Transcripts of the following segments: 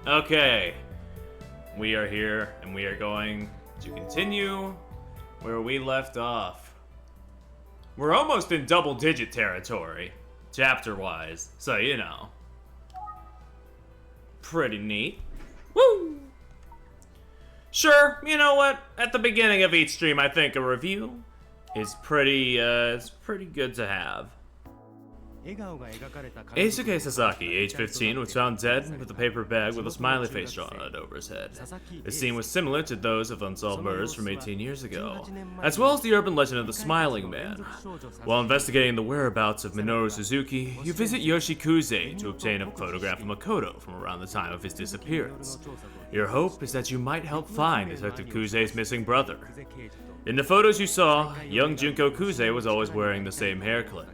Okay. We are here, and we are going to continue where we left off. We're almost in double-digit territory, chapter-wise, so you know. Pretty neat. Woo! Sure, you know what? At the beginning of each stream, I think a review is it's pretty good to have. Eisuke Sasaki, age 15, was found dead with a paper bag with a smiley face drawn on it over his head. The scene was similar to those of unsolved murders from 18 years ago, as well as the urban legend of the Smiling Man. While investigating the whereabouts of Minoru Suzuki, you visit Yoshikuze to obtain a photograph of Makoto from around the time of his disappearance. Your hope is that you might help find Detective Kuze's missing brother. In the photos you saw, young Junko Kuze was always wearing the same hair clip.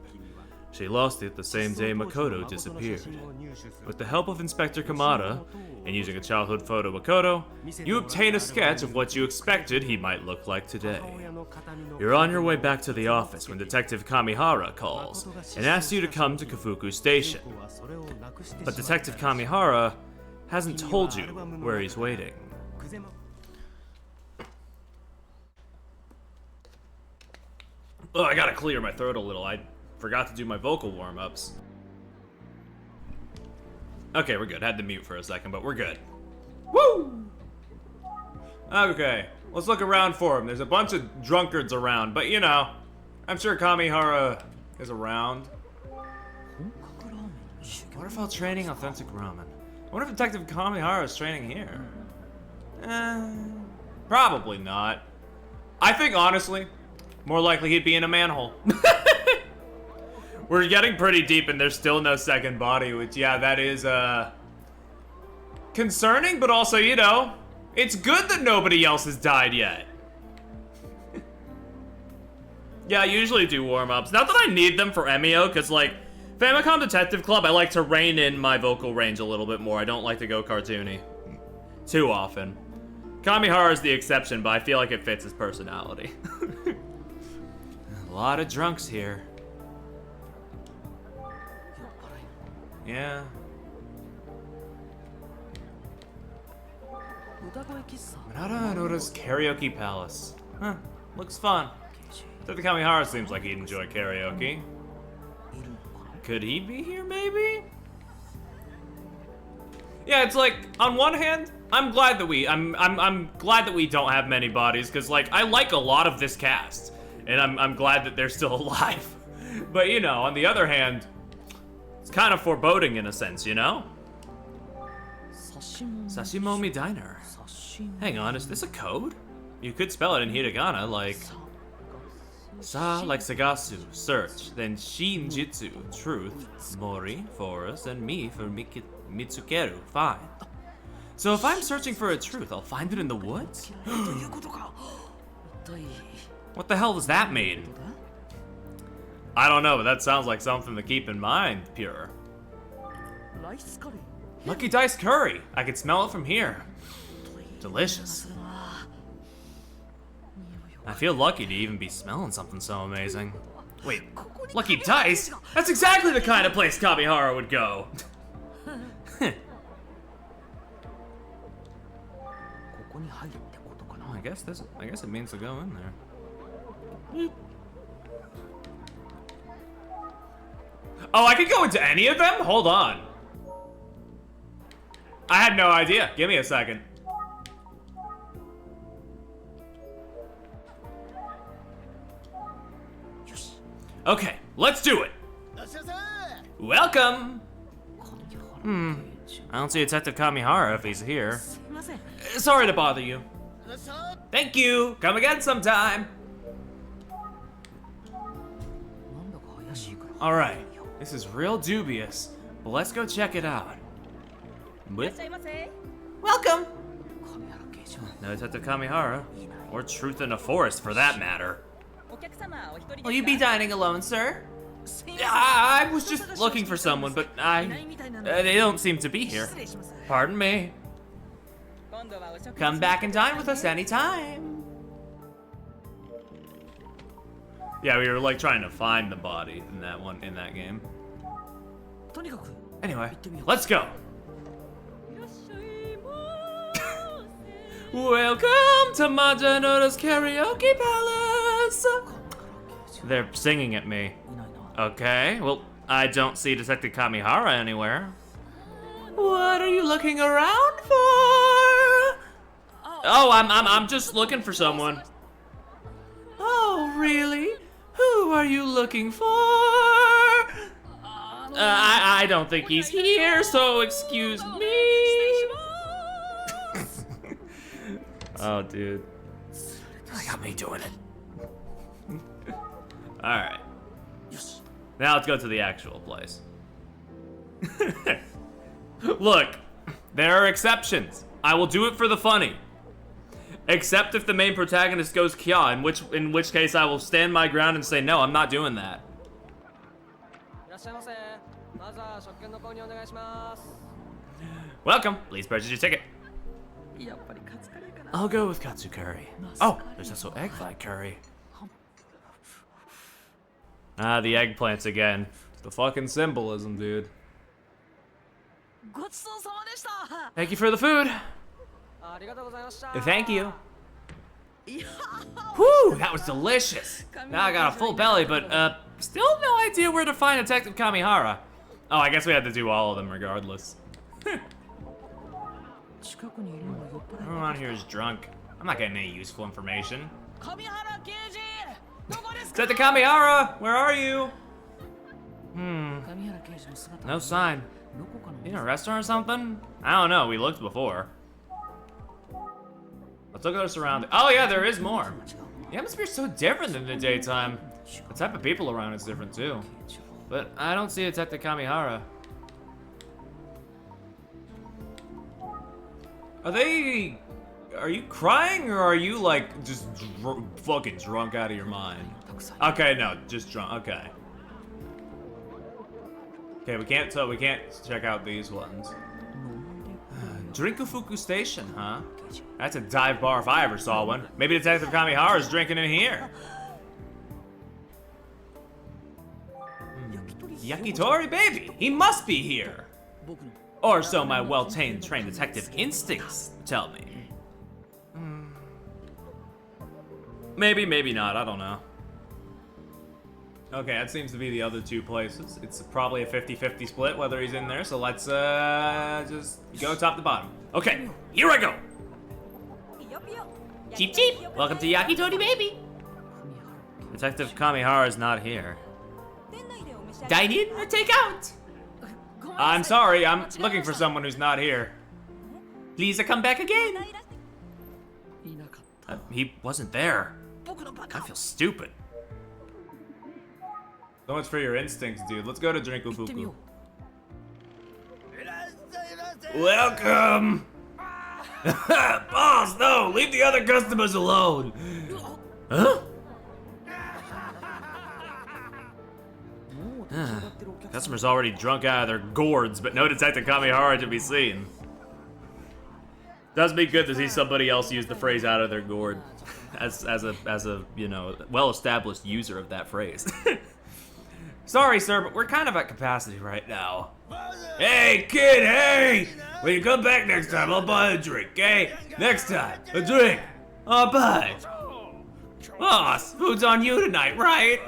She lost it the same day Makoto disappeared. With the help of Inspector Kamada, and using a childhood photo of Makoto, you obtain a sketch of what you expected he might look like today. You're on your way back to the office when Detective Kamihara calls and asks you to come to Kafuku Station. But Detective Kamihara hasn't told you where he's waiting. Oh, I gotta clear my throat a little. I forgot to do my vocal warm-ups. Okay, we're good. Had to mute for a second, but we're good. Woo! Okay, let's look around for him. There's a bunch of drunkards around, but you know, I'm sure Kamihara is around. Waterfall training, authentic ramen. I wonder if Detective Kamihara is training here. Probably not. I think, honestly, more likely he'd be in a manhole. We're getting pretty deep and there's still no second body, which, yeah, that is, concerning, but also, you know, it's good that nobody else has died yet. Yeah, I usually do warm-ups. Not that I need them for Emio, because, like, Famicom Detective Club, I like to rein in my vocal range a little bit more. I don't like to go cartoony too often. Kamihara is the exception, but I feel like it fits his personality. A lot of drunks here. Yeah. Minata Anoda's Karaoke Palace. Huh, looks fun. Detective Kamihara seems like he'd enjoy karaoke. Could he be here, maybe? Yeah, it's like, on one hand, I'm glad that I'm glad that we don't have many bodies, because, like, I like a lot of this cast, and I'm glad that they're still alive. But, you know, on the other hand, it's kind of foreboding in a sense, you know? Sashimomi Diner. Hang on, is this a code? You could spell it in hiragana, like... Sa, like Sagasu, search, then Shinjitsu, truth, Mori, forest, and Mi for Mitsukeru, find. So if I'm searching for a truth, I'll find it in the woods? What the hell does that mean? I don't know, but that sounds like something to keep in mind, Pure. Lucky Dice Curry! I can smell it from here. Delicious. I feel lucky to even be smelling something so amazing. Wait, Lucky Dice? That's exactly the kind of place Kamihara would go! Oh, I guess it means to go in there. Oh, I could go into any of them? Hold on. I had no idea. Give me a second. Okay, let's do it. Welcome. I don't see Detective Kamihara if he's here. Sorry to bother you. Thank you. Come again sometime. All right. This is real dubious, but let's go check it out. Welcome! No Detective Kamihara, or Truth in a Forest for that matter. Will you be dining alone, sir? I was just looking for someone, but they don't seem to be here. Pardon me. Come back and dine with us anytime. Yeah, we were like trying to find the body in that game. Anyway, let's go. Welcome to Majanota's Karaoke Palace! They're singing at me. Okay, well, I don't see Detective Kamihara anywhere. What are you looking around for? Oh, I'm just looking for someone. Oh, really? Who are you looking for? I don't think he's here, so excuse me. Oh, dude. That got me doing it. Alright. Now let's go to the actual place. Look, there are exceptions. I will do it for the funny. Except if the main protagonist goes Kya, in which case I will stand my ground and say, no, I'm not doing that. Welcome. Please purchase your ticket. I'll go with katsu curry. Oh, there's also eggplant curry. Ah, the eggplants again. The fucking symbolism, dude. Thank you for the food. Thank you. Whew, that was delicious. Now I got a full belly, but still no idea where to find Detective Kamihara. Oh, I guess we had to do all of them regardless. Everyone around here is drunk. I'm not getting any useful information. Detective Kamihara, where are you? No sign. In a restaurant or something? I don't know, we looked before. Let's look at our surroundings. Oh yeah, there is more. The atmosphere's so different than the daytime. The type of people around is different too. But I don't see Detective Kamihara. Are you crying or are you like just fucking drunk out of your mind? Okay, no, just drunk, okay. Okay, we can't check out these ones. Drinkufuku Station, huh? That's a dive bar if I ever saw one. Maybe Detective Kamihara's drinking in here. Yakitori baby, he must be here. Or so my well-trained detective instincts tell me. Maybe, maybe not, I don't know. Okay, that seems to be the other two places. It's probably a 50-50 split whether he's in there, so let's just go top to bottom. Okay, here I go! Cheep cheep! Welcome to Yakitori baby! Detective Kamihara is not here. Dine in or take out? I'm sorry, I'm looking for someone who's not here. Please come back again. He wasn't there. I feel stupid. So much for your instincts, dude. Let's go to Drinkufuku. Welcome! Boss, no! Leave the other customers alone! Huh? Customers already drunk out of their gourds, but no Detective Kamihara to be seen. Does be good to see somebody else use the phrase "out of their gourd" as a you know, well-established user of that phrase. Sorry, sir, but we're kind of at capacity right now. Hey, kid, hey! When you come back next time, I'll buy a drink, okay? Next time, a drink. I'll buy. Boss, food's on you tonight, right?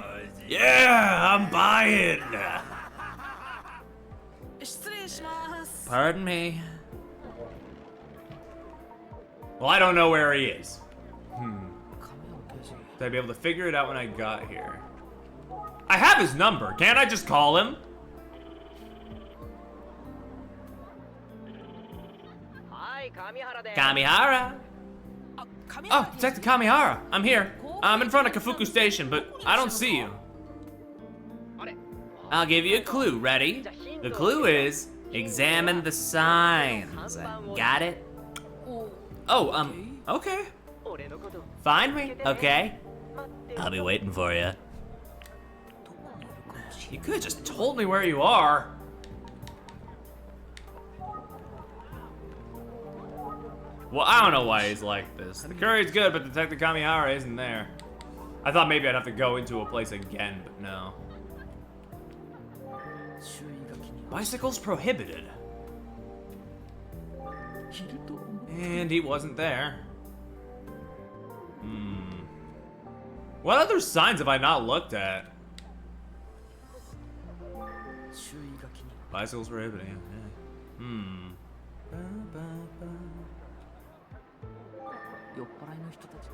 Yeah, I'm buying. Pardon me. Well, I don't know where he is. Should I be able to figure it out when I got here? I have his number. Can't I just call him? Hi, Kamihara. Oh, Detective Kamihara. I'm here. I'm in front of Kafuku Station, but I don't see you. I'll give you a clue. Ready? The clue is examine the signs. Got it? Oh, okay. Find me, okay? I'll be waiting for you. You could have just told me where you are. Well, I don't know why he's like this. The curry's good, but Detective Kamihara isn't there. I thought maybe I'd have to go into a place again, but no. Bicycles prohibited. And he wasn't there. What other signs have I not looked at? Bicycles prohibited. Yeah.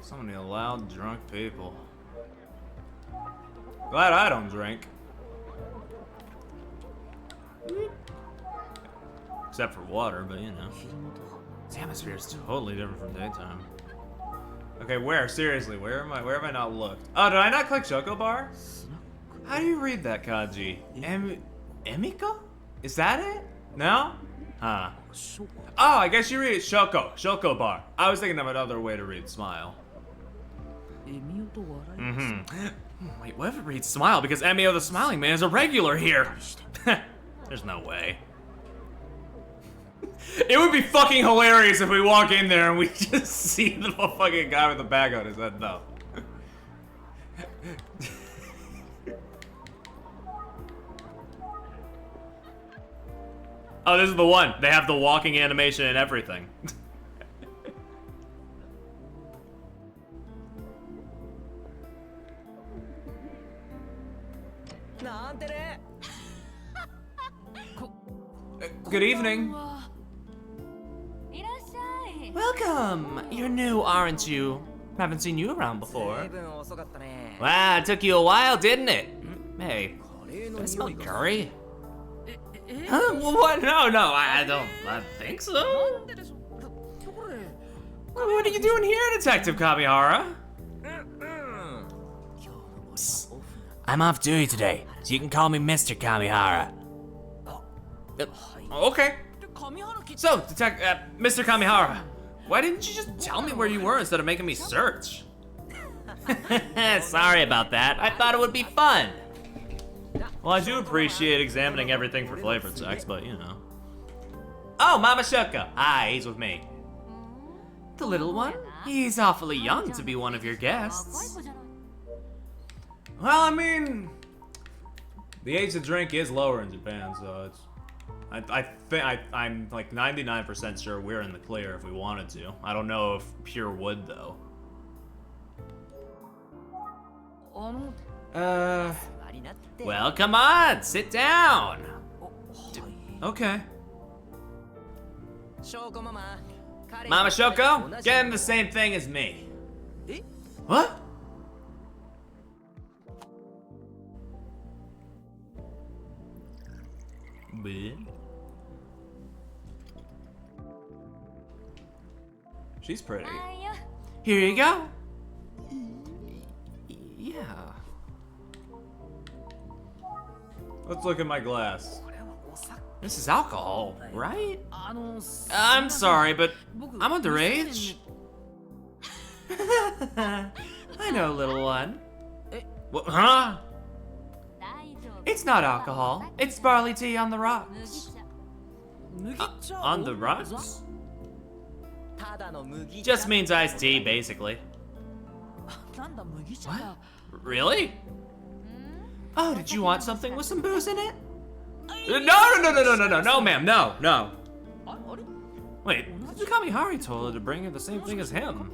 So many loud, drunk people. Glad I don't drink. Except for water, but you know. The atmosphere is totally different from daytime. Okay, where? Seriously, where am I? Where have I not looked? Oh, did I not click Choco Bar? How do you read that kanji? Emiko? Is that it? No? Huh. Oh, I guess you read it Shoko Bar. I was thinking of another way to read smile. Wait, what if it reads smile? Because Emio the Smiling Man is a regular here. There's no way. It would be fucking hilarious if we walk in there and we just see the fucking guy with the bag on his head, though. Oh, this is the one. They have the walking animation and everything. Good evening. Welcome. You're new, aren't you? Haven't seen you around before. Wow, it took you a while, didn't it? Hey, do I smell curry? Huh? What? No, I don't think so. What are you doing here, Detective Kamihara? Psst. I'm off duty today, so you can call me Mr. Kamihara. Okay. So, Mr. Kamihara, why didn't you just tell me where you were instead of making me search? Sorry about that. I thought it would be fun. Well, I do appreciate examining everything for flavor text, but you know. Oh, Mama Shoko. Hi, he's with me. The little one? He's awfully young to be one of your guests. Well, I mean, the age to drink is lower in Japan, so it's. I'm like 99% sure we're in the clear if we wanted to. I don't know if pure wood though. Well, come on, sit down. Okay. Mama Shoko, get him the same thing as me. What? She's pretty. Here you go. Yeah. Let's look at my glass. This is alcohol, right? I'm sorry, but I'm underage. I know, little one. What, huh? It's not alcohol. It's barley tea on the rocks. On the rocks? Just means iced tea, basically. What? Really? Oh, did you want something with some booze in it? No, ma'am, no. Wait, Kamihari told her to bring her the same thing as him.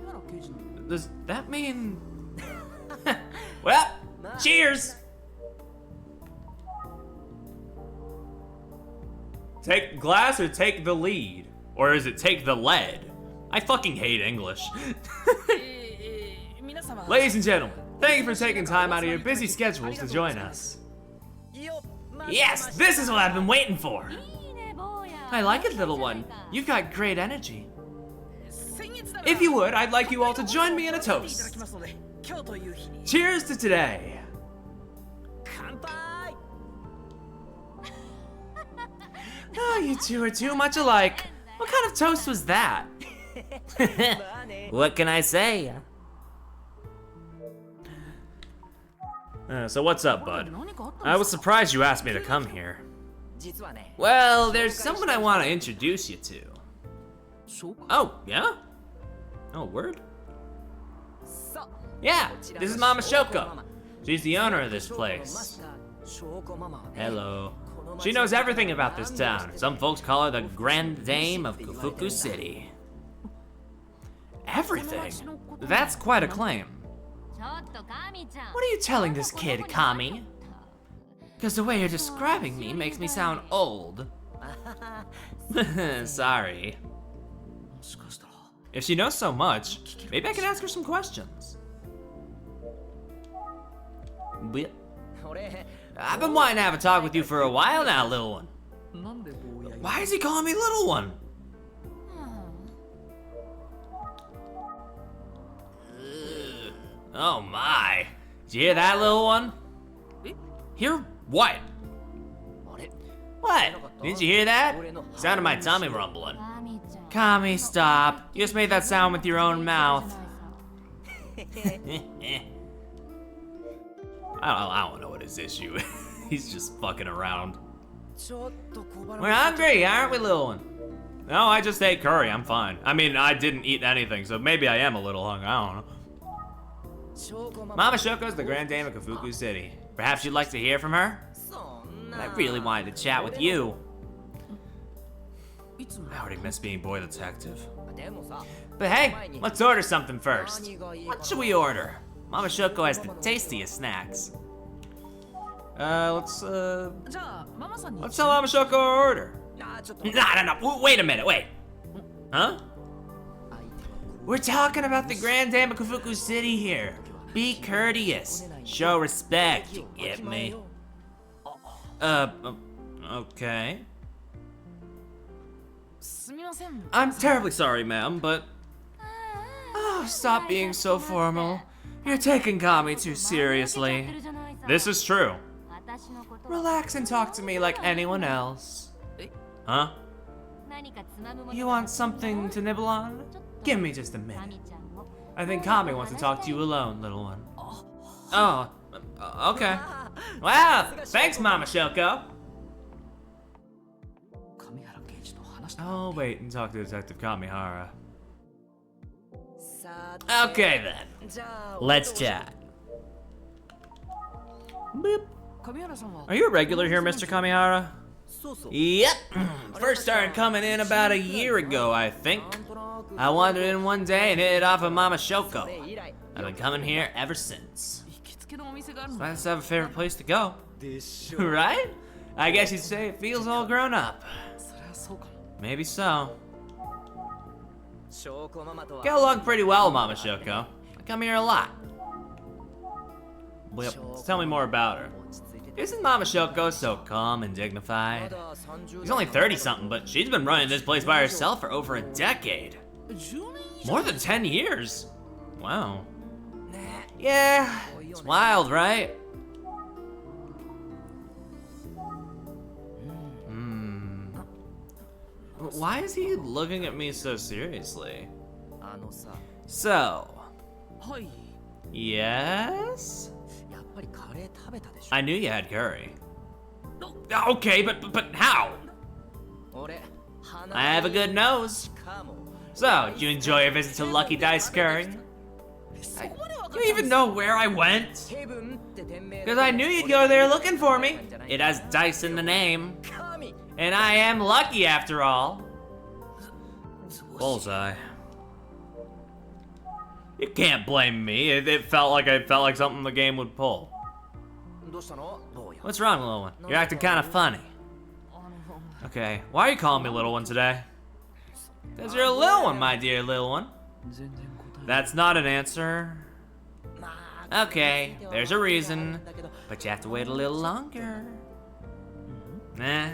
Does that mean... Well, cheers! Take glass or take the lead? Or is it take the lead? I fucking hate English. Ladies and gentlemen, thank you for taking time out of your busy schedules to join us. Yes, this is what I've been waiting for. I like it, little one. You've got great energy. If you would, I'd like you all to join me in a toast. Cheers to today. Oh, you two are too much alike. What kind of toast was that? What can I say? So what's up, bud? I was surprised you asked me to come here. Well, there's someone I want to introduce you to. Oh, yeah? Oh, word? Yeah, this is Mama Shoko. She's the owner of this place. Hello. She knows everything about this town. Some folks call her the Grand Dame of Kufuku City. Everything? That's quite a claim. What are you telling this kid, Kami? Because the way you're describing me makes me sound old. Sorry. If she knows so much, maybe I can ask her some questions. I've been wanting to have a talk with you for a while now, little one. Why is he calling me little one? Oh my. Did you hear that, little one? Hear what? What? Didn't you hear that? Sounded my tummy rumbling. Kami, stop. You just made that sound with your own mouth. I don't know what his issue is. He's just fucking around. We're hungry, aren't we, little one? No, I just ate curry. I'm fine. I mean, I didn't eat anything, so maybe I am a little hungry. I don't know. Mama Shoko's the Grand Dame of Kafuku City. Perhaps you'd like to hear from her? I really wanted to chat with you. I already miss being boy detective. But hey, let's order something first. What should we order? Mama Shoko has the tastiest snacks. Let's tell Mama Shoko our order. No, wait a minute, wait. Huh? We're talking about the Grand Dame of Kafuku City here. Be courteous. Show respect, you get me? Okay. I'm terribly sorry, ma'am, but... Oh, stop being so formal. You're taking Kami too seriously. This is true. Relax and talk to me like anyone else. Huh? You want something to nibble on? Give me just a minute. I think Kami wants to talk to you alone, little one. Oh, okay. Wow, thanks, Mama Shoko. I'll wait and talk to Detective Kamihara. Okay then, let's chat. Boop. Are you a regular here, Mr. Kamihara? Yep. First started coming in about a year ago, I think. I wandered in one day and hit it off with Mama Shoko. I've been coming here ever since. It's nice to have a favorite place to go. Right? I guess you'd say it feels all grown up. Maybe so. Get along pretty well, Mama Shoko. I come here a lot. Well, tell me more about her. Isn't Mama Shoko so calm and dignified? She's only 30-something, but she's been running this place by herself for over a decade. More than 10 years. Wow. Yeah, it's wild, right? Why is he looking at me so seriously? So, yes? I knew you had curry. Okay, but how? I have a good nose. So, did you enjoy your visit to Lucky Dice Curry? You even know where I went? Because I knew you'd go there looking for me. It has dice in the name. And I am lucky after all. Bullseye. You can't blame me. It felt like something the game would pull. What's wrong, little one? You're acting kind of funny. Okay, why are you calling me little one today? Because you're a little one, my dear little one. That's not an answer. Okay, there's a reason, but you have to wait a little longer. Nah.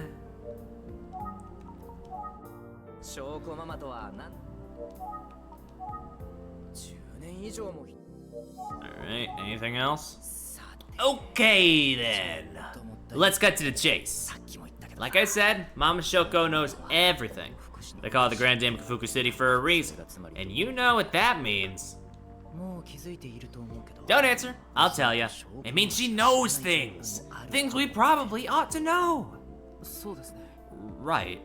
Alright, anything else? Okay then. Let's get to the chase. Like I said, Mama Shoko knows everything. They call it the Grand Dame of Kafuku City for a reason. And you know what that means. Don't answer, I'll tell you. It means she knows things. Things we probably ought to know. Right.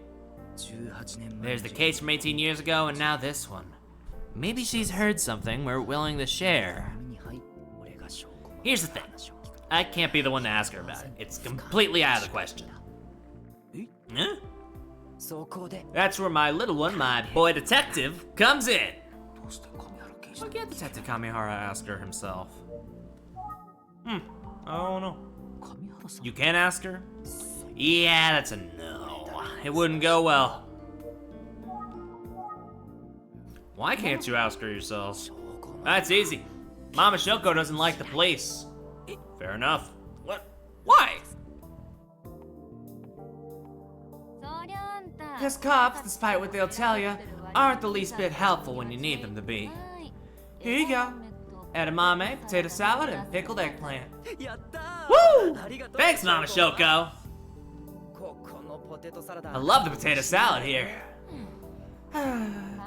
There's the case from 18 years ago and now this one. Maybe she's heard something we're willing to share. Here's the thing. I can't be the one to ask her about it. It's completely out of the question. Huh? That's where my little one, my boy detective, comes in. Why can't Detective Kamihara ask her himself? I don't know. You can't ask her? Yeah, that's a no. It wouldn't go well. Why can't you ask her yourself? That's easy. Mama Shoko doesn't like the police. Fair enough. What? Why? Because cops, despite what they'll tell you, aren't the least bit helpful when you need them to be. Here you go. Edamame, potato salad, and pickled eggplant. Woo! Thanks, Mama Shoko. I love the potato salad here.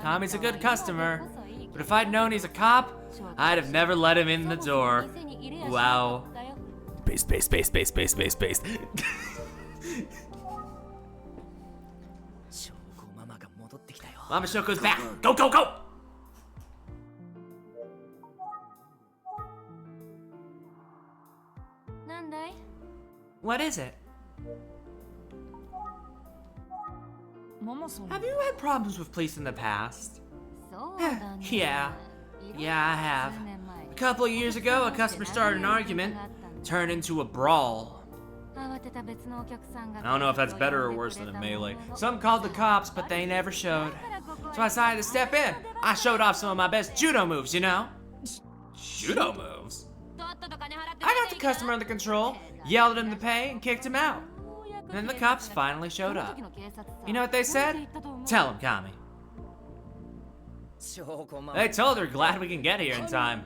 Tommy's a good customer, but if I'd known he's a cop, I'd have never let him in the door. Wow. Paste. Mama Shoko's back. Go! What is it? Have you had problems with police in the past? Yeah, I have. A couple of years ago, a customer started an argument, turned into a brawl. I don't know if that's better or worse than a melee. Some called the cops, but they never showed. So I decided to step in. I showed off some of my best judo moves, you know? Judo moves? I got the customer under control, yelled at him to pay, and kicked him out. And then the cops finally showed up. You know what they said? Tell him, Kami. They told her glad we can get here in time.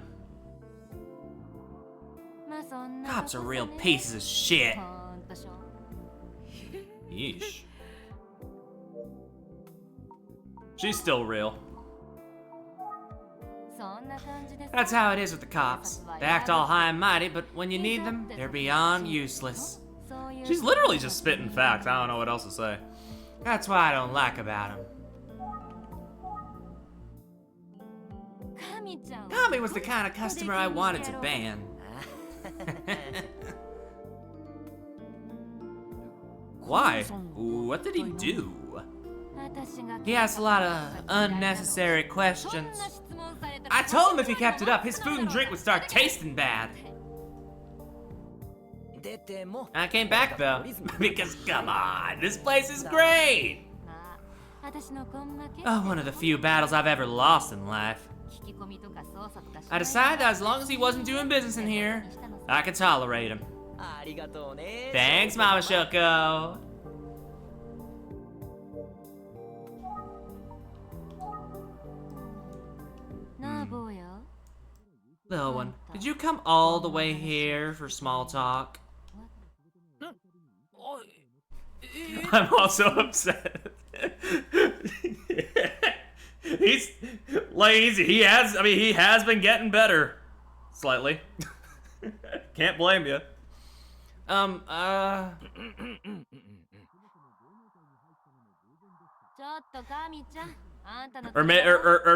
Cops are real pieces of shit. Yeesh. She's still real. That's how it is with the cops. They act all high and mighty, but when you need them, they're beyond useless. She's literally just spitting facts. I don't know what else to say. That's what I don't like about him. Kami was the kind of customer I wanted to ban. Why? What did he do? He asked a lot of unnecessary questions. I told him if he kept it up, his food and drink would start tasting bad. I came back though, because come on, this place is great! Oh, one of the few battles I've ever lost in life. I decided that as long as he wasn't doing business in here, I could tolerate him. Thanks, Mama Shoko. Little one, did you come all the way here for small talk? I'm also upset. He's lazy. He has been getting better. Slightly. Can't blame you. Or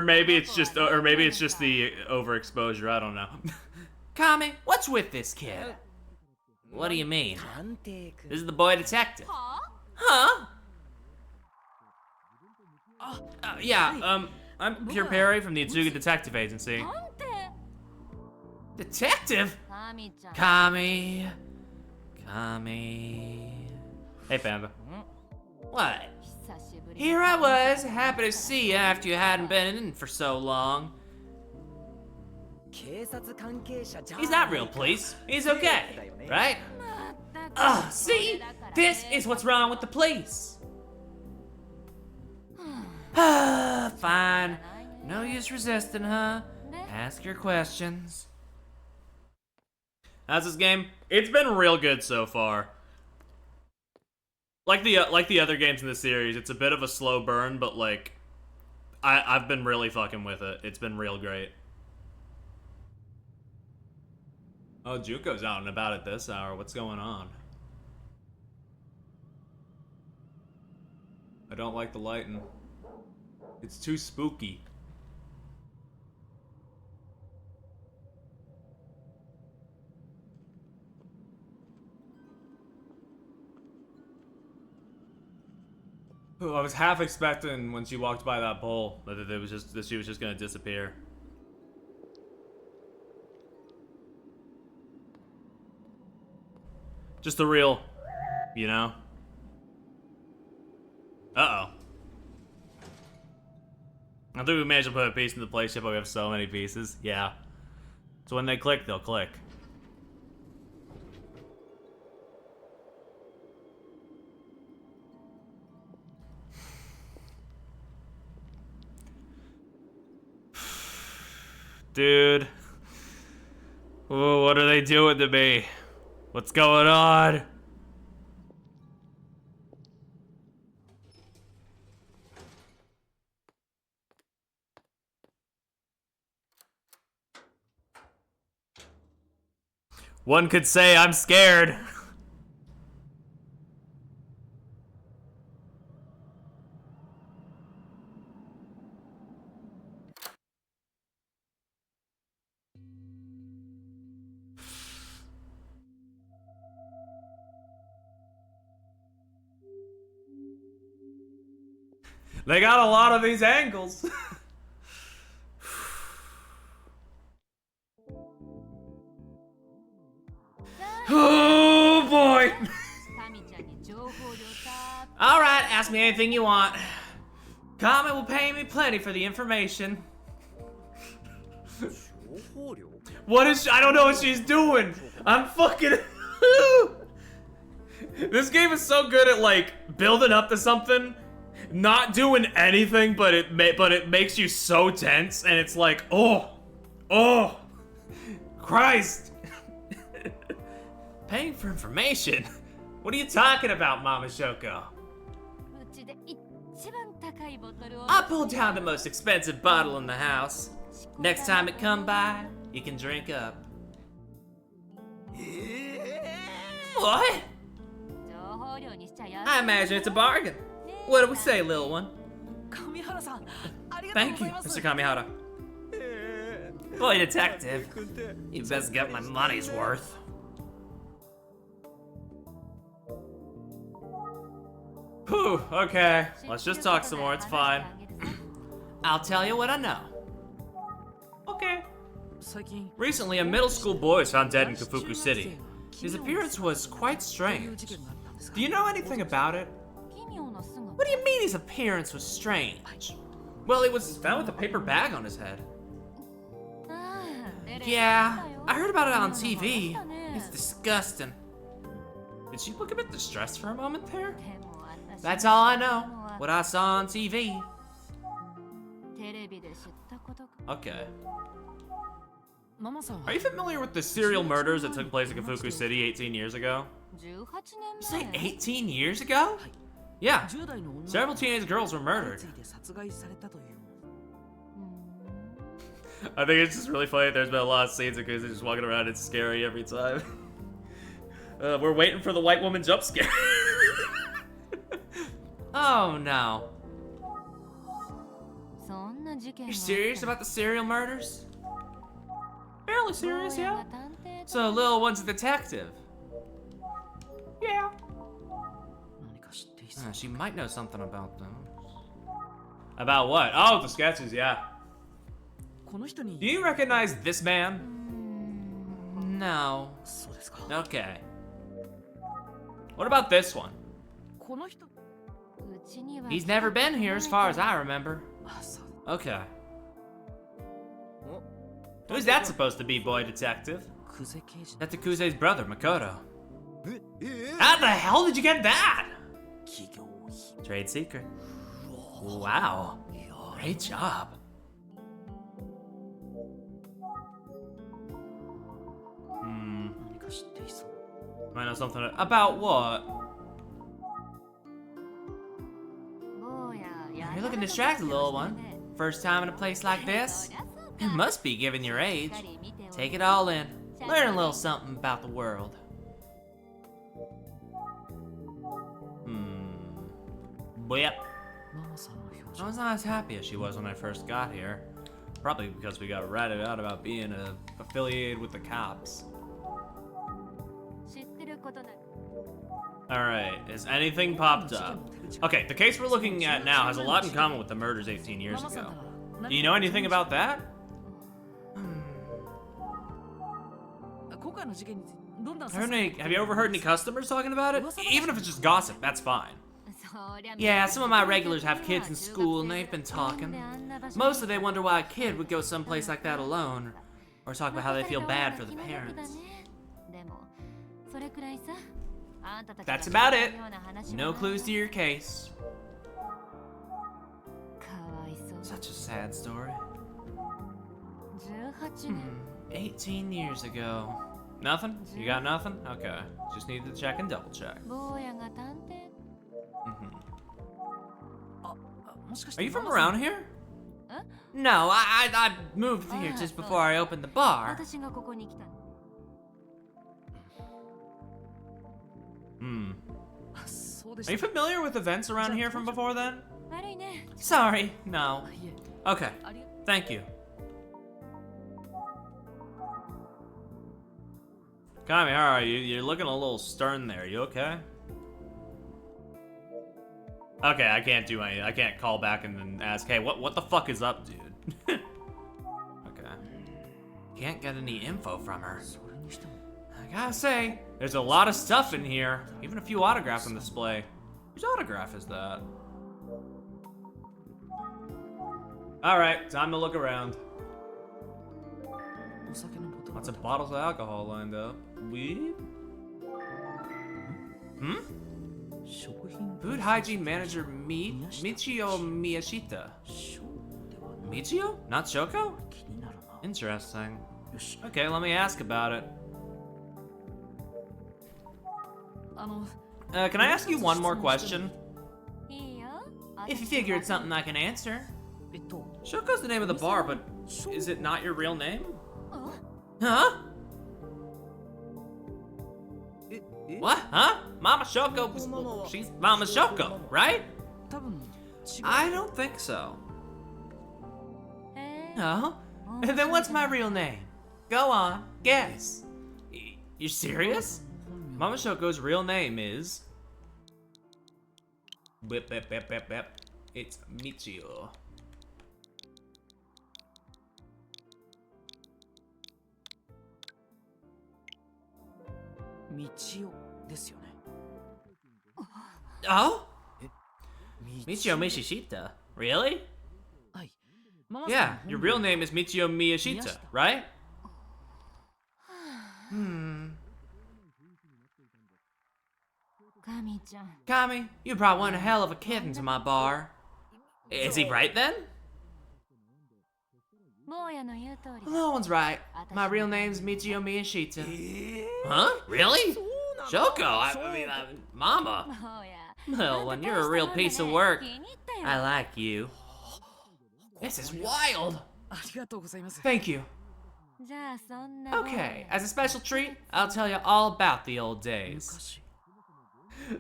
maybe it's just the overexposure. I don't know. Kami, what's with this kid? What do you mean? This is the boy detective. Huh? I'm Pure Perry from the Itsuga Detective Agency. Detective? Kami. Hey, Panda. What? Here I was, happy to see you after you hadn't been in for so long. He's not real police. He's okay, right? See? This is what's wrong with the police. Fine. No use resisting, huh? Ask your questions. How's this game? It's been real good so far. Like the other games in the series, it's a bit of a slow burn, but like, I've been really fucking with it. It's been real great. Oh, Junko's out and about at this hour. What's going on? I don't like the lighting. It's too spooky. Ooh, I was half expecting when she walked by that pole that she was just gonna disappear. Just the real, you know? Uh-oh. I think we managed to put a piece in the place yet, but we have so many pieces. Yeah. So when they click, they'll click. Dude. Ooh, what are they doing to me? What's going on? One could say I'm scared. They got a lot of these angles. Oh boy. Alright, ask me anything you want. Kami will pay me plenty for the information. What is she? I don't know what she's doing. I'm fucking... This game is so good at like building up to something, not doing anything, but it makes you so tense, and it's like, oh, Christ. Paying for information? What are you talking about, Mama Shoko? I pulled down the most expensive bottle in the house. Next time it come by, you can drink up. What? I imagine it's a bargain. What do we say, little one? Thank you, Mr. Kamihara. Boy, detective, you best get my money's worth. Whew, okay. Let's just talk some more, it's fine. I'll tell you what I know. Okay. Recently, a middle school boy was found dead in Kafuku City. His appearance was quite strange. Do you know anything about it? What do you mean his appearance was strange? Well, he was found with a paper bag on his head. Yeah, I heard about it on TV. It's disgusting. Did she look a bit distressed for a moment there? That's all I know. What I saw on TV. Okay. Are you familiar with the serial murders that took place in Kafuku City 18 years ago? You say 18 years ago? Yeah. Several teenage girls were murdered. I think it's just really funny. There's been a lot of scenes of kids just walking around. It's scary every time. We're waiting for the white woman jump scare. Oh no. You're serious about the serial murders? Fairly serious, yeah. So Lil one's a detective. Yeah. She might know something about them. About what? Oh, the sketches, yeah. Do you recognize this man? No. Okay. What about this one? He's never been here as far as I remember. Okay. Who's that supposed to be, boy detective? That's Takuze's brother, Makoto. How the hell did you get that? Trade secret. Wow. Great job. Might know something about what? You're looking distracted, little one. First time in a place like this? It must be given your age. Take it all in. Learn a little something about the world. Yep. I was not as happy as she was when I first got here. Probably because we got ratted out about being affiliated with the cops. Alright, has anything popped up? Okay, the case we're looking at now has a lot in common with the murders 18 years ago. Do you know anything about that? Have you ever heard any customers talking about it? Even if it's just gossip, that's fine. Yeah, some of my regulars have kids in school and they've been talking. Mostly they wonder why a kid would go someplace like that alone. Or talk about how they feel bad for the parents. That's about it. No clues to your case. Such a sad story. 18 years ago. Nothing? You got nothing? Okay. Just needed to check and double check. Are you from around here? No, I moved here just before I opened the bar. Are you familiar with events around here from before then? Sorry, no. Okay, thank you. Kami, how are you? You're looking a little stern there. You okay? Okay, I can't do anything. I can't call back and then ask, hey, what the fuck is up, dude? Okay. Can't get any info from her. I gotta say, there's a lot of stuff in here. Even a few autographs on display. Whose autograph is that? Alright, time to look around. Lots of bottles of alcohol lined up. Weed? Food hygiene manager Michio Miyashita. Michio? Not Shoko? Interesting. Okay, let me ask about it. Can I ask you one more question? If you figure it's something I can answer. Shoko's the name of the bar, but is it not your real name? Huh? What? Huh? Mama Shoko, she's Mama Shoko, right? I don't think so. No? Then what's my real name? Go on, guess. You serious? Mama Shoko's real name is... It's Michio. Oh? Michio Miyashita? Really? Yeah, your real name is Michio Miyashita, right? Kami, you brought one hell of a kid into my bar. Is he right then? No one's right. My real name's Michio Miyashita. Huh? Really? Shoko, Mama. Well, when you're a real piece of work, I like you. This is wild. Thank you. Okay, as a special treat, I'll tell you all about the old days.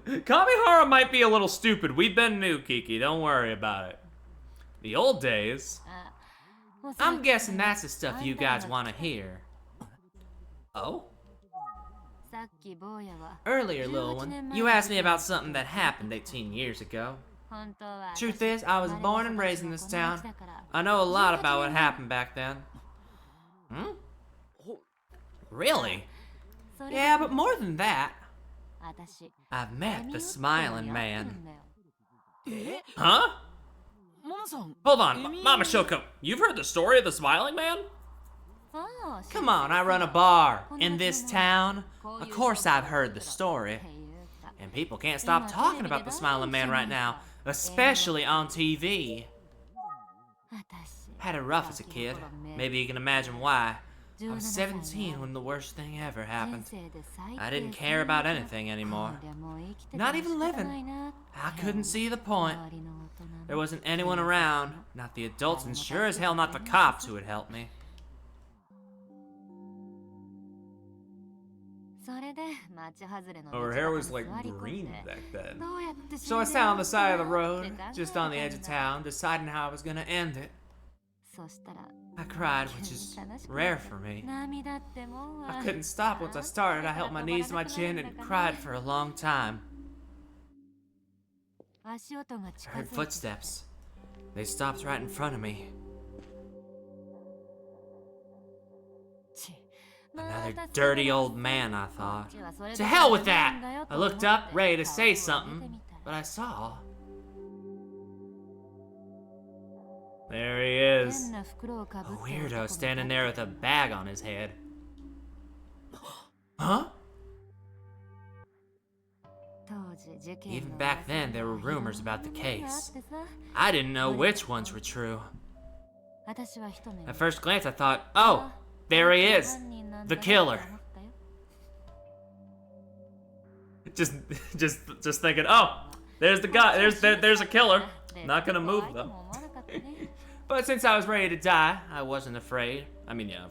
Kamihara might be a little stupid. We've been new, Kiki. Don't worry about it. The old days? I'm guessing that's the stuff you guys want to hear. Oh? Earlier, little one, you asked me about something that happened 18 years ago. Truth is, I was born and raised in this town. I know a lot about what happened back then. Really? Yeah, but more than that, I've met the Smiling Man. Huh? Hold on, Mama Shoko, you've heard the story of the Smiling Man? Come on, I run a bar in this town. Of course I've heard the story. And people can't stop talking about the Smiling Man right now, especially on TV. Had it rough as a kid. Maybe you can imagine why. I was 17 when the worst thing ever happened. I didn't care about anything anymore. Not even living. I couldn't see the point. There wasn't anyone around, not the adults, and sure as hell not the cops who would help me. Oh, her hair was like green back then. So I sat on the side of the road, just on the edge of town, deciding how I was gonna end it. I cried, which is rare for me. I couldn't stop once I started. I held my knees to my chin and cried for a long time. I heard footsteps. They stopped right in front of me. Another dirty old man, I thought. To hell with that! I looked up, ready to say something, but I saw. There he is. A weirdo standing there with a bag on his head. Huh? Even back then, there were rumors about the case. I didn't know which ones were true. At first glance, I thought, oh, there he is, the killer. Just thinking, oh, there's the guy. There's a killer. Not gonna move though. But since I was ready to die, I wasn't afraid. I mean, yeah,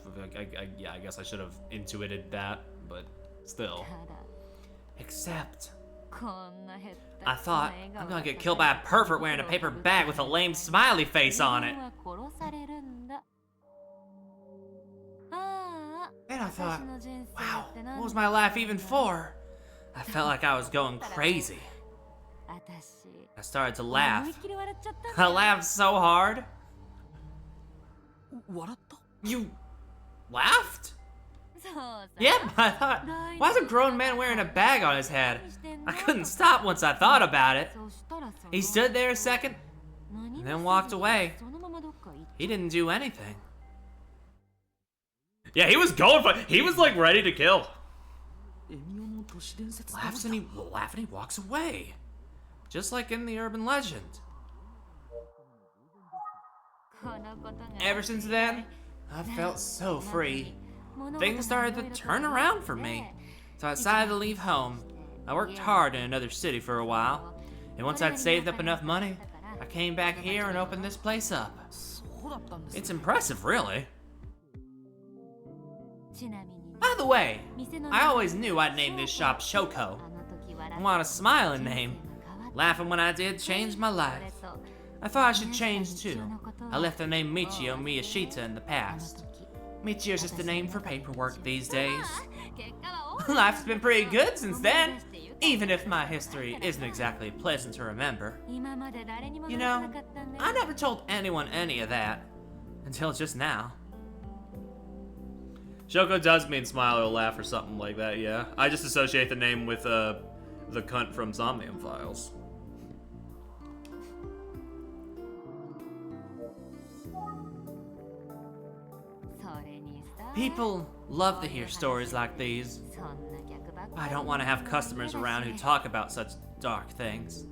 I guess I should have intuited that, but still. Except, I thought, I'm gonna get killed by a pervert wearing a paper bag with a lame smiley face on it. And I thought, wow, what was my life even for? I felt like I was going crazy. I started to laugh. I laughed so hard. You laughed? Yep, I thought, why is a grown man wearing a bag on his head? I couldn't stop once I thought about it. He stood there a second, and then walked away. He didn't do anything. Yeah, he was going for. He was like ready to kill. Laughs and he walks away, just like in the urban legend. Ever since then, I've felt so free. Things started to turn around for me, so I decided to leave home. I worked hard in another city for a while, and once I'd saved up enough money, I came back here and opened this place up. It's impressive, really. By the way, I always knew I'd name this shop Shoko. I want a smiling name. Laughing when I did changed my life. I thought I should change too. I left the name Michio Miyashita in the past. Michio's just a name for paperwork these days. Life's been pretty good since then, even if my history isn't exactly pleasant to remember. You know, I never told anyone any of that, until just now. Shoko does mean smile or laugh or something like that, yeah. I just associate the name with the cunt from Somnium Files. People love to hear stories like these. I don't want to have customers around who talk about such dark things.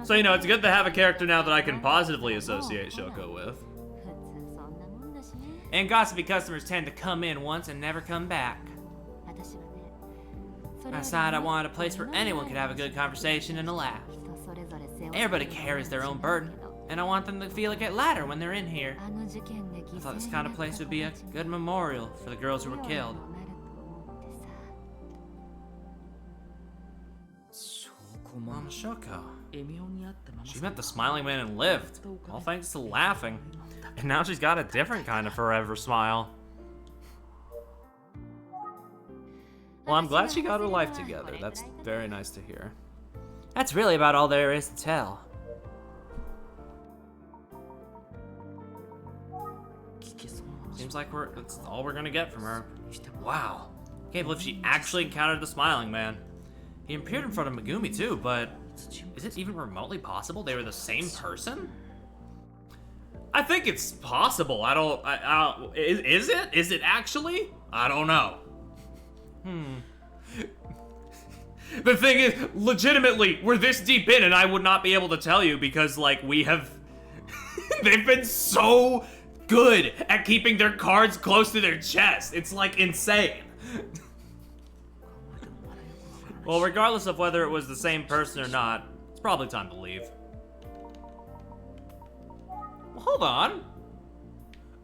So, you know, it's good to have a character now that I can positively associate Shoko with. And gossipy customers tend to come in once and never come back. I decided I wanted a place where anyone could have a good conversation and a laugh. Everybody carries their own burden, and I want them to feel it get lighter when they're in here. I thought this kind of place would be a good memorial for the girls who were killed. Mama Shoko. She met the smiling man and lived, all thanks to laughing. And now she's got a different kind of forever smile. Well, I'm glad she got her life together. That's very nice to hear. That's really about all there is to tell. Seems like that's all we're gonna get from her. Wow. Can't believe she actually encountered the smiling man. He appeared in front of Megumi too, but is it even remotely possible they were the same person? I think it's possible. Is it? Is it actually? I don't know. The thing is, legitimately, we're this deep in and I would not be able to tell you because, like, we have... They've been so good at keeping their cards close to their chest. It's, like, insane. Well, regardless of whether it was the same person or not, it's probably time to leave. Well, hold on.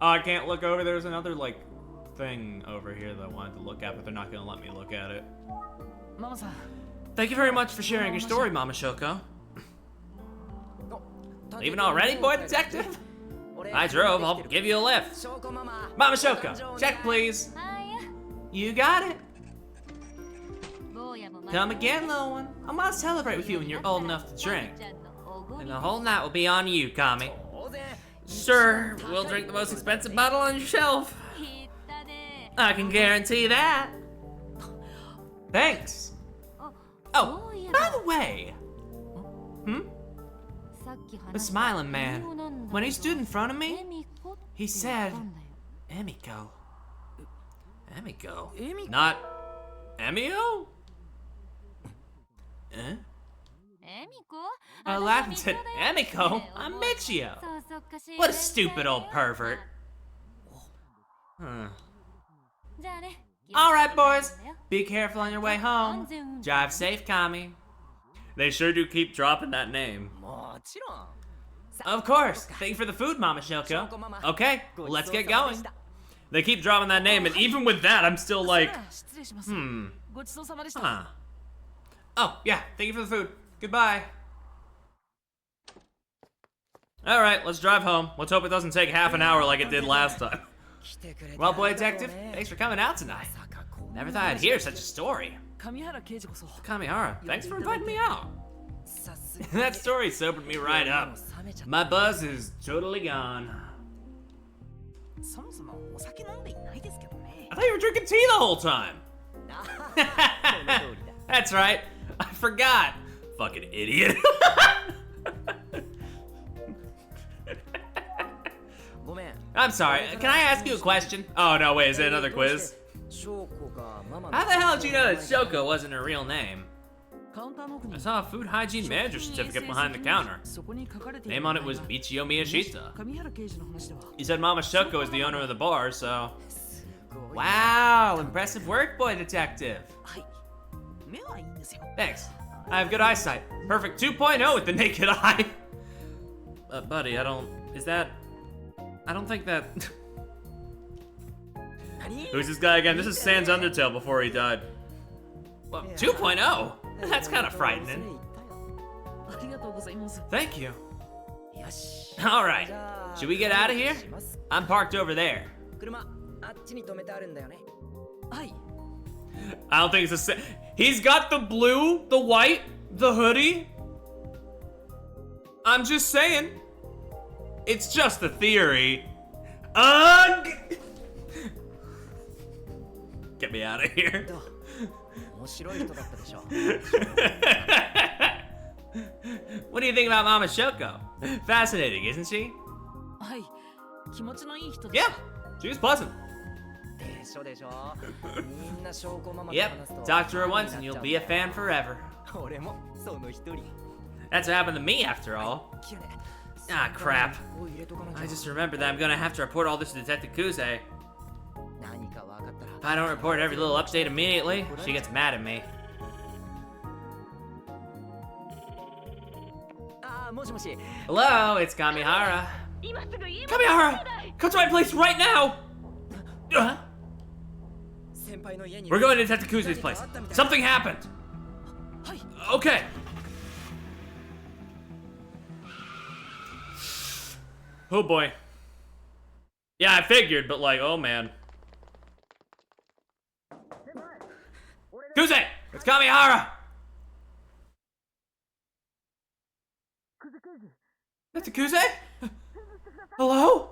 Oh, I can't look over. There's another, like, thing over here that I wanted to look at, but they're not gonna let me look at it. Thank you very much for sharing your story, Mama Shoko. Leaving already, boy detective? I drove, I'll give you a lift. Mama Shoko, check please. You got it. Come again, little one. I'm gonna celebrate with you when you're old enough to drink. And the whole night will be on you, Kami. Sure, we'll drink the most expensive bottle on your shelf. I can guarantee that. Thanks. Oh, by the way. The smiling man. When he stood in front of me, he said, Emiko. Emiko? Not Emio? Eh? Aladdin said, Emiko? I'm Michio. What a stupid old pervert. Alright, boys. Be careful on your way home. Drive safe, Kami. They sure do keep dropping that name. Of course. Thank you for the food, Mama Shoko. Okay, let's get going. They keep dropping that name, and even with that, I'm still like, Huh. Oh, yeah. Thank you for the food. Goodbye. Alright, let's drive home. Let's hope it doesn't take half an hour like it did last time. Well, boy detective, thanks for coming out tonight. Never thought I'd hear such a story. Kamihara, thanks for inviting me out. That story sobered me right up. My buzz is totally gone. I thought you were drinking tea the whole time. That's right. I forgot. Fucking idiot. I'm sorry. Can I ask you a question? Oh no, wait, is it another quiz? How the hell did you know that Shoko wasn't her real name? I saw a food hygiene manager certificate behind the counter. Name on it was Michio Miyashita. He said Mama Shoko is the owner of the bar, so... Wow, impressive work, boy detective. Thanks. I have good eyesight. Perfect 2.0 with the naked eye. Buddy, I don't think that... Who's this guy again? This is Sans Undertale before he died. Well, 2.0? That's kind of frightening. Thank you. Alright, should we get out of here? I'm parked over there. I don't think it's the same. He's got the blue, the white, the hoodie. I'm just saying. It's just a theory. Get me out of here. What do you think about Mama Shoko? Fascinating, isn't she? Yeah, she was pleasant. Yep, talk to her once and you'll be a fan forever. That's what happened to me after all. Ah, crap. I just remembered that I'm gonna have to report all this to Detective Kuze. If I don't report every little update immediately, she gets mad at me. Hello, it's Kamihara. Kamihara, come to my place right now. We're going to Detective Kuze's place. Something happened. Okay. Oh boy. Yeah, I figured, but like, oh man. Kuze! It's Kamihara! That's a Kuze? Hello?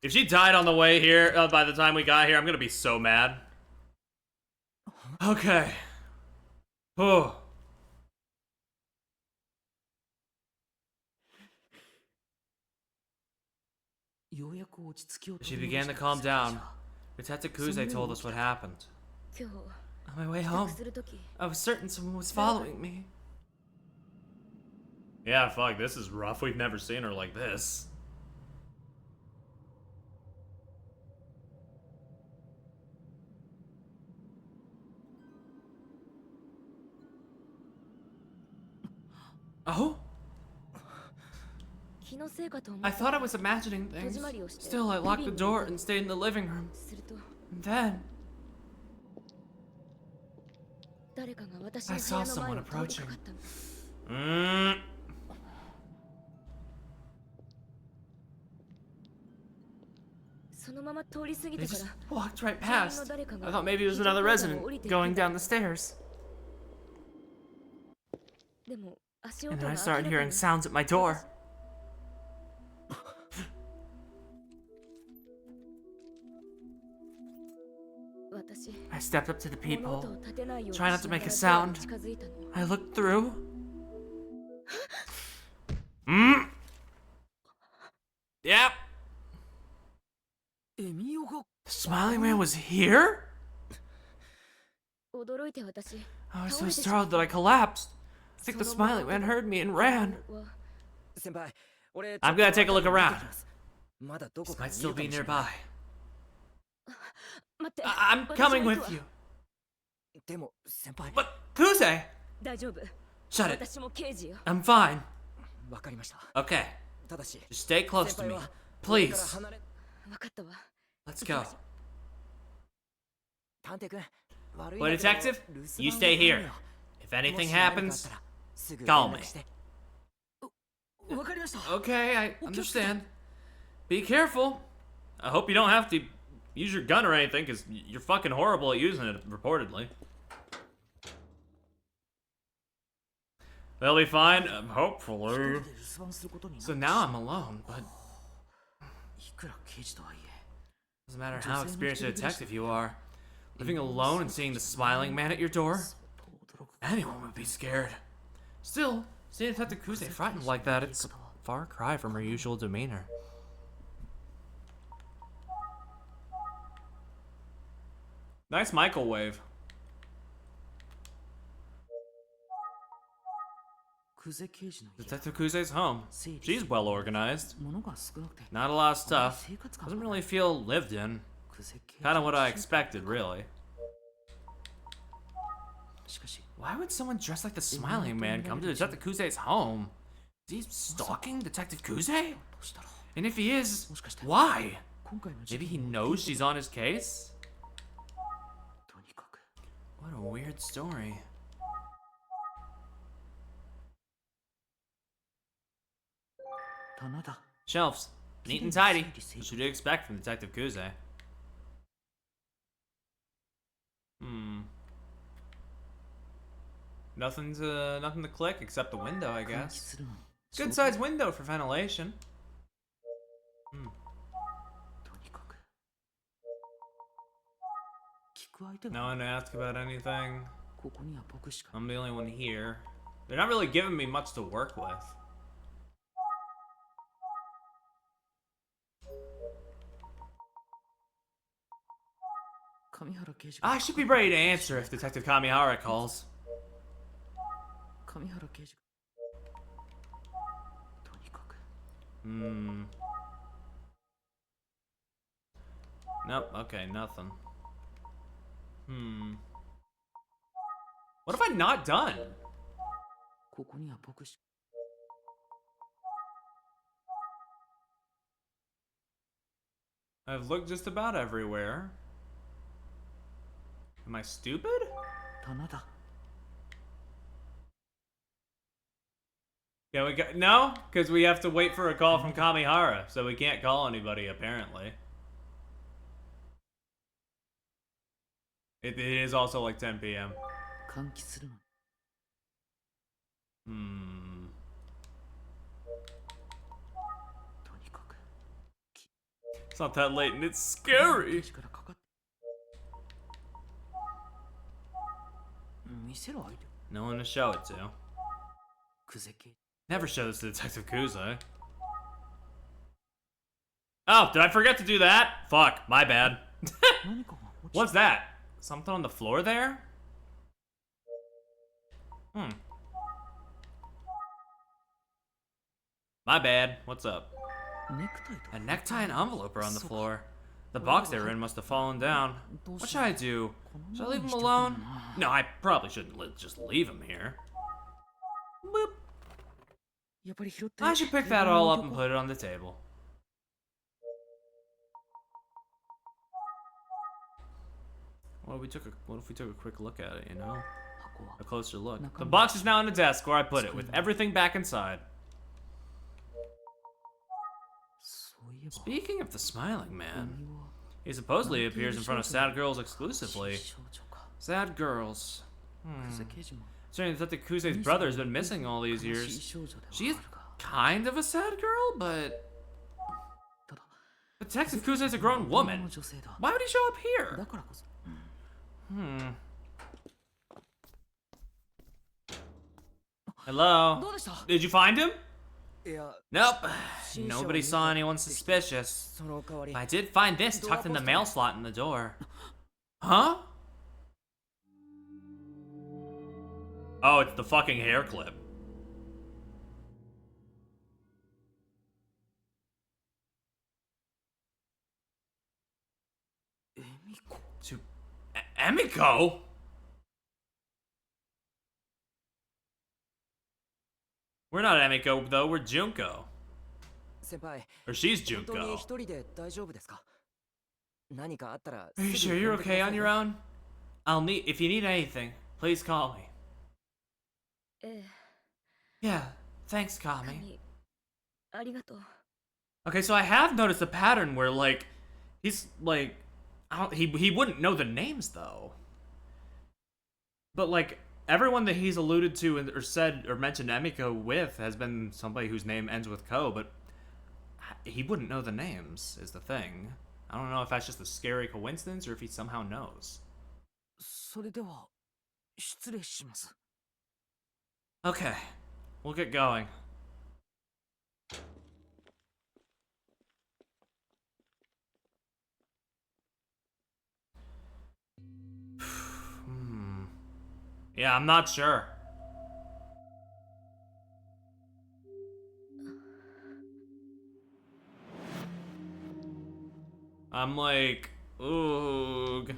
If she died on the way here, by the time we got here, I'm gonna be so mad. Okay. Oh. She began to calm down. Detective Kuze told us what happened. On my way home, I was certain someone was following me. Yeah, fuck, this is rough. We've never seen her like this. Oh? I thought I was imagining things. Still, I locked the door and stayed in the living room. And then... I saw someone approaching. They just walked right past. I thought maybe it was another resident going down the stairs. And then I started hearing sounds at my door. stepped up to the people, trying not to make a sound. I looked through. Yep. The smiling man was here? I was so startled that I collapsed. I think the smiling man heard me and ran. I'm gonna take a look around. This might still be nearby. I'm coming with you. But, Kuze! Shut it. I'm fine. Okay. Just stay close to me. Please. Let's go. Boy detective, you stay here. If anything happens, call me. Okay, I understand. Be careful. I hope you don't have to use your gun or anything, because you're fucking horrible at using it, reportedly. They'll be fine, hopefully. So now I'm alone, but... doesn't matter how experienced a detective you are. Living alone and seeing the smiling man at your door? Anyone would be scared. Still, seeing Detective Kuze frightened like that, it's a far cry from her usual demeanor. Nice microwave. Detective Kuze's home. She's well organized. Not a lot of stuff. Doesn't really feel lived in. Kinda what I expected, really. Why would someone dressed like the smiling man come to Detective Kuze's home? Is he stalking Detective Kuze? And if he is, why? Maybe he knows she's on his case? What a weird story. Shelves. Neat and tidy. What should you expect from Detective Kuze? Nothing to click except the window, I guess. Good sized window for ventilation. No one to ask about anything. I'm the only one here. They're not really giving me much to work with. I should be ready to answer if Detective Kamihara calls. Nope, okay, nothing. What have I not done? I've looked just about everywhere. Am I stupid? Yeah, we got no, because we have to wait for a call from Kamihara, so we can't call anybody apparently. It is also like 10 p.m. It's not that late and it's scary. No one to show it to. Never show this to Detective Kuze. Oh, did I forget to do that? Fuck, my bad. What's that? Something on the floor there? My bad. What's up? A necktie and envelope are on the floor. The box they were in must have fallen down. What should I do? Should I leave him alone? No, I probably shouldn't just leave him here. Boop. I should pick that all up and put it on the table. What if we took a quick look at it, you know? A closer look. The box is now on the desk where I put it, with everything back inside. Speaking of the smiling man, he supposedly appears in front of sad girls exclusively. Sad girls. Considering Detective Kuze's brother has been missing all these years, she's kind of a sad girl, but... Detective Kuze's a grown woman. Why would he show up here? Hello? Did you find him? Nope. Nobody saw anyone suspicious. But I did find this tucked in the mail slot in the door. Huh? Oh, it's the fucking hair clip. To Emiko? We're not Emiko though, we're Junko. Or she's Junko. Are you sure you're okay on your own? If you need anything, please call me. Yeah, thanks, Kami. Okay, so I have noticed a pattern where, like, he's, like, he wouldn't know the names, though. But, like, everyone that he's alluded to or said or mentioned Emiko with has been somebody whose name ends with Ko, but he wouldn't know the names, is the thing. I don't know if that's just a scary coincidence or if he somehow knows. Okay, we'll get going. Yeah, I'm not sure. I'm like, oog.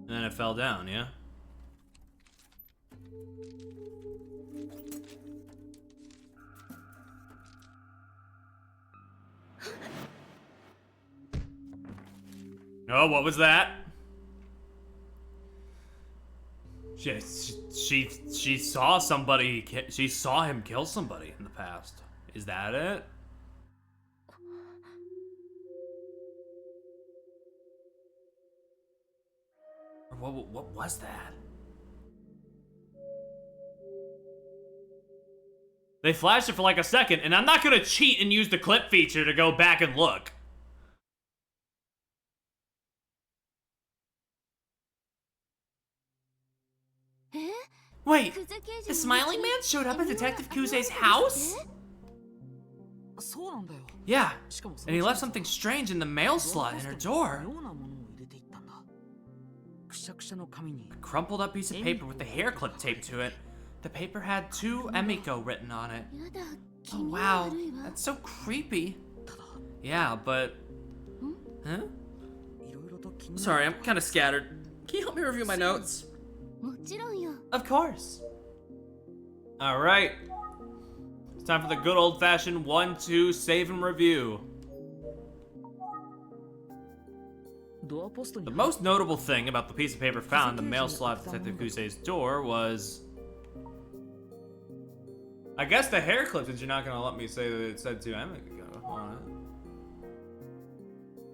And then it fell down, yeah? Oh, what was that? She saw somebody, she saw him kill somebody in the past. Is that it? Or what was that? They flashed it for like a second, and I'm not gonna cheat and use the clip feature to go back and look. Wait, the smiling man showed up at Detective Kuze's house? Yeah, and he left something strange in the mail slot in her door. A crumpled up piece of paper with the hair clip taped to it. The paper had "To Emiko" written on it. Oh wow, that's so creepy. Yeah, but... Huh? Sorry, I'm kind of scattered. Can you help me review my notes? Of course. Alright. It's time for the good old-fashioned 1-2 save and review. The most notable thing about the piece of paper found in the mail slot at Detective Kuze's door was... I guess the hair clip, since you're not gonna let me say that it said "To Emiko" on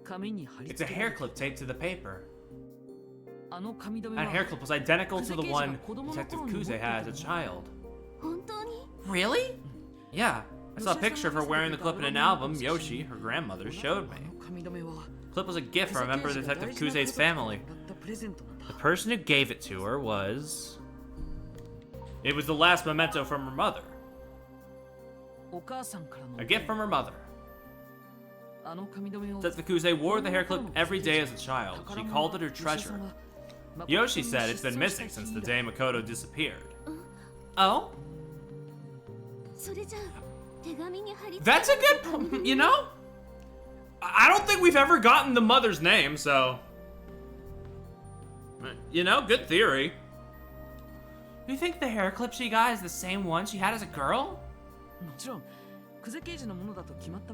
it. It's a hair clip taped to the paper. That hair clip was identical to the one Detective Kuze had as a child. Really? Yeah, I saw a picture of her wearing the clip in an album Yoshi, her grandmother, showed me. The clip was a gift from a member of Detective Kuze's family. The person who gave it to her was... It was the last memento from her mother. A gift from her mother. Detective Kuze wore the hair clip every day as a child. She called it her treasure. Yoshi said it's been missing since the day Makoto disappeared. Oh? That's a good, you know? I don't think we've ever gotten the mother's name, so... You know, good theory. You think the hair clip she got is the same one she had as a girl?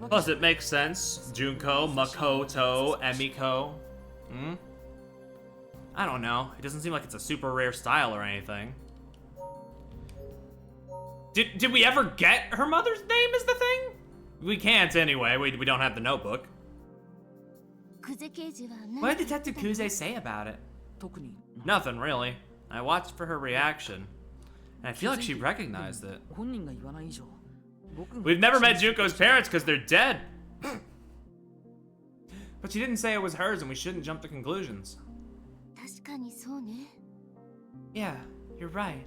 Plus, it makes sense. Junko, Makoto, Emiko. Hmm? I don't know. It doesn't seem like it's a super rare style or anything. Did we ever get her mother's name is the thing? We can't anyway. We don't have the notebook. What did Detective Kuze say about it? Nothing, really. I watched for her reaction. And I feel like she recognized it. We've never met Junko's parents because they're dead. But she didn't say it was hers and we shouldn't jump to conclusions. 確かにそうね。 Yeah, you're right.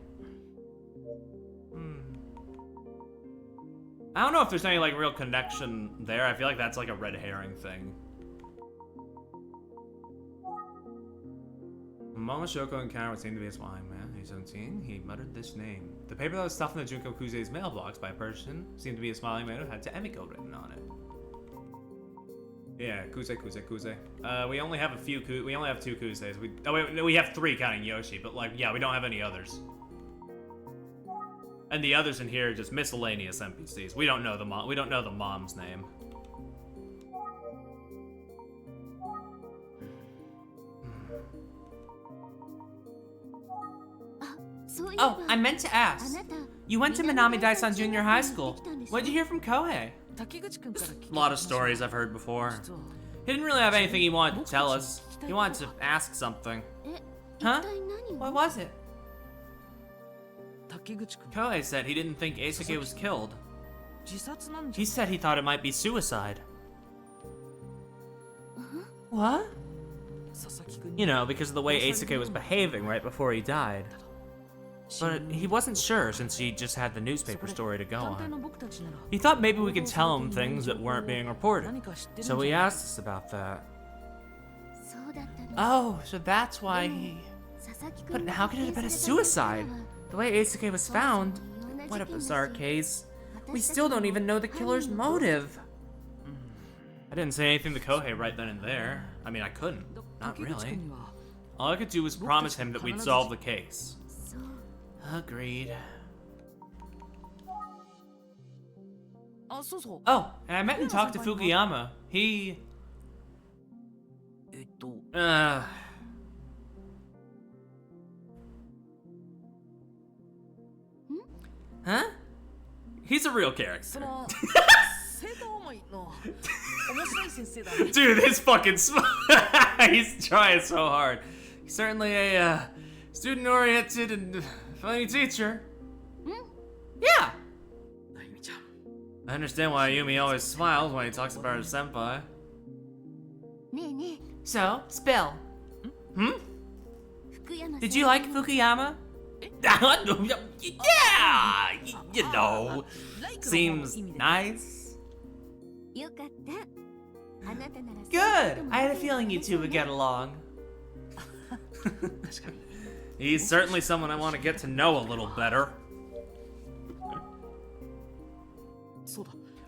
I don't know if there's any like real connection there. I feel like that's like a red herring thing. Mama Shoko encountered what seemed to be a smiling man. He's 17. He muttered this name. The paper that was stuffed in the Junko Kuze's mailbox by a person seemed to be a smiling man who had to Emiko written on it. Yeah, Kuze. We only have we only have 2 Kuzes. We have 3 counting Yoshi, but like, yeah, we don't have any others. And the others in here are just miscellaneous NPCs. We don't know the mom's name. Oh, I meant to ask. You went to Minami Daisan Junior High School. What did you hear from Kohei? A lot of stories I've heard before. He didn't really have anything he wanted to tell us. He wanted to ask something. Huh? What was it? Kohei said he didn't think Eisuke was killed. He said he thought it might be suicide. What? You know, because of the way Eisuke was behaving right before he died. But he wasn't sure since he just had the newspaper story to go on. He thought maybe we could tell him things that weren't being reported. So he asked us about that. Oh, so that's why he... But how could it have been a suicide? The way Eisuke was found... What a bizarre case. We still don't even know the killer's motive. I didn't say anything to Kohei right then and there. I mean, I couldn't. Not really. All I could do was promise him that we'd solve the case. Agreed. Oh, and I met and talked to Fukuyama. He... Huh? He's a real character. Dude, this fucking he's trying so hard. He's certainly a student-oriented and funny teacher. Yeah. I understand why Yumi always smiles when he talks about her senpai. So, spill. Did you like Fukuyama? Yeah, you know, seems nice. Good. I had a feeling you two would get along. He's certainly someone I want to get to know a little better.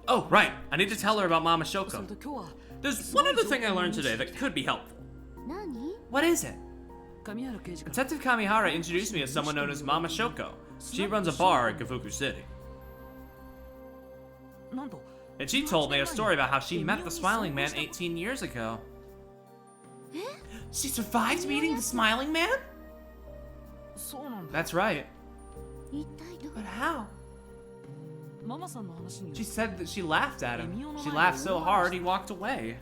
Oh, right. I need to tell her about Mama Shoko. There's one other thing I learned today that could be helpful. What is it? Detective Kamihara introduced me as someone known as Mama Shoko. She runs a bar in Kafuku City. And she told me a story about how she met the Smiling Man 18 years ago. She survived meeting the Smiling Man? That's right. But how? She said that she laughed at him. She laughed so hard he walked away.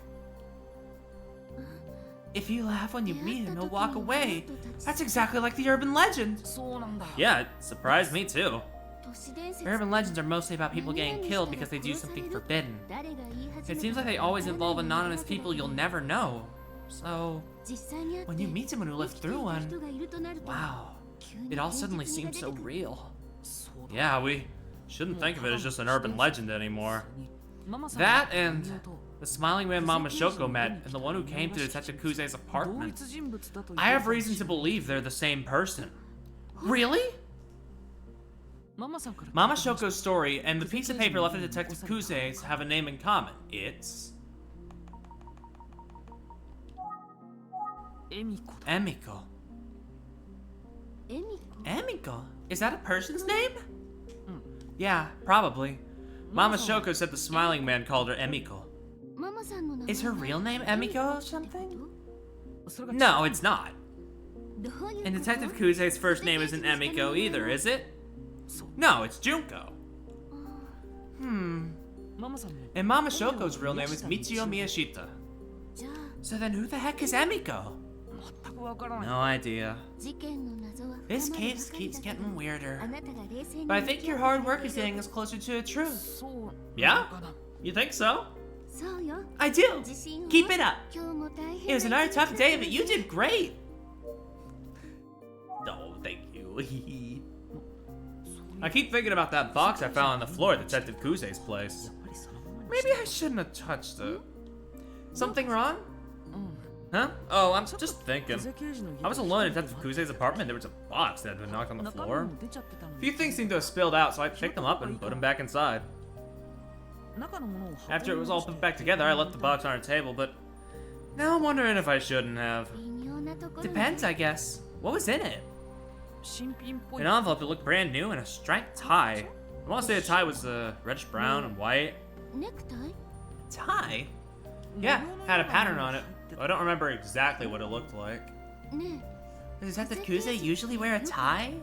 If you laugh when you meet him, he'll walk away. That's exactly like the urban legend. Yeah, it surprised me too. Urban legends are mostly about people getting killed because they do something forbidden. It seems like they always involve anonymous people you'll never know. So, when you meet someone who lived through one, wow, it all suddenly seems so real. Yeah, we shouldn't think of it as just an urban legend anymore. That and the Smiling Man Mama Shoko met and the one who came to Detective Kuze's apartment. I have reason to believe they're the same person. Really? Mama Shoko's story and the piece of paper left at Detective Kuze's have a name in common. It's... Emiko. Emiko? Is that a person's name? Yeah, probably. Mama Shoko said the Smiling Man called her Emiko. Is her real name Emiko or something? No, it's not. And Detective Kuze's first name isn't Emiko either, is it? No, it's Junko. And Mama Shoko's real name is Michio Miyashita. So then who the heck is Emiko? No idea. 事件の謎は This 深まる case ばかり keeps だけど getting weirder. あなたが冷静に But I think your hard work is getting us closer to the truth. Yeah? You think so? そうよ I do. 自信を Keep it up. 今日も大 It 変 was な another 一日 tough day, but you did great. No, thank you. I keep thinking about that box I found on the floor at Detective Kusei's place. Maybe I shouldn't have touched it. Something wrong? Huh? Oh, I'm just thinking. I was alone in Detective Kusei's apartment. There was a box that had been knocked on the floor. A few things seemed to have spilled out, so I picked them up and put them back inside. After it was all put back together, I left the box on our table, but now I'm wondering if I shouldn't have. 微妙なところ Depends, I guess. What was in it? An envelope that looked brand new and a striped tie. I want to say the tie was reddish brown and white. ネクタイ Tie? Yeah, had a pattern on it. I don't remember exactly what it looked like. ね Does Detective Kusei usually wear a tie?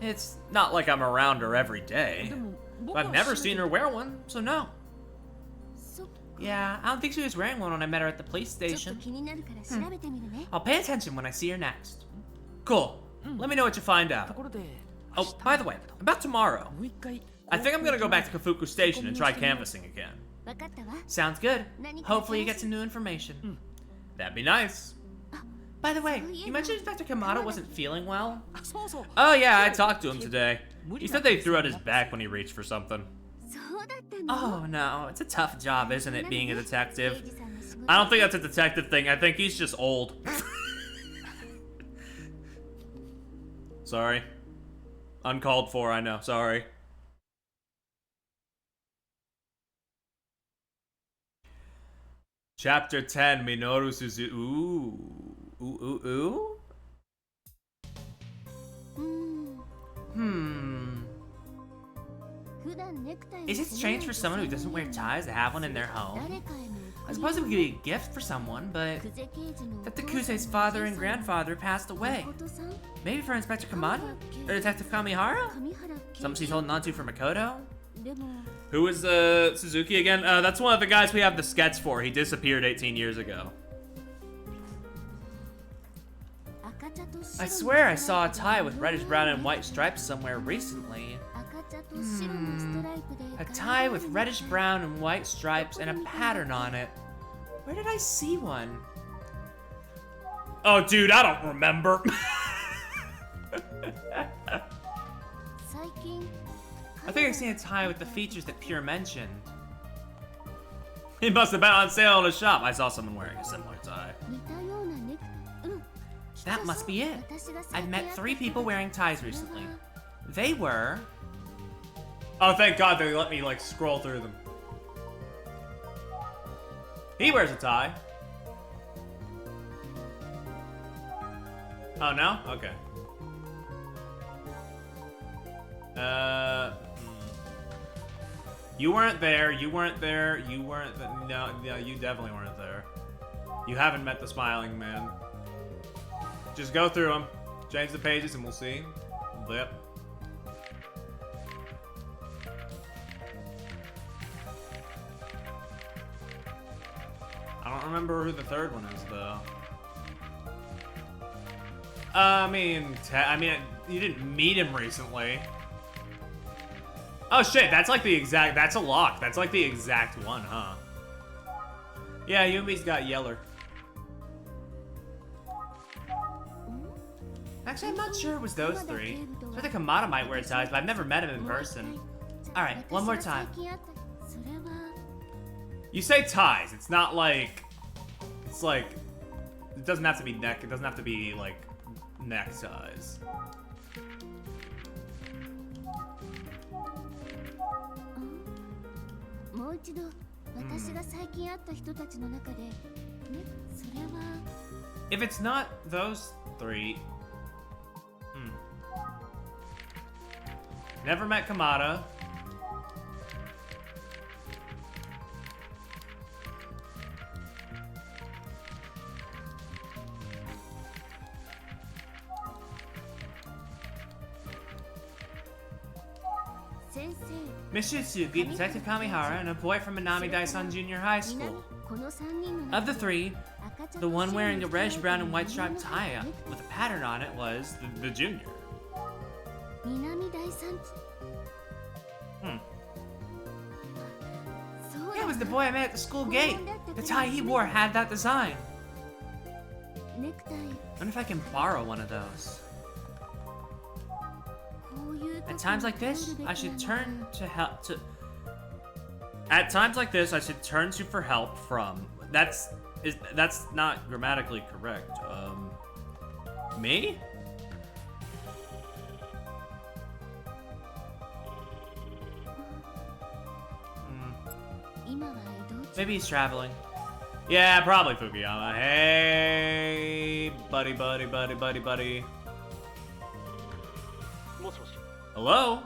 It's not like I'm around her every day. But I've never seen her wear one, so no. そっか Yeah, I don't think she was wearing one when I met her at the police ちょっと station. 気になるから調べてみるね I'll pay attention when I see her next. Cool. Let me know what you find out. Oh, by the way, about tomorrow. I think I'm gonna go back to Kafuku Station and try canvassing again. わかったわ Sounds good. Hopefully you get some new information. That'd be nice. By the way, you mentioned Inspector Kamado wasn't feeling well. Oh yeah, I talked to him today. He said they threw out his back when he reached for something. そうだったの Oh no, it's a tough job, isn't it, being a detective? 刑事さんの仕事 I don't think that's a detective thing. I think he's just old. Sorry. Uncalled for, I know. Sorry. Chapter 10, Minoru Suzu. Ooh. うーん Hmm. 普段ネクタイを Is it しない strange for someone who doesn't wear ties to have one in their home? 誰かへの I suppose it would be a gift for someone, but 久世刑事の Detective Kusei's father and grandfather passed away. 誠さん Maybe for Inspector Kamado? Or Detective Kamihara? 上原刑 Someone 事 she's holding on to for Makoto? でも Who is Suzuki again? That's one of the guys we have the sketch for. He disappeared 18 years ago. 赤茶と白 I の swear I saw a tie with reddish brown and white stripes somewhere recently. 赤茶と白のストライプで A tie with reddish brown and white stripes and a pattern on it. Where did I see one? Oh, dude, I don't remember. 最近 I think I've seen a tie with the features that Pure mentioned. He must have been on sale in a shop. I saw someone wearing a similar tie. 似たようなネクタイうん That must be it. 私が最 I've 近 met 3 people wearing ties recently. こ They were... Oh, thank God they let me, like, scroll through them. He wears a tie. Oh, no? Okay. You weren't there, you weren't there, you weren't no, you definitely weren't there. You haven't met the smiling man. Just go through them, change the pages, and we'll see. Yep. I don't remember who the third one is, though. I mean, you didn't meet him recently. Oh shit, that's like the exact, that's a lock. That's like the exact one, huh? Yeah, Yumi's got Yeller. Actually, I'm not sure it was those 3. I think Kamada might wear ties, but I've never met him in person. Alright, one more time. 私が最近あったそれは You say ties, it's not like, it's like, it doesn't have to be neck, it doesn't have to be like neckties. もう一度私が最近会った人たちの中でねそれは If it's not those 3, Never met Kamada. Sensei Miss Suzuki, Detective Kamihara, and a boy from Minami Daisan Junior High School. Of the three, the one wearing the red, brown, and white striped tie with a pattern on it was The junior. Yeah, it was the boy I met at the school gate. The tie he wore had that design. Wonder if I can borrow one of those. At times like this, I should turn to help to. At times like this, I should turn to for help from. That's not grammatically correct. Me? Maybe he's traveling. Yeah, probably Fukuyama. Hey, buddy. Hello?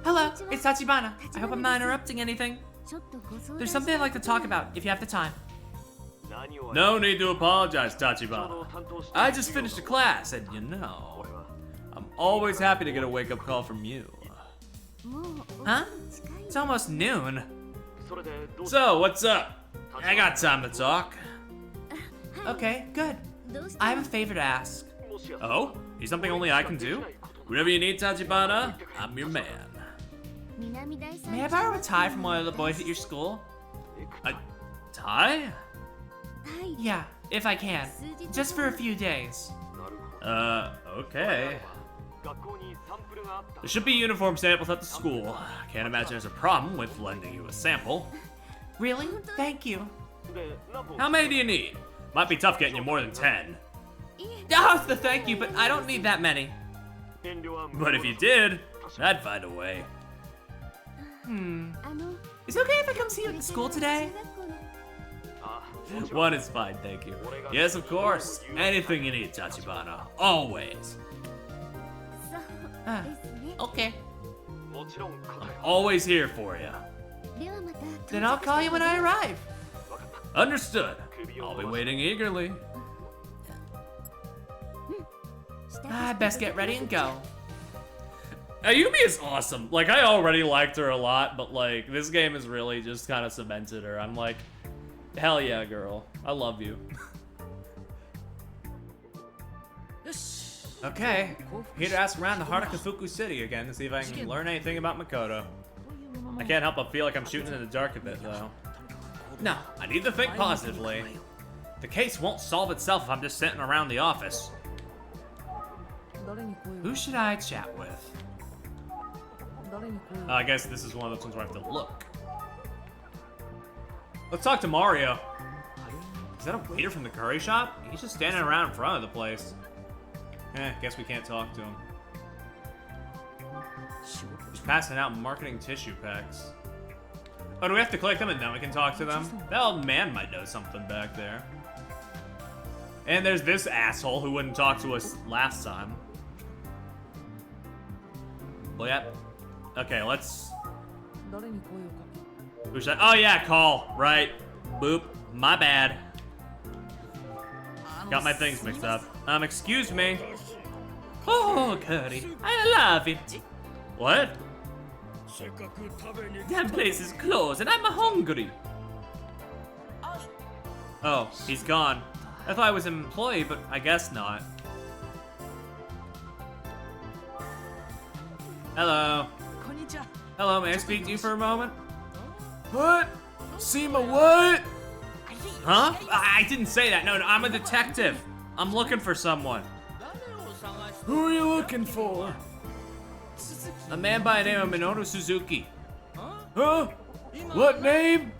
Hello, it's Tachibana. I hope I'm not interrupting anything. There's something I'd like to talk about, if you have the time. No need to apologize, Tachibana. I just finished a class, and you know, I'm always happy to get a wake-up call from you. Huh? It's almost noon. So, what's up? I got time to talk. Okay, good. I have a favor to ask. Oh? Is something only I can do? Whatever you need, Tachibana, I'm your man. May I borrow a tie from one of the boys at your school? A tie? Yeah, if I can. Just for a few days. Okay. There should be uniform samples at the school. Can't imagine there's a problem with lending you a sample. Really? Thank you. How many do you need? Might be tough getting you more than 10. Oh, thank you, but I don't need that many. But if you did, I'd find a way. Is it okay if I come see you at the school today? One is fine, thank you. Yes, of course. Anything you need, Tachibana. Always. Okay. I'm always here for you. Then I'll call you when I arrive. Understood. I'll be waiting eagerly. I best get ready and go. Ayumi is awesome. Like, I already liked her a lot, but like, this game has really just kind of cemented her. I'm like, hell yeah, girl. I love you. Okay, here to ask around the heart of Kafuku City again to see if I can learn anything about Makoto. I can't help but feel like I'm shooting in the dark a bit, though. No, I need to think positively. The case won't solve itself if I'm just sitting around the office. Who should I chat with? I guess this is one of those ones where I have to look. Let's talk to Mario. Is that a waiter from the curry shop? He's just standing around in front of the place. Guess we can't talk to him. He's passing out marketing tissue packs. Oh, do we have to click them and then we can talk to them? That old man might know something back there. And there's this asshole who wouldn't talk to us last time. Well, yeah. Okay, let's... Who should I... Oh yeah, call. Right. Boop. My bad. Got my things mixed up. Excuse me. Oh, Cody, I love it. What? That place is closed and I'm hungry. Oh, he's gone. I thought I was an employee, but I guess not. Hello. Hello, may I speak to you for a moment? What? See my what? Huh? I didn't say that. No, I'm a detective. I'm looking for someone. Who are you looking for? A man by the name of Minoru Suzuki. Huh? What name?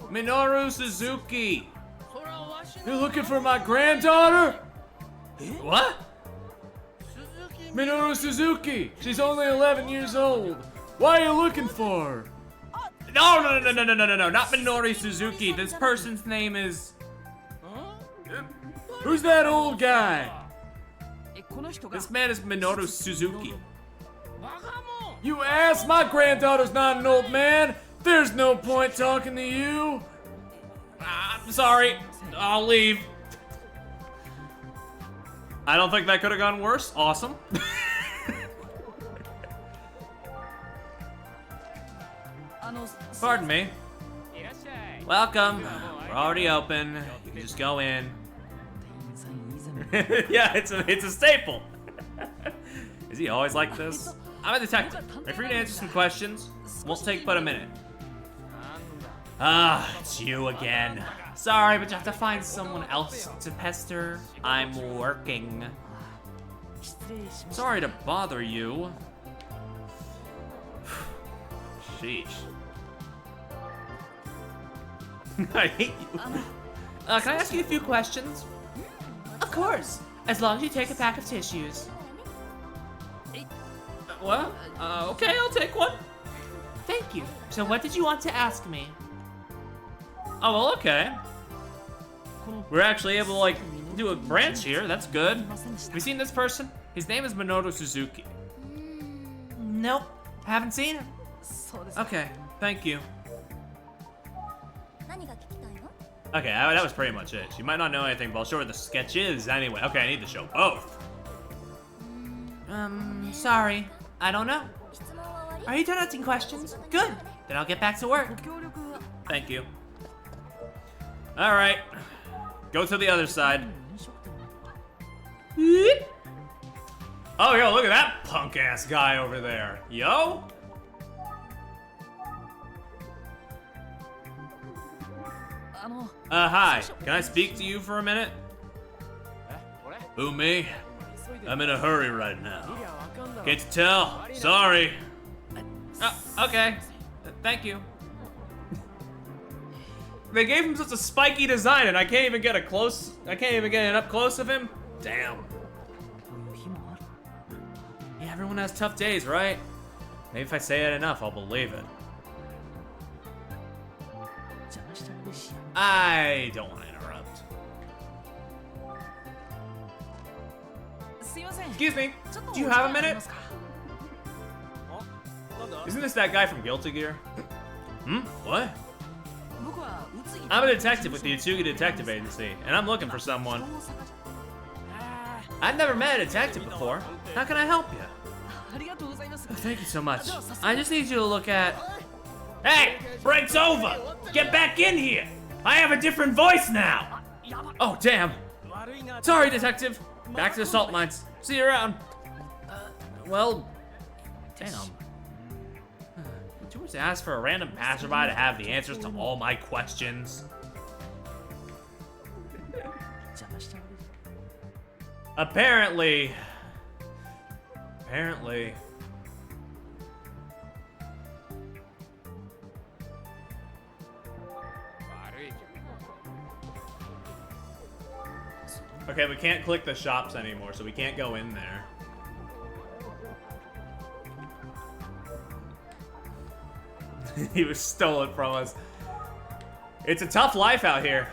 Minoru Suzuki. You're looking for my granddaughter? What? Minoru Suzuki. She's only 11 years old. Why are you looking for her? No, not Minoru Suzuki. This person's name is... Who's that old guy? This man is Minoru Suzuki. You ass, my granddaughter's not an old man. There's no point talking to you. I'm sorry, I'll leave. I don't think that could have gone worse. Awesome. Pardon me. Welcome. We're already open. You can just go in. Yeah, it's a staple. Is he always like this? I'm a detective. Ready for you to answer some questions. Won't take but a minute. Ah, it's you again. Sorry, but you have to find someone else to pester. I'm working. Sorry to bother you. Sheesh. I hate you. Can I ask you a few questions? Of course, as long as you take a pack of tissues. What? Okay, I'll take one. Thank you. So what did you want to ask me? Oh, well, okay. We're actually able to, like, do a branch here. That's good. Have you seen this person? His name is Minoru Suzuki. Nope, haven't seen him. Okay, thank you. Okay, that was pretty much it. She might not know anything, but I'll show her the sketch is anyway. Okay, I need to show both. Sorry. I don't know. Are you done asking questions? Good. Then I'll get back to work. Thank you. Alright. Go to the other side. Oh, yo, look at that punk-ass guy over there. Yo? Hi. Can I speak to you for a minute? Who, me? I'm in a hurry right now. Can't you tell? Sorry. Okay. Thank you. They gave him such a spiky design and I can't even get an up close of him? Damn. Yeah, everyone has tough days, right? Maybe if I say it enough, I'll believe it. I don't want to interrupt. Excuse me, do you have a minute? Isn't this that guy from Guilty Gear? What? I'm a detective with the Utsugi Detective Agency, and I'm looking for someone. I've never met a detective before. How can I help you? Thank you so much. I just need you to look at... Hey! Break's over! Get back in here! I have a different voice now! Oh, damn. Sorry, detective. Back to the salt mines. See you around. Well, damn. Too much to ask for a random passerby to have the answers to all my questions. Apparently. Okay, we can't click the shops anymore, so we can't go in there. He was stolen from us. It's a tough life out here.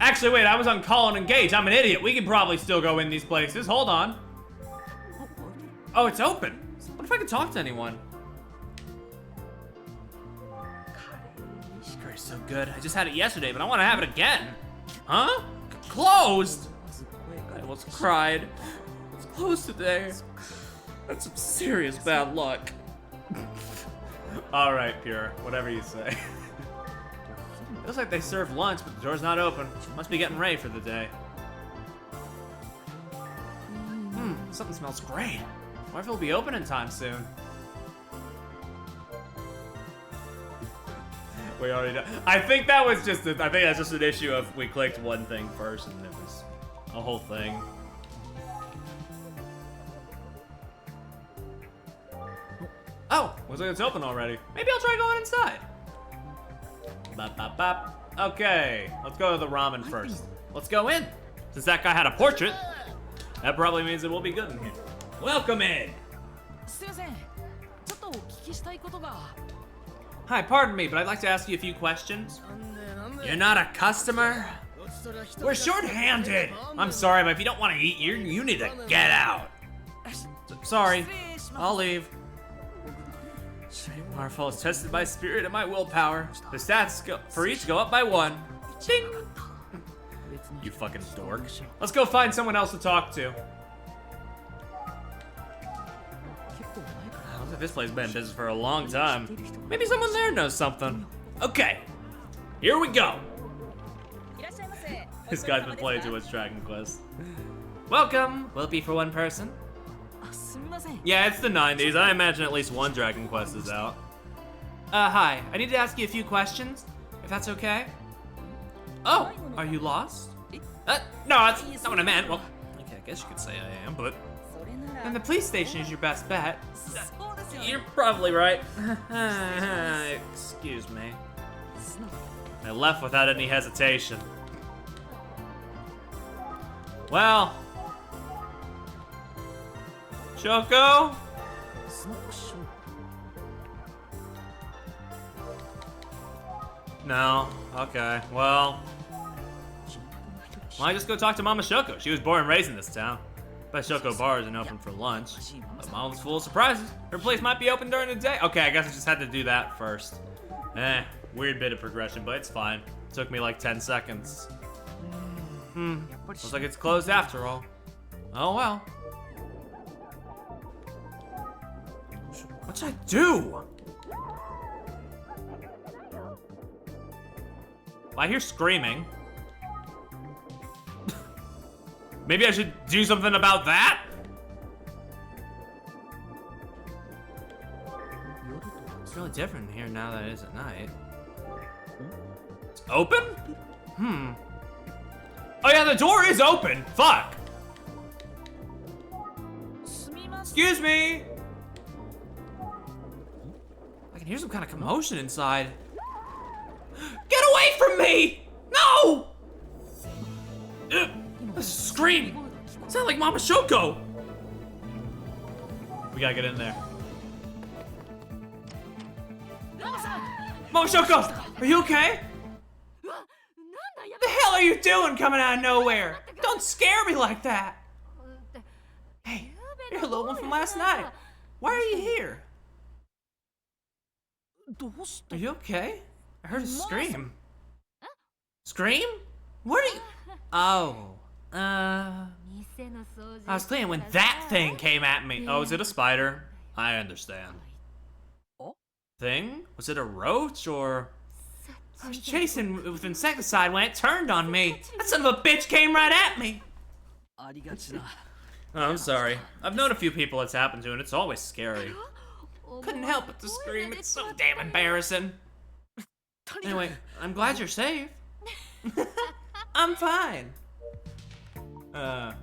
Actually, wait, I was on call and engage. I'm an idiot. We can probably still go in these places. Hold on. Oh, it's open. What if I could talk to anyone? Curry's so good. I just had it yesterday, but I want to have it again. Huh? Closed? I almost cried. It's closed today. That's some serious bad luck. All right, Pure. Whatever you say. Looks like they serve lunch, but the door's not open. Must be getting ready for the day. Something smells great. I wonder if it'll be open in time soon. We already know. I think that was just I think that's just an issue of we clicked one thing first and it was a whole thing. Oh, looks like it's open already. Maybe I'll try going inside. Bop, bop, bop. Okay, let's go to the ramen first. Let's go in. Since that guy had a portrait, that probably means it will be good in here. Welcome in. Hi, pardon me, but I'd like to ask you a few questions. You're not a customer? We're short-handed. I'm sorry, but if you don't want to eat, you need to get out. Sorry, I'll leave. Marfall is tested by spirit and my willpower. The stats for each go up by 1. Ding! You fucking dork. Let's go find someone else to talk to. That was a This place has been in business for a long time. Maybe someone there knows something. Okay, here we go. This guy's been playing too much Dragon Quest. Welcome. Will it be for one person? Yeah, it's the 90s. I imagine at least one Dragon Quest is out. Hi. I need to ask you a few questions, if that's okay. Oh, are you lost? No, that's not what I meant. Well, okay, I guess you could say I am, but... Then the police station is your best bet. You're probably right. Excuse me. I left without any hesitation. Well... Shoko? No. Okay, well... I just go talk to Mama Shoko. She was born and raised in this town. But Shoko Bar isn't open for lunch. But Mom's full of surprises. Her place might be open during the day. Okay, I guess I just had to do that first. Weird bit of progression, but it's fine. Took me like 10 seconds. Looks like it's closed after all. Oh well. What should I do? I hear screaming. Maybe I should do something about that? It's really different here now that it is at night. It's open? Oh yeah, the door is open! Fuck! Excuse me! I can hear some kind of commotion inside. Get away from me! No! A scream! Sound like Mama Shoko! We gotta get in there. Mama Shoko! Are you okay? What the hell are you doing coming out of nowhere? Don't scare me like that! Hey, you're a little one from last night. Why are you here? Are you okay? I heard a scream. Scream? What are you... Oh. I was cleaning when that thing came at me. Oh, is it a spider? I understand. Thing? Was it a roach or... I was chasing with insecticide when it turned on me. That son of a bitch came right at me. Oh, I'm sorry. I've known a few people it's happened to and it's always scary. Couldn't help but to scream. It's so damn embarrassing. Anyway, I'm glad you're safe. I'm fine. Yeah,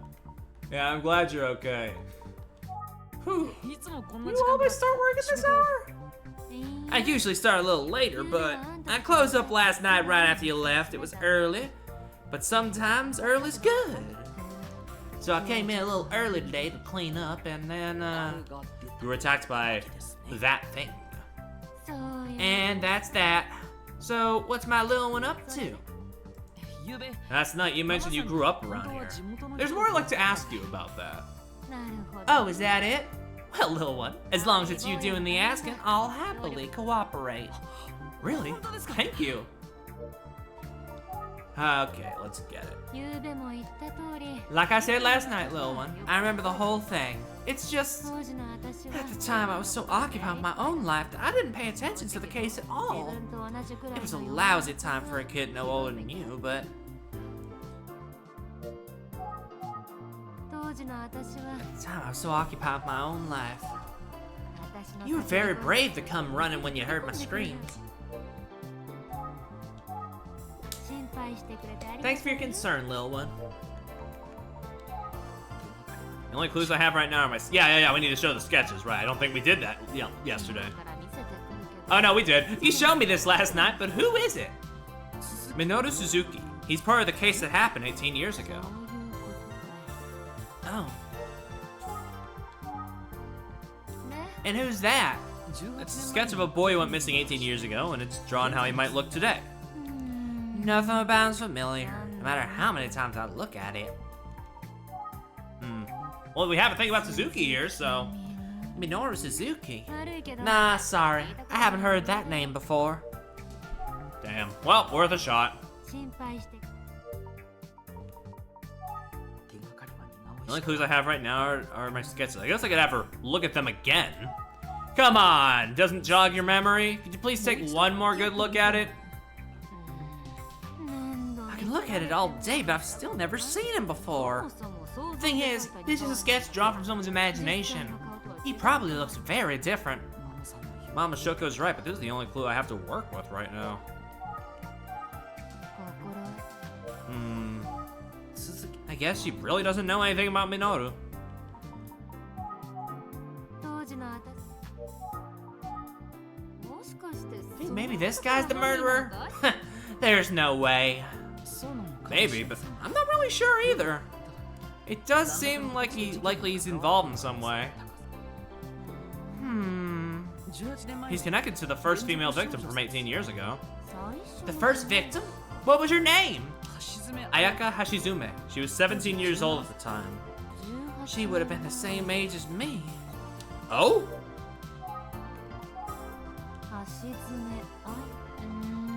I'm glad you're okay. Whew. You always start work at this hour? I usually start a little later, but I closed up last night right after you left. It was early, but sometimes early's good. So I came in a little early today to clean up, and then, we were attacked by that thing. And that's that. So, what's my little one up to? Last night you mentioned you grew up around here. There's more I'd like to ask you about that. Oh, is that it? Well, little one, as long as it's you doing the asking, I'll happily cooperate. Really? Thank you. Okay, let's get it. Like I said last night, little one, I remember the whole thing. It's just, at the time I was so occupied with my own life that I didn't pay attention to the case at all. It was a lousy time for a kid no older than you, but... At the time I was so occupied with my own life. You were very brave to come running when you heard my screams. Thanks for your concern, little one. The only clues I have right now are my... Yeah, we need to show the sketches, right? I don't think we did that yesterday. Oh, no, we did. You showed me this last night, but who is it? Minoru Suzuki. He's part of the case that happened 18 years ago. Oh. And who's that? It's a sketch of a boy who went missing 18 years ago, and it's drawn how he might look today. Nothing about him's familiar, no matter how many times I look at it. Well, we have a thing about Suzuki here, so... Minoru Suzuki? Nah, sorry. I haven't heard that name before. Damn. Well, worth a shot. The only clues I have right now are my sketches. I guess I could have her look at them again. Come on, doesn't jog your memory? Could you please take one more good look at it? I can look at it all day, but I've still never seen him before. Thing is, this is a sketch drawn from someone's imagination. He probably looks very different. Mama Shoko's right, but this is the only clue I have to work with right now. I guess she really doesn't know anything about Minoru. Think maybe this guy's the murderer? There's no way. Maybe, but I'm not really sure either. It does seem like he's involved in some way. He's connected to the first female victim from 18 years ago. The first victim? What was her name? Ayaka Hashizume. She was 17 years old at the time. She would have been the same age as me. Oh?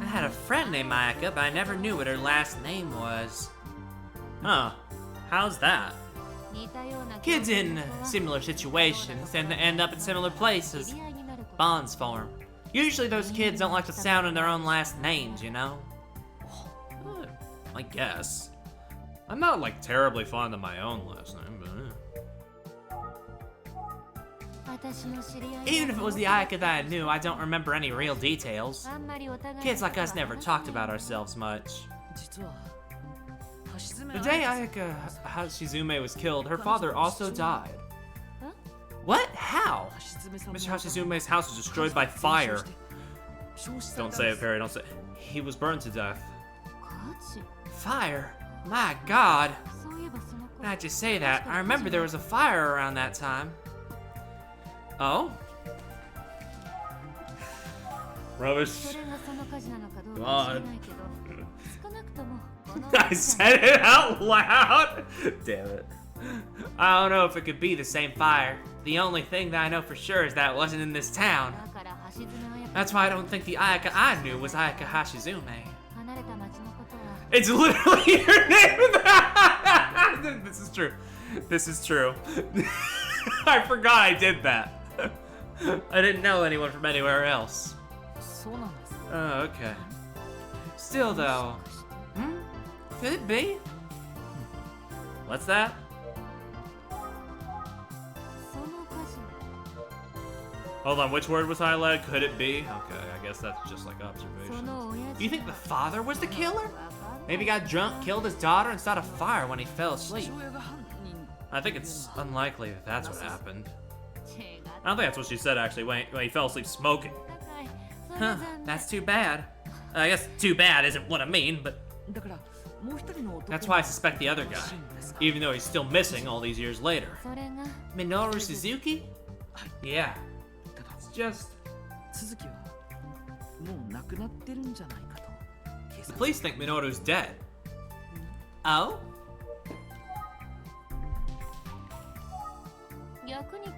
I had a friend named Ayaka, but I never knew what her last name was. Huh. How's that? Kids in similar situations tend to end up in similar places. Bonds form. Usually those kids don't like to sound in their own last names, you know? I guess. I'm not like terribly fond of my own last name, but even if it was the Ayaka that I knew, I don't remember any real details. Kids like us never talked about ourselves much. The day Ayaka Hashizume was killed, her father also died. What? How? Mr. Hashizume's house was destroyed by fire. Don't say it, Perry, don't say it. He was burned to death. Fire? My God. Now that you say that, I remember there was a fire around that time. Oh? Rubbish. God. I said it out loud! Damn it. I don't know if it could be the same fire. The only thing that I know for sure is that it wasn't in this town. That's why I don't think the Ayaka I knew was Ayaka Hashizume. It's literally her name! This is true. This is true. I forgot I did that. I didn't know anyone from anywhere else. Oh, okay. Still though. Could it be? What's that? Hold on, which word was highlighted? Could it be? Okay, I guess that's just like observation. Do you think the father was the killer? Maybe he got drunk, killed his daughter, and started a fire when he fell asleep. I think it's unlikely that that's what happened. I don't think that's what she said actually, when he fell asleep smoking. Huh, that's too bad. I guess too bad isn't what I mean, but that's why I suspect the other guy, even though he's still missing all these years later. Minoru Suzuki? Yeah. It's just... The police think Minoru's dead. Oh?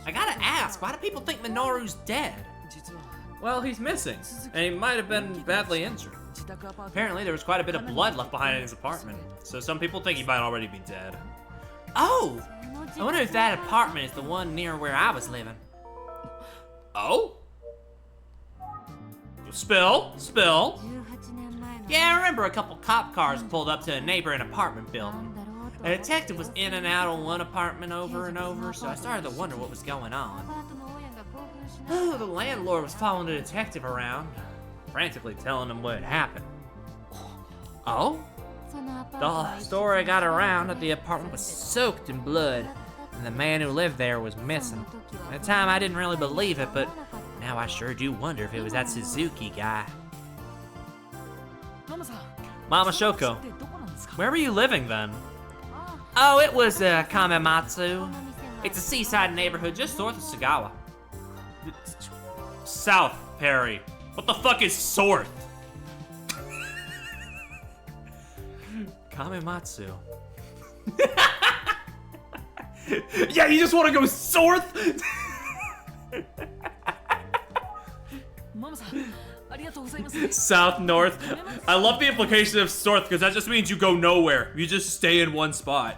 I gotta ask, why do people think Minoru's dead? Well, he's missing, and he might have been badly injured. Apparently, there was quite a bit of blood left behind in his apartment, so some people think he might already be dead. Oh! I wonder if that apartment is the one near where I was living. Oh? Spill? Spill? Yeah, I remember a couple cop cars pulled up to a neighboring apartment building. A detective was in and out of one apartment over and over, so I started to wonder what was going on. Oh, the landlord was following the detective around, frantically telling him what had happened. Oh? The story got around that the apartment was soaked in blood, and the man who lived there was missing. At the time, I didn't really believe it, but now I sure do wonder if it was that Suzuki guy. Mama Shoko, where were you living then? Oh, it was Kamematsu. It's a seaside neighborhood just north of Sagawa. South, Perry. What the fuck is Sorth? Kamematsu. Yeah, you just want to go Sorth? South, north. I love the implication of Sorth because that just means you go nowhere. You just stay in one spot.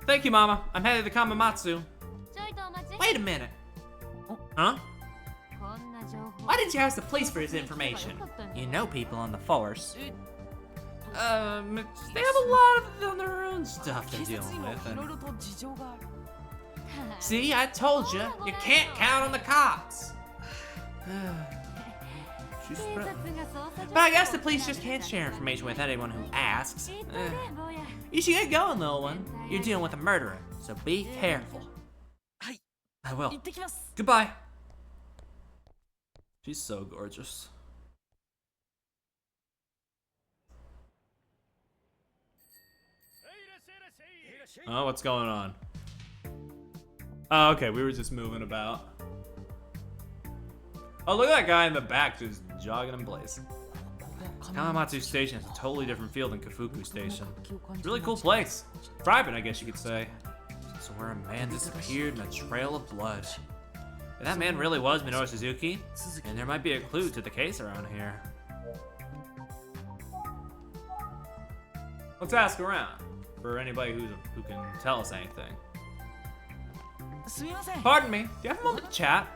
Thank you, Mama. I'm headed to Kamamatsu. Wait a minute. Huh? Why didn't you ask the police for his information? You know people on the force. They have a lot of their own stuff they're dealing with. See, I told you, you can't count on the cops. But I guess the police just can't share information with anyone who asks. You should get going, little one. You're dealing with a murderer, so be careful. I will. Goodbye. She's so gorgeous. Oh, what's going on? Oh, okay, we were just moving about. Oh, look at that guy in the back just jogging in place. Kamamatsu Station is a totally different feel than Kafuku Station. It's a really cool place. Private, I guess you could say. It's where a man disappeared in a trail of blood. If that man really was Minoru Suzuki, and there might be a clue to the case around here. Let's ask around for anybody who can tell us anything. Pardon me, do you have a moment to chat?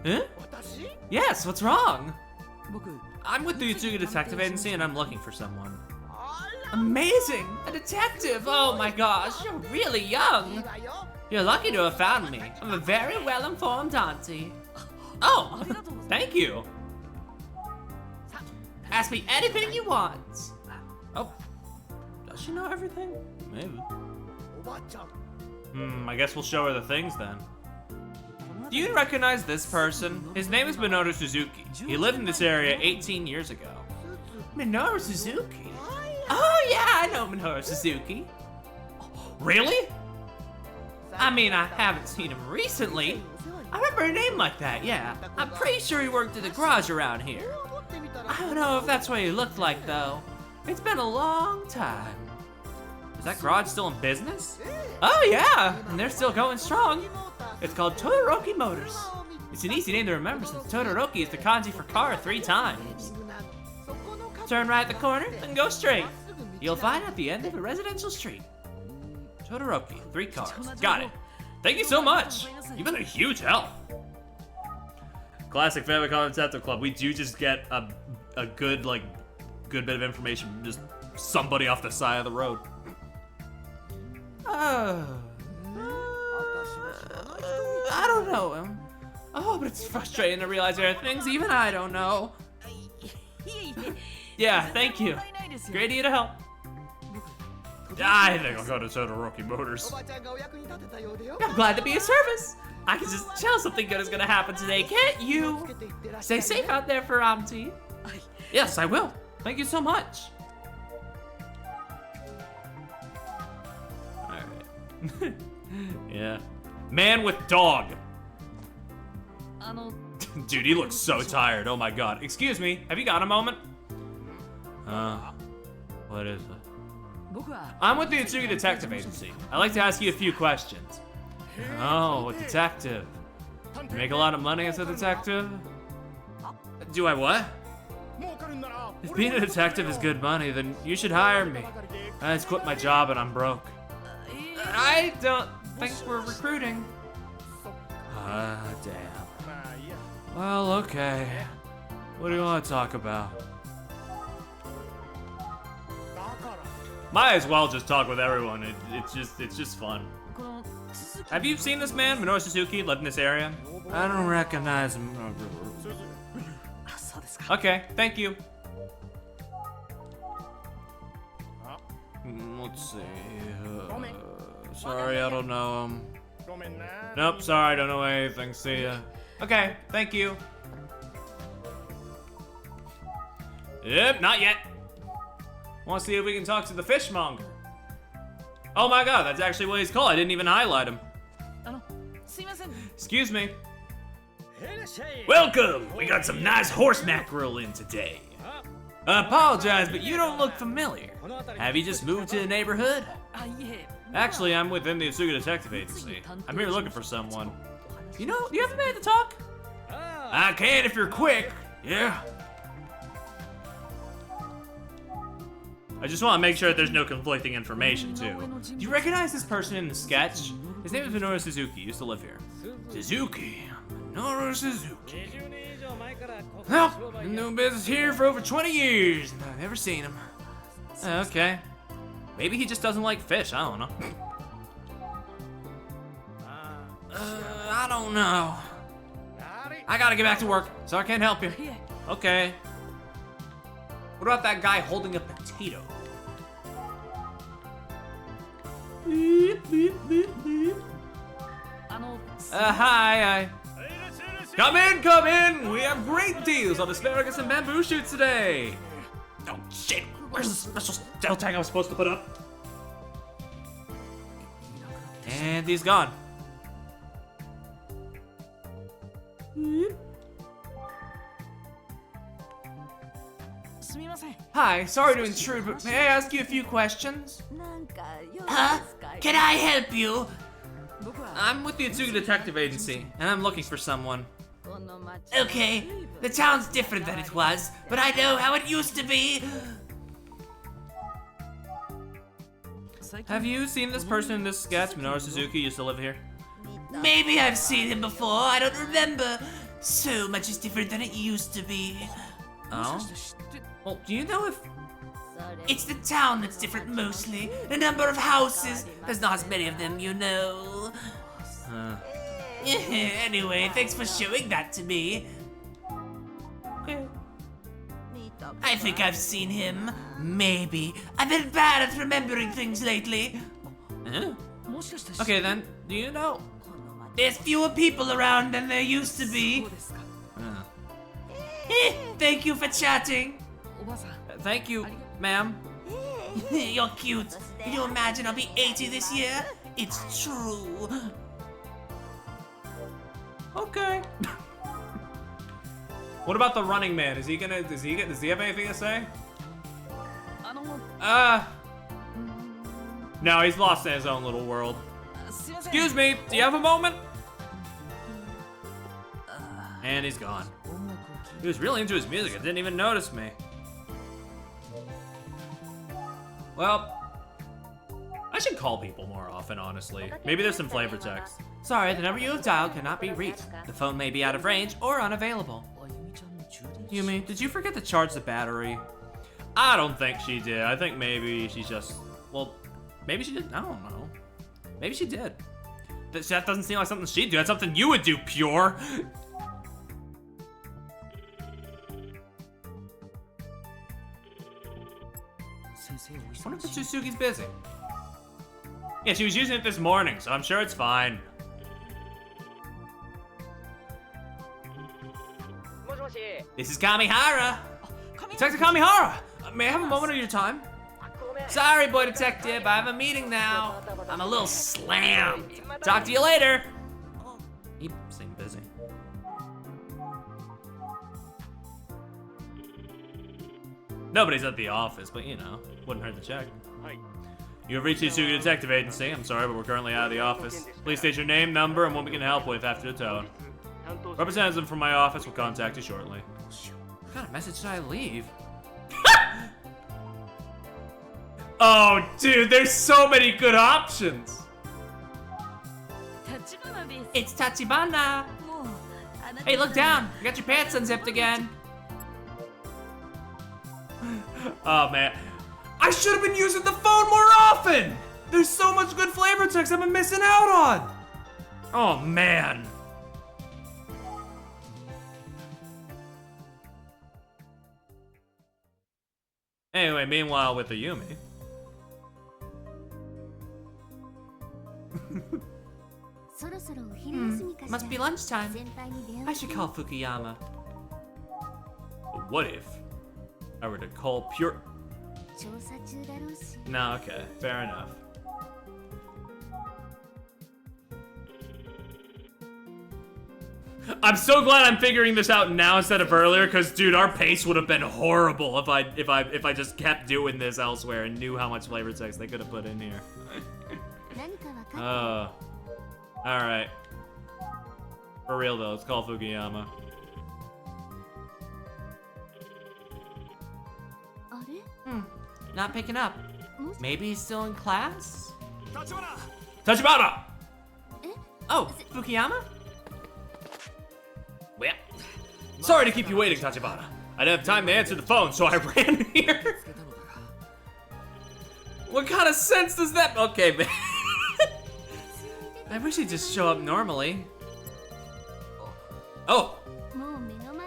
Huh? Yes, what's wrong? I'm with the Utsugi Detective Agency and I'm looking for someone. Amazing! A detective! Oh my gosh, you're really young! You're lucky to have found me. I'm a very well-informed auntie. Oh, thank you! Ask me anything you want. Oh, does she know everything? Maybe. I guess we'll show her the things then. Do you recognize this person? His name is Minoru Suzuki. He lived in this area 18 years ago. Minoru Suzuki? Oh yeah, I know Minoru Suzuki. Really? I mean, I haven't seen him recently. I remember a name like that, yeah. I'm pretty sure he worked at the garage around here. I don't know if that's what he looked like though. It's been a long time. Is that garage still in business? Oh yeah, and they're still going strong. It's called Todoroki Motors. It's an easy name to remember since Todoroki is the kanji for car 3 times. Turn right at the corner, then go straight. You'll find it at the end of a residential street. Todoroki, 3 cars. Got it. Thank you so much. You've been a huge help. Classic Famicom Detective Club. We do just get a good bit of information from just somebody off the side of the road. I don't know him. Oh, but it's frustrating to realize there are things even I don't know. Yeah, thank you. Great of you to help. I think I'll go to Todoroki Motors. I'm glad to be of service. I can just tell something good is gonna happen today, can't you? Stay safe out there for Auntie. Yes, I will. Thank you so much. Alright. Yeah. Man with dog. Dude, he looks so tired. Oh my god. Excuse me, have you got a moment? What is it? I'm with the Utsugi Detective Agency. I'd like to ask you a few questions. Oh, a detective. You make a lot of money as a detective? Do I what? If being a detective is good money, then you should hire me. I just quit my job and I'm broke. I don't think we're recruiting. Ah, damn. Well, okay. What do you want to talk about? Might as well just talk with everyone. It's just fun. Have you seen this man, Minoru Suzuki, lived in this area? I don't recognize him. Okay, thank you. Let's see. Sorry, I don't know him. Nope, sorry, I don't know anything. See ya. Okay, thank you. Yep, not yet. Want to see if we can talk to the fishmonger. Oh my god, that's actually what he's called. I didn't even highlight him. Excuse me. Welcome! We got some nice horse mackerel in today. I apologize, but you don't look familiar. Have you just moved to the neighborhood? Actually, I'm within the Utsugi Detective Agency. I'm here looking for someone. You know, do you have a minute to talk? I can if you're quick. Yeah. I just want to make sure that there's no conflicting information, too. Do you recognize this person in the sketch? His name is Minoru Suzuki. He used to live here. Suzuki. Minoru Suzuki. Well, been doing business here for over 20 years, and I've never seen him. Okay. Maybe he just doesn't like fish. I don't know. I don't know. I gotta get back to work, so I can't help you. Okay. What about that guy holding a potato? Hi. Come in! We have great deals on asparagus and bamboo shoots today! Oh shit, where's the special stealth tag I was supposed to put up? And he's gone. Hi, sorry to intrude, but may I ask you a few questions? Huh? Can I help you? I'm with the Atsugi Detective Agency, and I'm looking for someone. Okay, the town's different than it was, but I know how it used to be. Have you seen this person in this sketch? Minoru Suzuki used to live here. Maybe I've seen him before, I don't remember. So much is different than it used to be. Oh? Well, do you know if... It's the town that's different mostly. The number of houses, there's not as many of them, you know. Anyway, thanks for showing that to me. Okay. I think I've seen him. Maybe. I've been bad at remembering things lately. Huh? Okay then, do you know? There's fewer people around than there used to be. Thank you for chatting. Thank you, ma'am. You're cute. Can you imagine I'll be 80 this year? It's true. Okay. What about the running man? Does he have anything to say? No, he's lost in his own little world. Excuse me, do you have a moment? And he's gone. He was really into his music, I didn't even notice me. Well, I should call people more often, honestly. Maybe there's some flavor text. Sorry, the number you have dialed cannot be reached. The phone may be out of range or unavailable. Yumi, did you forget to charge the battery? I don't think she did. I think maybe she just... Well, maybe she did. I don't know. Maybe she did. That doesn't seem like something she'd do. That's something you would do, Pure. I wonder if Suzuki's busy. Yeah, she was using it this morning, so I'm sure it's fine. This is Kamihara. Detective Kamihara, may I have a moment of your time? Sorry, boy detective, I have a meeting now. I'm a little slammed. Talk to you later. He seemed busy. Nobody's at the office, but you know, wouldn't hurt to check. You have reached the Atsugi Detective Agency. I'm sorry, but we're currently out of the office. Please state your name, number, and what we can help with after the tone. Representative from my office will contact you shortly. What kind of message should I leave? Oh, dude, there's so many good options. It's Tachibana. Hey, look down. You got your pants unzipped again. Oh, man. I should have been using the phone more often. There's so much good flavor text I've been missing out on. Oh, man. Anyway, meanwhile with the Yumi. Must be lunchtime. I should call Fukuyama. But what if I were to call Pure... No, okay, fair enough. I'm so glad I'm figuring this out now instead of earlier, because dude, our pace would have been horrible if I just kept doing this elsewhere and knew how much flavor text they could have put in here. Alright. For real though, let's call Fukuyama. Not picking up. Maybe he's still in class? Tachibana! Oh, Fukuyama? Well, sorry to keep you waiting, Tachibana. I didn't have time to answer the phone, so I ran here. What kind of sense does that? Okay, man. I wish he'd just show up normally. Oh,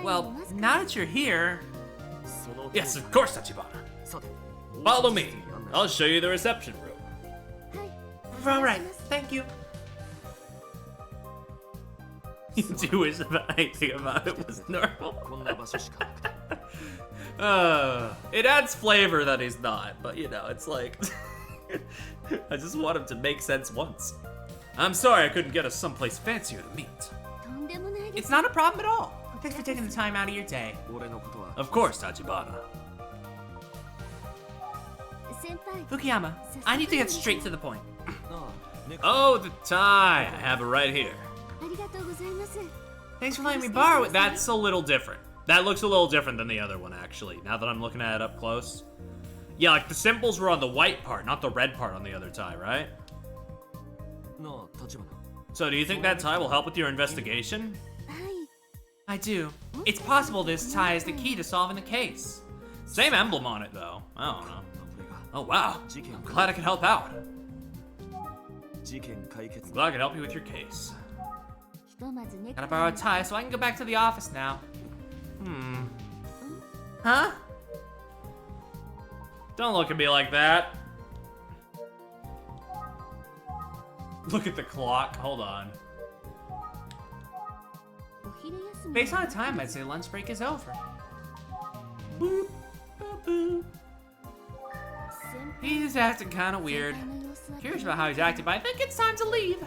well, now that you're here. Yes, of course, Tachibana. Follow me. I'll show you the reception room. All right, thank you. You do wish about anything about it was normal. It adds flavor that he's not, but you know, it's like, I just want him to make sense once. I'm sorry I couldn't get us someplace fancier to meet. It's not a problem at all. Thanks for taking the time out of your day. Of course, Tachibana. Fukuyama, I need to get straight to the point. Oh, the tie. I have it right here. Thanks for letting me borrow it. That's a little different. That looks a little different than the other one, actually, now that I'm looking at it up close. Yeah, like the symbols were on the white part, not the red part on the other tie, right? So do you think that tie will help with your investigation? I do. It's possible this tie is the key to solving the case. Same emblem on it, though. I don't know. Oh, wow. I'm glad I could help out. I'm glad I could help you with your case. Gotta borrow a tie so I can go back to the office now. Huh? Don't look at me like that. Look at the clock. Hold on. Based on the time, I'd say lunch break is over. Boop, boop, boop. He's acting kind of weird. Curious about how he's acting, but I think it's time to leave.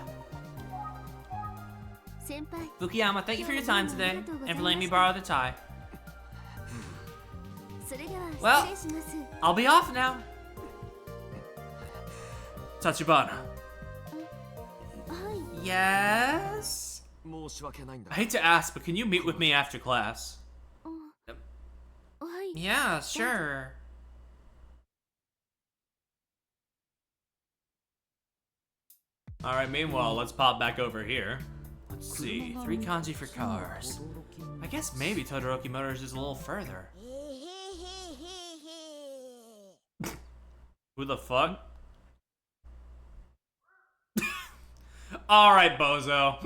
Fukuyama, thank you for your time today, and for letting me borrow the tie. Well, I'll be off now. Tachibana. Yes? I hate to ask, but can you meet with me after class? Yeah, sure. Alright, meanwhile, let's pop back over here. Let's see, 3 kanji for cars. I guess maybe Todoroki Motors is a little further. Who the fuck? Alright, bozo.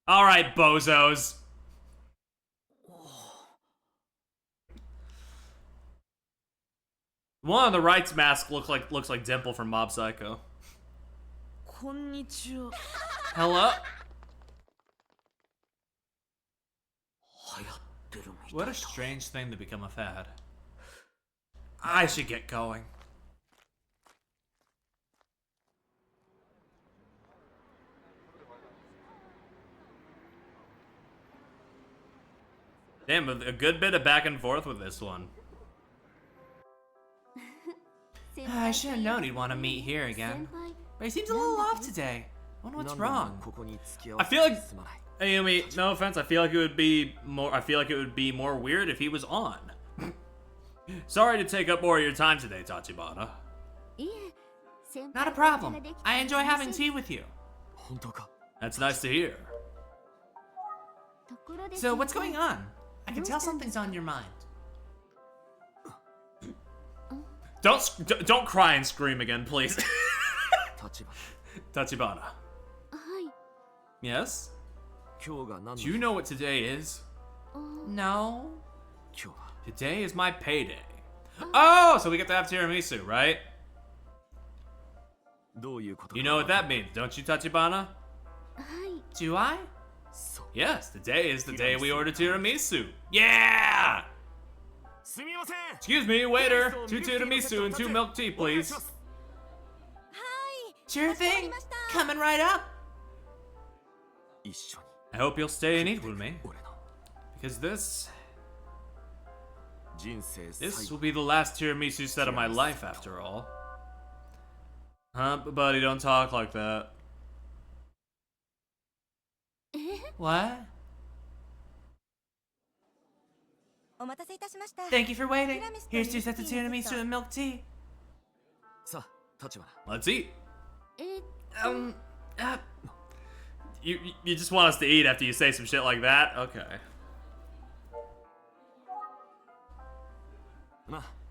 Alright, bozos. One on the right's mask looks like Dimple from Mob Psycho. Hello? What a strange thing to become a fad. I should get going. Damn, a good bit of back and forth with this one. I should have known he'd want to meet here again. But he seems a little off today. I wonder what's wrong. I feel like, Ayumi, no offense, I feel like it would be more weird if he was on. Sorry to take up more of your time today, Tachibana. Not a problem. I enjoy having tea with you. That's nice to hear. So what's going on? I can tell something's on your mind. Don't cry and scream again, please. Tachibana. Yes? Do you know what today is? No. Today is my payday. Oh, so we get to have tiramisu, right? You know what that means, don't you, Tachibana? Do I? Yes, today is the day we order tiramisu. Yeah! Excuse me, waiter. 2 tiramisu and 2 milk tea, please. Sure thing. Coming right up. I hope you'll stay and eat with me. Because this will be the last tiramisu set of my life, after all. Huh, buddy, don't talk like that. What? Thank you for waiting. Here's 2 sets of tiramisu and milk tea. Let's eat. え You just want us to eat after you say some shit like that? Okay.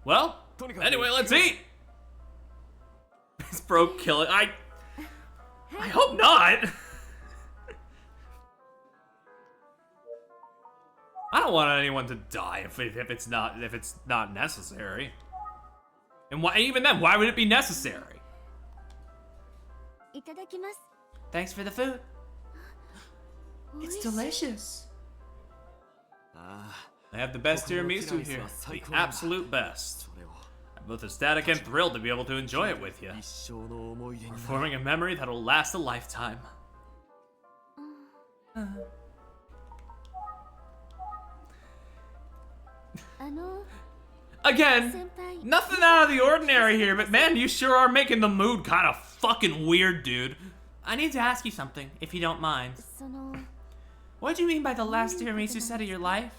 Well, anyway, let's eat. This bro killing. I hope not. I don't want anyone to die if it's not necessary. And why, even then, why would it be necessary? いただきます。 Thanks for the food. It's delicious. They have the best tiramisu here. The absolute best. I'm both ecstatic and thrilled to be able to enjoy it with you. We're forming a memory that'll last a lifetime. Again, nothing out of the ordinary here, but man, you sure are making the mood kind of fucking weird, dude. I need to ask you something, if you don't mind. その What do you mean by the last tiramisu set of your life?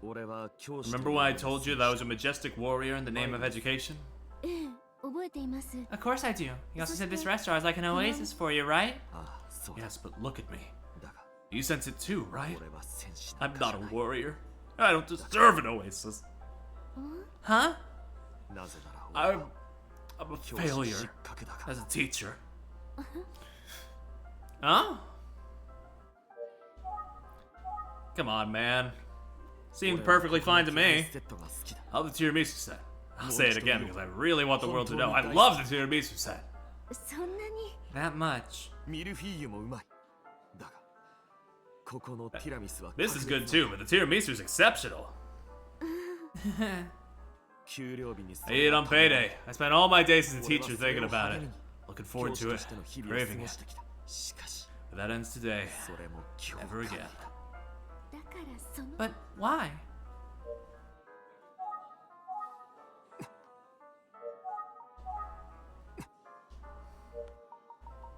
Remember when I told you that I was a majestic warrior in the name of education? ええ、覚えています。 Of course I do. You also said this restaurant is like an oasis for you, right? Yes, but look at me. You sense it too, right? I'm not a warrior. I don't deserve an oasis. Huh? I'm a failure as a teacher. Oh? Come on, man. Seemed perfectly fine to me. How the tiramisu set? I'll say it again because I really want the world to know. I love the tiramisu set. そんなに That much. This is good too, but the tiramisu is exceptional. I ate it on payday. I spent all my days as a teacher thinking about it. Looking forward to it. Craving it. But that ends today. Never again. だからその But why?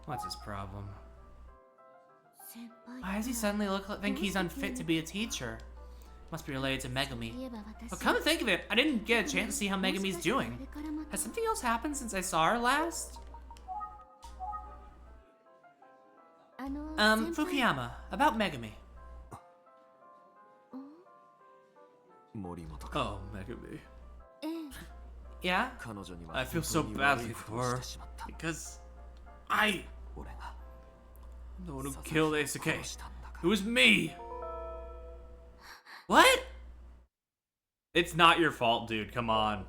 What's his problem? 先輩 Why does he suddenly think he's unfit to be a teacher? Must be related to 言 Megami. えば私 But come to think of it, I didn't get a chance to see how Megami's doing. これからまた Has something else happened since I saw her last? 先輩 Fukuyama, about Megami. Oh, Megami. ええ Yeah? I feel so badly for her. Because I'm the one who killed Eisuke. It was me! What? It's not your fault, dude. Come on.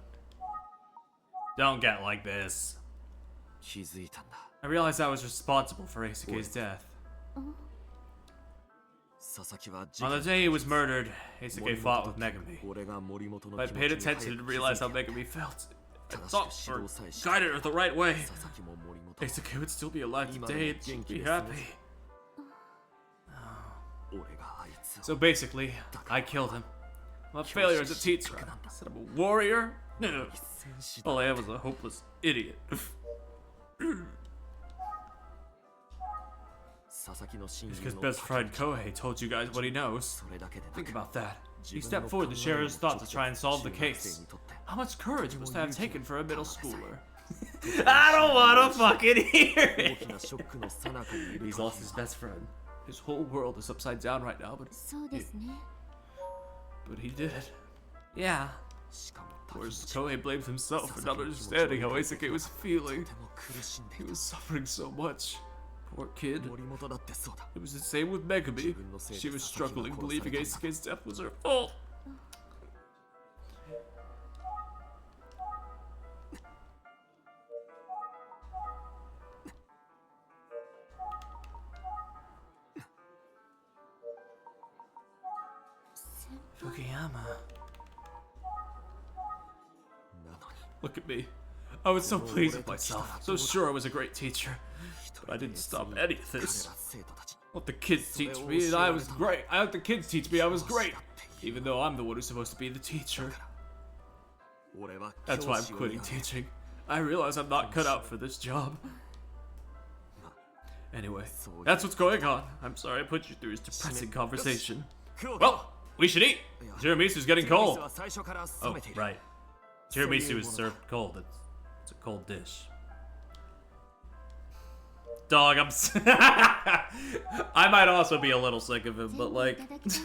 Don't get like this. I realized I was responsible for Eisuke's death. On the day he was murdered, Eisuke fought with Megami. If I paid attention to realize how Megami felt, I thought or guided her the right way, Eisuke would still be alive today and she'd be happy. So basically, I killed him. I'm a failure as a teacher. I said I'm a warrior? No. All I am was a hopeless idiot. Eisuke's best friend Kohei told you guys what he knows. Think about that. He stepped forward to share his thoughts to try and solve the case. How much courage must I have taken for a middle schooler? I don't wanna fucking hear it! He's lost his best friend. His whole world is upside down right now, そうですね but he did. Yeah. Whereas Kohei blames himself for not understanding how Eisuke was feeling. He was suffering so much. Poor kid. It was the same with Megami. She was struggling, believing Eisuke's death was her fault. Fukuyama. Look at me. I was so pleased with myself, so sure I was a great teacher. But I didn't stop any of this. Let the kids teach me, and I was great. I let the kids teach me I was great, even though I'm the one who's supposed to be the teacher. That's why I'm quitting teaching. I realize I'm not cut out for this job. Anyway, that's what's going on. I'm sorry I put you through this depressing conversation. Well, We should eat. Tiramisu's getting cold. Oh, right. Tiramisu is served cold. It's a cold dish. Dog, I might also be a little sick of him, but like, it's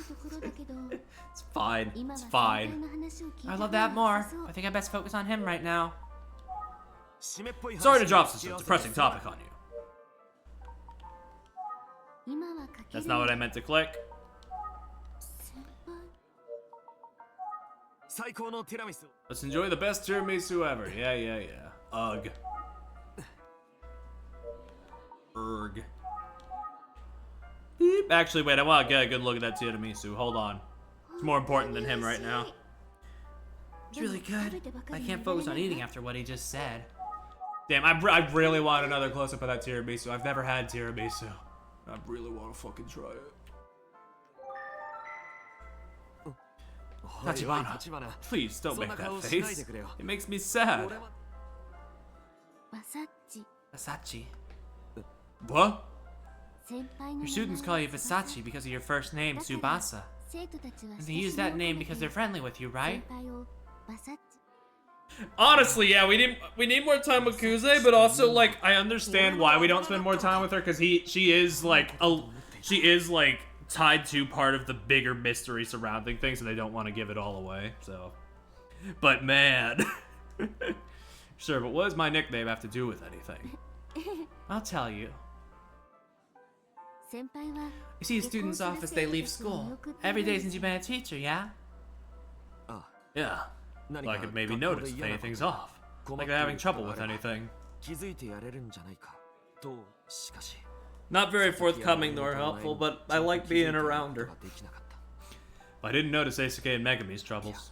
fine. It's fine. I'd love that more. I think I best focus on him right now. Sorry to drop such a depressing topic on you. That's not what I meant to click. Let's enjoy the best tiramisu ever. Yeah. Ugh. Erg. Beep. Actually, wait, I want to get a good look at that tiramisu. Hold on. It's more important than him right now. It's really good. I can't focus on eating after what he just said. Damn, I really want another close-up of that tiramisu. I've never had tiramisu. I really want to fucking try it. Tachibana, please don't make that face. It makes me sad. Versace. What? Your students call you Versace because of your first name, Tsubasa. And they use that name because they're friendly with you, right? Honestly, yeah, we need more time with Kuze, but also like I understand why we don't spend more time with her because she is like tied to part of the bigger mystery surrounding things, and they don't want to give it all away. So, but man, sure. But what does my nickname have to do with anything? I'll tell you. You see a students off as they leave school. Every day since you've been a teacher, yeah? Yeah. So I could maybe notice if anything's off. Like they're having trouble with anything. Not very forthcoming nor helpful, but I like being around her. I didn't notice Eisuke and Megami's troubles.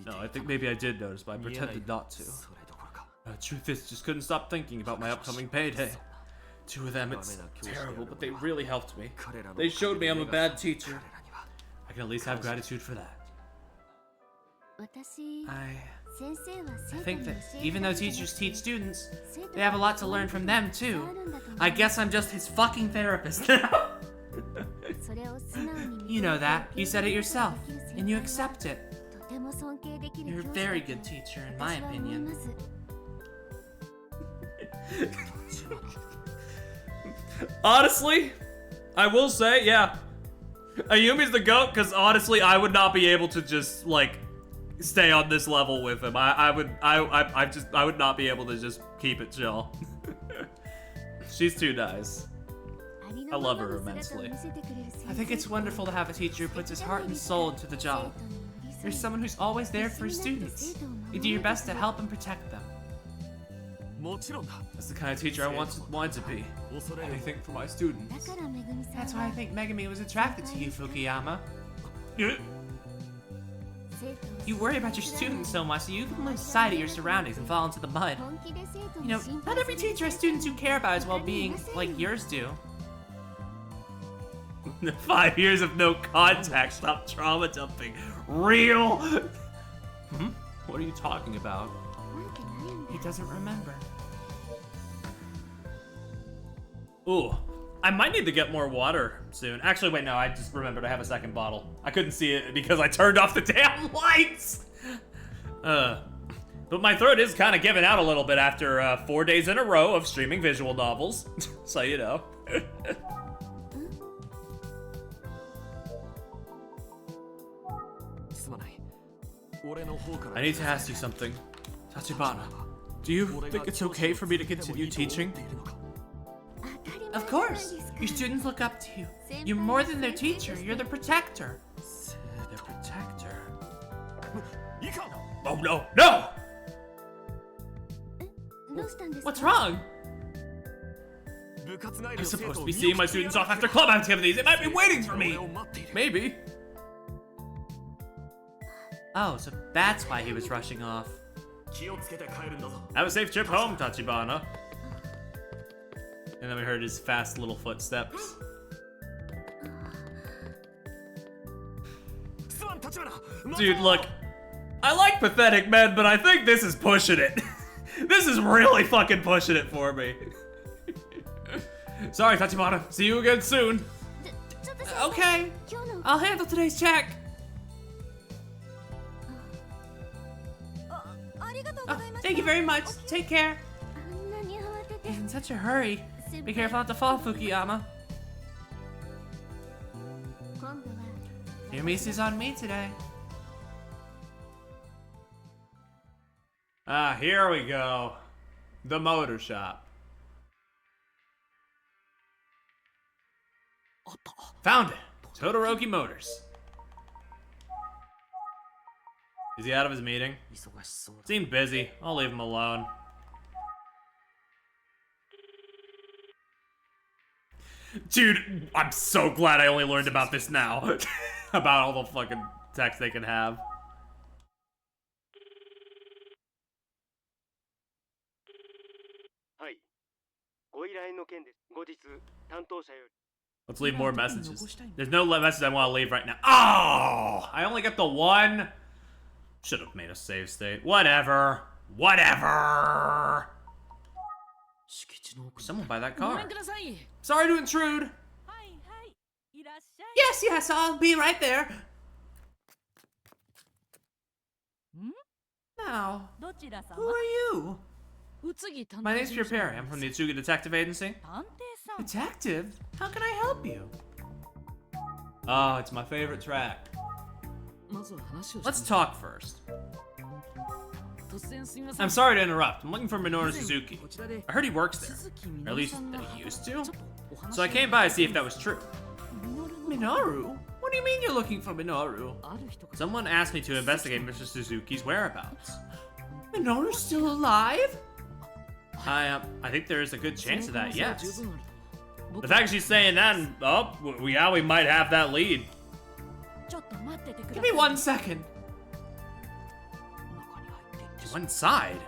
No, I think maybe I did notice, but I pretended not to. Truth is, just couldn't stop thinking about my upcoming payday. Two of them, it's terrible, but they really helped me. They showed me I'm a bad teacher. I can at least have gratitude for that. I think that even though teachers teach students, they have a lot to learn from them too. I guess I'm just his fucking therapist now. You know that. You said it yourself, and you accept it. You're a very good teacher, in my opinion. Honestly, I will say, yeah. Ayumi's the GOAT, because honestly, I would not be able to just, like, stay on this level with him. I would not be able to just keep it chill. She's too nice. I love her immensely. I think it's wonderful to have a teacher who puts his heart and soul into the job. You're someone who's always there for his students. You do your best to help and protect them. That's the kind of teacher I wanted to be. Anything for my students. That's why I think Megami was attracted to you, Fukuyama. You worry about your students so much that you can lose sight of your surroundings and fall into the mud. You know, not every teacher has students who care about his well-being like yours do. 5 years of no contact, stop trauma dumping. Real? What are you talking about? He doesn't remember. Ooh, I might need to get more water soon. Actually, wait, no, I just remembered I have a second bottle. I couldn't see it because I turned off the damn lights! But my throat is kind of giving out a little bit after 4 days in a row of streaming visual novels. So, you know. I need to ask you something. Tachibana, do you think it's okay for me to continue teaching? Of course! Your students look up to you. You're more than their teacher, you're the protector. The protector? Oh no, no! What's wrong? I'm supposed to be seeing my students off after club activities. It might be waiting for me. Maybe. Oh, so that's why he was rushing off. Have a safe trip home, Tachibana. And then we heard his fast little footsteps. Dude, look. I like pathetic men, but I think this is pushing it. This is really fucking pushing it for me. Sorry, Tachibana. See you again soon. Okay, I'll handle today's check. Thank you very much. Take care. あんなに慌てて In such a hurry. Be careful not to fall, Fukuyama. 今度は Your miss is on me today. Ah, here we go. The motor shop. Found it. Todoroki Motors. Is he out of his meeting? Seemed busy. I'll leave him alone. Dude, I'm so glad I only learned about this now. About all the fucking text they can have. Let's leave more messages. There's no message I want to leave right now. Oh! I only got the one. Should have made a save state. Whatever. Whatever. Someone buy that car. ください。 Sorry to intrude. はいはい。いらっしゃい。 Yes, yes, I'll be right there. Now, どちら様 who？are you? 宇津木探偵 My name's 事務所 Pure Perry. I'm from the Utsugi Detective Agency. 探偵さん。 Detective? How can I help you? Oh, it's my favorite track. まずは話を Let's talk first. 突然すみません。 I'm sorry to interrupt. I'm looking for Minoru 以前 Suzuki. こちらで I heard he works there. 鈴木 Or at み least さんが that he used ちょっ to. とお話 So I came by to see if that was true. ミノルの Minoru? What do you mean you're looking for Minoru? ある人が Someone asked me to investigate Mr. Suzuki's whereabouts. Minoru's still alive? I think there's a good chance of that, その可能性は yes. 十分あると The fact she's saying that, and, oh, we might have that lead. ちょっと待っててくだ Give さ me い。 1 second. 中に入っていってし One side.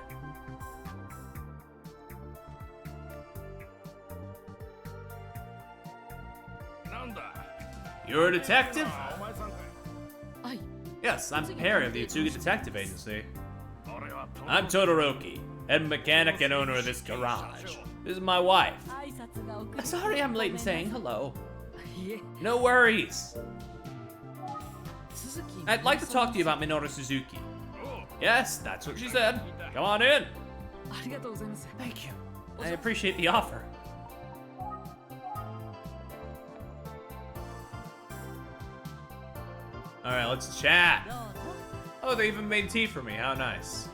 You're a detective? はい Yes, I'm Perry of the Utsugi Detective Agency. I'm Todoroki, head mechanic and owner of this garage. This is my wife. 挨拶が遅れて Sorry I'm late in saying hello. いえ No worries. 鈴木 I'd like to talk to you about Minoru Suzuki. Yes, that's what she said. Come on in. ありがとうございます Thank you. I appreciate the offer. Alright, let's chat. どうぞ Oh, they even made tea for me. How nice.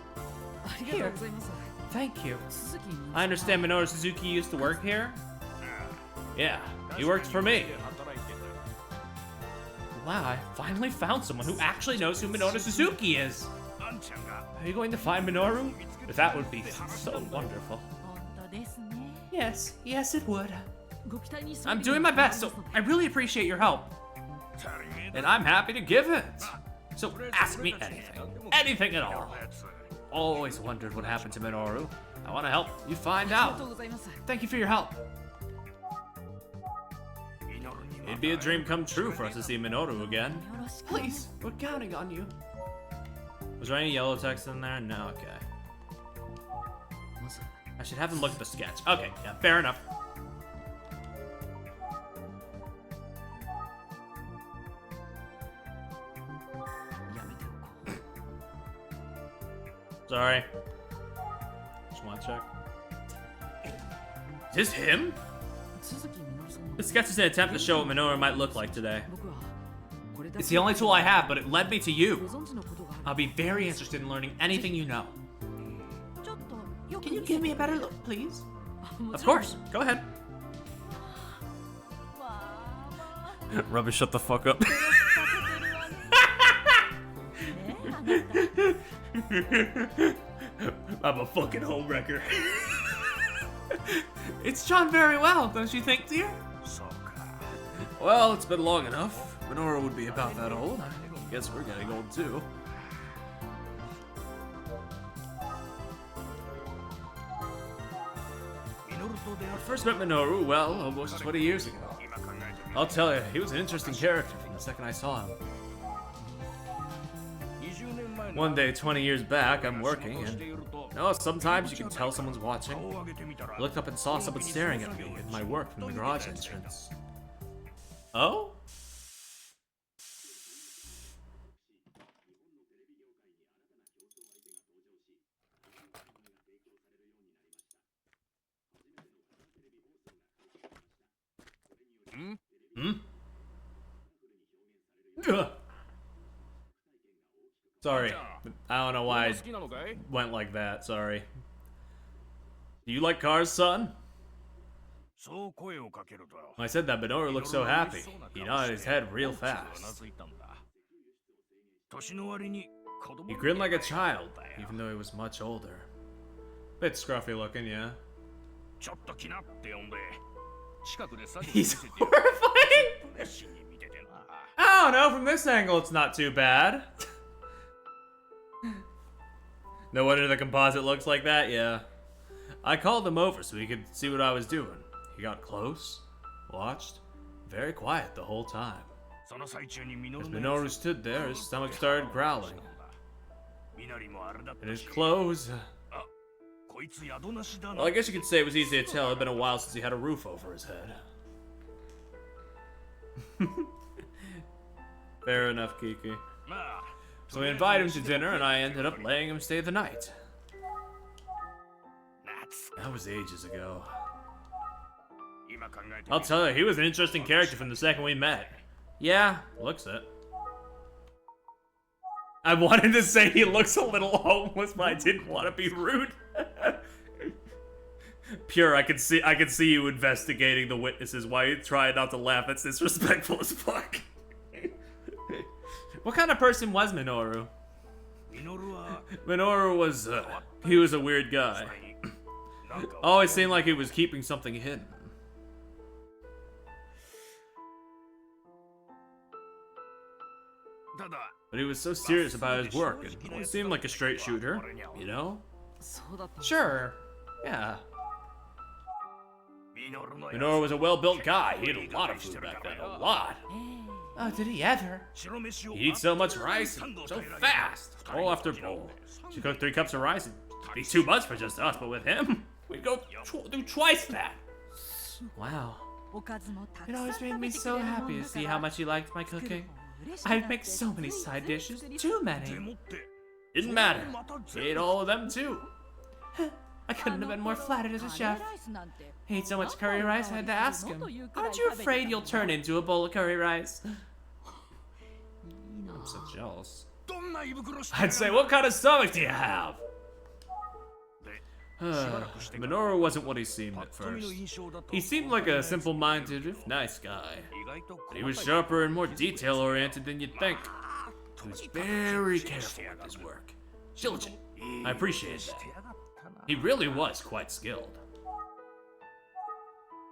ありがとうございます Thank you. 鈴木 I understand Minoru Suzuki used to work here. Yeah, he worked for me. Wow, I finally found someone who actually knows who Minoru Suzuki is. Are you going to find Minoru? That would be so wonderful. 本当ですね Yes, yes it would. ご期待に沿 I'm doing my best, so I really appreciate your help. And I'm happy to give it. So ask me anything. Anything at all. Always wondered what happened to Minoru. I want to help you find ありがとう out. ございます Thank you for your help. It'd be a dream come true for us to see Minoru again. よろしくお願い Please, we're counting on you. Was there any yellow text in there? No, okay. まず I should have him look at the sketch. Okay, yeah, fair enough. やめておこう Sorry. Just want to check. Is this him? 鈴木みのるさんの The sketch is an attempt to show what Minoru might look like today. 僕はこれだ It's the only tool I have, but it led me to ご you. 存知のことが I'll ある be very interested in learning anything you know. ちょっとよく Can you give me a better look, please? も Of ちろん course. Go ahead. わーわ Rubbish, shut the fuck up. ーさせてるわねねえあなた I'm a fucking homewrecker. It's done very well, don't you think, dear? Well, it's been long enough. Minoru would be about that old. I guess we're getting old too. I first met Minoru, well, almost 20 years ago. I'll tell you, he was an interesting character from the second I saw him. One day, 20 years back, I'm working, and sometimes you can tell someone's watching. I looked up and saw someone staring at me in my work from the garage entrance. Oh? Hmm? Ugh. Sorry. I don't know why I went like that. Sorry. Do you like cars, son? When I said that, Minoru looked so happy. He nodded his head real fast. He grinned like a child, even though he was much older. Bit scruffy looking, yeah. He's horrifying! I don't know, from this angle it's not too bad. No wonder the composite looks like that, yeah. I called him over so he could see what I was doing. He got close, watched, very quiet the whole time. As Minoru stood there, his stomach started growling. And his clothes... Well, I guess you could say it was easy to tell. It had been a while since he had a roof over his head. Fair enough, Kiki. So we invited him to dinner, and I ended up letting him stay the night. That was ages ago. I'll tell you, he was an interesting character from the second we met. Yeah, looks it. I wanted to say he looks a little homeless, but I didn't want to be rude. Pure, I could see you investigating the witnesses while you try not to laugh. That's disrespectful as fuck. What kind of person was Minoru? Minoru was, he was a weird guy. Always seemed like he was keeping something hidden. But he was so serious about his work, and always seemed like a straight shooter, you know? Sure, yeah. Minoru was a well-built guy. He ate a lot of food back then, a lot. Oh, did he ever? He'd eat so much rice and so fast, bowl after bowl. She cooked 3 cups of rice. It'd be too much for just us, but with him, we'd go do twice that. Wow. It always made me so happy to see how much he liked my cooking. I'd make so many side dishes, too many. Didn't matter. He ate all of them too. I couldn't have been more flattered as a chef. He ate so much curry rice, I had to ask him, aren't you afraid you'll turn into a bowl of curry rice? I'm so jealous. I'd say, what kind of stomach do you have? Minoru wasn't what he seemed at first. He seemed like a simple-minded, if nice guy. But he was sharper and more detail-oriented than you'd think. He was very careful with his work. Diligent. I appreciated that. He really was quite skilled.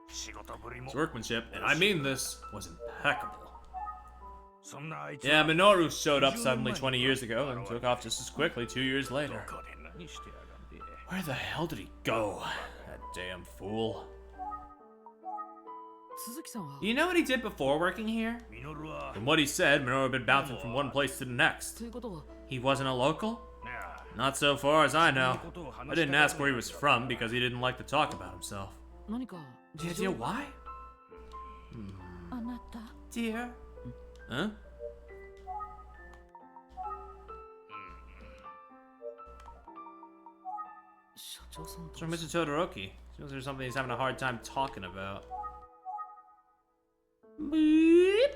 His workmanship, and I mean this, was impeccable. Yeah, Minoru showed up suddenly 20 years ago and took off just as quickly 2 years later. Where the hell did he go? That damn fool. You know what he did before working here? From what he said, Minoru had been bouncing from one place to the next. He wasn't a local? Not so far as I know. I didn't ask where he was from because he didn't like to talk about himself. Do you idea why? Dear? Huh? It's from Mr. Todoroki. Seems there's something he's having a hard time talking about. Beep.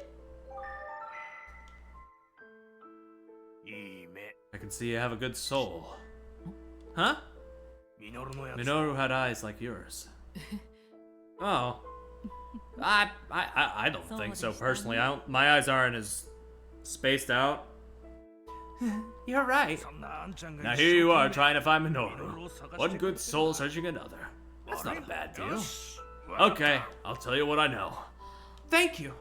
I can see you have a good soul. Huh? Minoru had eyes like yours. Oh. I don't think so personally. My eyes aren't as spaced out. You're right. Now here you are trying to find Minoru. One good soul searching another. That's not a bad deal. Okay, I'll tell you what I know. Thank you.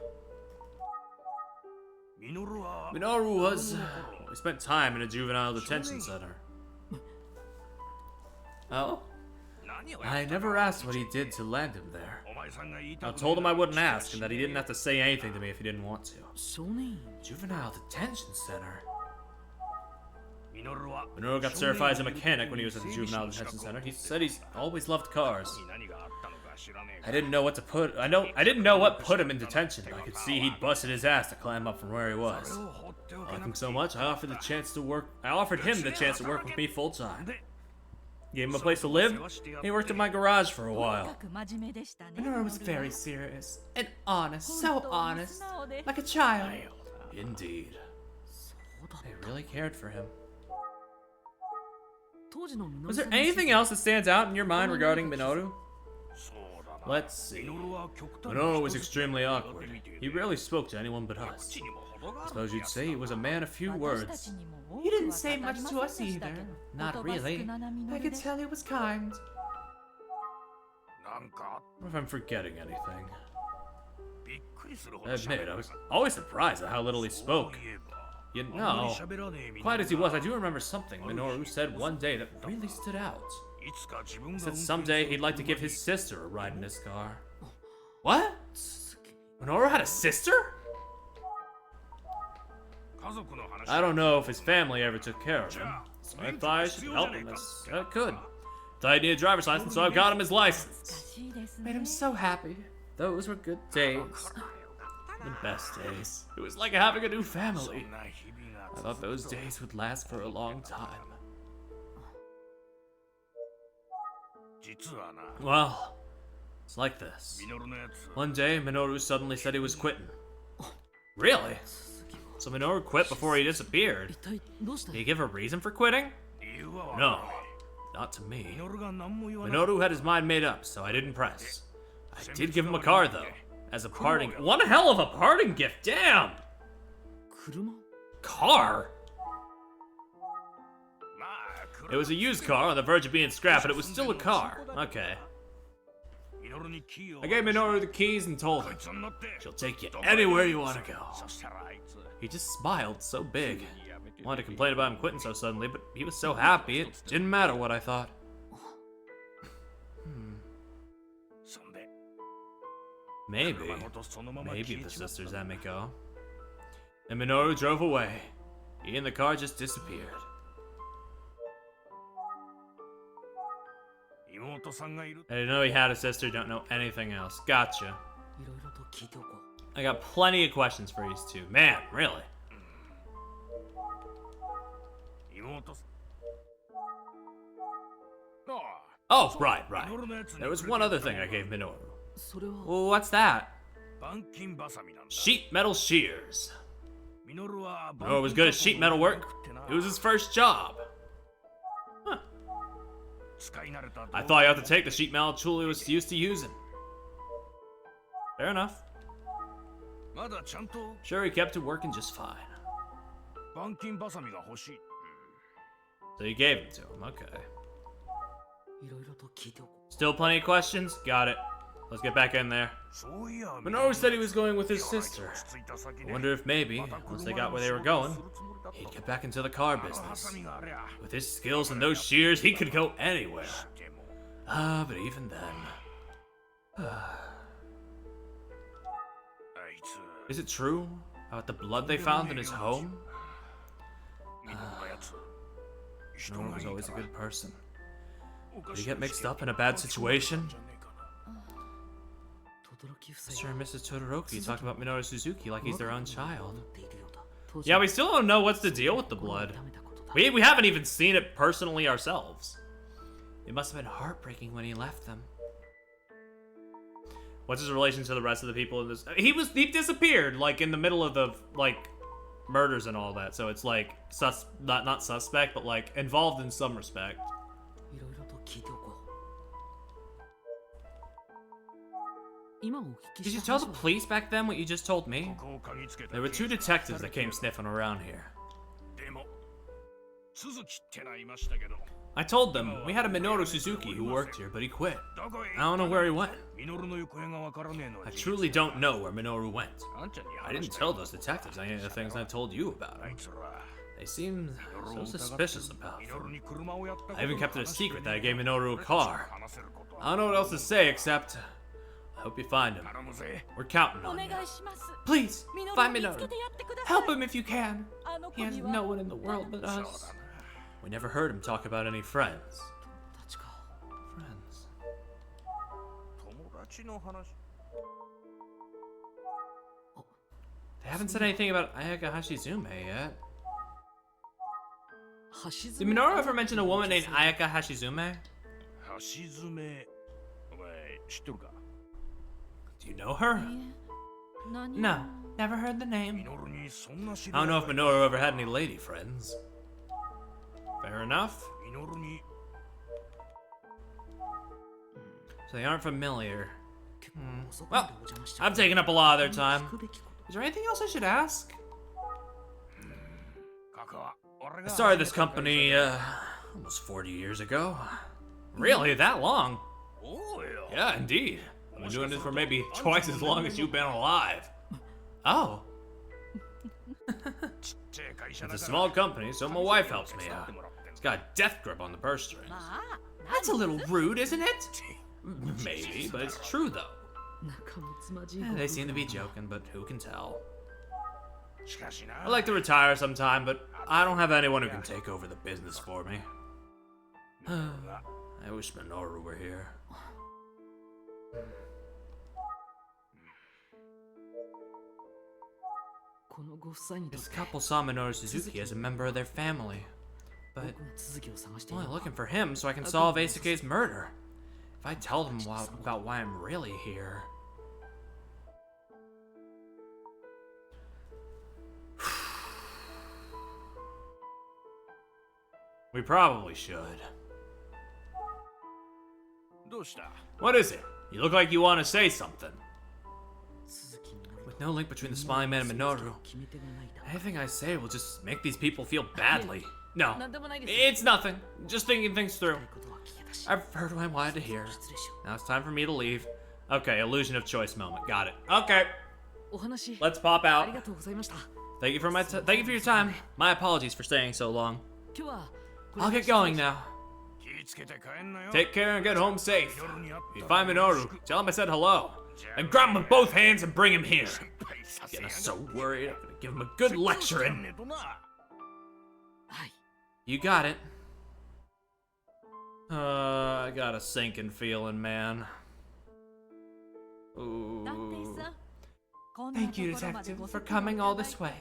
Minoru was... we spent time in a juvenile detention center. Oh? I never asked what he did to land him there. I told him I wouldn't ask and that he didn't have to say anything to me if he didn't want to. Juvenile detention center? Minoru got certified as a mechanic when he was at the juvenile detention center. He said he's always loved cars. I didn't know what put him in detention, but I could see he'd busted his ass to climb up from where he was. I liked him so much, I offered him the chance to work with me full time. Gave him a place to live. He worked in my garage for a while. Minoru was very serious and honest, so honest, like a child. Indeed. They really cared for him. Was there anything else that stands out in your mind regarding Minoru? Let's see. Minoru was extremely awkward. He rarely spoke to anyone but us. I suppose you'd say he was a man of few words. He didn't say much to us either. Not really. I could tell he was kind. What if I'm forgetting anything? I admit, I was always surprised at how little he spoke. You know, quiet as he was, I do remember something Minoru said one day that really stood out. He said someday he'd like to give his sister a ride in his car. What? Minoru had a sister? I don't know if his family ever took care of him, so I thought I should help him as I could. Thought he'd need a driver's license, so I got him his license. Made him so happy. Those were good days. The best days. It was like having a new family. I thought those days would last for a long time. Well, it's like this. One day, Minoru suddenly said he was quitting. Really? So Minoru quit before he disappeared. Did he give a reason for quitting? No, not to me. Minoru had his mind made up, so I didn't press. I did give him a car, though, as a parting. One hell of a parting gift, damn! Car? It was a used car on the verge of being scrapped, but it was still a car. Okay. I gave Minoru the keys and told him, she'll take you anywhere you want to go. He just smiled so big. Wanted to complain about him quitting so suddenly, but he was so happy it didn't matter what I thought. Maybe the sisters let me go. And Minoru drove away. He and the car just disappeared. I didn't know he had a sister, don't know anything else. Gotcha. I got plenty of questions for these two. Man, really. Oh, right. There was one other thing I gave Minoru. Well, what's that? Sheet metal shears. Minoru was good at sheet metal work. It was his first job. Huh. I thought he ought to take the sheet metal tool he was used to using. Fair enough. Sure, he kept it working just fine. So you gave it to him, okay. Still plenty of questions? Got it. Let's get back in there. Minoru said he was going with his sister. I wonder if maybe, once they got where they were going, he'd get back into the car business. With his skills and those shears, he could go anywhere. But even then... Is it true about the blood they found in his home? Minoru was always a good person. Did he get mixed up in a bad situation? Mr. and Mrs. Todoroki talk about Minoru Suzuki like he's their own child. Yeah, we still don't know what's the deal with the blood. We haven't even seen it personally ourselves. It must have been heartbreaking when he left them. What's his relation to the rest of the people in this? He disappeared, like, in the middle of the, like, murders and all that. So it's like, not suspect, but, like, involved in some respect. Did you tell the police back then what you just told me? There were two detectives that came sniffing around here. I told them we had a Minoru Suzuki who worked here, but he quit. I don't know where he went. I truly don't know where Minoru went. I didn't tell those detectives any of the things I told you about him. They seemed so suspicious about him. I even kept it a secret that I gave Minoru a car. I don't know what else to say except... I hope you find him. We're counting on you. Please, find Minoru. Help him if you can. He has no one in the world but us. We never heard him talk about any friends. Friends. They haven't said anything about Ayaka Hashizume yet. Did Minoru ever mention a woman named Ayaka Hashizume? 橋爪お前知ってるか Do you know her? 何 No, never heard the name. ミノルにそんな知り I 合 don't い know if Minoru ever had any lady friends. Fair enough. ミノルに So they aren't familiar. Well, I've taken up a lot of their time. Is there anything else I should ask? カカは俺 I が started this company, almost 40 years ago. Really? That long? おうよ Yeah, indeed. I've been doing this for maybe twice as long as you've been alive. Oh. ちっちゃい会社 It's だ a から small company, so my wife helps me 手伝っ out. てもらってん It's だ got a death grip on the purse strings. まあ That's a little rude, isn't it? Maybe, but it's true though. 仲睦まじい They seem to be joking, but who can tell? しかしな I'd like to retire sometime, but I don't have anyone who can take over the business for me. I wish Minoru were here. このご夫妻にとっ This て couple saw Minoru Suzuki as a member of their family, but 僕が続きを探してい I'm る only のは looking for him so I can solve Eisuke's murder. If I tell them about why I'm really here... We probably should. どうした What is it? You look like you want to say something. 続きになる With no link between the smiling man and Minoru, 決め手がないだ anything I say will just make these people feel badly. No, なんでもないです it's nothing. Just thinking things through. ことは聞けたし I've heard what I wanted to hear. 失礼しよ Now it's time for me to leave. Okay, illusion of choice moment. Got it. Okay, うお話 let's pop あり out. がとうございました Thank you for thank you for your time. My apologies for staying so long. 今日はこれ I'll で get going now. 気ぃつけて帰んなよ Take care and get home safe. ミノルに会っ If you た find ら Minoru, tell him I said hello. And grab him with both hands and bring him here. Getting us so worried, I'm gonna give him a good lecturing. ねとな はい You got it. I got a sinking feeling, man. 探偵 Ooh. さんこんな Thank you, ところまで detective, ご for 足労 coming い all ただい this て way.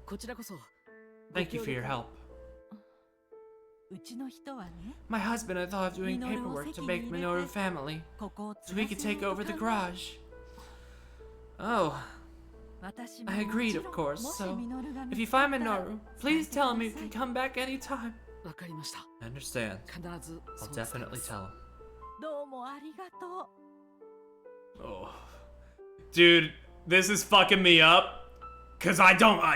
こちらこそ Thank you for your help. うちの人はね My husband and I thought of doing Minoru paperwork toを make 席に入れて Minoru family, ここを so we could take over the garage. Oh, 私も I agreed, もちろ of ん course, もし so ミノルが if 見 you つか find ったら Minoru, please tell him 伝 you えて can くださ come back anytime. いわかりました I understand. 必ず I'll そう伝え definitely ます tell him. どうもありがとう Oh. Dude, this is fucking me up. Cause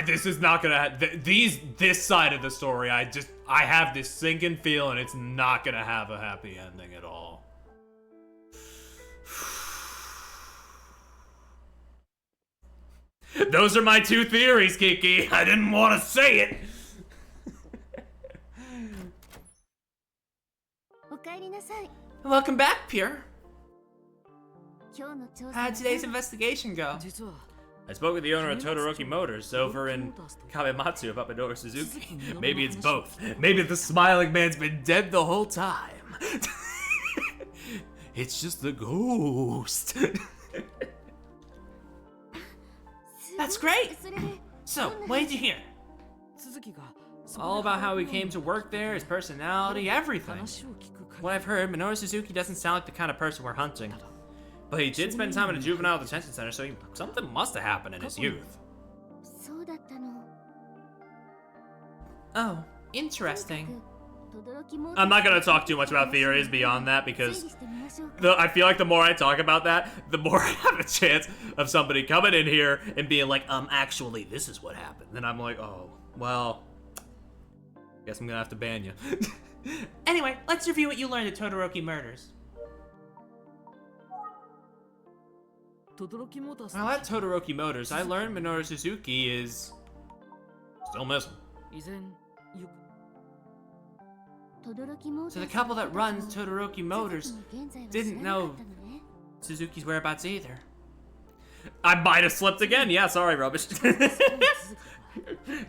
this is not gonna, this side of the story, I have this sinking feeling it's not gonna have a happy ending at all. Those are my two theories, Kiki. I didn't want to say it. おかえりなさい Welcome back, Pure. 今日の調査 How'd today's investigation go? 実は I spoke with the owner of Todoroki Motors over in Kabematsu about Minoru Suzuki. Maybe it's both. Maybe the smiling man's been dead the whole time. It's just the ghost. That's great. それで So, what did you hear? 続きが All about how he came to work there, his personality, everything. 話を聞く限 What I've heard, Minoru Suzuki doesn't sound like the kind of person we're hunting. But he did spend time in a juvenile detention center, so something must have happened in his youth. そうだったの Oh, interesting. 轟も I'm not gonna talk too much about theories beyond that 整 because 理してみましょうか I feel like the more I talk about that, the more I have a chance of somebody coming in here and being like, actually, this is what happened. Then I'm like, oh, well, guess I'm gonna have to ban you. Anyway, let's review what you learned at Todoroki Murders. 轟モータース Well, at Todoroki Motors, I learned Minoru Suzuki is still missing. 以前よ So the couple that runs Todoroki Motors didn't know Suzuki's whereabouts either. I might have slipped again. Yeah, sorry, rubbish.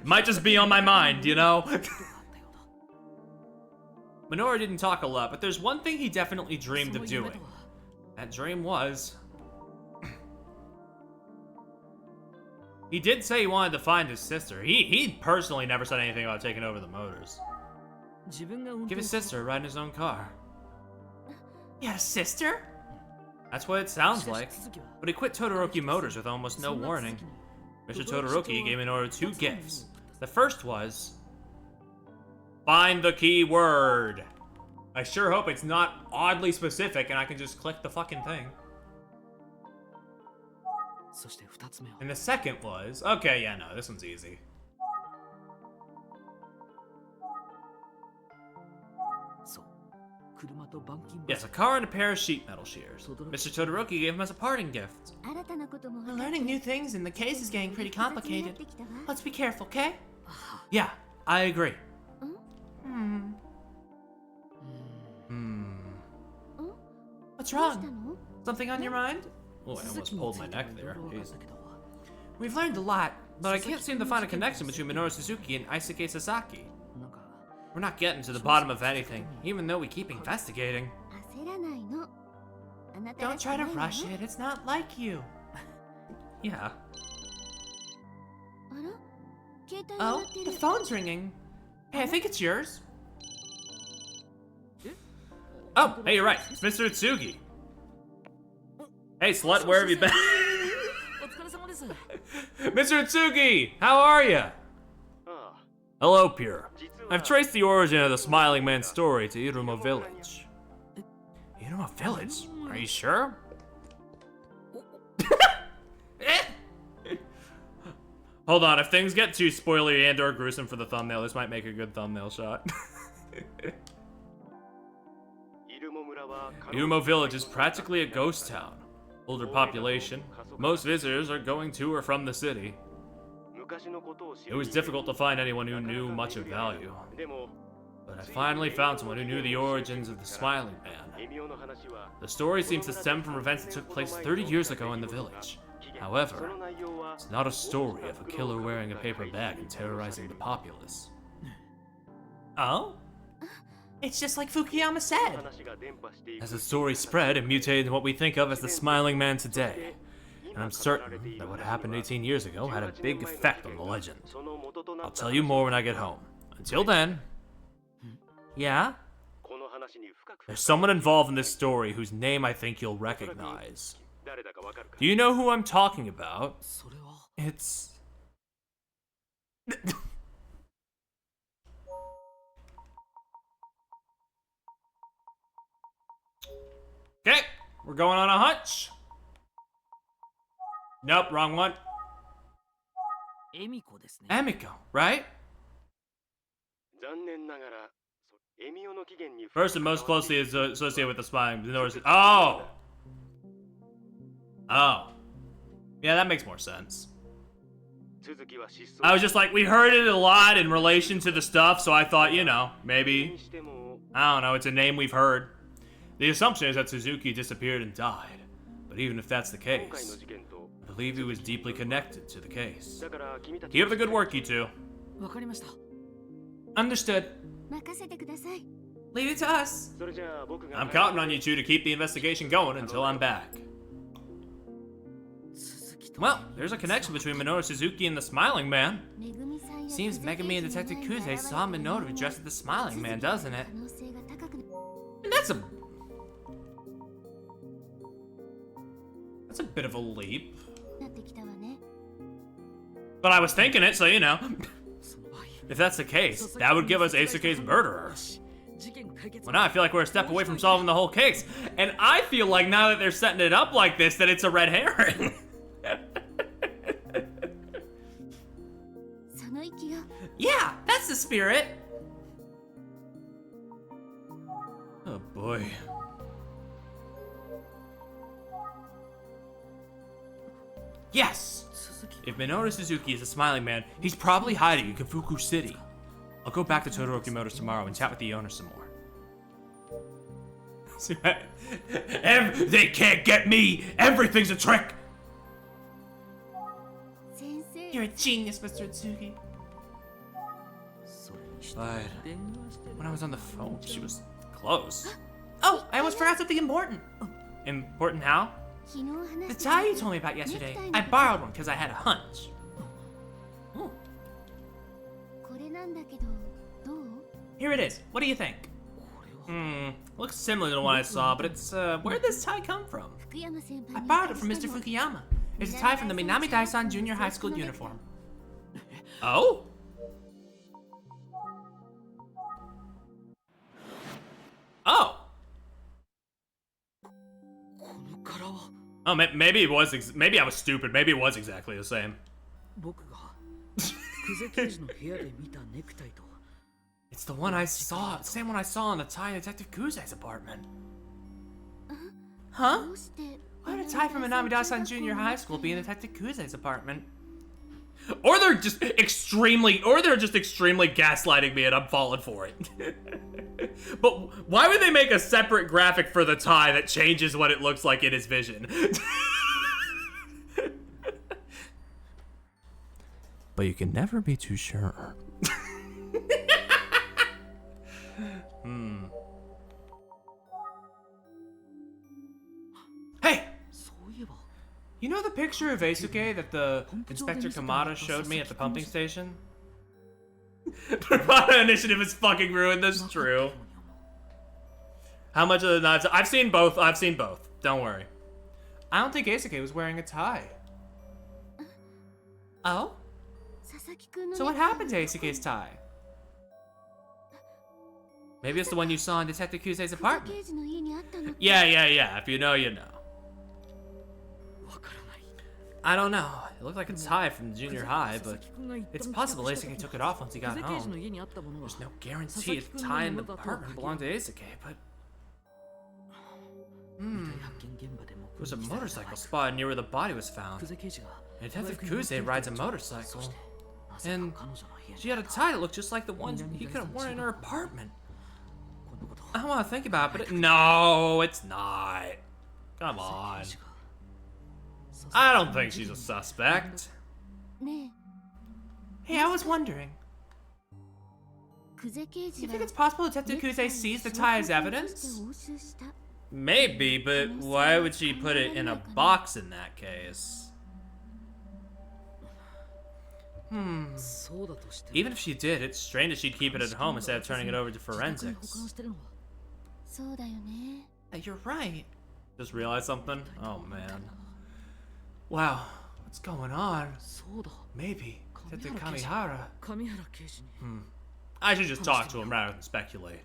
Might just be on my mind, you know? Minoru didn't talk a lot, but there's one thing he definitely dreamed of doing. That dream was. He did say he wanted to find his sister. He personally never said anything about taking over the motors. Give his sister a ride in his own car. He had a sister? That's what it sounds like. But he quit Todoroki Motors with almost no warning. Mr. Todoroki gave Minoru 2 gifts. The first was... find the key word. I sure hope it's not oddly specific and I can just click the fucking thing. And the second was... okay, yeah, no, this one's easy. Yes, a car and a pair of sheet metal shears. Mr. Todoroki gave him as a parting gift. We're learning new things and the case is getting pretty complicated. Let's be careful, okay? Yeah, I agree. What's wrong? Something on your mind? Oh, I almost pulled my neck there. Jeez. We've learned a lot, but I can't seem to find a connection between Minoru Suzuki and Eisuke Sasaki. We're not getting to the bottom of anything, even though we keep investigating. Don't try to rush it, it's not like you. Yeah. Oh, the phone's ringing. Hey, I think it's yours. Oh, hey, you're right. It's Mr. Utsugi. Hey, slut, where have you been? Mr. Utsugi, how are you? Hello, Pure. I've traced the origin of the Smiling Man's story to Irumo Village. Irumo Village? Are you sure? Hold on, if things get too spoilery and or gruesome for the thumbnail, this might make a good thumbnail shot. Irumo Village is practically a ghost town. Older population, most visitors are going to or from the city. It was difficult to find anyone who knew much of value. But I finally found someone who knew the origins of the Smiling Man. The story seems to stem from events that took place 30 years ago in the village. However, it's not a story of a killer wearing a paper bag and terrorizing the populace. Oh? It's just like Fukuyama said. As the story spread, it mutated into what we think of as the Smiling Man today. And I'm certain that what happened 18 years ago had a big effect on the legend. I'll tell you more when I get home. Until then... Yeah? There's someone involved in this story whose name I think you'll recognize. Do you know who I'm talking about? It's... Okay, we're going on a hunch. Nope, wrong one. Emiko, right? First and most closely is associated with the Smiling Man. Oh! Oh. Yeah, that makes more sense. I was just like, we heard it a lot in relation to the stuff, so I thought, you know, maybe, I don't know, it's a name we've heard. The assumption is that Suzuki disappeared and died, but even if that's the case, I believe he was deeply connected to the case. Keep up the good work, you two. Understood. Leave it to us. I'm counting on you two to keep the investigation going until I'm back. Well, there's a connection between Minoru Suzuki and the Smiling Man. Seems Megumi and Detective Kuze saw Minoru dressed as the Smiling Man, doesn't it? And that's a bit of a leap. But I was thinking it, so you know. If that's the case, that would give us Eisuke's murderer. Well, now I feel like we're a step away from solving the whole case. And I feel like now that they're setting it up like this, that it's a red herring. Yeah, that's the spirit. Oh boy. Yes! If Minoru Suzuki is a Smiling Man, he's probably hiding in Kafuku City. I'll go back to Todoroki Motors tomorrow and chat with the owner some more. They can't get me! Everything's a trick! You're a genius, Mr. Utsugi. But when I was on the phone, she was close. Oh, I almost forgot something important. Important how? 昨日話 The した tie you told me about yesterday. I borrowed one because I had a hunch. Oh, これなんだけどどう？ here it is. What do you think? Looks similar to the one I saw, but it's, where'd this tie come from? 福山先輩 I に borrowed it from Mr. Fukuyama. It's a tie from the Minami Daisan Junior High School uniform. Oh? Oh. Oh, maybe it was. Maybe I was stupid. Maybe it was exactly the same. 僕が久世刑事の部屋で見たネクタイと It's the one I saw. Same one I saw in the tie in Detective Kuze's apartment. Huh? どうして Why would a tie from Minami Daisan Junior High School be in Detective Kuze's apartment? Or they're just extremely gaslighting me and I'm falling for it. But why would they make a separate graphic for the tie that changes what it looks like in his vision? But you can never be too sure. Hey! そういえば You know the picture of Eisuke that the Inspector Kamada showed me at the pumping station? Pravada Initiative is fucking ruined, that's true. How much of the knives? I've seen both, Don't worry. I don't think Eisuke was wearing a tie. Oh? 佐々木くんの So what happened to Eisuke's tie? Maybe it's the one you saw in Detective Kuze's 久世 apartment. 刑事の家にあったの Yeah. If you know, you know. わからない I don't know. It looked like a tie from junior high, 佐々 but 木くんが言った it's の possible 記憶した Eisuke けど took it off once he 久 got 世刑事の home. 家にあったものは There's no guarantee the tie in the apartment belonged to Eisuke, but 遺体発見現場でも there was a motorcycle spotted near where the body was 久 found. 世刑事が And Detective Kuze rides a motorcycle. そしてなぜか And 彼女の部屋 she に had a tie that looked just like the one he could have worn in her apartment. このこと I don't want to think about it, but no, it's not. Come on. I don't think she's a suspect. ね Hey, I was wondering. え久世刑事 You は think it's possible Detective Kuze sees the tie as 証拠 evidence? として押収した Maybe, but why would she put it in a box in that case? そうだとして Even if she did, it's strange that she'd keep it at home instead of turning it over to 自宅に保管 forensics. してるのはそうだよね You're right. Just realized something? Oh man. Wow, what's going on? そうだ Maybe Detective 神 Kamihara. 神原刑事に I should just talk to him rather than speculate.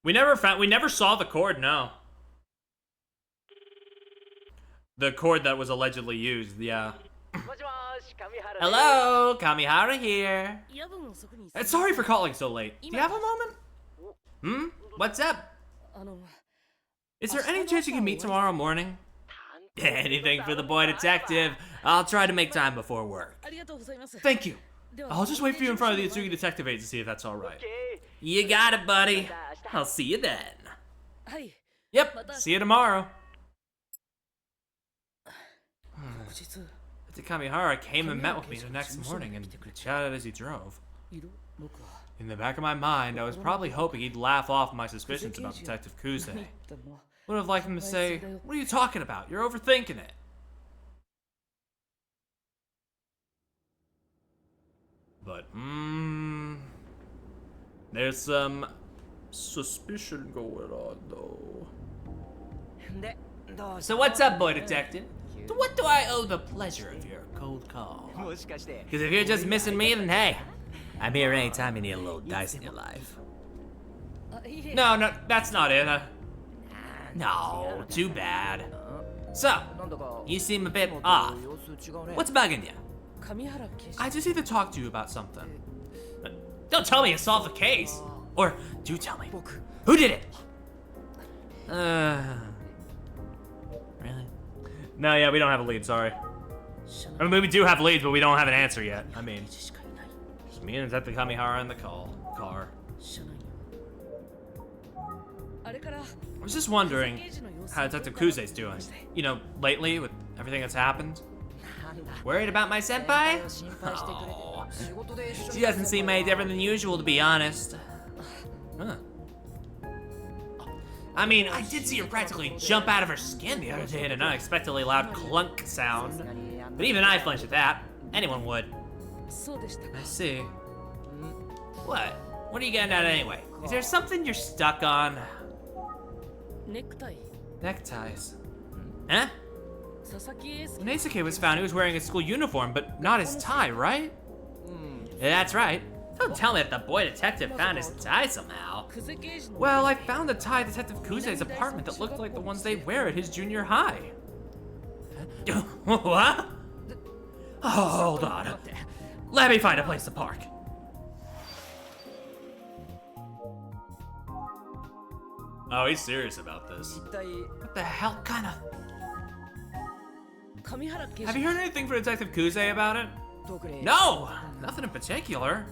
We never saw the cord, no. The cord that was allegedly used, yeah. Hello, Kamihara here. 夜分遅くに Sorry for calling so late. Do you have a moment? What's up? あの Is there any chance you can meet tomorrow morning? Anything for the boy detective. I'll try to make time before work. ありがとうございます Thank you. I'll just wait for you in front of the Itsugi Detective Agency if that's alright. You got it, buddy. I'll see you then. はい Yep, see you tomorrow. 翌日 Kamihara came and met with me the next morning and chatted as he drove. 色僕は In the back of my mind, I was probably hoping he'd laugh off my suspicions about Detective Kuze. 言ったのは Would have liked him to say, "What are you talking about? You're overthinking it." But, there's some suspicion going on, though. でどうし So what's up, boy detective? To what do I owe the pleasure of your cold call? もしかして Because if you're just missing me, then hey, I'm here anytime you need a little dice in your life. あいえ No, that's not it. No, too bad. So, なんだか you seem a bit off. 様子違うね What's bugging you? 神原刑事 I just need to talk to you about something. Don't tell me you solved the case. Or do tell me. 僕 Who did it? Really? No, yeah, we don't have a lead, sorry. 社 I 内 mean, we do have leads, but we don't have an answer yet. I mean, 刑事しかいない just me and Zetsu Kamihara in the car. 社内にはあれから I was just wondering how Detective Kuze's doing. You know, lately, with everything that's happened. なんだ Worried about my senpai? 心配してくれて Oh. 仕事で一緒 She に doesn't seem any different than usual, to be honest. Huh. I mean, I did see her practically jump out of her skin the other day in an unexpectedly loud clunk sound. But even I flinched at that. Anyone would. I see. What? What are you getting at anyway? Is there something you're stuck on? Neckties. Huh? When Eisuke was found, he was wearing his school uniform, but not his tie, right? Yeah, that's right. Don't tell me that the boy detective found his tie somehow. Well, I found a tie at Detective Kuze's apartment that looked like the ones they wear at his junior high. What? Oh, hold on. Let me find a place to park. Oh, he's serious about this. What the hell kind of... Have you heard anything from Detective Kuze about it? No! Nothing in particular.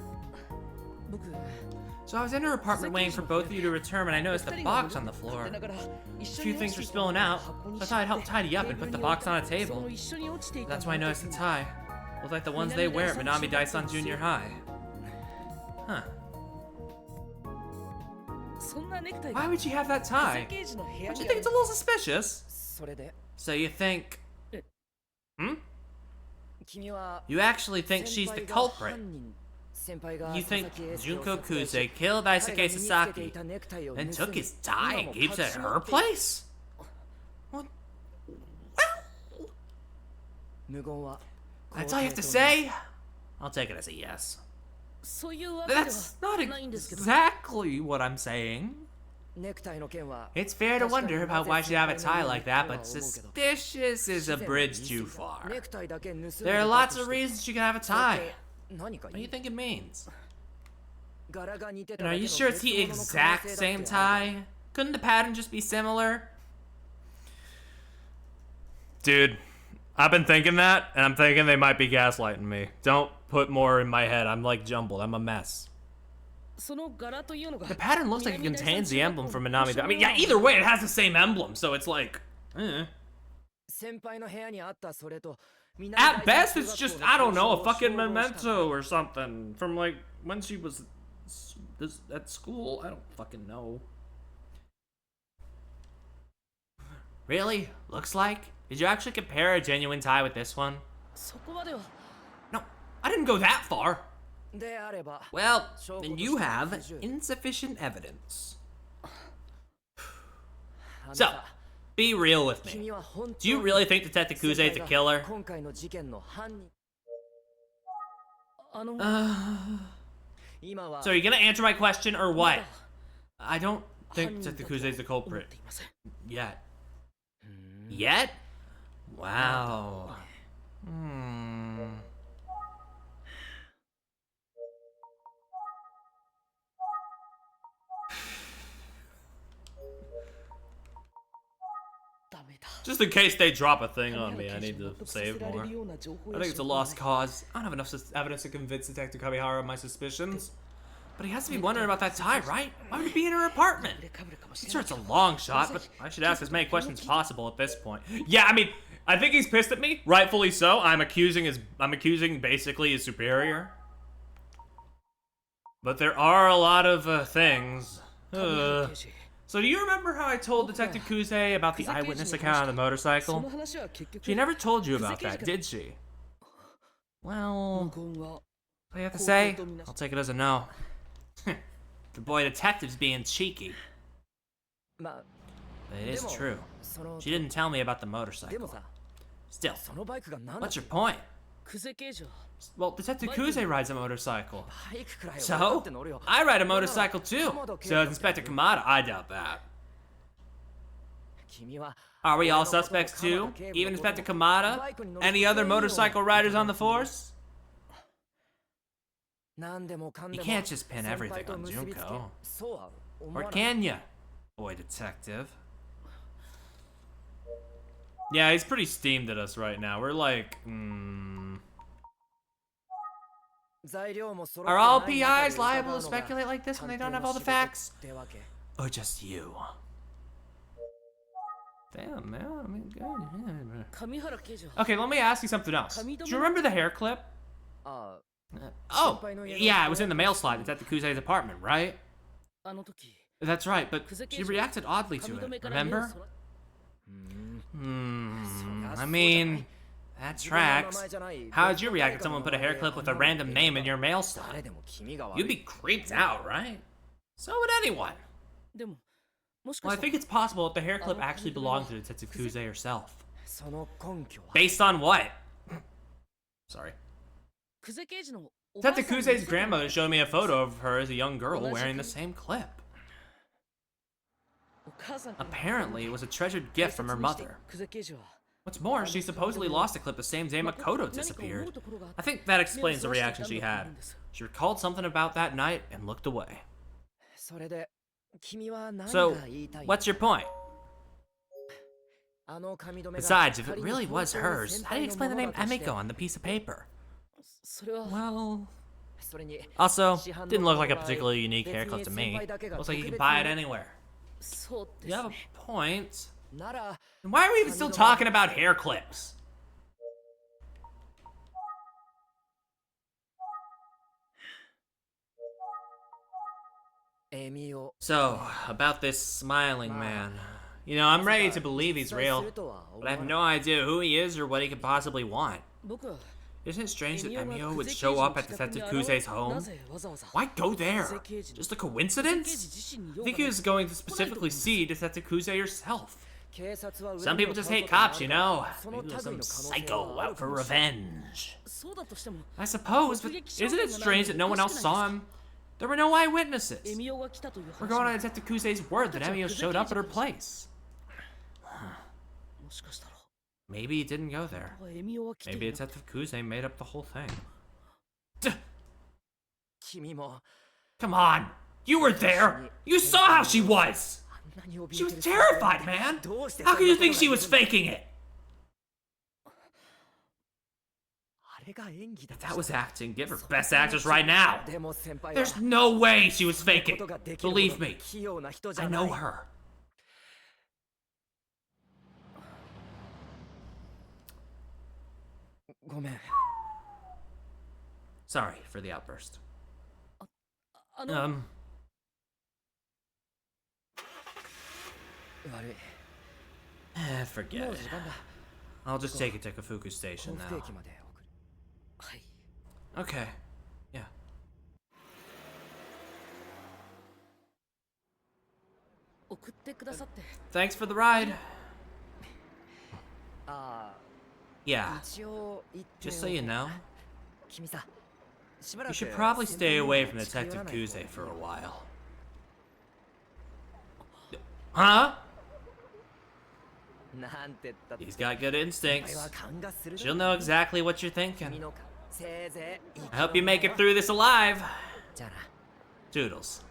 So I was in her apartment waiting for both of you to return when I noticed a box on the floor. A few things were spilling out, so I thought I'd help tidy up and put the box on a table. That's why I noticed the tie. Looked like the ones they wear at Minami Daisan Junior High. Huh. Why would you have that tie? Don't you think it's a little suspicious? So you think... Hmm? You actually think she's the culprit? You think Junko Kuze killed Daisuke Sasaki and took his tie and keeps it at her place? What? Well, that's all you have to say? I'll take it as a yes. That's not exactly what I'm saying. It's fair to wonder about why she'd have a tie like that, but suspicious is a bridge too far. There are lots of reasons she can have a tie. What do you think it means? And are you sure it's the exact same tie? Couldn't the pattern just be similar? Dude, I've been thinking that, and I'm thinking they might be gaslighting me. Don't put more in my head. I'm like jumbled. I'm a mess. The pattern looks like it contains the emblem from Minami. I mean, yeah, either way, it has the same emblem, so it's like... At best, it's just, I don't know, a fucking memento or something from, like, when she was at school. I don't fucking know. Really? Looks like? Did you actually compare a genuine tie with this one? No, I didn't go that far. Well, then you have insufficient evidence. So, be real with me. Do you really think Detective Kuze is a killer? So are you gonna answer my question or what? I don't think Detective Kuze is the culprit. Yet. Yet? Wow. Just in case they drop a thing on me, I need to save more. I think it's a lost cause. I don't have enough evidence to convince Detective Kamihara of my suspicions. But he has to be wondering about that tie, right? Why would he be in her apartment? I'm sure it's a long shot, but I should ask as many questions as possible at this point. Yeah, I mean, I think he's pissed at me, rightfully so. I'm accusing basically his superior. But there are a lot of things. So do you remember how I told Detective Kuze about the eyewitness account on the motorcycle? She never told you about that, did she? Well, what do you have to say? I'll take it as a no. The boy detective's being cheeky. But it is true. She didn't tell me about the motorcycle. Still, what's your point? Well, Detective Kuze rides a motorcycle. So? I ride a motorcycle too. So does Inspector Kamada. I doubt that. Are we all suspects too? Even Inspector Kamada? Any other motorcycle riders on the force? You can't just pin everything on Junko. Or can ya, boy detective? Yeah, he's pretty steamed at us right now. We're like, Are all PIs liable to speculate like this when they don't have all the facts? Or just you? Damn, man. I mean, good. Okay, let me ask you something else. Do you remember the hair clip? Oh, yeah, it was in the mail slot. It's at the Kuze's apartment, right? That's right, but she reacted oddly to it, remember? I mean, that tracks. How'd you react if someone put a hair clip with a random name in your mail slot? You'd be creeped out, right? So would anyone. Well, I think it's possible that the hair clip actually belonged to Detective Kuze herself. Based on what? Sorry. Detective Kuze's grandmother showed me a photo of her as a young girl wearing the same clip. Apparently, it was a treasured gift from her mother. What's more, she supposedly lost the clip the same day Makoto disappeared. I think that explains the reaction she had. She recalled something about that night and looked away. So, what's your point? Besides, if it really was hers, how do you explain the name Emiko on the piece of paper? Well... Also, didn't look like a particularly unique hair clip to me. Looks like you could buy it anywhere. You have a point. Then why are we even still talking about hair clips? So, about this smiling man. You know, I'm ready to believe he's real, but I have no idea who he is or what he could possibly want. Isn't it strange that Emio would show up at Detective Kuze's home? Why go there? Just a coincidence? I think he was going to specifically see Detective Kuze herself. Some people just hate cops, you know? Maybe there's some psycho out for revenge. I suppose, but isn't it strange that no one else saw him? There were no eyewitnesses. We're going on Detective Kuze's word that Emio showed up at her place. Maybe he didn't go there. Maybe Detective Kuze made up the whole thing. Come on! You were there! You saw how she was! She was terrified, man! How could you think she was faking it? If that was acting, give her Best Actress right now! There's no way she was faking! Believe me, I know her. Sorry for the outburst. Forget it. I'll just take it to Kafuku Station now. Okay, yeah. Thanks for the ride. Yeah, just so you know, you should probably stay away from Detective Kuze for a while. Huh? He's got good instincts. She'll know exactly what you're thinking. I hope you make it through this alive. Doodles.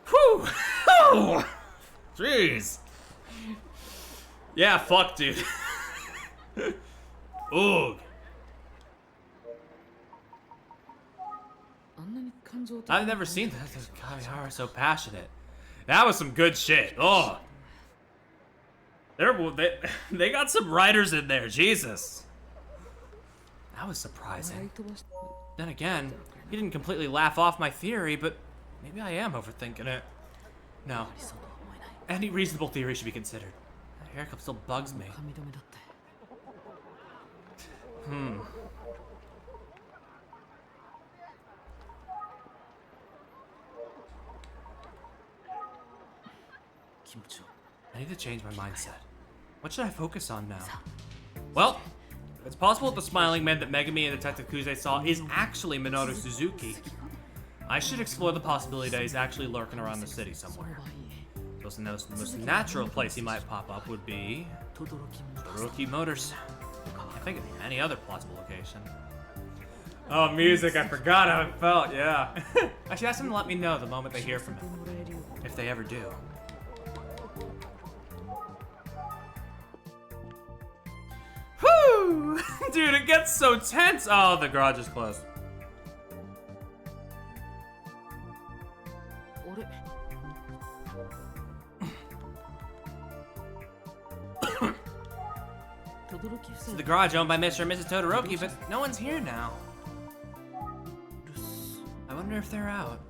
Whew! Oh! Jeez. Yeah, fuck, dude. Ugh. I've never seen that. Kamihara so passionate. That was some good shit. Oh. They got some writers in there. Jesus. That was surprising. Then again, he didn't completely laugh off my theory, but maybe I am overthinking it. No. Any reasonable theory should be considered. That haircut still bugs me. I need to change my mindset. What should I focus on now? Well, it's possible that the smiling man that Megami and Detective Kuze saw is actually Minoru Suzuki. I should explore the possibility that he's actually lurking around the city somewhere. The most natural place he might pop up would be Todoroki Motors. I can't think of any other plausible location. Oh, music, I forgot how it felt, yeah. I should ask him to let me know the moment they hear from him. If they ever do. Whew! Dude, it gets so tense! Oh, the garage is closed. This is the garage owned by Mr. and Mrs. Todoroki, but no one's here now. Wonder if they're out.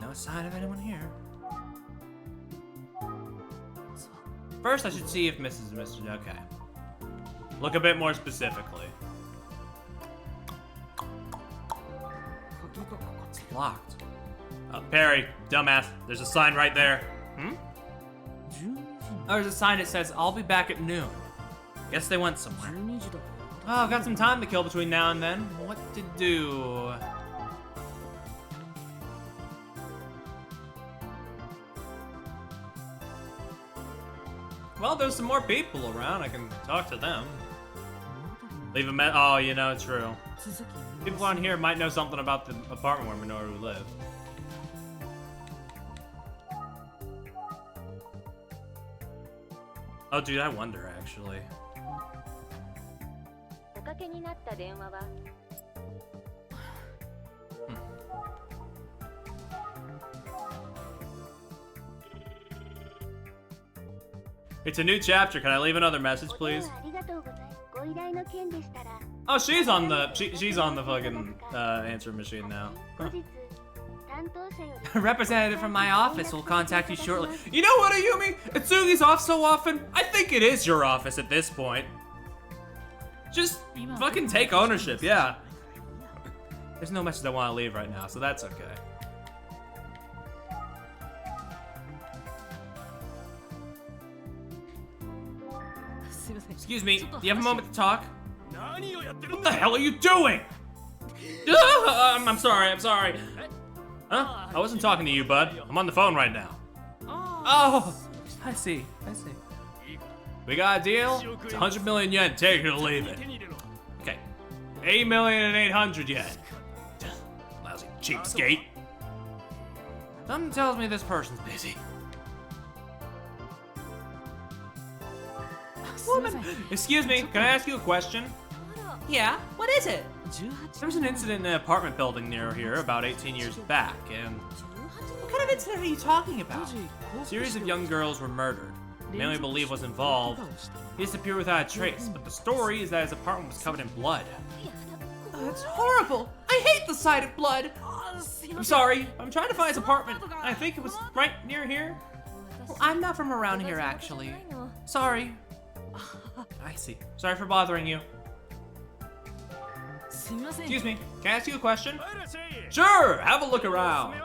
No sign of anyone here. First, I should see if Mrs. and Mr. Okay. Look a bit more specifically. It's locked. Perry, dumbass, there's a sign right there. Oh, there's a sign that says, I'll be back at noon. Guess they went somewhere. Oh, I've got some time to kill between now and then. What to do? Well, there's some more people around. I can talk to them. Leave a oh, you know, true. People on here might know something about the apartment where we know where we live. Oh, dude, I wonder, actually. It's a new chapter. Can I leave another message, please? Oh, she's on the she's on the fucking answer machine now. Huh. A representative from my office will contact you shortly. You know what, Ayumi? Itsugi's off so often, I think it is your office at this point. Just fucking take ownership, yeah. There's no message I want to leave right now, so that's okay. Excuse me, do you have a moment to talk? What the hell are you doing? I'm sorry. Huh? I wasn't talking to you, bud. I'm on the phone right now. Oh, I see. We got a deal? It's 100 million yen. Take it or leave it. Okay. 8,800,000 yen. Lousy cheapskate. Something tells me this person's busy. Woman, Excuse me, can I ask you a question? yeah, what is it? There was an incident in an apartment building near here about 18 years back, and What kind of incident are you talking about? a series of young girls were murdered. The man we believe was involved. He disappeared without a trace, but the story is that his apartment was covered in blood. Oh, it's horrible. I hate the sight of blood. I'm sorry, I'm trying to find his apartment. I think it was right near here. Well, I'm not from around here, actually. Sorry. I see. Sorry for bothering you. Excuse me, can I ask you a question? Sure, have a look around.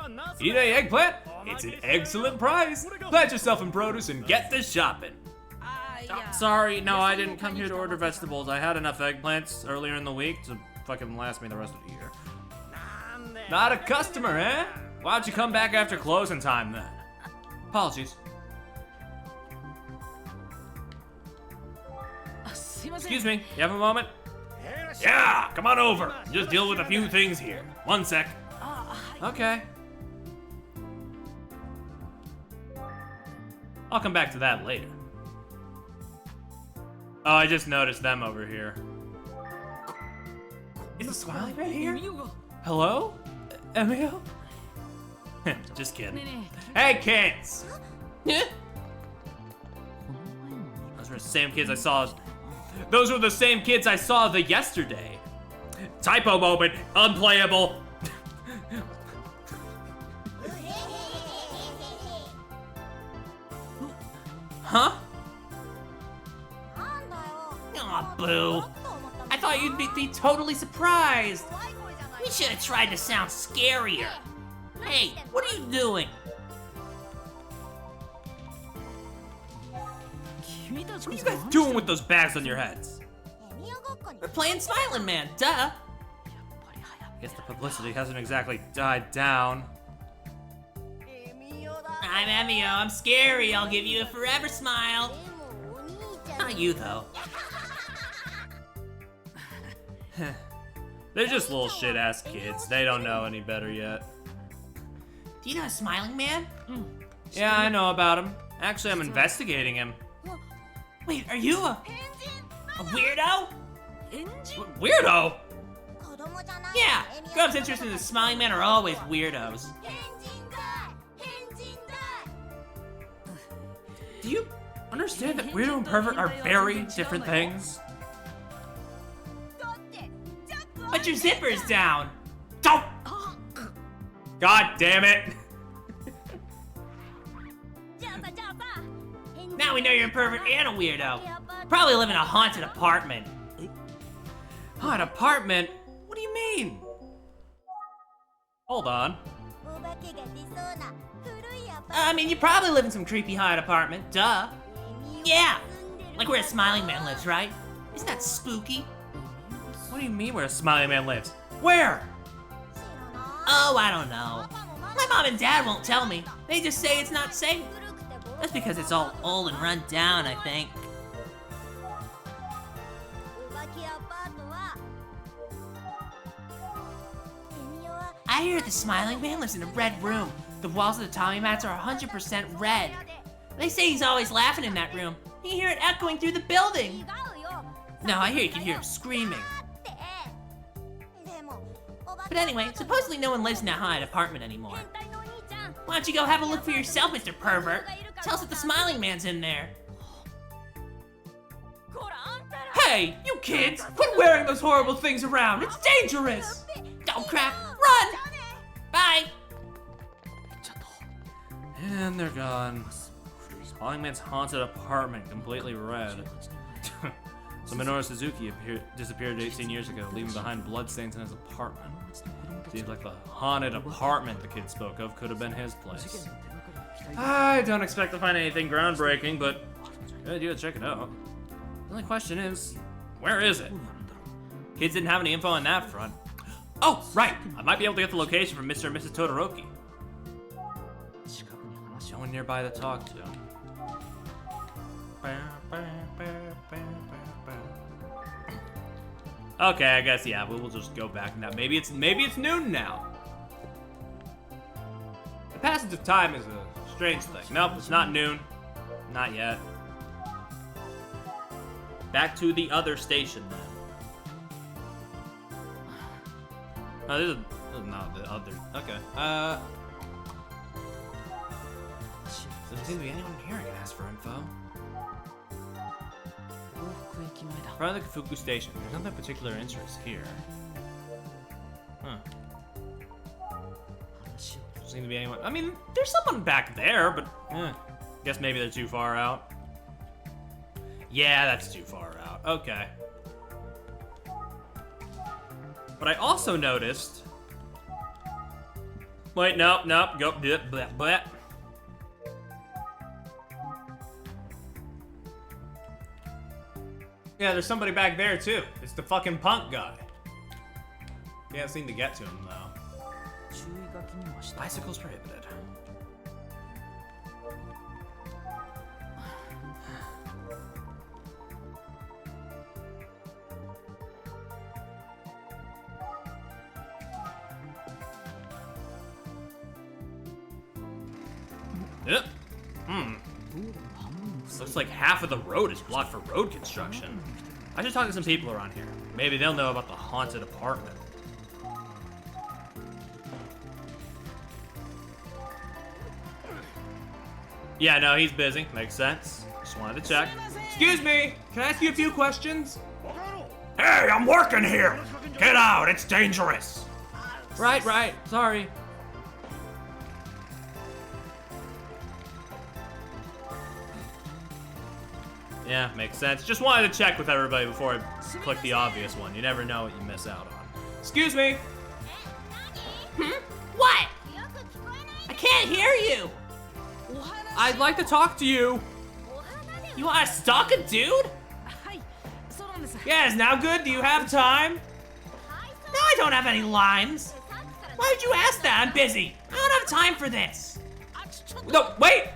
Eat a eggplant? It's an excellent price. Plant yourself in produce and get this shopping. Sorry, no, I didn't come here to order vegetables. I had enough eggplants earlier in the week to fucking last me the rest of the year. Not a customer, eh? Why don't you come back after closing time then? Apologies. Excuse me, you have a moment? Yeah, come on over. Just deal with a few things here. One sec. Okay. I'll come back to that later. Oh, I just noticed them over here. Is the smiling man here? Hello? Emio? Just kidding. Hey, kids! Those were the same kids I saw. Those were the same kids I saw the yesterday. Typo moment, unplayable. Huh? Aw, boo. I thought you'd be totally surprised. We should have tried to sound scarier. Hey, what are you doing? What are you guys doing with those bags on your heads? We're playing Smiling Man, duh. I guess the publicity hasn't exactly died down. I'm Emio, I'm scary. I'll give you a forever smile. Not you, though. They're just little shit-ass kids. They don't know any better yet. Do you know a Smiling Man? Yeah, I know about him. Actually, I'm investigating him. Wait, are you a weirdo? Weirdo? Yeah, girls interested in the Smiling Man are always weirdos. Do you understand that weirdo and pervert are very different things? Put your zippers down. Don't. God damn it! Now we know you're a pervert and a weirdo. Probably live in a haunted apartment. Haunted apartment? What do you mean? Hold on. I mean, you probably live in some creepy haunted apartment. Duh. Yeah. Like where a smiling man lives, right? Isn't that spooky? What do you mean where a smiling man lives? Where? Oh, I don't know. My mom and dad won't tell me. They just say it's not safe. That's because it's all old and run down, I think. I hear the smiling man lives in a red room. The walls of the Tommy mats are 100% red. They say he's always laughing in that room. You can hear it echoing through the building. No, I hear you can hear him screaming. But anyway, supposedly no one lives in that haunted apartment anymore. Why don't you go have a look for yourself, Mr. Pervert? Tell us if the smiling man's in there. Hey, you kids! Quit wearing those horrible things around! It's dangerous! Oh crap, run! Bye! And they're gone. Smiling man's haunted apartment, completely red. So Minoru Suzuki disappeared 18 years ago, leaving behind bloodstains in his apartment. Seems like the haunted apartment the kid spoke of could have been his place. I don't expect to find anything groundbreaking, but good idea to check it out. The only question is, where is it? Kids didn't have any info on that front. Oh, right! I might be able to get the location from Mr. and Mrs. Todoroki. No one nearby to talk to. Okay, I guess yeah, we'll just go back now. Maybe it's noon now. The passage of time is a strange thing. Nope, it's not noon. Not yet. Back to the other station then. Oh, this is not the other. Okay. Doesn't seem to be anyone here I can ask for info. Around the Kafuku Station, there's nothing of particular interest here. Huh. Doesn't seem to be anyone. I mean, there's someone back there, but guess maybe they're too far out. Yeah, that's too far out. Okay. But I also noticed. Wait, nope, go. Bleh. Yeah, there's somebody back there too. It's the fucking punk guy. Can't seem to get to him though. Bicycles prohibited. Yep. Looks like half of the road is blocked for road construction. I should talk to some people around here. Maybe they'll know about the haunted apartment. Yeah, no, he's busy. Makes sense. Just wanted to check. Excuse me, can I ask you a few questions? Hey, I'm working here! Get out, it's dangerous! Right, sorry. Yeah, makes sense. Just wanted to check with everybody before I click the obvious one. You never know what you miss out on. Excuse me. What? I can't hear you! I'd like to talk to you. You want to stalk a dude? Yeah, is now good? Do you have time? No, I don't have any lines. Why would you ask that? I'm busy. I don't have time for this. No, wait!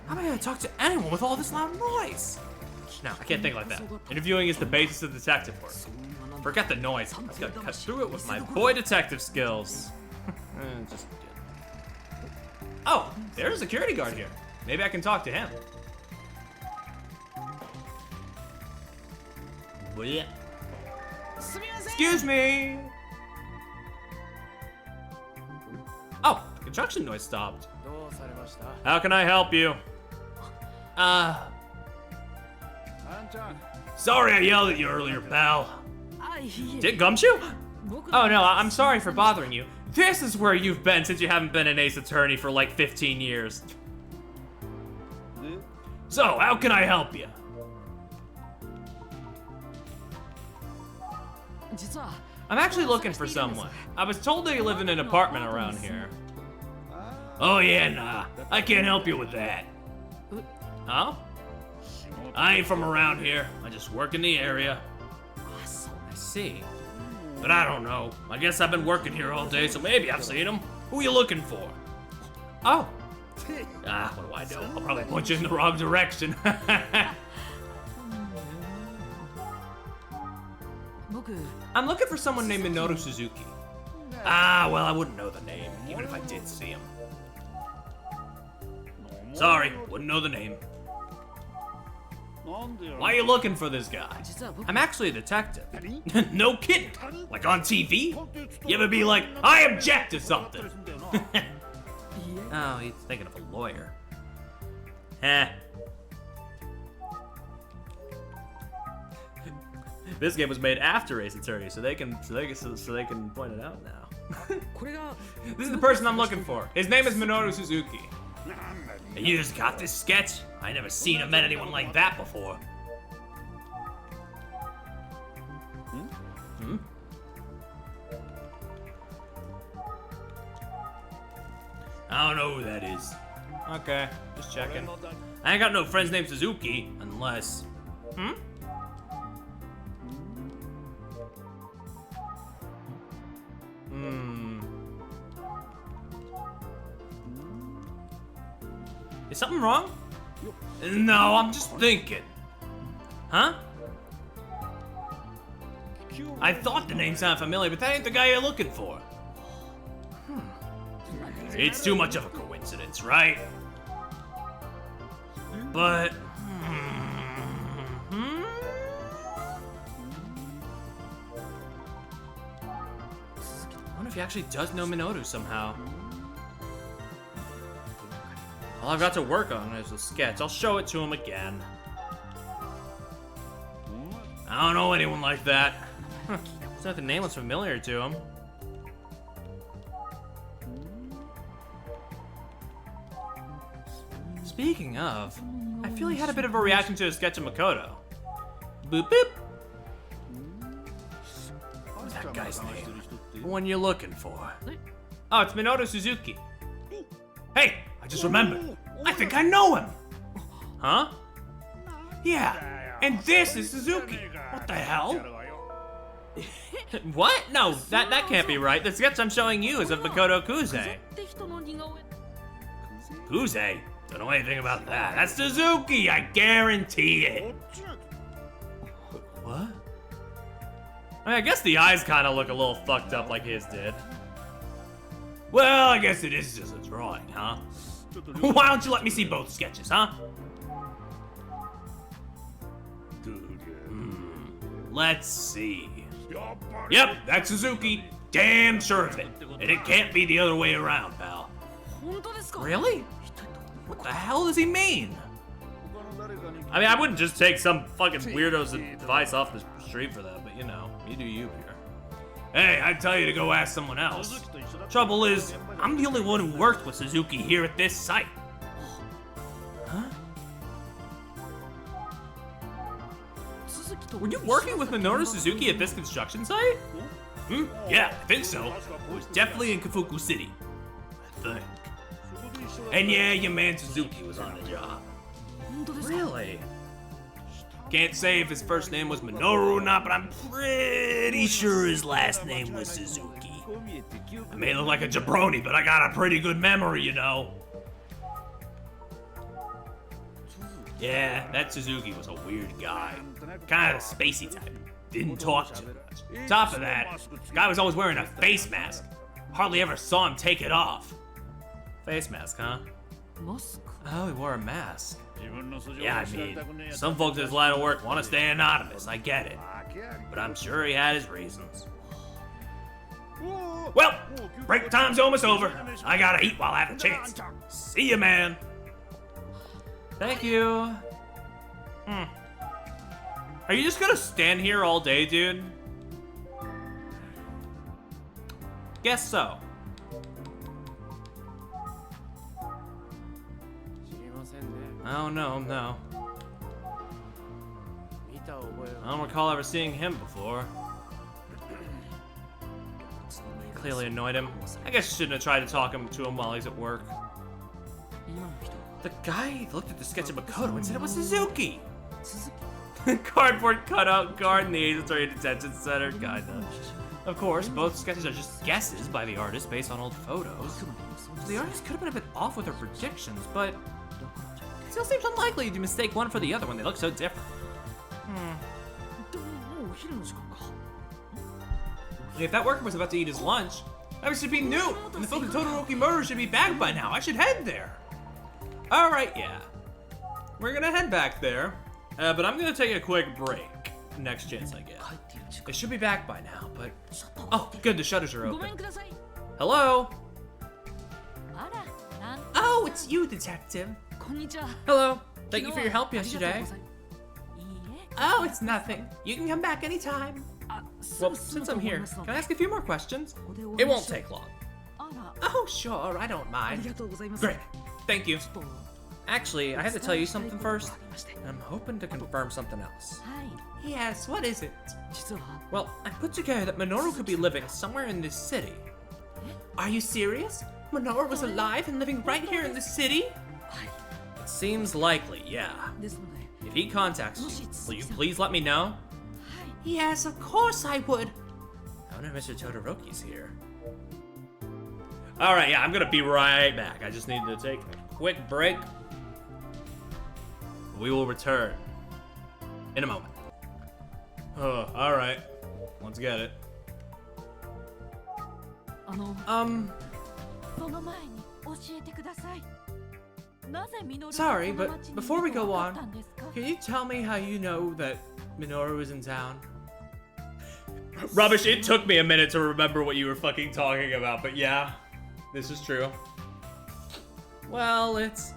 How am I gonna talk to anyone with all this loud noise? No, I can't think like that. Interviewing is the basis of detective work. Forget the noise. I just gotta cut through it with my boy detective skills. Just kidding. Oh, there's a security guard here. Maybe I can talk to him. Blech. Excuse me. Oh, the construction noise stopped. How can I help you? Sorry I yelled at you earlier, pal. Dick Gumshoe? Oh no, I'm sorry for bothering you. This is where you've been since you haven't been an ace attorney for like 15 years. So, how can I help you? I'm actually looking for someone. I was told that you live in an apartment around here. Oh yeah, nah. I can't help you with that. Huh? I ain't from around here. I just work in the area. I see. But I don't know. I guess I've been working here all day, so maybe I've seen him. Who you looking for? Oh, What do I know? I'll probably point you in the wrong direction. I'm looking for someone named Minoru Suzuki. Well, I wouldn't know the name, even if I did see him. Sorry, wouldn't know the name. Why are you looking for this guy? I'm actually a detective. No kidding. Like on TV? You ever be like, I object to something? Oh, he's thinking of a lawyer. Heh. This game was made after Ace Attorney, so they can point it out now. This is the person I'm looking for. His name is Minoru Suzuki. And you just got this sketch? I never seen or met anyone like that before. I don't know who that is. Okay, just checking. I ain't got no friends named Suzuki, unless... Is something wrong? No, I'm just thinking. Huh? I thought the name sounded familiar, but that ain't the guy you're looking for. It's too much of a coincidence, right? But... I wonder if he actually does know Minoru somehow. All I've got to work on is a sketch. I'll show it to him again. I don't know anyone like that. So the name was familiar to him. Speaking of, I feel he had a bit of a reaction to his sketch of Makoto. Boop boop. What's that guy's name? The one you're looking for. Oh, it's Minoru Suzuki. Hey, I just remembered. I think I know him. Huh? Yeah, and this is Suzuki. What the hell? What? No, that can't be right. The sketch I'm showing you is of Makoto Kuze. Kuze? Don't know anything about that. That's Suzuki, I guarantee it. What? I mean, I guess the eyes kind of look a little fucked up like his did. Well, I guess it is just a drawing, huh? Why don't you let me see both sketches, huh? Let's see. Yep, that's Suzuki. Damn sure of it. And it can't be the other way around, pal. Really? What the hell does he mean? I mean, I wouldn't just take some fucking weirdo's advice off the street for that, but you know, you do you here. Hey, I'd tell you to go ask someone else. Trouble is, I'm the only one who worked with Suzuki here at this site. Huh? Were you working with Minoru Suzuki at this construction site? Yeah, I think so. It was definitely in Kafuku City. I think. And yeah, your man Suzuki was on the job. Really? Can't say if his first name was Minoru or not, but I'm pretty sure his last name was Suzuki. I may look like a jabroni, but I got a pretty good memory, you know. Yeah, that Suzuki was a weird guy. Kind of a spacey type. Didn't talk too much. Top of that, guy was always wearing a face mask. Hardly ever saw him take it off. Face mask, huh? Oh, he wore a mask. Yeah, I mean, some folks in this line of work want to stay anonymous, I get it. But I'm sure he had his reasons. Well, break time's almost over. I gotta eat while I have the chance. See ya, man. Thank you. Are you just gonna stand here all day, dude? Guess so. Oh no. I don't recall ever seeing him before. Clearly annoyed him. I guess you shouldn't have tried to talk to him while he's at work. The guy looked at the sketch of Makoto and said it was Suzuki! Cardboard cutout guard in the Agency Detention Center, kinda. Of course, both sketches are just guesses by the artist based on old photos. So the artist could have been a bit off with her predictions, but it still seems unlikely to mistake one for the other when they look so different. If that worker was about to eat his lunch, that should be new, and the Fuku Todoroki murder should be back by now. I should head there. Alright, yeah. We're gonna head back there, but I'm gonna take a quick break. Next chance I get. They should be back by now, but... Oh, good, the shutters are open. Hello? Oh, it's you, detective. Hello. Thank you for your help yesterday. Oh, it's nothing. You can come back anytime. Well, since I'm here, can I ask a few more questions? It won't take long. Oh, sure, I don't mind. Great, thank you. Actually, I have to tell you something first, and I'm hoping to confirm something else. Yes, what is it? Well, I put together that Minoru could be living somewhere in this city. Are you serious? Minoru was alive and living right here in the city? It seems likely, yeah. If he contacts you, will you please let me know? Yes, of course I would. Oh no, Mr. Todoroki's here. Alright, yeah, I'm gonna be right back. I just need to take a quick break. We will return in a moment. Oh, alright. Let's get it. Sorry, but before we go on, can you tell me how you know that Minoru is in town? Rubbish, it took me a minute to remember what you were fucking talking about, but yeah, this is true. Well, it's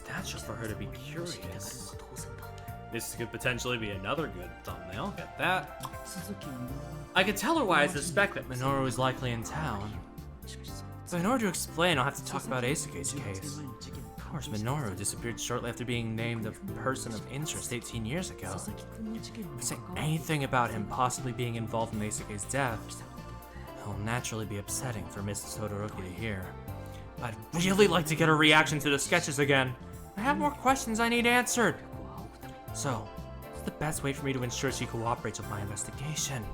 natural for her to be curious. This could potentially be another good thumbnail. Get that. I could tell her why I suspect that Minoru is likely in town. So in order to explain, I'll have to talk about Eisuke's case. Of course, Minoru disappeared shortly after being named a person of interest 18 years ago. If I say anything about him possibly being involved in Eisuke's death, it will naturally be upsetting for Mrs. Todoroki to hear. I'd really like to get her reaction to the sketches again. I have more questions I need answered. So, what's the best way for me to ensure she cooperates with my investigation?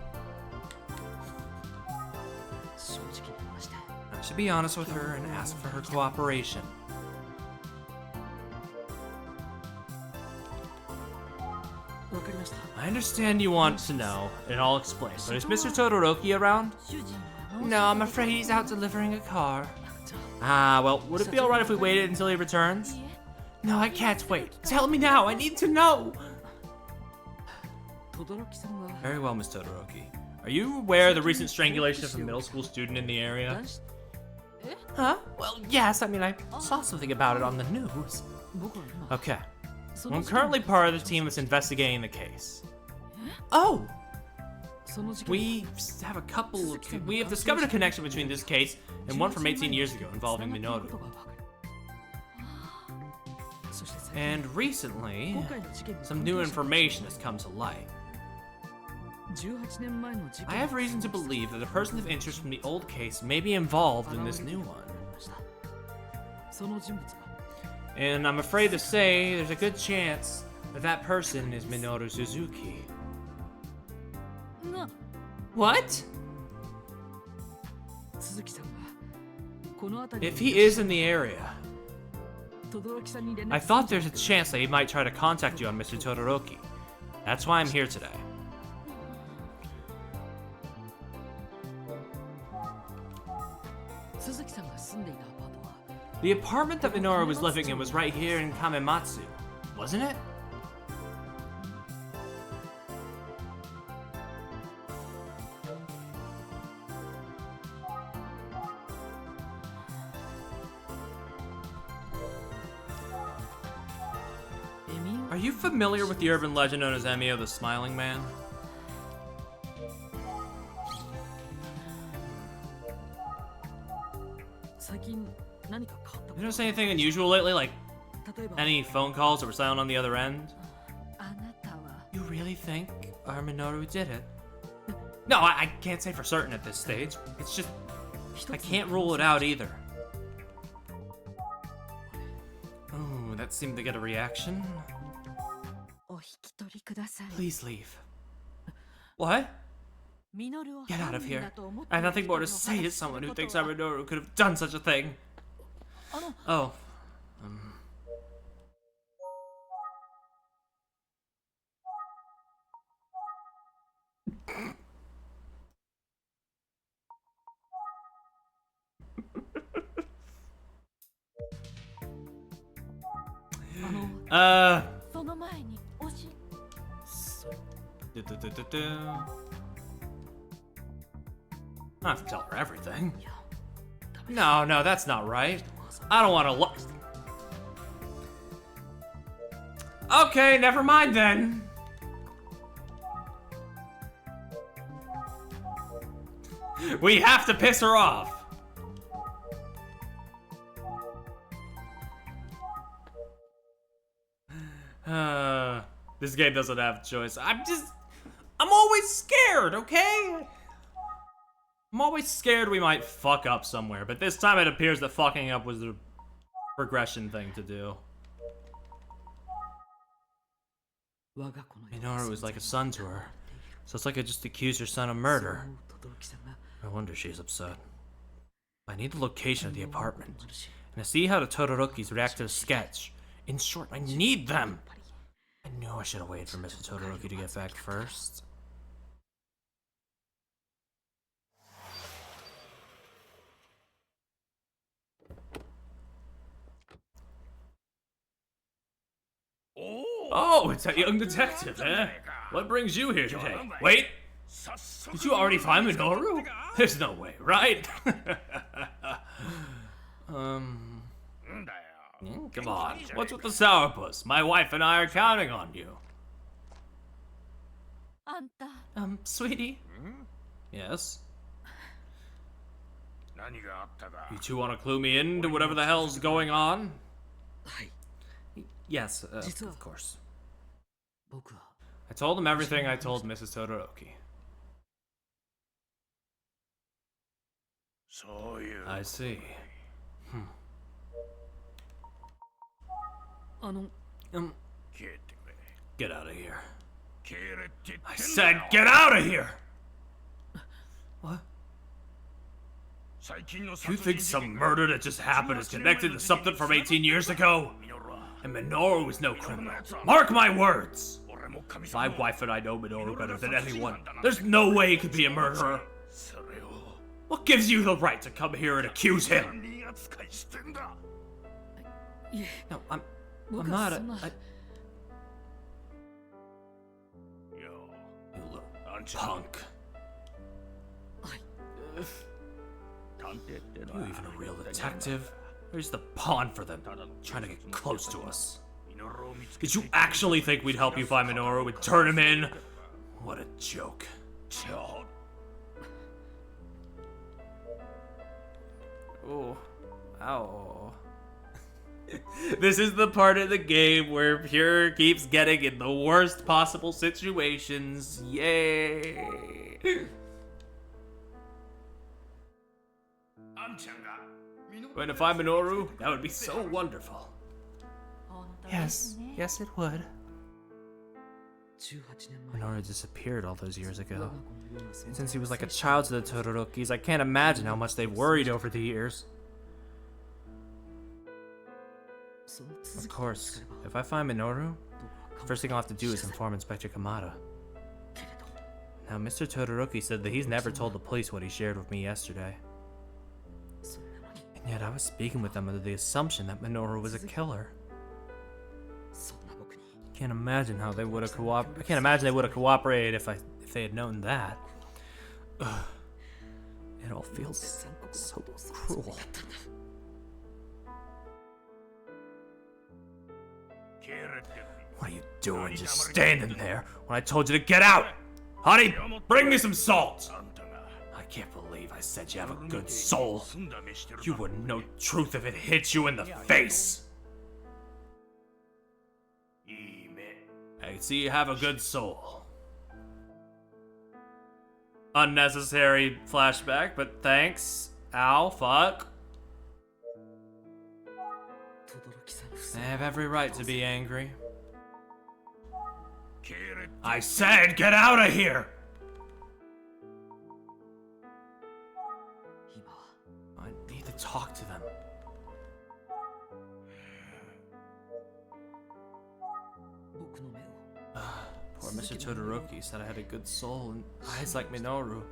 I should be honest with her and ask for her cooperation. I understand you want to know, and I'll explain, but is Mr. Todoroki around? No, I'm afraid he's out delivering a car. Ah, well, would it be alright if we waited until he returns? No, I can't wait. Tell me now, I need to know! Very well, Miss Todoroki. Are you aware of the recent strangulation of a middle school student in the area? Huh? Well, yes, I mean, I saw something about it on the news. Okay. Well, I'm currently part of the team that's investigating the case. Oh! We have discovered a connection between this case and one from 18 years ago involving Minoru. And recently, some new information has come to light. I have reason to believe that a person of interest from the old case may be involved in this new one. And I'm afraid to say there's a good chance that that person is Minoru Suzuki. What? If he is in the area, I thought there's a chance that he might try to contact you on Mr. Todoroki. That's why I'm here today. The apartment that Minoru was living in was right here in Kamematsu, wasn't it? Are you familiar with the urban legend known as Emio the Smiling Man? You notice anything unusual lately? Like, any phone calls that were silent on the other end? You really think our Minoru did it? No, I can't say for certain at this stage. It's just, I can't rule it out either. Oh, that seemed to get a reaction. Please leave. What? Get out of here. I have nothing more to say to someone who thinks our Minoru could have done such a thing. Oh. I have to tell her everything. No, that's not right. I don't want to look. Okay, never mind then. We have to piss her off. This game doesn't have a choice. I'm always scared, okay? I'm always scared we might fuck up somewhere, but this time it appears that fucking up was the progression thing to do. Minoru was like a son to her, so it's like I just accused her son of murder. No wonder she's upset. I need the location of the apartment, and to see how the Todorokis react to the sketch. In short, I need them! I knew I should have waited for Mr. Todoroki to get back first. Oh, it's that young detective, eh? What brings you here today? Wait! Did you already find Minoru? There's no way, right? Come on, what's with the sourpuss? My wife and I are counting on you. Sweetie? Yes? You two want to clue me in to whatever the hell's going on? Yes, of course. I told him everything I told Mrs. Todoroki. I see. Get out of here. I said get out of here! What? You think some murder that just happened is connected to something from 18 years ago? And Minoru was no criminal. Mark my words! My wife and I know Minoru better than anyone. There's no way he could be a murderer. What gives you the right to come here and accuse him? No, I'm not You little punk. You even a real detective? Or just a pawn for them, trying to get close to us? Did you actually think we'd help you find Minoru and turn him in? What a joke. Oh, ow. This is the part of the game where Pure keeps getting in the worst possible situations. Yay! Going to find Minoru? That would be so wonderful. Yes it would. Minoru disappeared all those years ago. And since he was like a child to the Todorokis, I can't imagine how much they've worried over the years. Of course, if I find Minoru, the first thing I'll have to do is inform Inspector Kamada. Now, Mr. Todoroki said that he's never told the police what he shared with me yesterday. And yet I was speaking with them under the assumption that Minoru was a killer. I can't imagine how they would have cooperated. I can't imagine they would have cooperated if they had known that. Ugh. It all feels so cruel. What are you doing just standing there when I told you to get out? Honey, bring me some salt! I can't believe I said you have a good soul. You wouldn't know truth if it hit you in the face. I can see you have a good soul. Unnecessary flashback, but thanks. Ow, fuck. I have every right to be angry. I said get out of here! I need to talk to them. Poor Mr. Todoroki said I had a good soul and eyes like Minoru.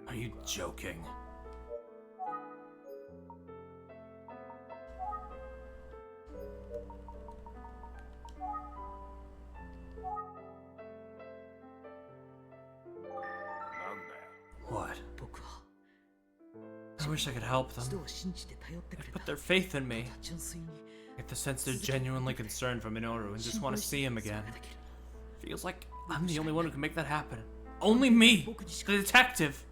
Are you joking? What? I wish I could help them. They put their faith in me. I get the sense they're genuinely concerned for Minoru and just want to see him again. Feels like I'm the only one who can make that happen. Only me, the detective.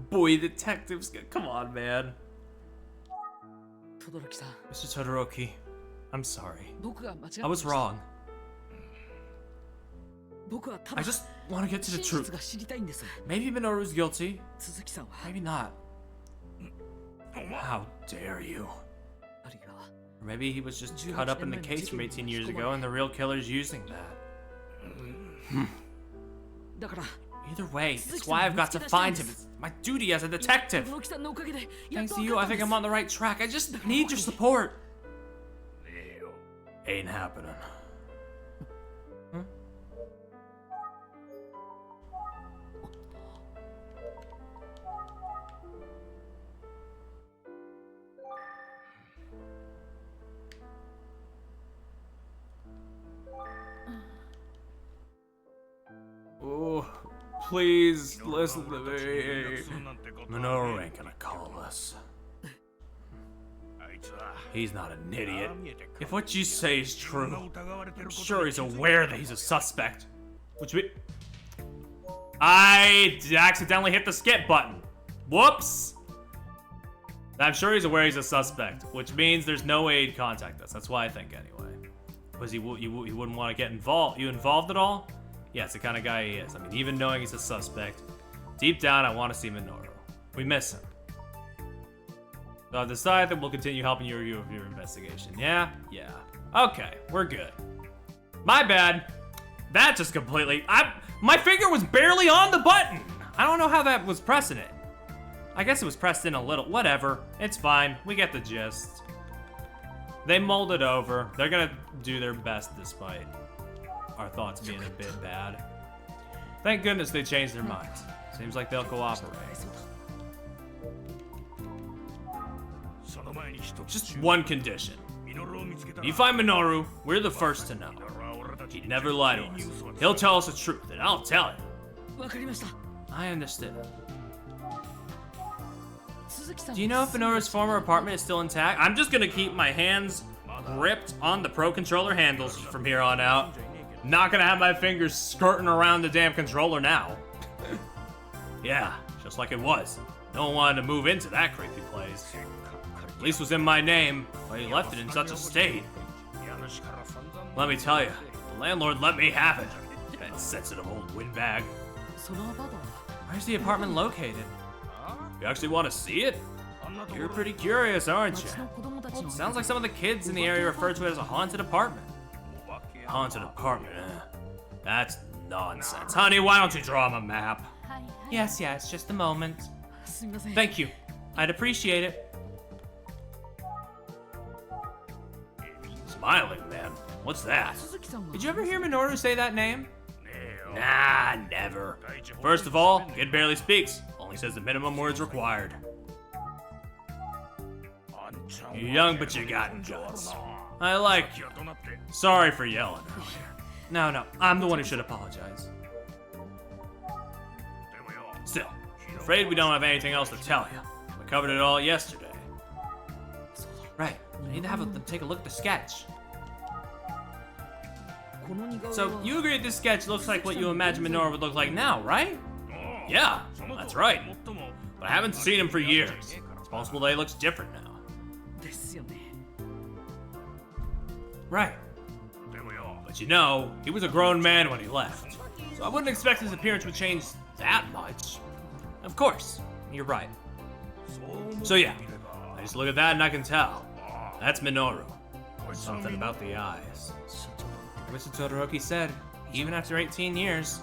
Boy, detectives, come on, man. Mr. Todoroki, I'm sorry. I was wrong. I just want to get to the truth. Maybe Minoru's guilty. Maybe not. How dare you? Or maybe he was just caught up in the case from 18 years ago and the real killer's using that. Either way, it's why I've got to find him. It's my duty as a detective. Thanks to you, I think I'm on the right track. I just need your support. Ain't happening. Oh, please listen to me. Minoru ain't gonna call us. He's not an idiot. If what you say is true, I'm sure he's aware that he's a suspect. I accidentally hit the skip button. Whoops. I'm sure he's aware he's a suspect, which means there's no way he'd contact us. That's why I think anyway. Because he wouldn't want to get involved. You involved at all? Yeah, it's the kind of guy he is. I mean, even knowing he's a suspect, deep down, I want to see Minoru. We miss him. So I've decided that we'll continue helping you review your investigation. Yeah? Yeah. Okay, we're good. My bad. That just completely... my finger was barely on the button! I don't know how that was pressing it. I guess it was pressed in a little. Whatever. It's fine. We get the gist. They mulled it over. They're gonna do their best despite our thoughts being a bit bad. Thank goodness they changed their minds. Seems like they'll cooperate. Just one condition. If you find Minoru, we're the first to know. He'd never lie to us. He'll tell us the truth, and I'll tell him. I understood. Do you know if Minoru's former apartment is still intact? I'm just gonna keep my hands gripped on the Pro Controller handles from here on out. Not gonna have my fingers skirting around the damn controller now. Yeah, just like it was. No one wanted to move into that creepy place. At least it was in my name, but he left it in such a state. Let me tell you, the landlord let me have it. That sensitive old windbag. Where's the apartment located? You actually want to see it? You're pretty curious, aren't you? Sounds like some of the kids in the area refer to it as a haunted apartment. Haunted apartment, eh? That's nonsense. Honey, why don't you draw him a map? Yes, just a moment. Thank you. I'd appreciate it. Smiling man? What's that? Did you ever hear Minoru say that name? Nah, never. First of all, kid barely speaks. Only says the minimum words required. You're young, but you got guts. I like you. Sorry for yelling earlier. No, I'm the one who should apologize. Still, I'm afraid we don't have anything else to tell you. We covered it all yesterday. Right, I need to have them take a look at the sketch. So, you agree this sketch looks like what you imagine Minoru would look like now, right? Yeah, that's right. But I haven't seen him for years. It's possible that he looks different now. Right. But you know, he was a grown man when he left. So I wouldn't expect his appearance would change that much. Of course, you're right. So yeah, I just look at that and I can tell. That's Minoru. Something about the eyes. Mr. Todoroki said, even after 18 years,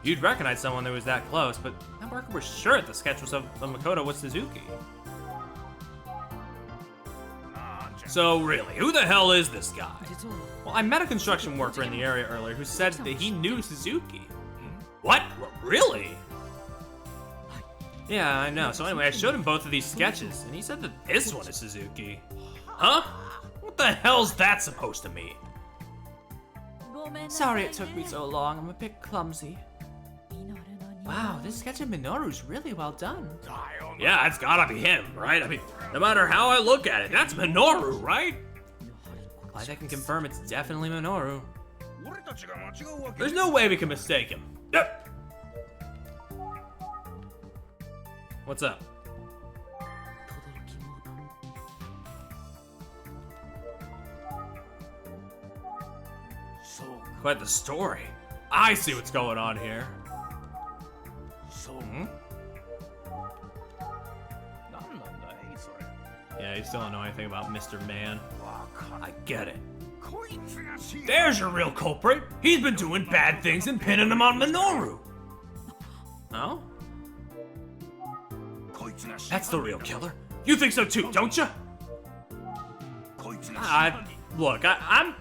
you'd recognize someone that was that close, but that worker was sure the sketch was of Makoto with Suzuki. So really, who the hell is this guy? Well, I met a construction worker in the area earlier who said that he knew Suzuki. What? Really? Yeah, I know. So anyway, I showed him both of these sketches, and he said that This one is Suzuki. Huh? What the hell's that supposed to mean? Sorry it took me so long, I'm a bit clumsy. Wow, this sketch of Minoru's really well done. Yeah, it's gotta be him, right? I mean, no matter how I look at it, that's Minoru, right? Glad I can confirm it's definitely Minoru. There's no way we can mistake him. Yep. What's up? Quite the story. I see what's going on here. Yeah, you still don't know anything about Mr. Man. I get it. There's your real culprit. He's been doing bad things and pinning them on Minoru. Oh? That's the real killer. You think so too, don't you? Look, I'm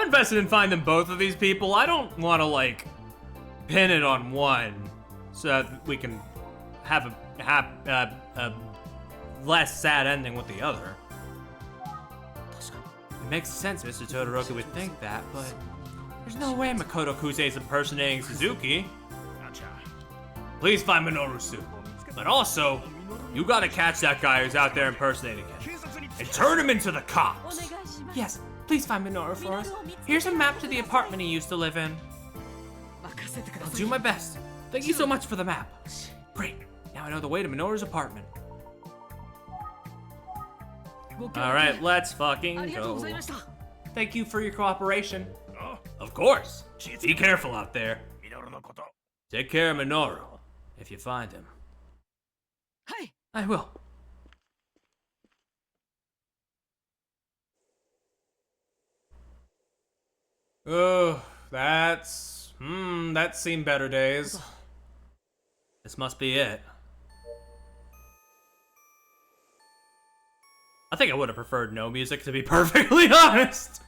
invested in finding both of these people. I don't want to like pin it on one so that we can have a less sad ending with the other. It makes sense Mr. Todoroki would think that, but there's no way Makoto Kuse's impersonating Suzuki. Please find Minoru soon. But also, you gotta catch that guy who's out there impersonating him and turn him into the cops. Yes, please find Minoru for us. Here's a map to the apartment he used to live in. I'll do my best. Thank you so much for the map. Great, now I know the way to Minoru's apartment. Alright, let's fucking go. Thank you for your cooperation. Of course. Be careful out there. Take care of Minoru, if you find him. I will. Oh, that's seen better days. This must be it. I think I would have preferred no music, to be perfectly honest.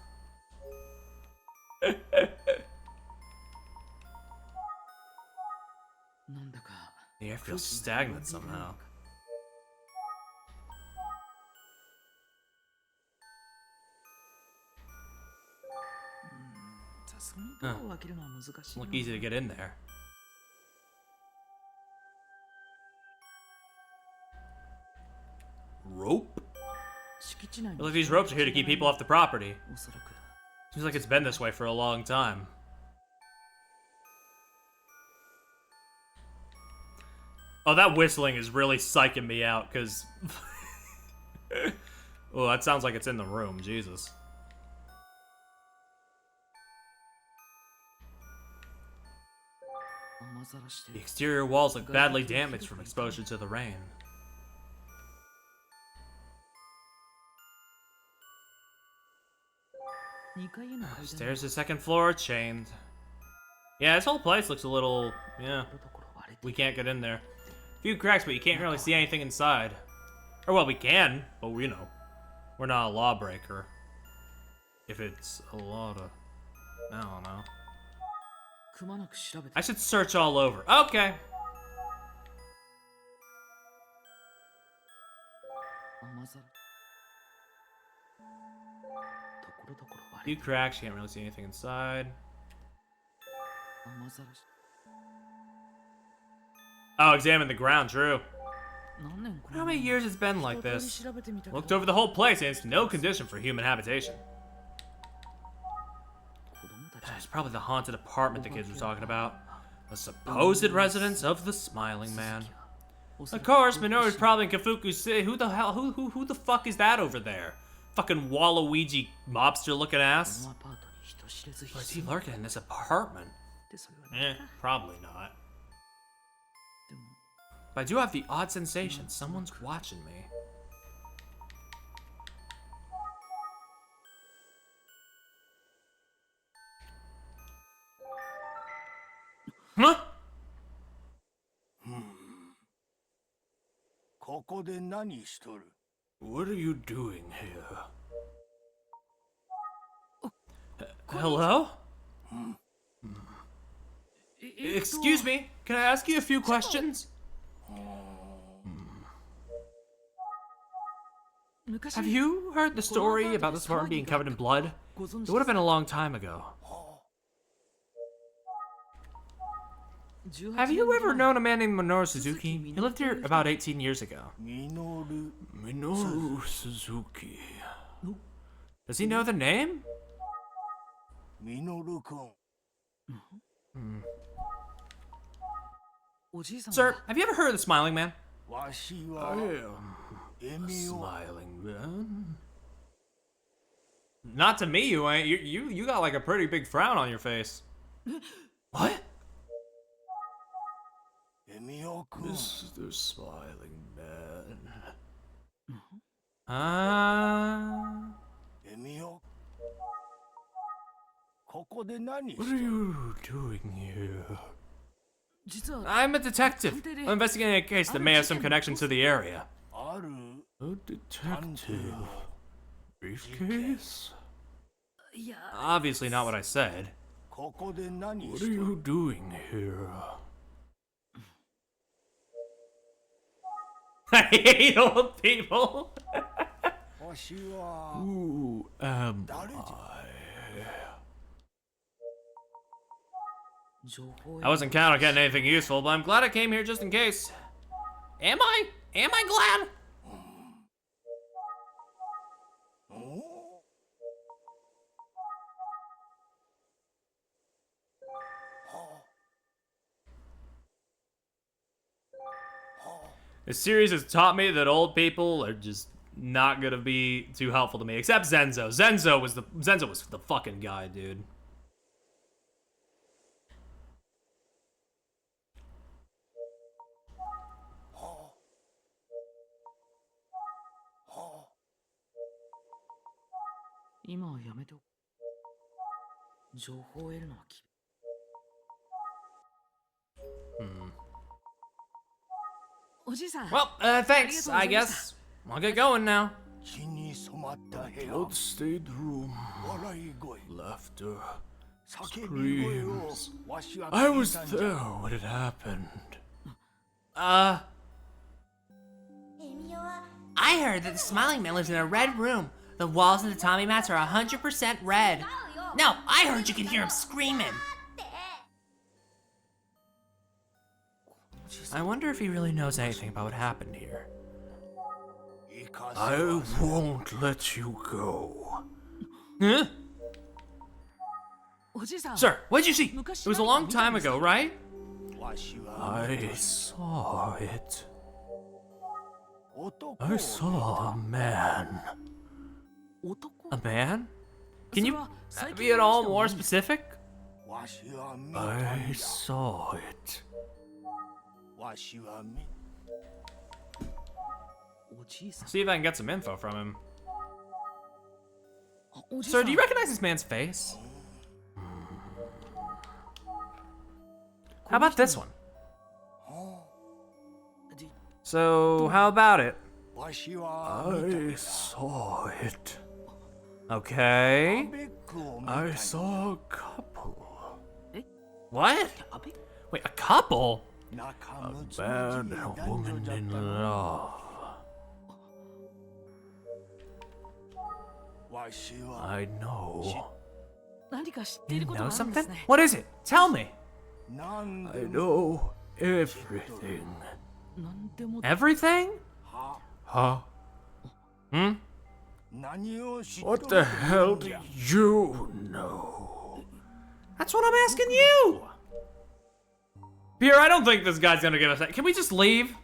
The air feels stagnant somehow. Huh. Doesn't look easy to get in there. Rope? Look, these ropes are here to keep people off the property. Seems like it's been this way for a long time. Oh, that whistling is really psyching me out, because... oh, that sounds like it's in the room, Jesus. The exterior walls look badly damaged from exposure to the rain. Stairs to the second floor are chained. Yeah, this whole place looks a little... yeah. We can't get in there. A few cracks, but you can't really see anything inside. Or, well, we can, but you know. We're not a lawbreaker. If it's a law to... I don't know. I should search all over. Okay. Few cracks, you can't really see anything inside. Oh, examine the ground, true. How many years it's been like this? Looked over the whole place and it's no condition for human habitation. It's probably the haunted apartment the kids were talking about. The supposed residence of the Smiling Man. Of course, Minoru's probably in Kafuku City. Who the hell, who the fuck is that over there? Fucking Waluigi mobster looking ass? Or is he lurking in this apartment? Probably not. But I do have the odd sensation someone's watching me. Huh? What are you doing here? Hello? Excuse me, can I ask you a few questions? Have you heard the story about this apartment being covered in blood? It would have been a long time ago. Have you ever known a man named Minoru Suzuki? He lived here about 18 years ago. Minoru Suzuki. Does he know the name? Sir, have you ever heard of the Smiling Man? I am a smiling man. Not to me, you ain't. You got like a pretty big frown on your face. What? Mr. Smiling Man. What are you doing here? I'm a detective. I'm investigating a case that may have some connection to the area. A detective? Briefcase? Obviously not what I said. What are you doing here? I hate old people. Who am I? I wasn't counting on getting anything useful, but I'm glad I came here just in case. Am I? Am I glad? This series has taught me that old people are just not gonna be too helpful to me, except Zenzo. Zenzo was the fucking guy, dude. Well, thanks, I guess. I'll get going now. Blood-stained room, laughter, screams. I was there when it happened. I heard that the Smiling Man lives in a red room. The walls and the Tommy mats are 100% red. No, I heard you could hear him screaming. I wonder if he really knows anything about what happened here. I won't let you go. Huh? Sir, what'd you see? It was a long time ago, right? I saw it. I saw a man. A man? Can you be at all more specific? I saw it. See if I can get some info from him. Sir, do you recognize this man's face? How about this one? So, how about it? I saw it. Okay. I saw a couple. What? Wait, a couple? A man and a woman in love. I know. You know something? What is it? Tell me. I know everything. Everything? Huh? Hmm? What the hell do you know? That's what I'm asking you! Pierre, I don't think this guy's gonna give us that. Can we just leave?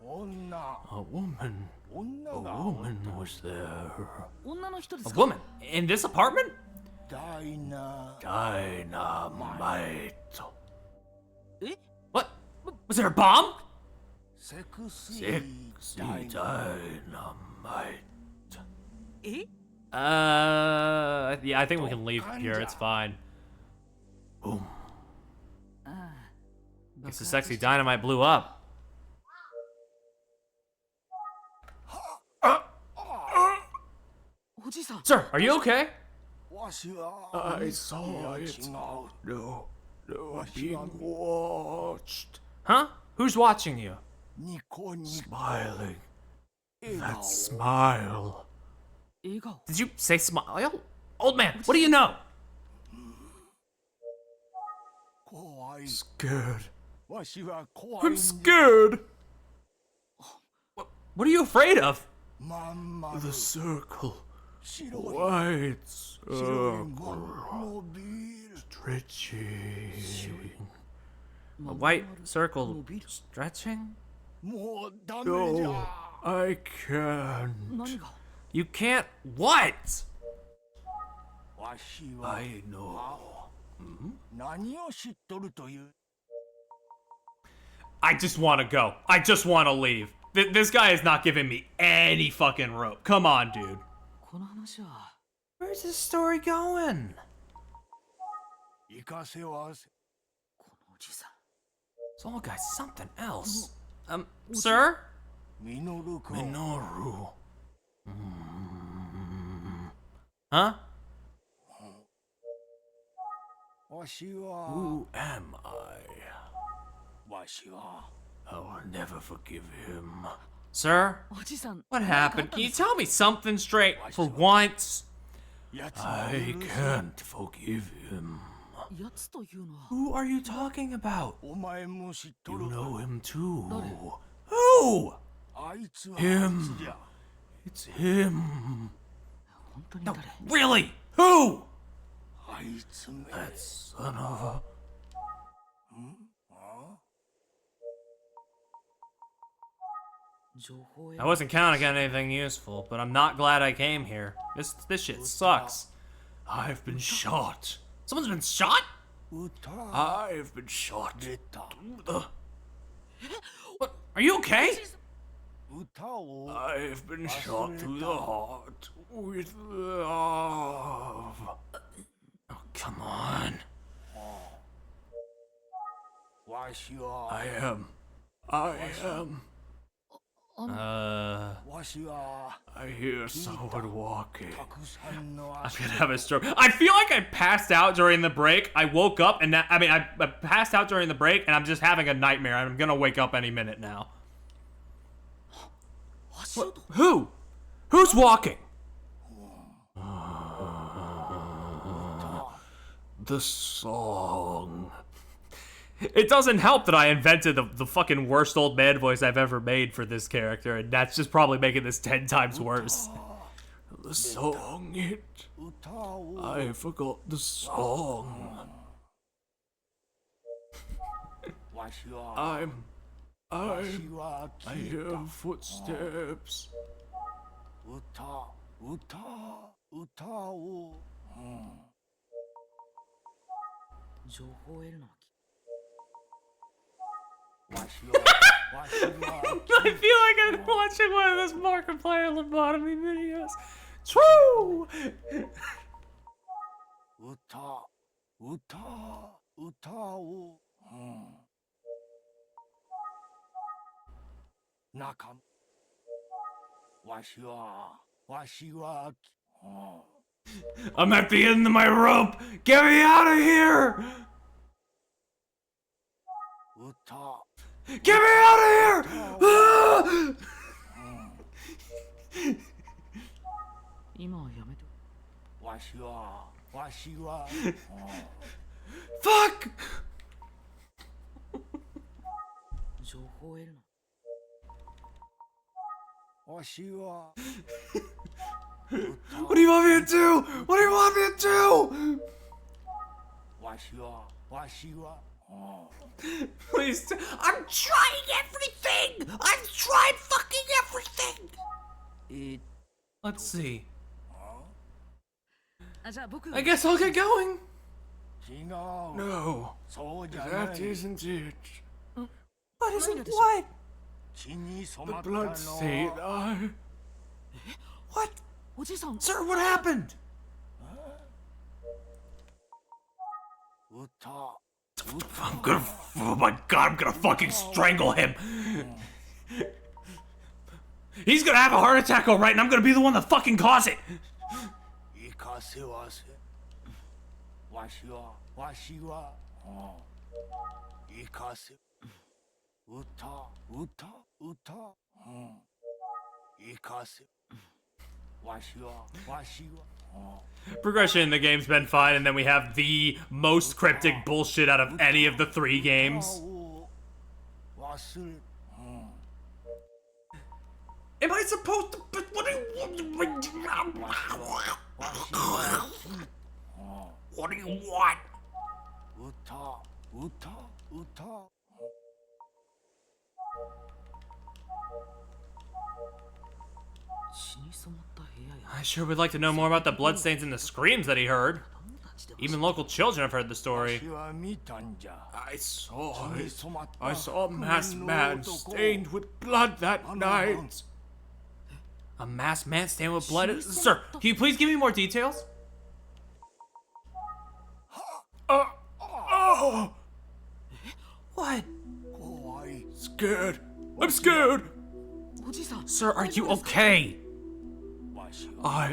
A woman was there. A woman? In this apartment? Dynamite. What? Was there a bomb? Sexy dynamite. Yeah, I think we can leave Pierre, it's fine. Boom. Guess the sexy dynamite blew up. Sir, are you okay? I saw it. No, I'm being watched. Huh? Who's watching you? Smiling. That smile. Did you say smile? Old man, what do you know? Scared. I'm scared. What are you afraid of? The circle. White circle. Stretching. A white circle stretching? No, I can't. You can't what? I know. I just want to go. I just want to leave. This guy is not giving me any fucking rope. Come on, dude. Where's this story going? This old guy's something else. Sir? Minoru. Huh? Who am I? I will never forgive him. Sir? What happened? Can you tell me something straight for once? I can't forgive him. Who are you talking about? You know him too. Who? Him. It's him. No, really? Who? That son of a... I wasn't counting on anything useful, but I'm not glad I came here. This shit sucks. I've been shot. Someone's been shot? I've been shot. Through the... What? Are you okay? I've been shot through the heart with love. Oh, come on. I am. I hear someone walking. I'm gonna have a stroke. I feel like I passed out during the break. I woke up and I passed out during the break and I'm just having a nightmare. I'm gonna wake up any minute now. What? Who? Who's walking? The song. It doesn't help that I invented the fucking worst old man voice I've ever made for this character, and that's just probably making this 10 times worse. The song, I forgot the song. I hear footsteps. I feel like I'm watching one of those Markiplier lobotomy videos. True! I'm at the end of my rope! Get me out of here! Get me out of here! Ah! Fuck! What do you want me to do? What do you want me to do? Please, I'm trying everything! I've tried fucking everything! let's see. I guess I'll get going. No, that isn't it. What isn't what? The blood stain, What? Sir, what happened? Oh my god, I'm gonna fucking strangle him. He's gonna have a heart attack, alright, and I'm gonna be the one that fucking caused it. Progression in the game's been fine, and then we have the most cryptic bullshit out of any of the 3 games. Am I supposed to? But what do you? What do you want? I sure would like to know more about the bloodstains and the screams that he heard. Even local children have heard the story. I saw it. I saw a masked man stained with blood that night. A masked man stained with blood? Sir, can you please give me more details? What? Scared. I'm scared. Sir, are you okay? What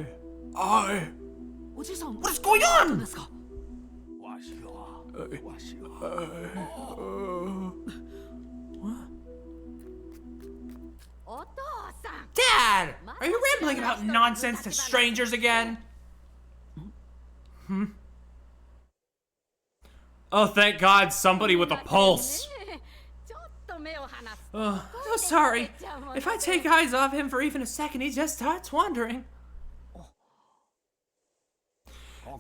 is going on? Dad! Are you rambling about nonsense to strangers again? Oh, thank God, somebody with a pulse. Oh, sorry. If I take eyes off him for even a second, he just starts wandering.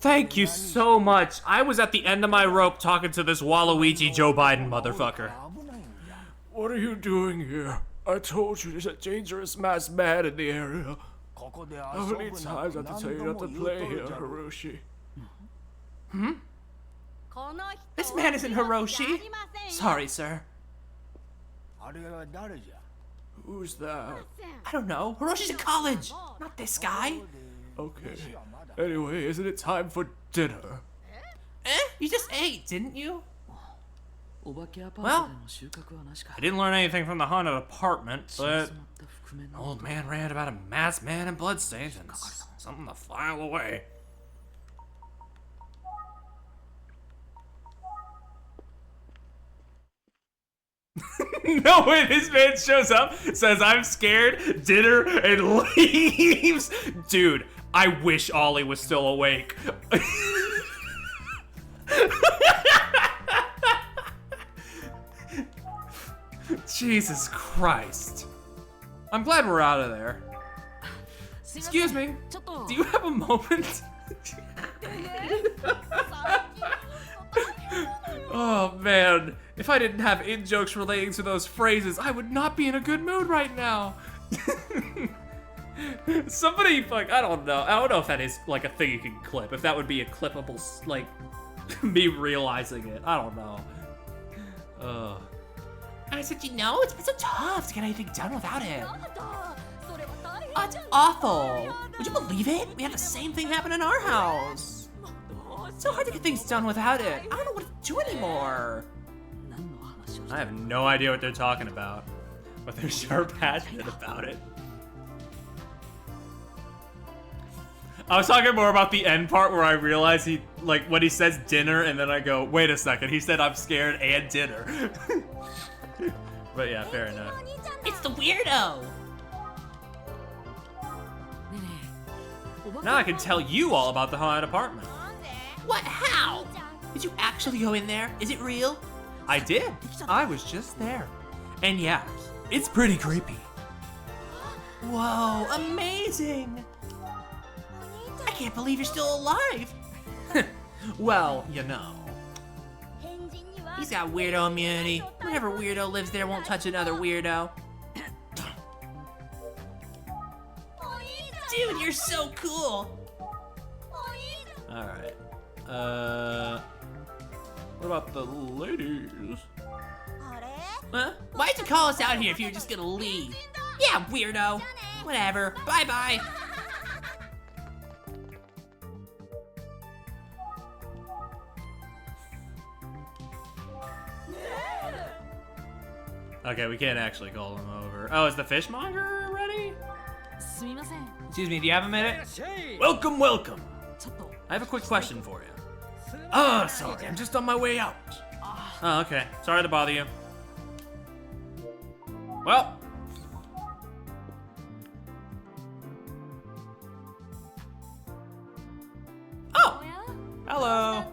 Thank you so much. I was at the end of my rope talking to this Waluigi Joe Biden motherfucker. What are you doing here? I told you there's a dangerous masked man in the area. How many times I have to tell you not to play here, Hiroshi? This man isn't Hiroshi. Sorry, sir. Who's that? I don't know. Hiroshi's in college. Not this guy. Okay. Anyway, isn't it time for dinner? You just ate, didn't you? Well, I didn't learn anything from the haunted apartment, but an old man ran about a masked man and bloodstains and something to file away. No way, this man shows up, says I'm scared, dinner, and leaves. Dude, I wish Ollie was still awake. Jesus Christ. I'm glad we're out of there. Excuse me, do you have a moment? Oh man, if I didn't have in-jokes relating to those phrases, I would not be in a good mood right now. Somebody, like, I don't know if that is like a thing you can clip, if that would be a clippable, like, me realizing it, I don't know. I said, you know, it's been so tough to get anything done without him. Oh, it's awful. Would you believe it? We had the same thing happen in our house. It's so hard to get things done without it. I don't know what to do anymore. I have no idea what they're talking about, but they're sure passionate about it. I was talking more about the end part where I realized he, like, when he says dinner, and then I go, wait a second, he said I'm scared and dinner. But yeah, fair enough. It's the weirdo. Now I can tell you all about the haunted apartment. What? How? Did you actually go in there? Is it real? I did. I was just there. And yeah, it's pretty creepy. Whoa, amazing! I can't believe you're still alive! Well, you know. He's got weirdo immunity. Whatever weirdo lives there won't touch another weirdo. Dude, you're so cool! Alright. What about the ladies? Huh? Why'd you call us out here if you were just gonna leave? Yeah, weirdo. Whatever. Bye-bye. Okay, we can't actually call them over. Oh, is the fishmonger ready? Excuse me, do you have a minute? Welcome, welcome. I have a quick question for you. Oh, sorry, I'm just on my way out. Oh, okay. Sorry to bother you. Well. Oh! Hello.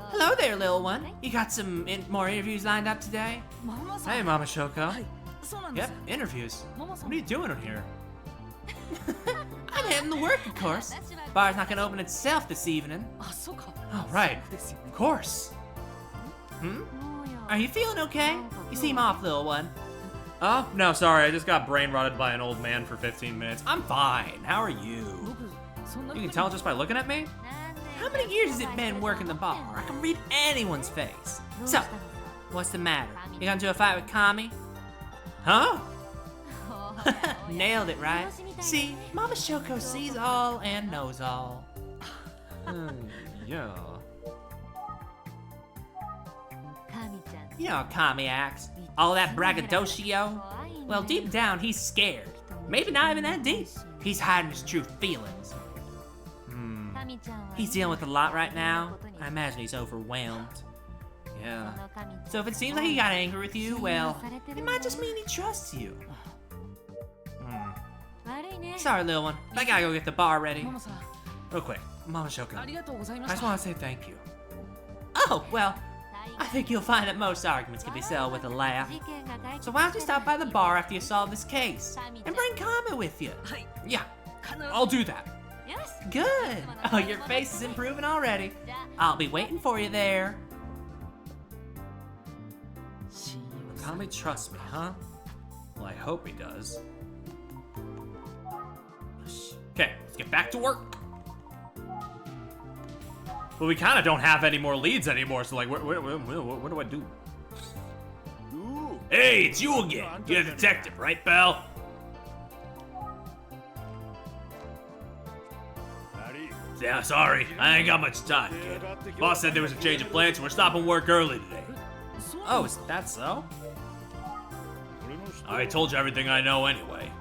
Hello there, little one. You got some more interviews lined up today? Hey, Mama Shoko. Yep, interviews. What are you doing in here? I'm heading to work, of course. Bar's not gonna open itself this evening. Oh, right. Of course. Are you feeling okay? You seem off, little one. Oh, no, sorry. I just got brain rotted by an old man for 15 minutes. I'm fine. How are you? You can tell just by looking at me? How many years has it been working the bar? I can read anyone's face. So, what's the matter? You got into a fight with Kami? Huh? Nailed it, right? See, Mama Shoko sees all and knows all. Yeah. You know how Kami acts. All that braggadocio. Well, deep down, he's scared. Maybe not even that deep. He's hiding his true feelings. He's dealing with a lot right now. I imagine he's overwhelmed. Yeah. So if it seems like he got angry with you, well, it might just mean he trusts you. Sorry, little one. I gotta go get the bar ready. Real quick, Mama Shoko. I just want to say thank you. Oh, well, I think you'll find that most arguments can be settled with a laugh. So why don't you stop by the bar after you solve this case? And bring Kami with you. Yeah, I'll do that. Good. Oh, your face is improving already. I'll be waiting for you there. Kami trusts me, huh? Well, I hope he does. Okay, let's get back to work. Well, we kind of don't have any more leads anymore, so like, what do I do? Hey, it's you again. You're a detective, right, pal? Yeah, sorry. I ain't got much time, kid. Boss said there was a change of plans, so we're stopping work early today. Oh, is that so? I told you everything I know anyway.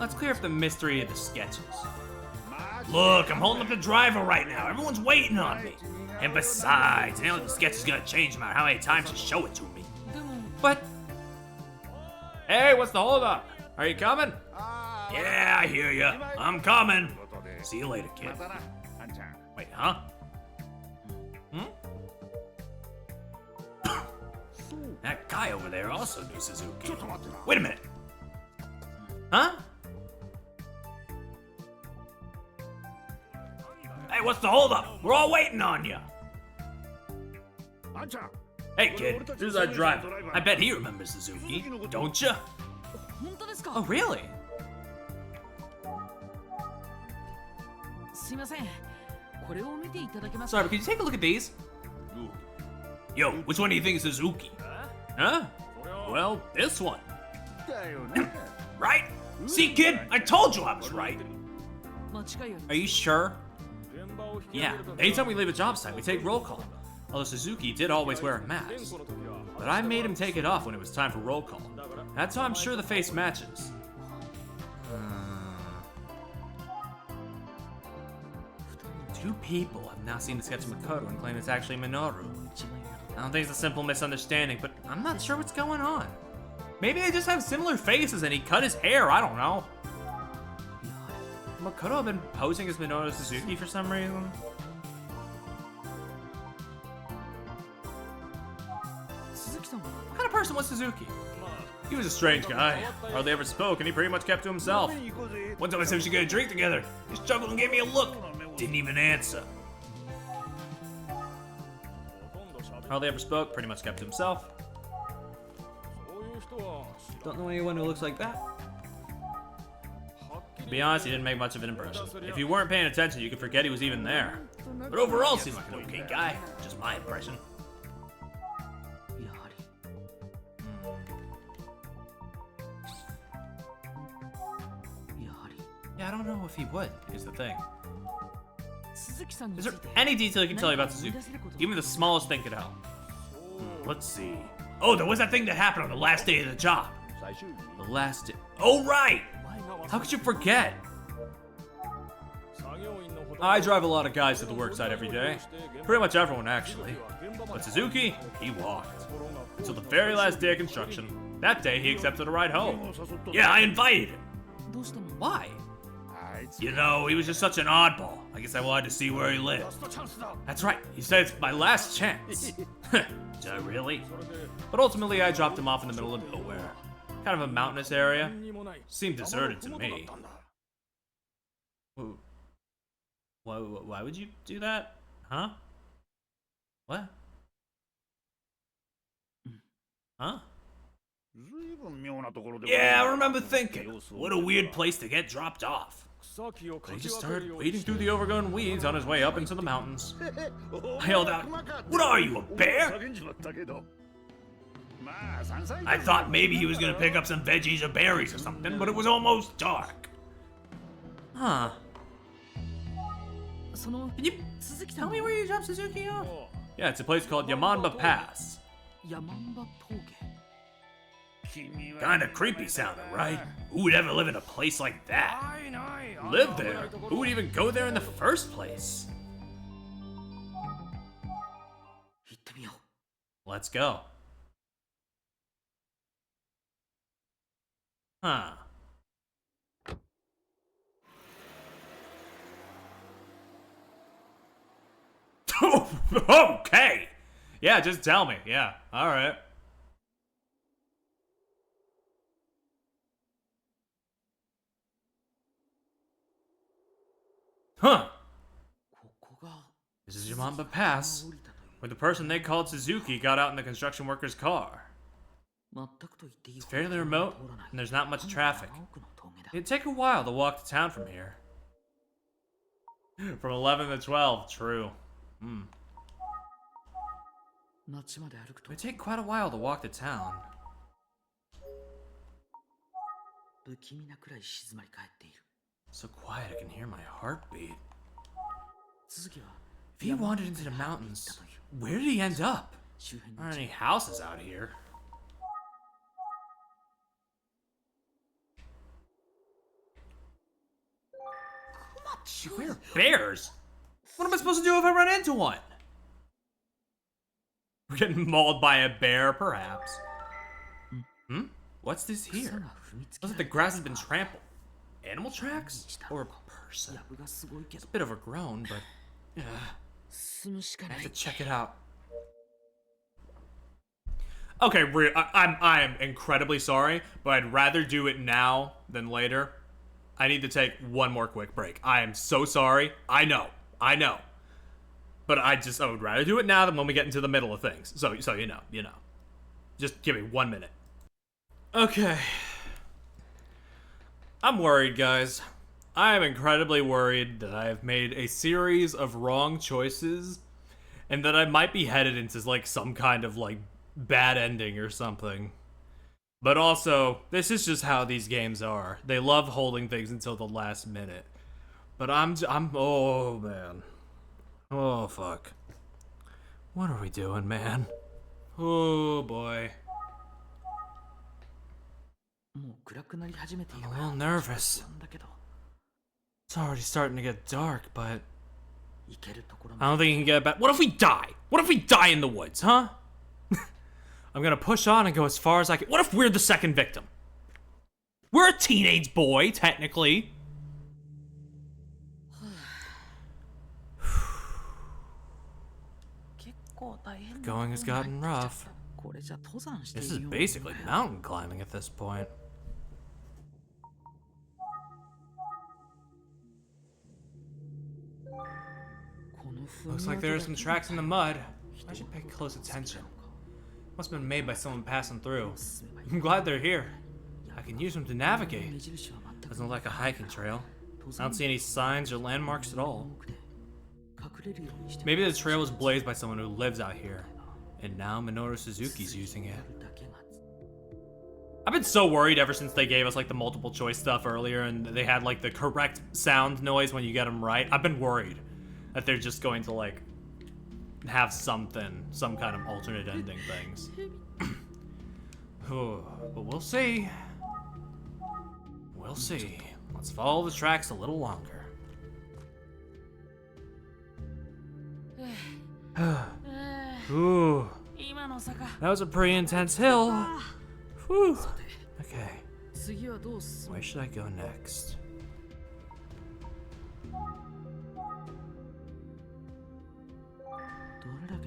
Let's clear up the mystery of the sketches. Look, I'm holding up the driver right now. Everyone's waiting on me. And besides, I know the sketch is gonna change no matter how many times you show it to me. But... Hey, what's the holdup? Are you coming? Yeah, I hear ya. I'm coming. See you later, kid. Wait, huh? That guy over there also knew Suzuki. Wait a minute. Huh? Hey, what's the holdup? We're all waiting on you. Hey, kid, this is our driver. I bet he remembers Suzuki, don't you? Oh, really? Sorry, but could you take a look at these? Yo, which one do you think is Suzuki? Huh? Well, this one. Right? See, kid, I told you I was right. Are you sure? Yeah, anytime we leave a job site, we take roll call. Although Suzuki did always wear a mask. But I made him take it off when it was time for roll call. That's how I'm sure the face matches. Two people have now seen the sketch of Makoto and claim it's actually Minoru. I don't think it's a simple misunderstanding, but I'm not sure what's going on. Maybe they just have similar faces and he cut his hair, I don't know. Makoto have been posing as Minoru Suzuki for some reason. What kind of person was Suzuki? He was a strange guy. Hardly ever spoke, and he pretty much kept to himself. One time I said we should get a drink together. He struggled and gave me a look. Didn't even answer. Hardly ever spoke, pretty much kept to himself. Don't know anyone who looks like that. To be honest, he didn't make much of an impression. If you weren't paying attention, you could forget he was even there. But overall, seems like an okay guy. Just my impression. Yeah, I don't know if he would, is the thing. Is there any detail you can tell me about Suzuki? Even the smallest thing could help. Let's see. Oh, there was that thing that happened on the last day of the job. The last day. Oh, right! How could you forget? I drive a lot of guys to the worksite every day. Pretty much everyone, actually. But Suzuki, he walked. Until the very last day of construction. That day, he accepted a ride home. Yeah, I invited him. Why? You know, he was just such an oddball. I guess I wanted to see where he lived. That's right, he said it's my last chance. Did I really? But ultimately, I dropped him off in the middle of nowhere. Kind of a mountainous area. Seemed deserted to me. Why would you do that? Huh? What? Huh? Yeah, I remember thinking, what a weird place to get dropped off. He just started wading through the overgrown weeds on his way up into the mountains. I yelled out, "What are you, a bear?" I thought maybe he was gonna pick up some veggies or berries or something, but it was almost dark. Huh. Can you tell me where you dropped Suzuki off? Yeah, it's a place called Yamanba Pass. Kinda creepy sounding, right? Who would ever live in a place like that? Live there? Who would even go there in the first place? Let's go. Huh. Okay! Yeah, just tell me. Yeah, alright. Huh. This is Yamanba Pass, where the person they called Suzuki got out in the construction worker's car. It's fairly remote, and there's not much traffic. It'd take a while to walk to town from here. From 11 to 12, true. It'd take quite a while to walk to town. So quiet I can hear my heartbeat. If he wandered into the mountains, where did he end up? There aren't any houses out here. Where are bears? What am I supposed to do if I run into one? We're getting mauled by a bear, perhaps. What's this here? Looks like the grass has been trampled. Animal tracks? Or a person? It's a bit overgrown, but I have to check it out. Okay, I am incredibly sorry, but I'd rather do it now than later. I need to take one more quick break. I am so sorry. I know. But I would rather do it now than when we get into the middle of things. So you know. Just give me 1 minute. Okay. I'm worried, guys. I am incredibly worried that I have made a series of wrong choices and that I might be headed into like some kind of like bad ending or something. But also, this is just how these games are. They love holding things until the last minute. But I'm oh man. Oh fuck. What are we doing, man? Oh boy. I'm a little nervous. It's already starting to get dark, but I don't think you can get back. What if we die? What if we die in the woods, huh? I'm gonna push on and go as far as I can. What if we're the second victim? We're a teenage boy, technically. Going has gotten rough. This is basically mountain climbing at this point. Looks like there are some tracks in the mud. I should pay close attention. Must have been made by someone passing through. I'm glad they're here. I can use them to navigate. Doesn't look like a hiking trail. I don't see any signs or landmarks at all. Maybe the trail was blazed by someone who lives out here, and now Minoru Suzuki's using it. I've been so worried ever since they gave us like the multiple choice stuff earlier and they had like the correct sound noise when you get them right. I've been worried that they're just going to like have some kind of alternate ending things. But we'll see. We'll see. Let's follow the tracks a little longer. Ooh, that was a pretty intense hill. Whew. Okay, where should I go next?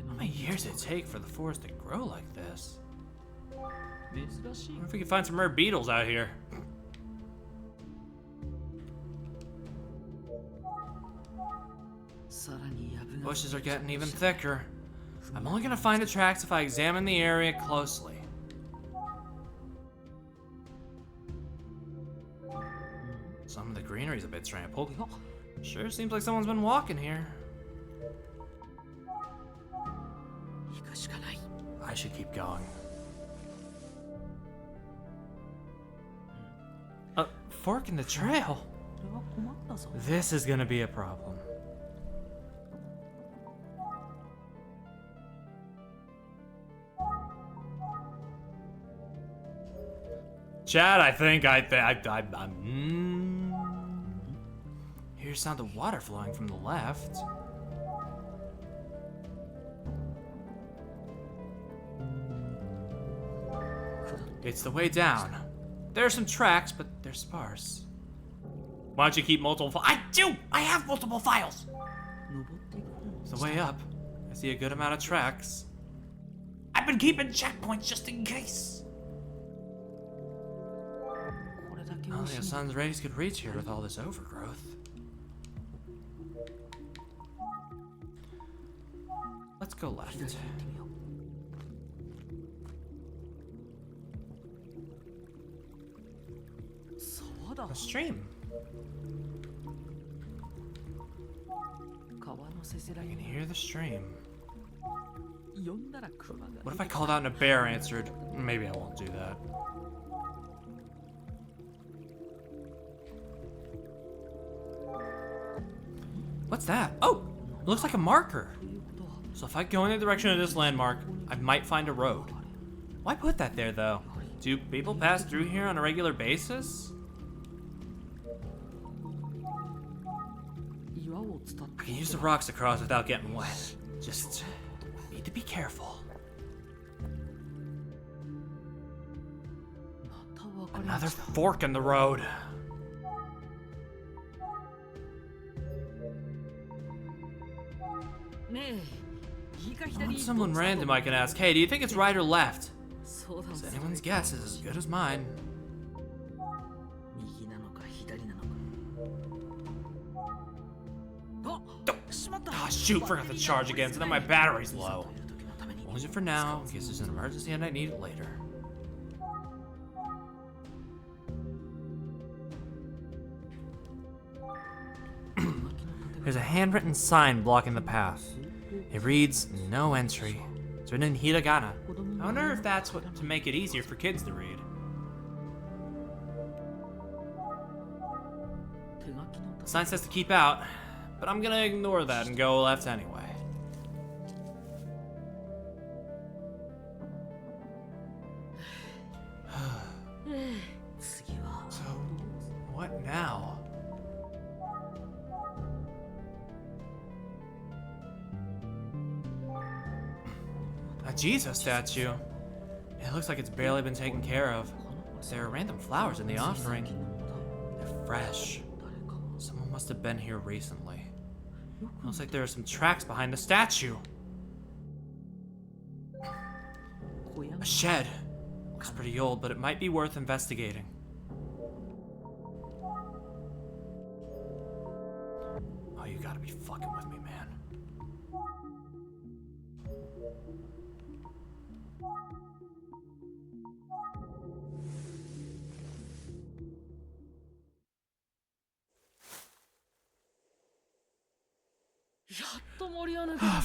How many years did it take for the forest to grow like this? I wonder if we can find some rare beetles out here. Bushes are getting even thicker. I'm only gonna find the tracks if I examine the area closely. Some of the greenery's a bit trampled. Sure seems like someone's been walking here. I should keep going. A fork in the trail? This is gonna be a problem. Chad, I think here's sound of water flowing from the left. It's the way down. There are some tracks, but they're sparse. Why don't you keep multiple I have multiple files! It's the way up. I see a good amount of tracks. I've been keeping checkpoints just in case. Only a sun's rays could reach here with all this overgrowth. Let's go left. A stream. I can hear the stream. What if I called out and a bear answered? Maybe I won't do that. What's that? Oh! It looks like a marker. So if I go in the direction of this landmark, I might find a road. Why put that there, though? Do people pass through here on a regular basis? I can use the rocks to cross without getting wet. Just need to be careful. Another fork in the road. I want someone random I can ask, hey, do you think it's right or left? So anyone's guess is as good as mine. Oh, shoot, forgot to charge again, so then my battery's low. I'll use it for now, in case there's an emergency and I need it later. There's a handwritten sign blocking the path. It reads, no entry. It's written in hiragana. I wonder if that's what to make it easier for kids to read. The sign says to keep out, but I'm gonna ignore that and go left anyway. So, what now? A Jesus statue. It looks like it's barely been taken care of. There are random flowers in the offering. They're fresh. Someone must have been here recently. Looks like there are some tracks behind the statue. A shed. Looks pretty old, but it might be worth investigating. Oh, you gotta be fucking with me, man.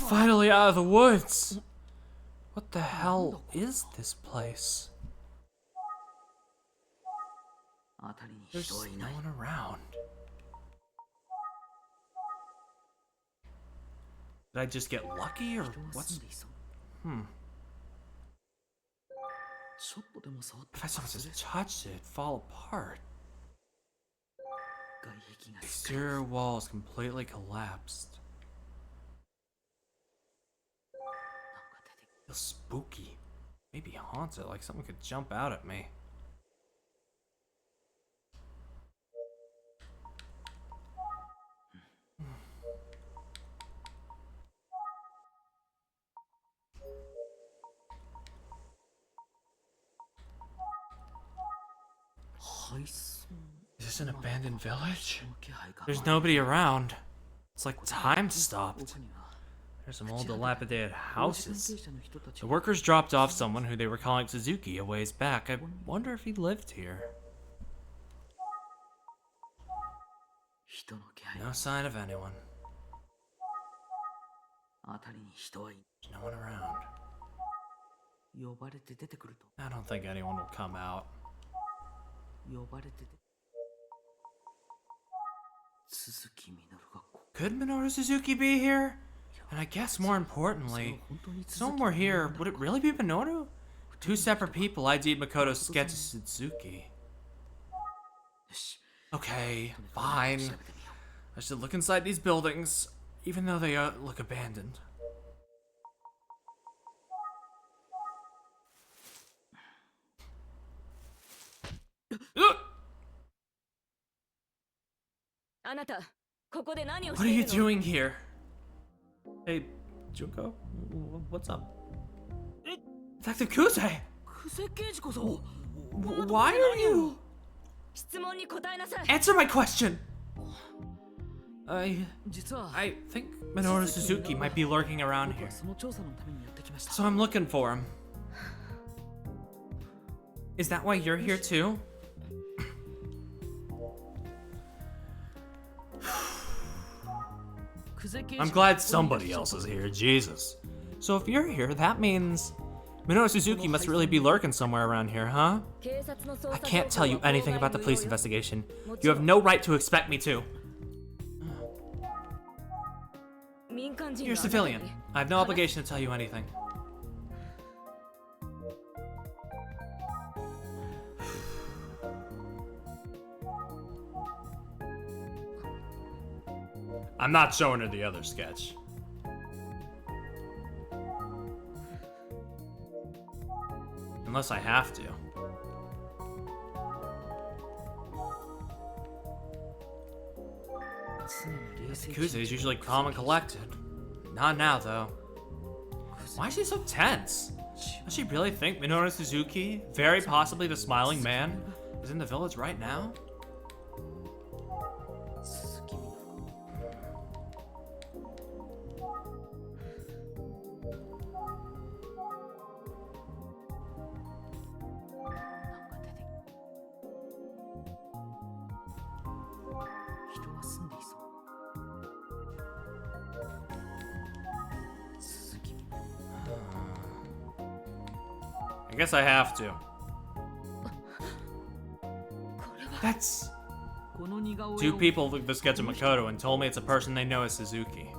Finally out of the woods! What the hell is this place? There's no one around. Did I just get lucky, or what's... If I someone just touched it, it'd fall apart. The exterior wall is completely collapsed. Feels spooky. Maybe haunted, like someone could jump out at me. Is this an abandoned village? There's nobody around. It's like time stopped. There's some old dilapidated houses. The workers dropped off someone who they were calling Suzuki a ways back. I wonder if he lived here. No sign of anyone. There's no one around. I don't think anyone will come out. Could Minoru Suzuki be here? And I guess more importantly, if someone were here, would it really be Minoru? Two separate people ID'd Makoto's sketch as Suzuki. Okay, fine. I should look inside these buildings, even though they look abandoned. What are you doing here? Hey, Junko? What's up? Detective Kuze! Why are you... Answer my question! I think Minoru Suzuki might be lurking around here. So I'm looking for him. Is that why you're here too? I'm glad somebody else is here, Jesus. So if you're here, that means Minoru Suzuki must really be lurking somewhere around here, huh? I can't tell you anything about the police investigation. You have no right to expect me to. You're a civilian. I have no obligation to tell you anything. I'm not showing her the other sketch. Unless I have to. Kuze is usually calm and collected. Not now, though. Why is she so tense? Does she really think Minoru Suzuki, very possibly the smiling man, is in the village right now? I guess I have to. That's... Two people looked at the sketch of Makoto and told me it's a person they know as Suzuki.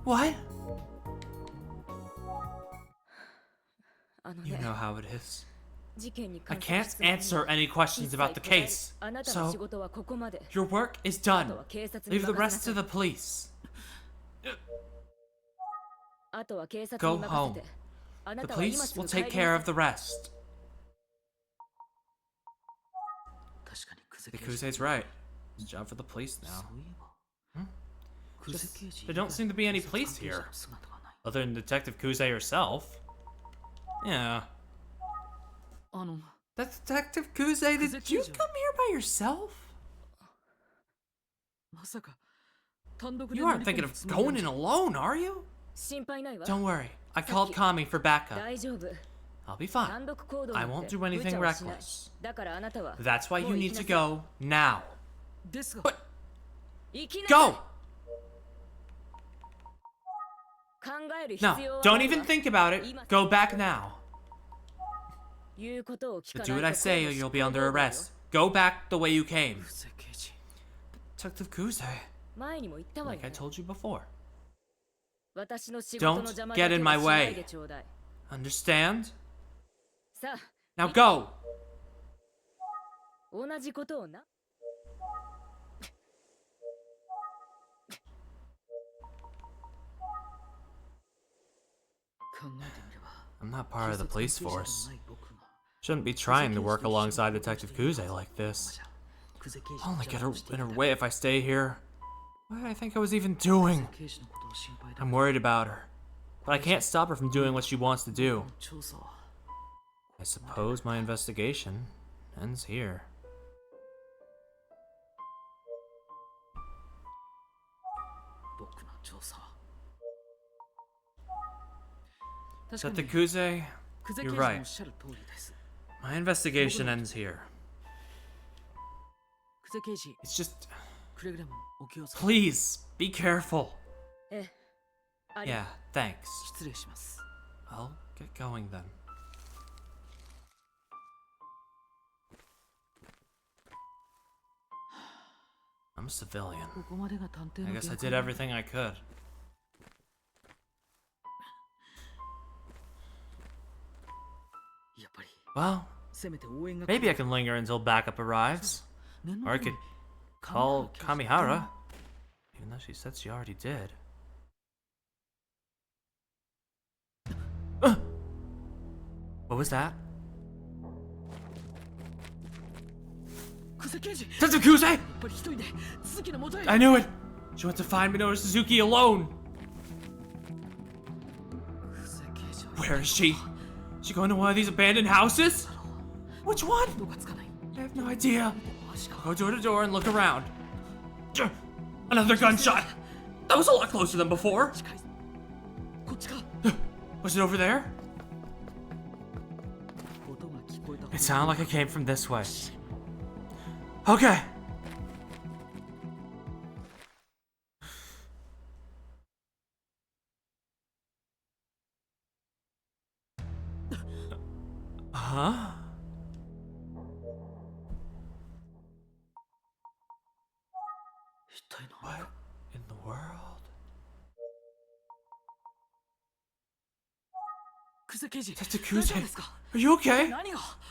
What? You know how it is. I can't answer any questions about the case, so your work is done. Leave the rest to the police. Go home. The police will take care of the rest. Kuze's right. It's a job for the police now. Just, there don't seem to be any police here. Other than Detective Kuze herself. Yeah, Detective Kuze, did you come here by yourself? You aren't thinking of going in alone, are you? Don't worry, I called Kami for backup. I'll be fine. I won't do anything reckless. That's why you need to go now. But go! No, don't even think about it. Go back now. But do what I say or you'll be under arrest. Go back the way you came. Detective Kuze, like I told you before. Don't get in my way. Understand? Now go! I'm not part of the police force. Shouldn't be trying to work alongside Detective Kuze like this. I'll only get her in her way if I stay here. What did I think I was even doing? I'm worried about her, but I can't stop her from doing what she wants to do. I suppose my investigation ends here. Detective Kuze, you're right. My investigation ends here. It's just... Please, be careful. Yeah, thanks. I'll get going then. I'm a civilian. I guess I did everything I could. Well, maybe I can linger until backup arrives. Or I could call Kamihara, even though she said she already did. What was that? Detective Kuze! I knew it! She went to find Minoru Suzuki alone! Where is she? Is she going to one of these abandoned houses? Which one? I have no idea. I'll go door to door and look around. Another gunshot! That was a lot closer than before! Was it over there? It sounded like it came from this way. Okay. Huh? What in the world? Detective Kuze, are you okay?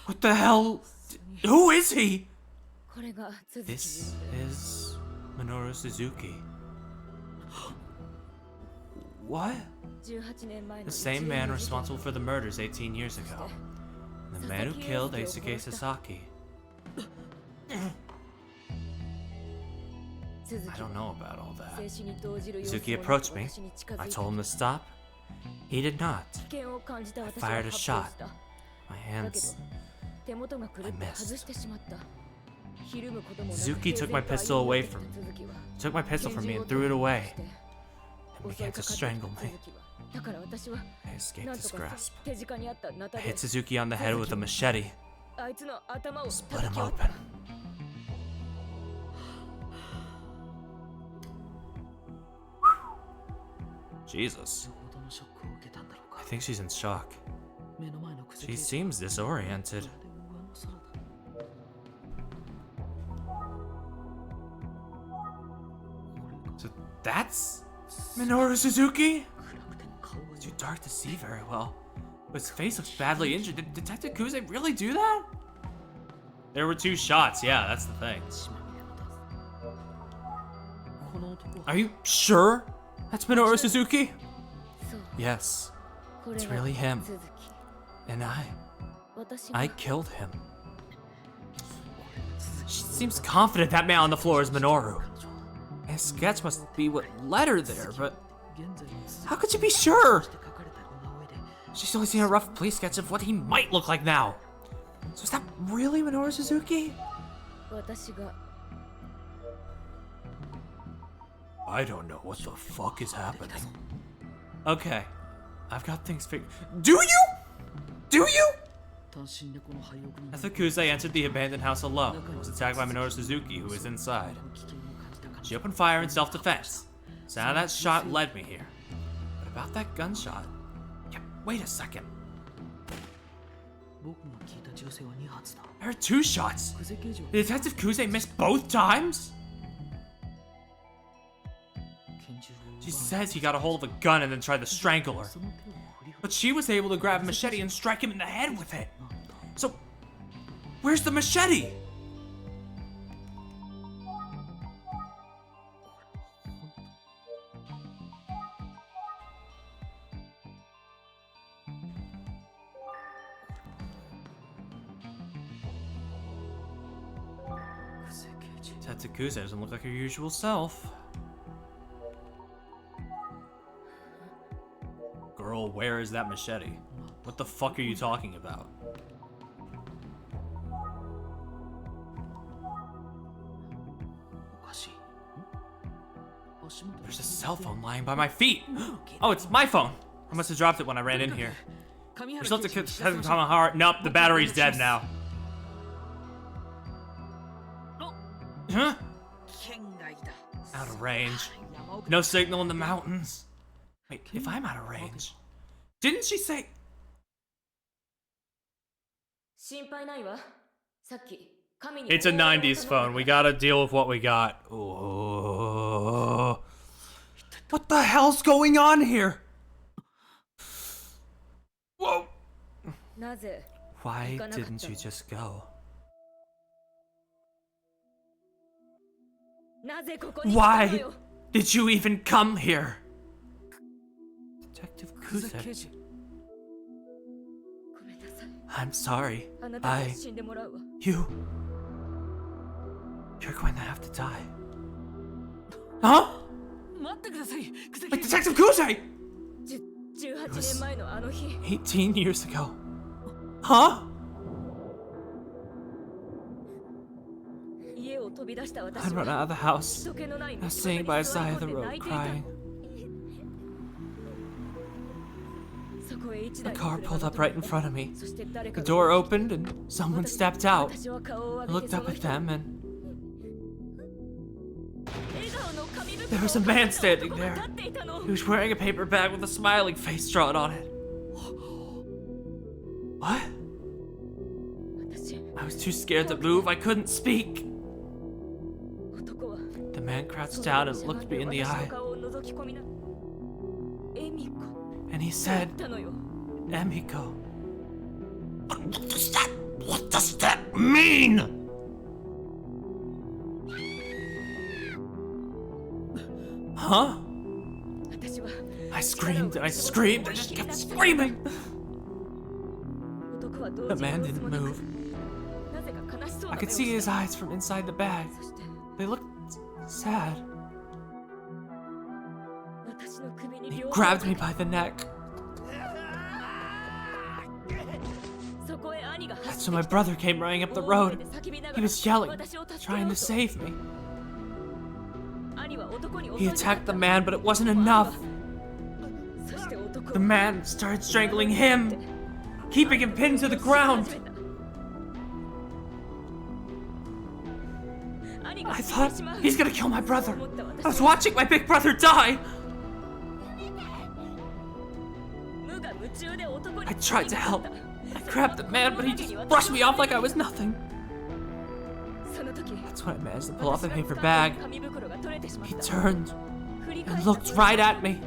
What the hell? Who is he? This is Minoru Suzuki. What? The same man responsible for the murders 18 years ago. The man who killed Eisuke Sasaki. I don't know about all that. Suzuki approached me. I told him to stop. He did not. I fired a shot. My hands... I missed. Suzuki took my pistol away from me. Took my pistol from me and threw it away. And began to strangle me. I escaped his grasp. I hit Suzuki on the head with a machete. Split him open. Jesus. I think she's in shock. She seems disoriented. So that's Minoru Suzuki? It's too dark to see very well. But his face looks badly injured. Did Detective Kuze really do that? There were 2 shots, yeah, that's the thing. Are you sure that's Minoru Suzuki? Yes, it's really him. And I killed him. She seems confident that man on the floor is Minoru. His sketch must be what led her there, but how could she be sure? She's only seen a rough police sketch of what he might look like now. So is that really Minoru Suzuki? 私が I don't know what the fuck is happening. Okay, I've got things figured. Do you? Do you? As Kuze entered the abandoned house alone, and was attacked by Minoru Suzuki, who was inside. She opened fire in self-defense. Sound of that shot led me here. But about that gunshot... Yeah, wait a second. I heard 2 shots. Did Detective Kuze miss both times? She says he got a hold of a gun and then tried to strangle her. But she was able to grab a machete and strike him in the head with it. So, where's the machete? Tatsukuze doesn't look like her usual self. Girl, where is that machete? What the fuck are you talking about? There's a cell phone lying by my feet. Oh, it's my phone. I must have dropped it when I ran in here. There's left a Kamahara. Nope, the battery's dead now. Huh? Out of range. No signal in the mountains. Wait, if I'm out of range, didn't she say? 心配ないわ。さっき神に It's a 90s phone. We gotta deal with what we got. Oh. What the hell's going on here? Whoa. なぜ Why didn't you just go? なぜここに来たの Why よ did you even come here? Detective Kuze. ごめんなさい I'm sorry. あなたに死んでもらうわ You're going to have to die. Huh? 待ってください Wait, Detective Kuze! 18年前のあの日 18 years ago. Huh? 家を飛び出した I'd 私 run は out of the house. 人気のない I 道 was 端に sitting by the 座り side of 込 the んで road 泣いていた crying. そこへ一 The 台 car の車 pulled が up right in front of me. そして誰 The かが door opened and someone stepped out. 私は顔を I 上げて looked up その at 人 them and 笑顔の紙袋 there was a を man 抱えた standing 男が there. 立っていたの He was wearing a paper bag with a smiling face drawn on it. What? 私 I was too scared to move. I couldn't speak. 男は The man crouched down and looked me in the 私の eye. 顔を覗き込みなエミコ And he だ said, ったのよ Emiko. What does that mean? Huh? 私は I screamed and I screamed. I just kept screaming. 男は同 The 時 man に didn't もなく move. なぜか悲しそう I な could 目を see し his た eyes from inside the bag. そして They looked sad. 私の首に He 両手を grabbed me by the neck. そこへ兄が That's 走 when って my きて brother came running up the 大 road. 声で叫びなが He ら was yelling, 私を助け trying よ to うと save me. 兄は男に He 襲いかか attacked った the man, but it wasn't enough. そして男 The man started strangling him, keeping him pinned to the ground. I thought, he's gonna kill my brother. I was watching my big brother die. I tried to help. I grabbed the man, but he just brushed me off like I was nothing. That's when I managed to pull off the paper bag. He turned and looked right at me.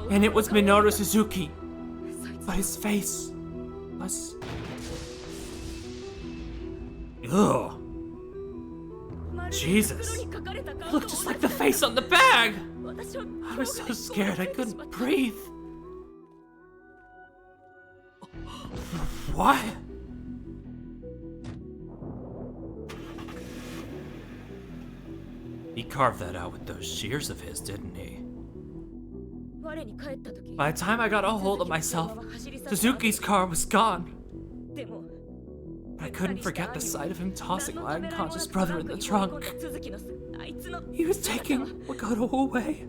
And it was Minoru Suzuki. But his face was... Ugh. Jesus. It looked just like the face on the bag. I was so scared I couldn't breathe. What? He carved that out with those shears of his, didn't he? By the time I got a hold of myself, Suzuki's car was gone. But I couldn't forget the sight of him tossing my unconscious brother in the trunk. He was taking Makoto away.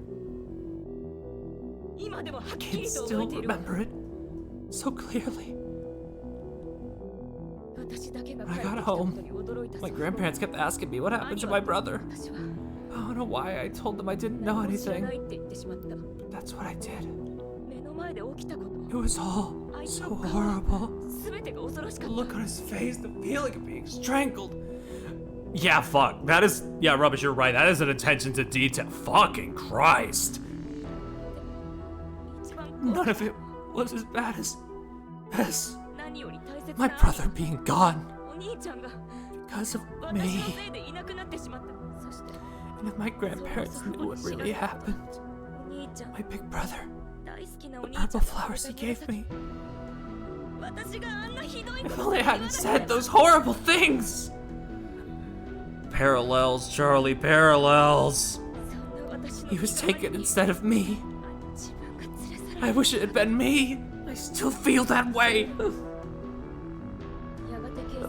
I can still remember it so clearly. When I got home, my grandparents kept asking me what happened to my brother. I don't know why I told them I didn't know anything. But that's what I did. It was all so horrible. The look on his face, the feeling of being strangled. Yeah, fuck. That is, yeah, Rubbish, you're right. That is an attention to detail. Fucking Christ. None of it was as bad as my brother being gone because of me. And if my grandparents knew what really happened, my big brother, the purple flowers he gave me, if only I hadn't said those horrible things. Parallels, Charlie, parallels. He was taken instead of me. I wish it had been me. I still feel that way. The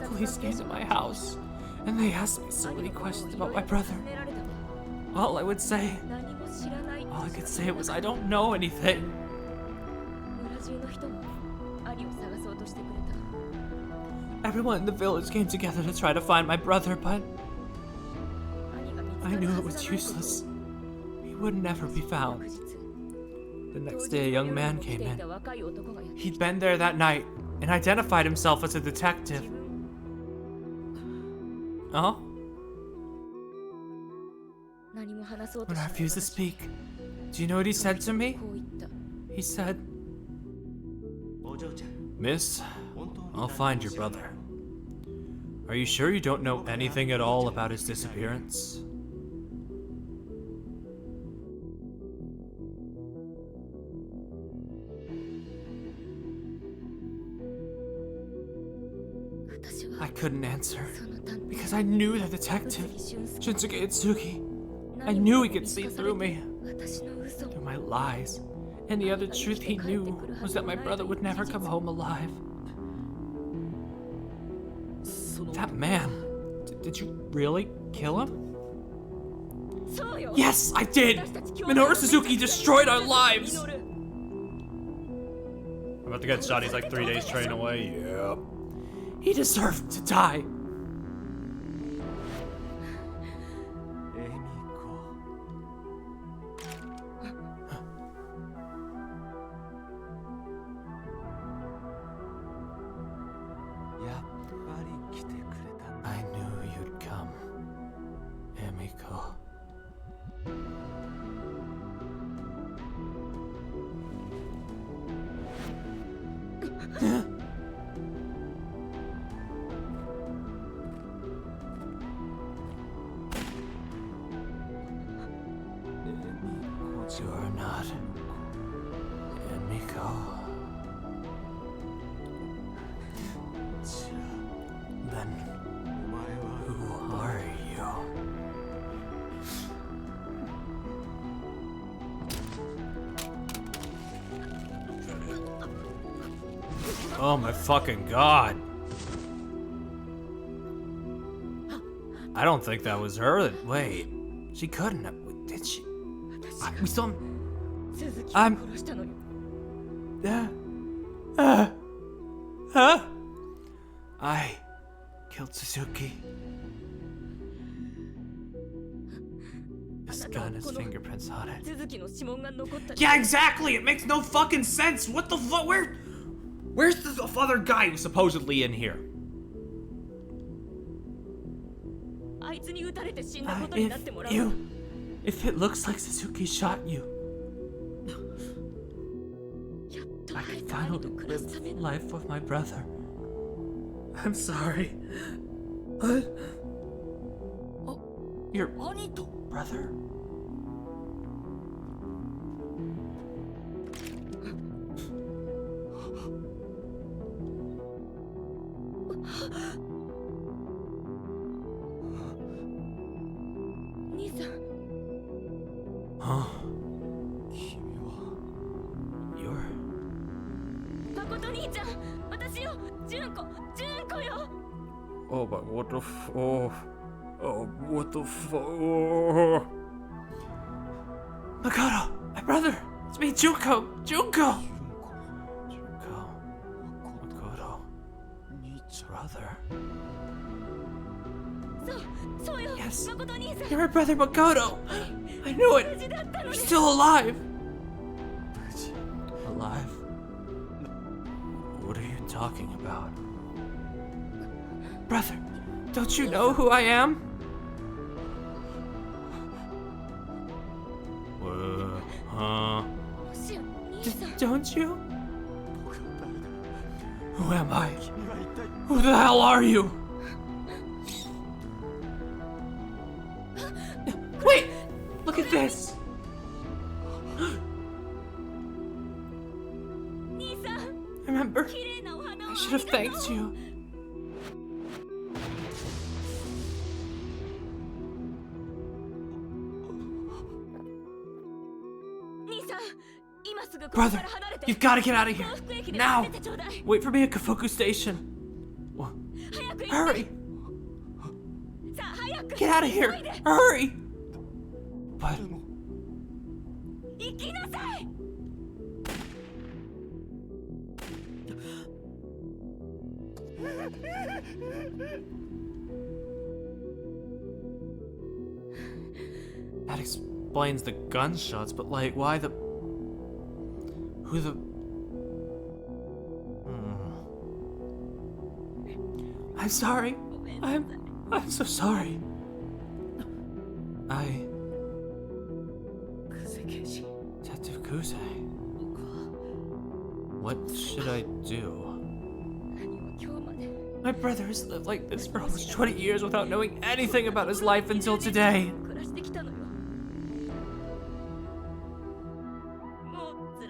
police came to my house, and they asked me so many questions about my brother. All I could say was I don't know anything. Everyone in the village came together to try to find my brother, but I knew it was useless. He would never be found. The next day, a young man came in. He'd been there that night and identified himself as a detective. Oh? When I refused to speak, do you know what he said to me? He said, Miss, I'll find your brother. Are you sure you don't know anything at all about his disappearance? I couldn't answer because I knew the detective, Shinsuke Itsuki. I knew he could see through me, through my lies. And the other truth he knew was that my brother would never come home alive. That man, did you really kill him? Yes, I did! Minoru Suzuki destroyed our lives! I'm about to get shot. He's like 3 days train away. Yep. He deserved to die. I knew you'd come, Emiko. You're not Emiko. Then who are you? Oh my fucking god. I don't think that was her. Wait, she couldn't have. Did she? We saw him. I killed Suzuki. This gun has fingerprints on it. Yeah, exactly. It makes no fucking sense. What the fuck? Where's the other guy who's supposedly in here? If it looks like Suzuki shot you, I can finally live life with my brother. I'm sorry. Your brother? Huh? You're... Oh my, what the oh, what the oh. Makoto, my brother, it's me, Junko, Makoto, brother. Yes, you're my brother, Makoto. I knew it. You're still alive. Alive? What are you talking about? Brother, don't you know who I am? Huh? Don't you? Who am I? Who the hell are you? Wait! Look at this! Remember? I should have thanked you. Brother, you've got to get out of here. Now! Wait for me at Kafuku Station. Hurry! Get out of here! Hurry! But... That explains the gunshots, but like, why the... Who the... I'm sorry. I'm so sorry. Detective Kuze. What should I do? My brother has lived like this for almost 20 years without knowing anything about his life until today.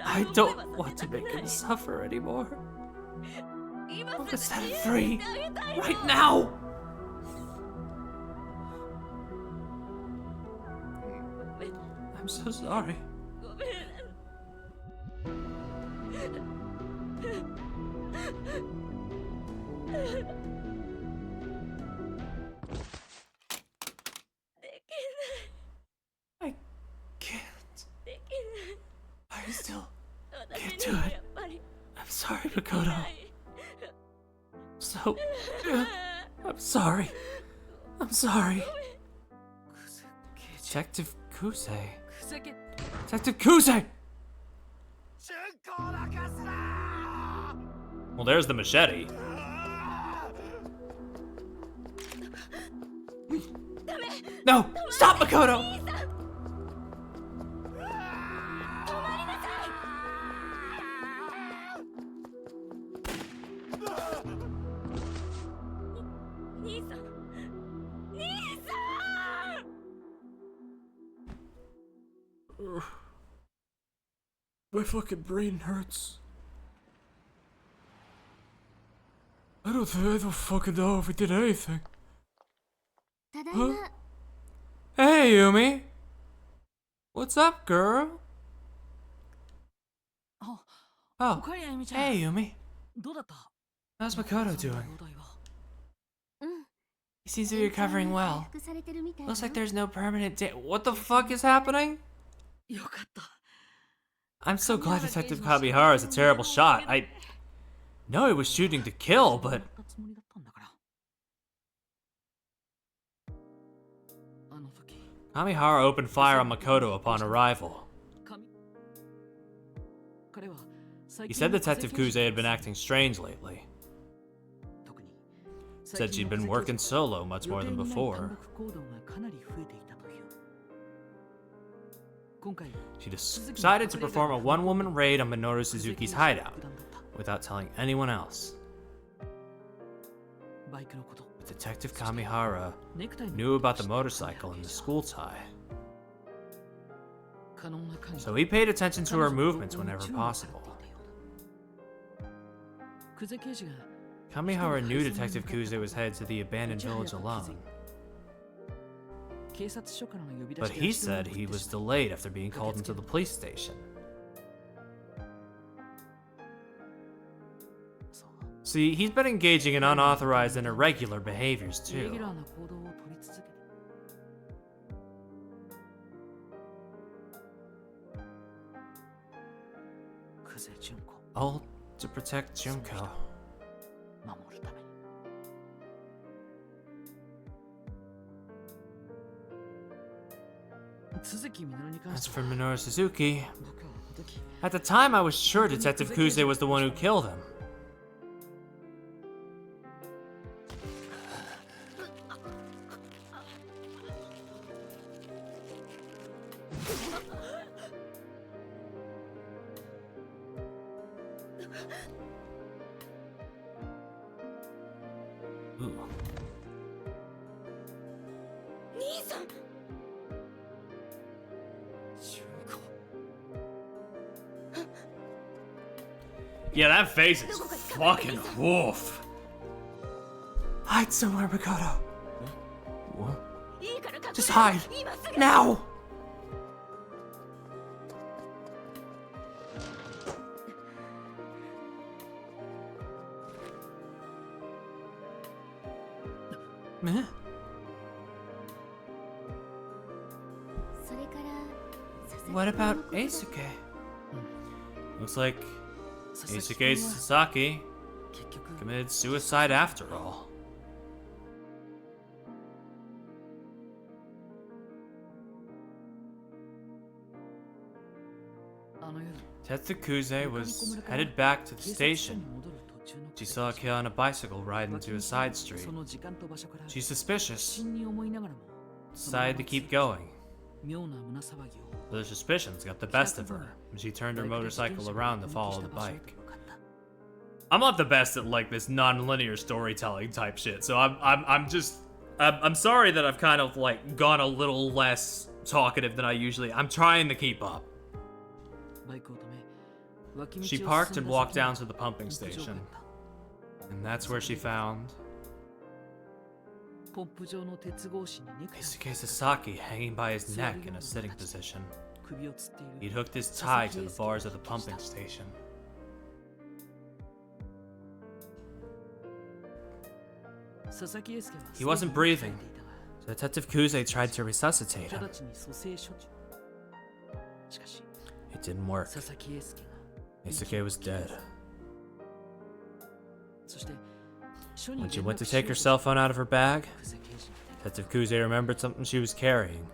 I don't want to make him suffer anymore. I want to set him free right now. I'm so sorry. I can't. I still can't do it. I'm sorry, Makoto. I'm sorry. I'm sorry. Detective Kuze. Detective Kuze! Well, there's the machete. No! Stop, Makoto! My fucking brain hurts. I don't fucking know if we did anything. Huh? Hey, Yumi. What's up, girl? Oh, hey, Yumi. How's Makoto doing? He seems to be recovering well. Looks like there's no permanent What the fuck is happening? I'm so glad Detective Kamihara is a terrible shot. I know he was shooting to kill, but... Kamihara opened fire on Makoto upon arrival. He said Detective Kuze had been acting strange lately. Said she'd been working solo much more than before. She decided to perform a one-woman raid on Minoru Suzuki's hideout, without telling anyone else. But Detective Kamihara knew about the motorcycle and the school tie. So he paid attention to her movements whenever possible. Kamihara knew Detective Kuze was headed to the abandoned village alone. But he said he was delayed after being called into the police station. See, he's been engaging in unauthorized and irregular behaviors too. All to protect Junko. As for Minoru Suzuki, at the time I was sure Detective Kuze was the one who killed him. Ooh. Yeah, that face is fucking woof. Hide somewhere, Makoto. Just hide. Now! Meh? What about Eisuke? Looks like Eisuke Sasaki committed suicide after all. Detective Kuze was headed back to the station. She saw a kid on a bicycle ride into a side street. She's suspicious. Decided to keep going. But her suspicions got the best of her, and she turned her motorcycle around to follow the bike. I'm not the best at like this non-linear storytelling type shit, so I'm sorry that I've kind of like gone a little less talkative than I usually. I'm trying to keep up. She parked and walked down to the pumping station, and that's where she found Eisuke Sasaki hanging by his neck in a sitting position. He'd hooked his tie to the bars of the pumping station. He wasn't breathing, so Detective Kuze tried to resuscitate him. It didn't work. Eisuke was dead. When she went to take her cell phone out of her bag, Detective Kuze remembered something she was carrying.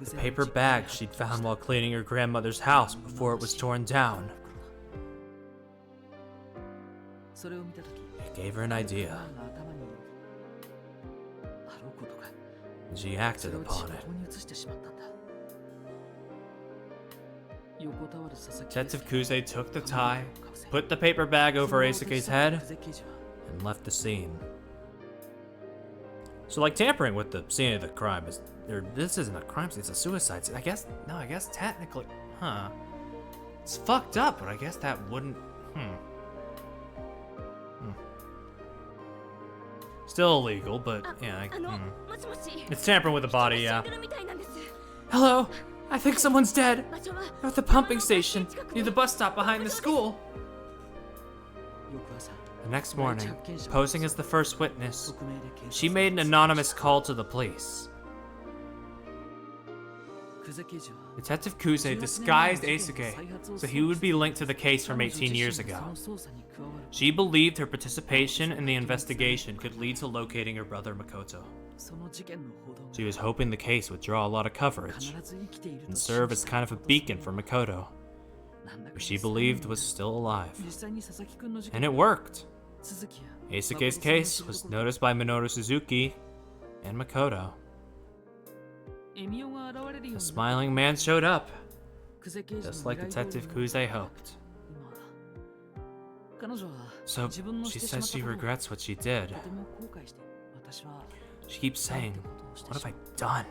The paper bag she'd found while cleaning her grandmother's house before it was torn down. It gave her an idea, and she acted upon it. Detective Kuze took the tie, put the paper bag over Eisuke's head, and left the scene. So, like, tampering with the scene of the crime is, or this isn't a crime scene, it's a suicide scene. I guess technically, it's fucked up, but I guess that wouldn't, Still illegal, but yeah, it's tampering with the body, yeah. Hello? I think someone's dead. They're at the pumping station, near the bus stop behind the school. The next morning, posing as the first witness, she made an anonymous call to the police. Detective Kuze disguised Eisuke so he would be linked to the case from 18 years ago. She believed her participation in the investigation could lead to locating her brother Makoto. She was hoping the case would draw a lot of coverage and serve as kind of a beacon for Makoto, who she believed was still alive. And it worked. Eisuke's case was noticed by Minoru Suzuki and Makoto. The smiling man showed up, just like Detective Kuze hoped. So, she says she regrets what she did. She keeps saying, what have I done?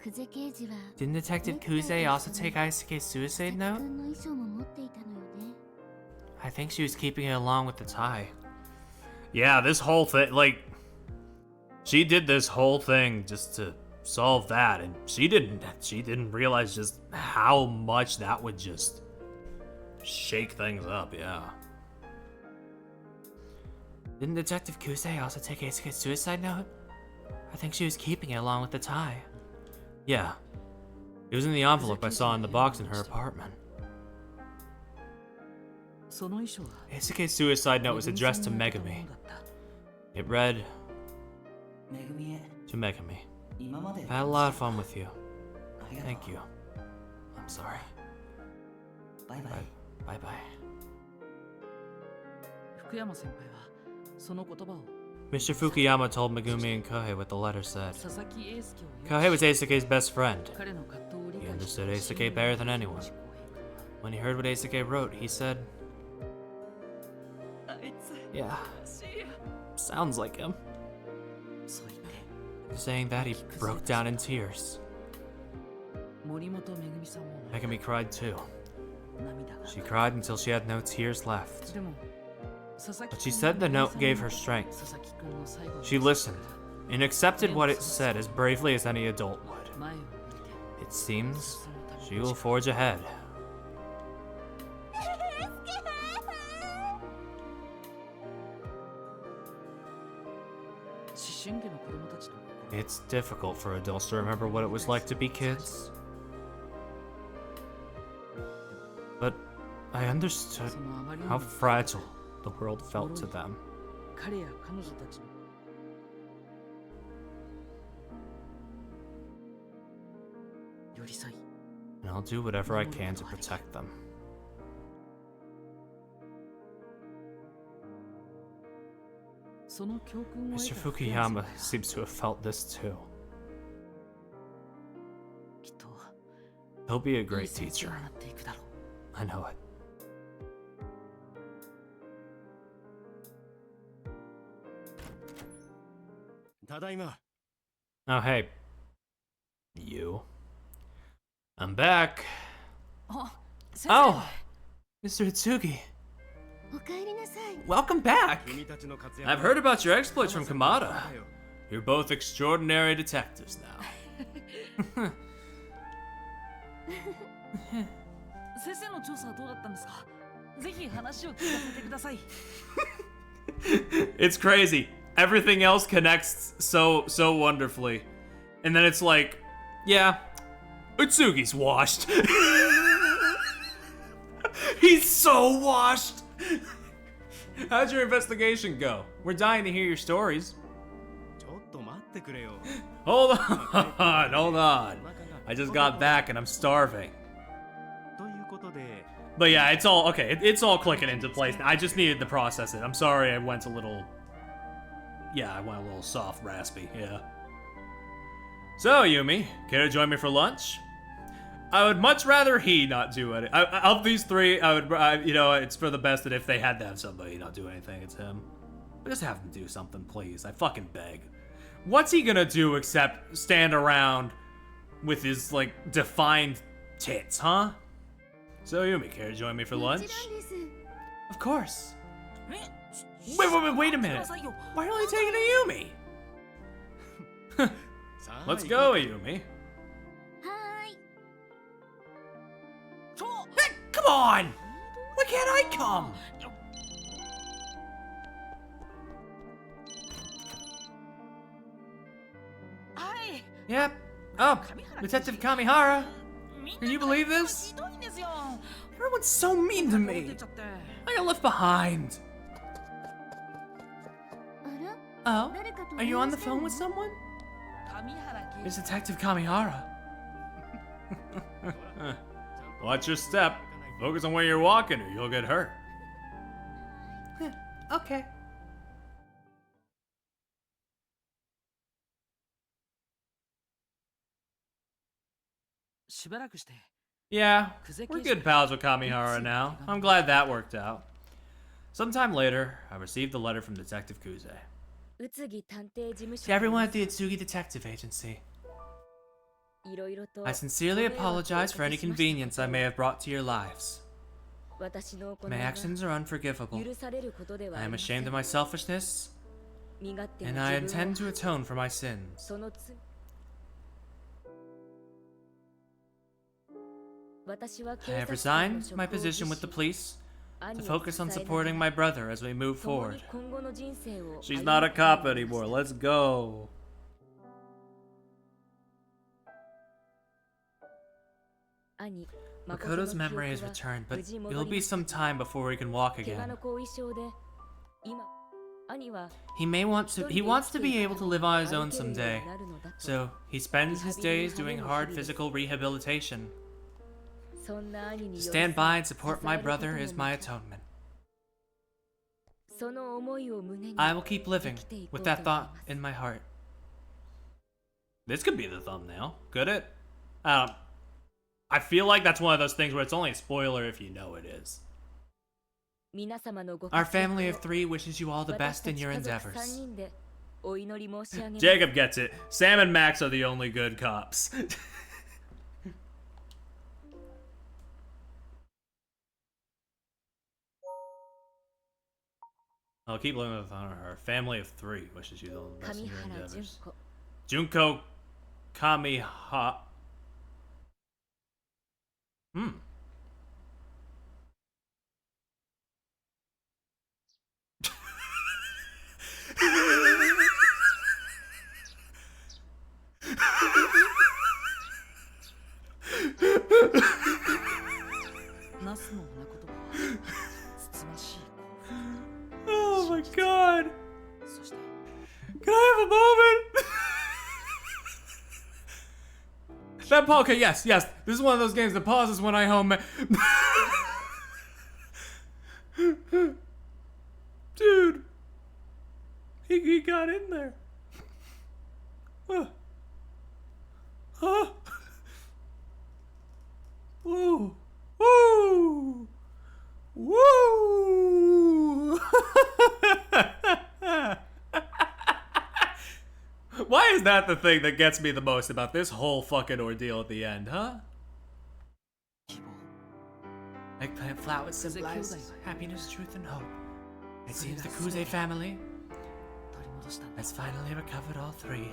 Didn't Detective Kuze also take Eisuke's suicide note? I think she was keeping it along with the tie. Yeah, this whole thing, like, She did this whole thing just to solve that, and she didn't realize just how much that would just shake things up, yeah. Didn't Detective Kusei also take Eisuke's suicide note? I think she was keeping it along with the tie. Yeah. It was in the envelope I saw in the box in her apartment. Eisuke's suicide note was addressed to Megami. It read, to Megami. I had a lot of fun with you. Thank you. I'm sorry. Bye-bye. Mr. Fukuyama told Megumi and Kohei what the letter said. Kohei was Eisuke's best friend. He understood Eisuke better than anyone. When he heard what Eisuke wrote, he said, yeah, sounds like him. Saying that, he broke down in tears. Megami cried too. She cried until she had no tears left. But she said the note gave her strength. She listened and accepted what it said as bravely as any adult would. It seems she will forge ahead. It's difficult for adults to remember what it was like to be kids. But I understood how fragile the world felt to them. And I'll do whatever I can to protect them. Mr. Fukuyama seems to have felt this too. He'll be a great teacher. I know it. Oh, hey. You. I'm back. Oh, Mr. Hitsugi. Welcome back. I've heard about your exploits from Kamada. You're both extraordinary detectives now. It's crazy. Everything else connects so wonderfully. And then it's like, yeah, Utsugi's washed. He's so washed. How'd your investigation go? We're dying to hear your stories. Hold on. I just got back and I'm starving. But yeah, it's all okay. It's all clicking into place. I just needed to process it. I'm sorry I went a little... Yeah, I went a little soft, raspy, yeah. So, Yumi, care to join me for lunch? I would much rather he not do it. Of these three, you know, it's for the best that if they had to have somebody not do anything, it's him. But just have him do something, please. I fucking beg. What's he gonna do except stand around with his, like, defined tits, huh? So, Yumi, care to join me for lunch? Of course. Wait a minute. Why are you taking a Yumi? Let's go, Yumi. Hey, come on! Why can't I come? Yep. Oh, Detective Kamihara. Can you believe this? Everyone's so mean to me. I got left behind. Oh, are you on the phone with someone? It's Detective Kamihara. Watch your step. Focus on where you're walking or you'll get hurt. Okay. Yeah, we're good pals with Kamihara now. I'm glad that worked out. Sometime later, I received a letter from Detective Kusei. To everyone at the Utsugi Detective Agency, I sincerely apologize for any inconvenience I may have brought to your lives. My actions are unforgivable. I am ashamed of my selfishness and I intend to atone for my sins. I have resigned my position with the police to focus on supporting my brother as we move forward. She's not a cop anymore, let's go. Makoto's memory has returned, but it'll be some time before he can walk again. He wants to be able to live on his own someday, so he spends his days doing hard physical rehabilitation. To stand by and support my brother is my atonement. I will keep living with that thought in my heart. This could be the thumbnail. Could it? I feel like that's one of those things where it's only a spoiler if you know it is. Our family of 3 wishes you all the best in your endeavors. Jacob gets it. Sam and Max are the only good cops. I'll keep living with our family of 3 wishes you all the best in your endeavors. Junko Kamiha. Oh my god! Can I have a moment? That pause, okay, yes. This is one of those games that pauses when I home. Dude. He got in there. Woo. Woo. Woo. Why is that the thing that gets me the most about this whole fucking ordeal at the end, huh? Eggplant flowers symbolize happiness, truth, and hope. It seems the Kuze family has finally recovered all 3.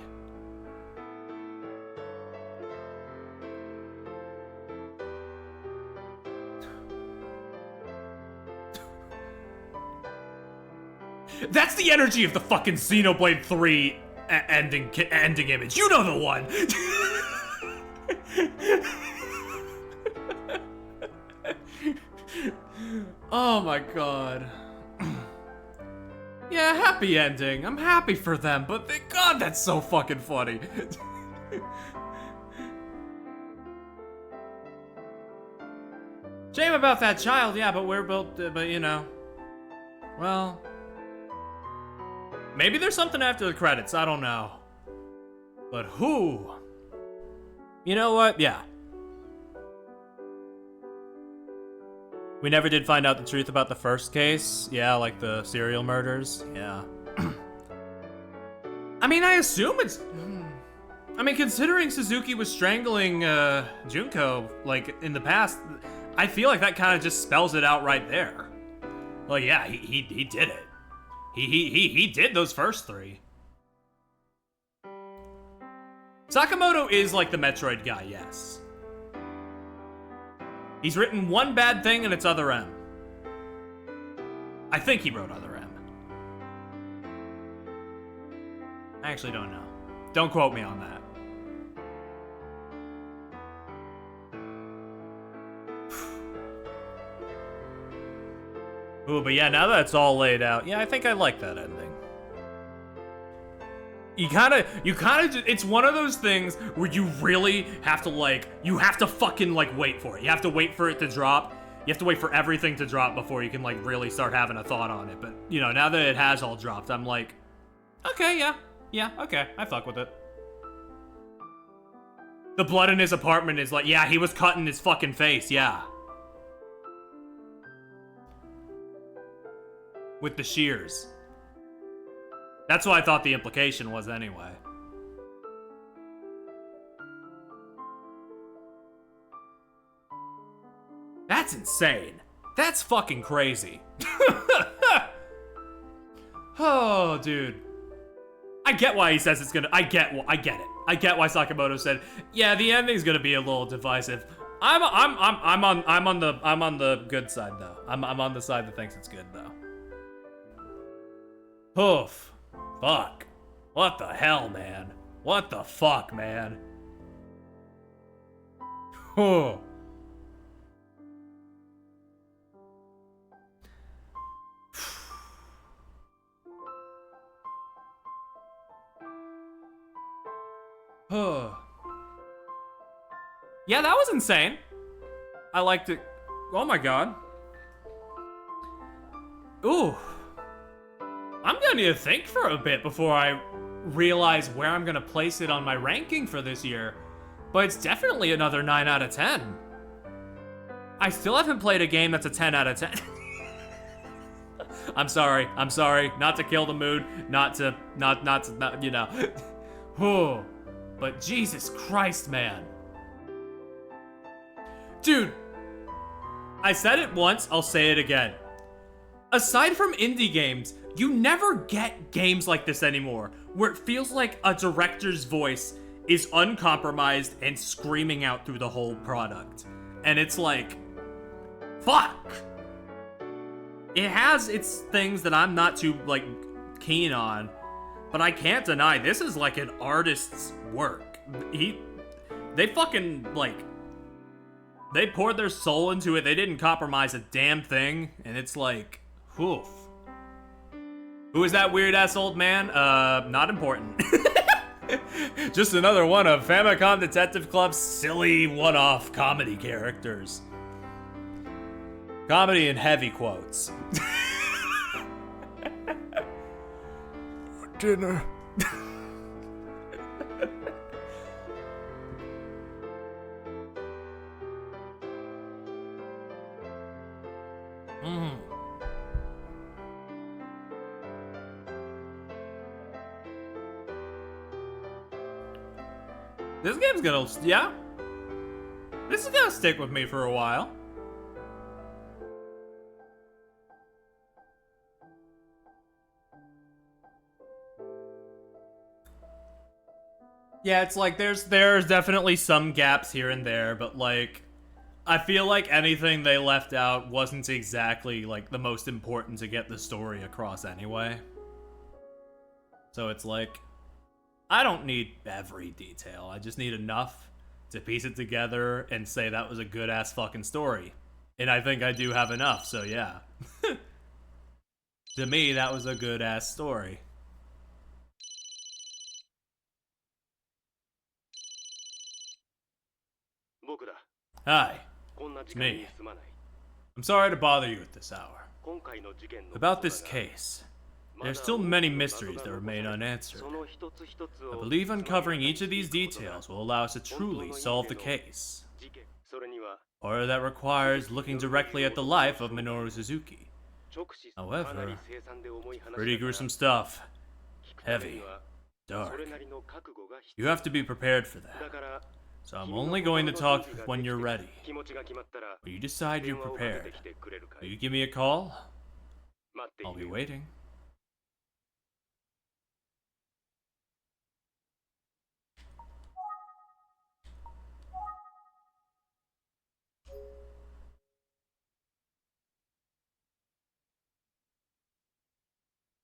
That's the energy of the fucking Xenoblade 3 ending image. You know the one. Oh my god. Yeah, happy ending. I'm happy for them, but god, that's so fucking funny. Shame about that child, yeah, but we're built, but you know. Well, maybe there's something after the credits, I don't know. But who? You know what? Yeah. we never did find out the truth about the first case. Yeah, like the serial murders. Yeah. I mean, I assume it's... I mean, considering Suzuki was strangling Junko, like, in the past, I feel like that kind of just spells it out right there. Well, yeah, he did it. He did those first three. Sakamoto is like the Metroid guy, yes. He's written one bad thing and it's Other M. I think he wrote Other M. I actually don't know. Don't quote me on that. Ooh, but yeah, now that it's all laid out, yeah, I think I like that ending. You kind of, it's one of those things where you really have to, like, you have to fucking, like, wait for it. You have to wait for it to drop. You have to wait for everything to drop before you can, like, really start having a thought on it. But, you know, now that it has all dropped, I'm like, okay, yeah, okay, I fuck with it. The blood in his apartment is like, yeah, he was cutting his fucking face, yeah. With the shears. That's what I thought the implication was anyway. That's insane. That's fucking crazy. Oh, dude. I get why he says it's gonna. I get it. I get why Sakamoto said, yeah, the ending's gonna be a little divisive. I'm on the good side though. I'm on the side that thinks it's good though. Oof. Fuck. What the hell, man? What the fuck, man? Oh. Yeah, that was insane. I liked it. Oh my god. Ooh. I'm gonna need to think for a bit before I realize where I'm gonna place it on my ranking for this year. But it's definitely another 9 out of 10. I still haven't played a game that's a 10 out of 10. I'm sorry. Not to kill the mood. Not to, you know. Whew. But Jesus Christ, man. Dude. I said it once, I'll say it again. Aside from indie games, you never get games like this anymore, where it feels like a director's voice is uncompromised and screaming out through the whole product. And it's like, fuck! It has its things that I'm not too, like, keen on, but I can't deny this is like an artist's work. They fucking, like, they poured their soul into it, they didn't compromise a damn thing, and it's like, oof. Who is that weird-ass old man? Not important. Just another one of Famicom Detective Club's silly one-off comedy characters. Comedy in heavy quotes. Dinner. This game's gonna, yeah. This is gonna stick with me for a while. Yeah, it's like there's definitely some gaps here and there, but like I feel like anything they left out wasn't exactly like the most important to get the story across anyway. So it's like I don't need every detail. I just need enough to piece it together and say that was a good ass fucking story. And I think I do have enough, so yeah. To me, that was a good ass story. Hi, it's me. I'm sorry to bother you at this hour. About this case, there are still many mysteries that remain unanswered. I believe uncovering each of these details will allow us to truly solve the case. Or that requires looking directly at the life of Minoru Suzuki. However, pretty gruesome stuff. Heavy. Dark. You have to be prepared for that. So I'm only going to talk when you're ready. When you decide you're prepared, will you give me a call? I'll be waiting.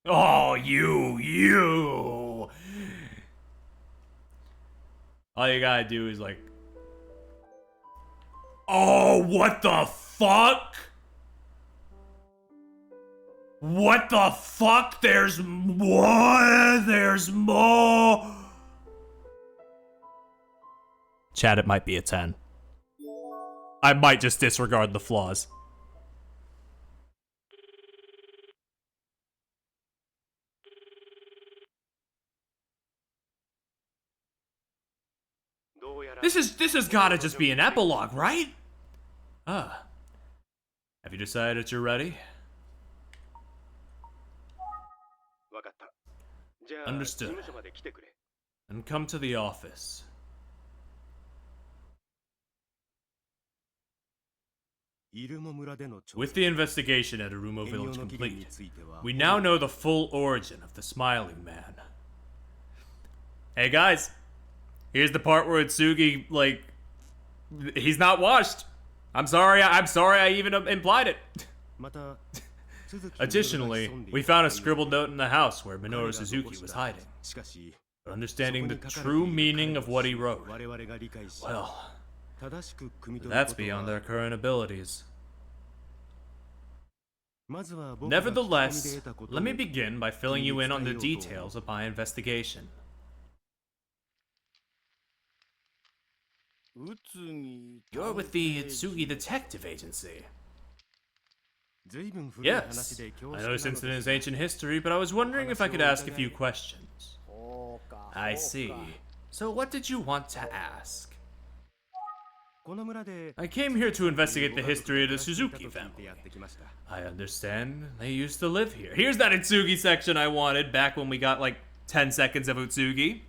Oh, you! All you gotta do is like... Oh, what the fuck? What the fuck? There's more! There's more! Chat, it might be a 10. I might just disregard the flaws. This has gotta just be an epilogue, right? Ah. Have you decided that you're ready? Understood. And come to the office. With the investigation at Irumo Village complete, we now know the full origin of the Smiling Man. Hey guys, here's the part where Itsugi, like, he's not washed. I'm sorry I even implied it. Additionally, we found a scribbled note in the house where Minoru Suzuki was hiding. But understanding the true meaning of what he wrote, well, that's beyond our current abilities. Nevertheless, let me begin by filling you in on the details of my investigation. You're with the Itsugi Detective Agency. Yes, I know this incident is ancient history, but I was wondering if I could ask a few questions. I see. So what did you want to ask? I came here to investigate the history of the Suzuki family. I understand they used to live here. Here's that Itsugi section I wanted back when we got like 10 seconds of Itsugi.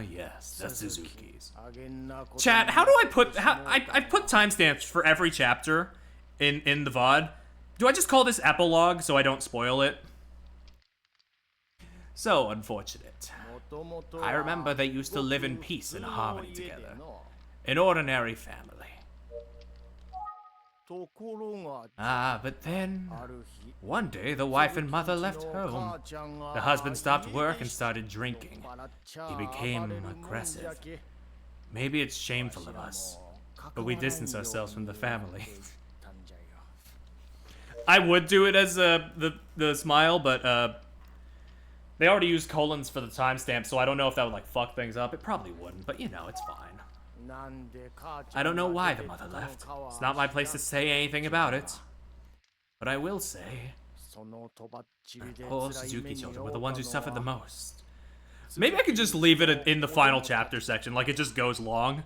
Yes, the Suzukis. Chat, how do I put... I put timestamps for every chapter in the VOD. Do I just call this Epilogue so I don't spoil it? So unfortunate. I remember they used to live in peace and harmony together. An ordinary family. But then, one day the wife and mother left home. The husband stopped work and started drinking. He became aggressive. Maybe it's shameful of us, but we distance ourselves from the family. I would do it as the smile, but they already used colons for the timestamp, so I don't know if that would like fuck things up. It probably wouldn't, but you know, it's fine. I don't know why the mother left. It's not my place to say anything about it. But I will say, poor Suzuki children were the ones who suffered the most. Maybe I could just leave it in the final chapter section, like it just goes long.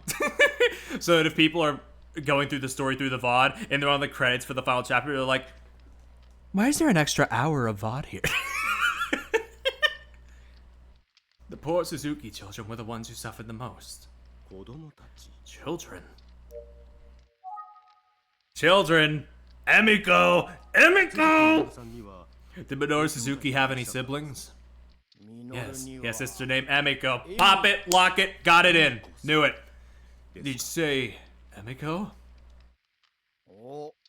So that if people are going through the story through the VOD, and they're on the credits for the final chapter, they're like, why is there an extra hour of VOD here? The poor Suzuki children were the ones who suffered the most. Children. Children! Emiko! Emiko! Did Minoru Suzuki have any siblings? Yes, he has a sister named Emiko. Pop it, lock it, got it in. Knew it. Did you say Emiko?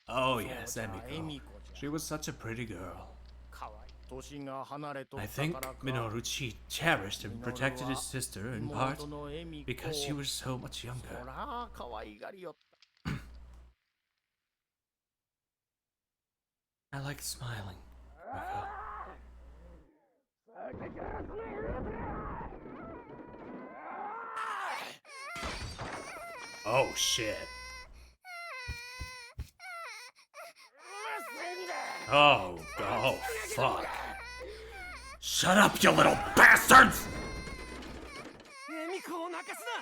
Oh yes, Emiko. She was such a pretty girl. I think Minoru cherished and protected his sister in part because she was so much younger. I like smiling. Oh shit. Oh fuck. Shut up, you little bastards!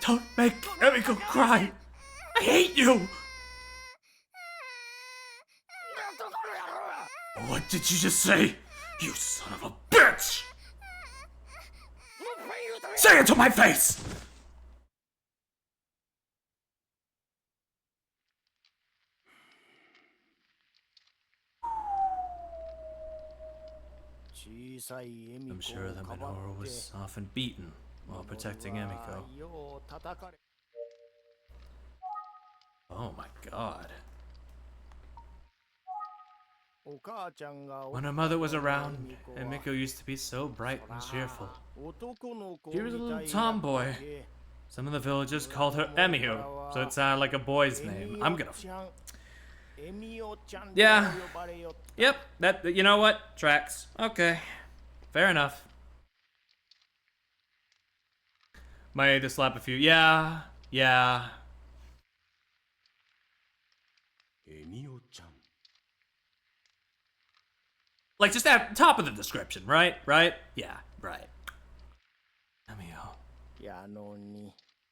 Don't make Emiko cry! I hate you! What did you just say? You son of a bitch! Say it to my face! I'm sure that Minoru was often beaten while protecting Emiko. Oh my god. When her mother was around, Emiko used to be so bright and cheerful. She was a little tomboy. Some of the villagers called her Emio, so it sounded like a boy's name. I'm gonna... Yeah. Yep, that, you know what? Tracks. Okay. Fair enough. Might need to slap a few. Yeah. Like, just at top of the description, right? Right? Yeah, right. Emio.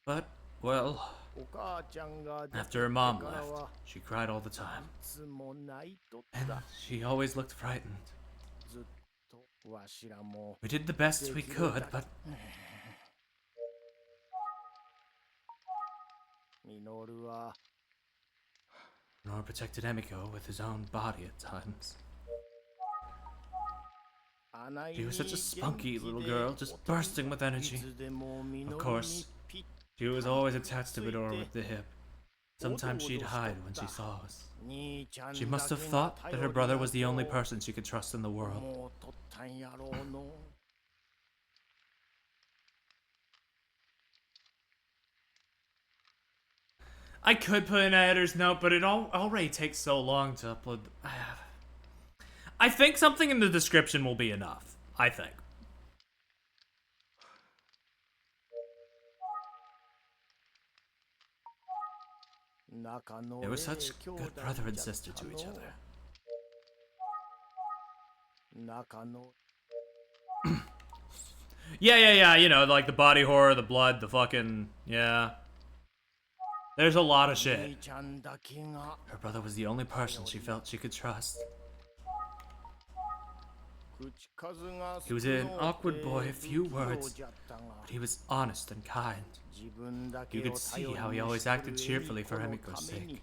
But, well, after her mom left, she cried all the time. And she always looked frightened. We did the best we could, but... Minoru protected Emiko with his own body at times. She was such a spunky little girl, just bursting with energy. Of course, she was always attached to Minoru at the hip. Sometimes she'd hide when she saw us. She must have thought that her brother was the only person she could trust in the world. I could put in an editor's note, but it already takes so long to upload. I think something in the description will be enough. I think. They were such good brother and sister to each other. Yeah, you know, like the body horror, the blood, the fucking, yeah. There's a lot of shit. Her brother was the only person she felt she could trust. He was an awkward boy, few words, but he was honest and kind. You could see how he always acted cheerfully for Emiko's sake.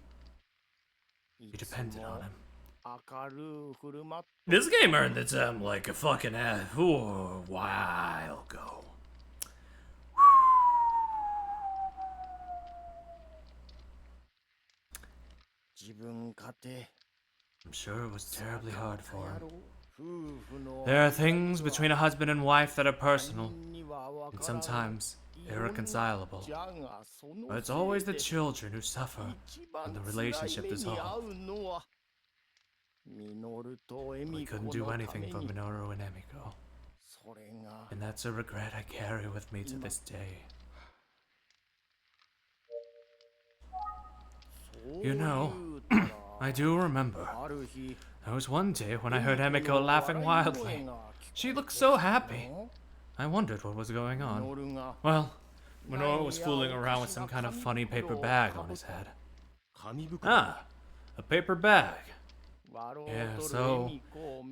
You depended on him. This game earned its like a fucking a while ago. I'm sure it was terribly hard for him. There are things between a husband and wife that are personal, and sometimes irreconcilable. But it's always the children who suffer when the relationship dissolves. We couldn't do anything for Minoru and Emiko, and that's a regret I carry with me to this day. You know, I do remember. There was one day when I heard Emiko laughing wildly. She looked so happy. I wondered what was going on. Well, Minoru was fooling around with some kind of funny paper bag on his head. Ah, a paper bag. Yeah, so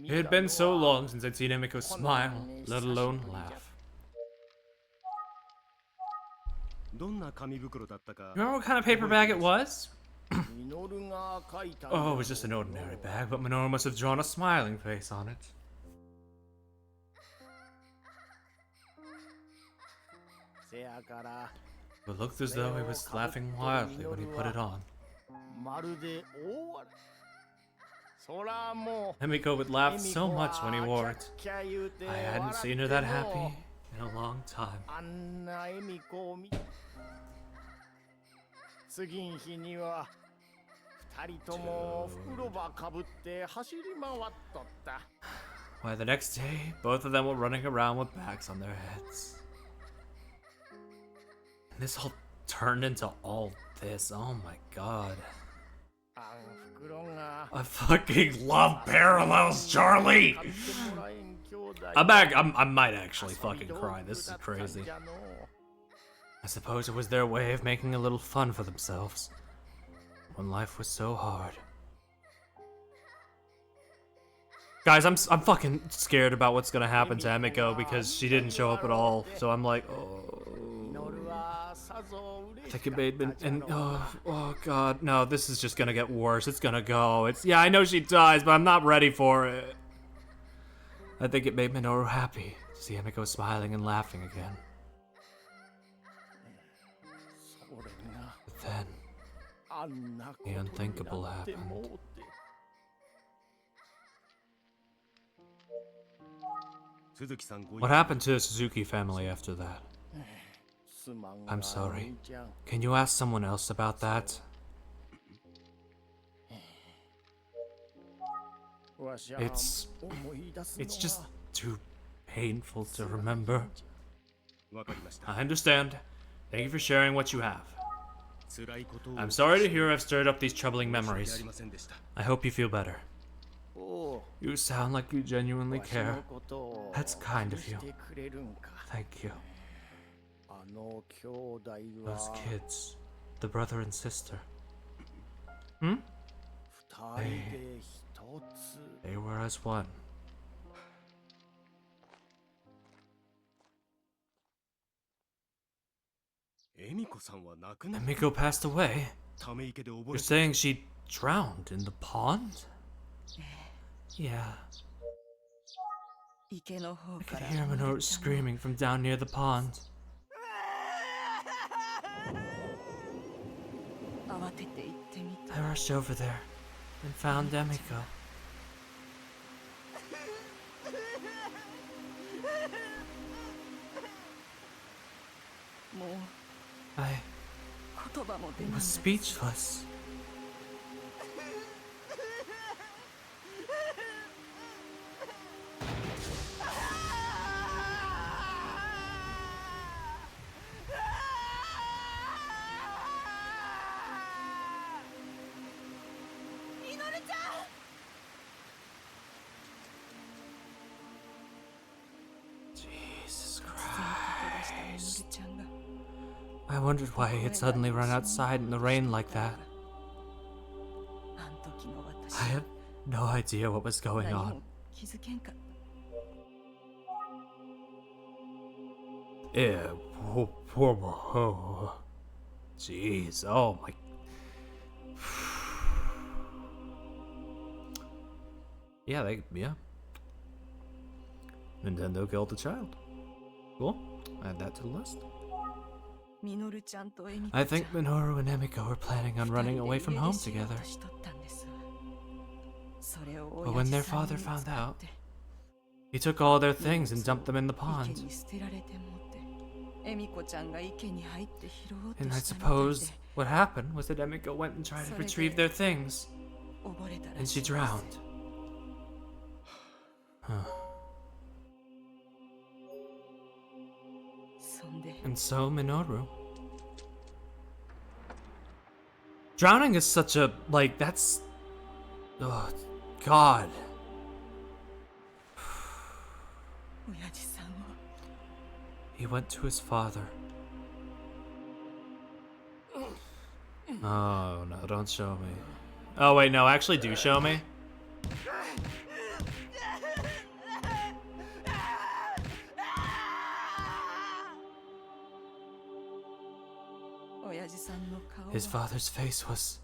it had been so long since I'd seen Emiko smile, let alone laugh. Remember what kind of paper bag it was? Oh, it was just an ordinary bag, but Minoru must have drawn a smiling face on it. It looked as though he was laughing wildly when he put it on. Emiko would laugh so much when he wore it. I hadn't seen her that happy in a long time. Why, the next day, both of them were running around with bags on their heads. And this all turned into all this. Oh my god. I fucking love parallels, Charlie! I might actually fucking cry. This is crazy. I suppose it was their way of making a little fun for themselves when life was so hard. Guys, I'm fucking scared about what's gonna happen to Emiko because she didn't show up at all. So I'm like, oh. I think it made me, and oh god, no, this is just gonna get worse. It's gonna go. Yeah, I know she dies, but I'm not ready for it. I think it made Minoru happy to see Emiko smiling and laughing again. But then, the unthinkable happened. What happened to the Suzuki family after that? I'm sorry. Can you ask someone else about that? It's just too painful to remember. I understand. Thank you for sharing what you have. I'm sorry to hear I've stirred up these troubling memories. I hope you feel better. You sound like you genuinely care. That's kind of you. Thank you. Those kids, the brother and sister. They were as one. Emiko passed away? You're saying she drowned in the pond? Yeah. I could hear Minoru screaming from down near the pond. I rushed over there and found Emiko. I was speechless. Jesus Christ. I wondered why he had suddenly run outside in the rain like that. I had no idea what was going on. Jeez, oh my. Yeah. Nintendo killed the child. Cool, add that to the list. I think Minoru and Emiko were planning on running away from home together. But when their father found out, he took all their things and dumped them in the pond. And I suppose what happened was that Emiko went and tried to retrieve their things, and she drowned. And so Minoru. Drowning is such a, like, that's... Oh, God. He went to his father. Oh, no, don't show me. Oh, wait, no, actually do show me. His father's face was...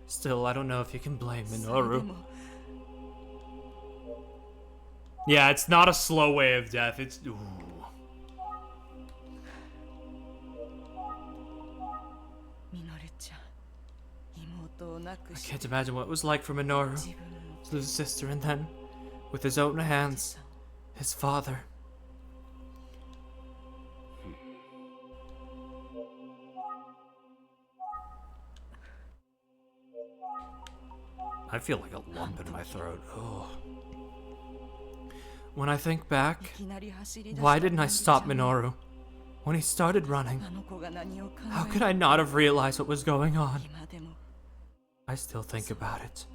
Still, I don't know if you can blame Minoru. Yeah, it's not a slow way of death, it's... Ooh. I can't imagine what it was like for Minoru to lose a sister and then, with his own hands, his father. I feel like a lump in my throat. Oh. When I think back, why didn't I stop Minoru? When he started running, how could I not have realized what was going on? I still think about it.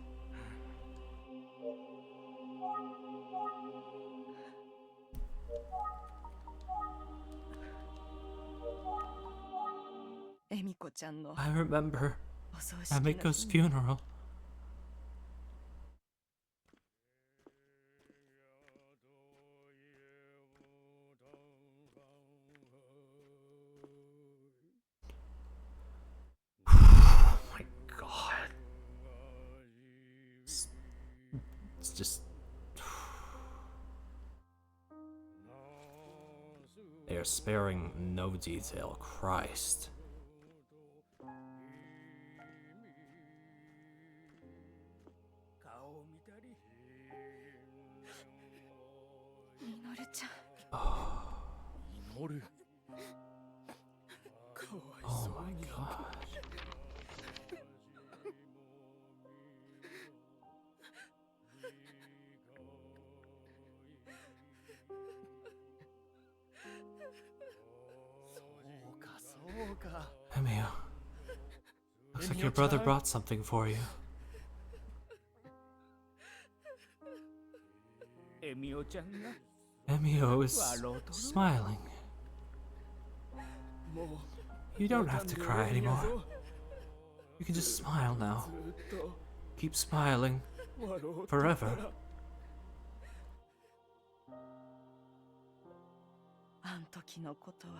I remember Emiko's funeral. Just they are sparing no detail. Christ. Oh my God. Emio, looks like your brother brought something for you. Emio is smiling. You don't have to cry anymore. You can just smile now. Keep smiling. Forever.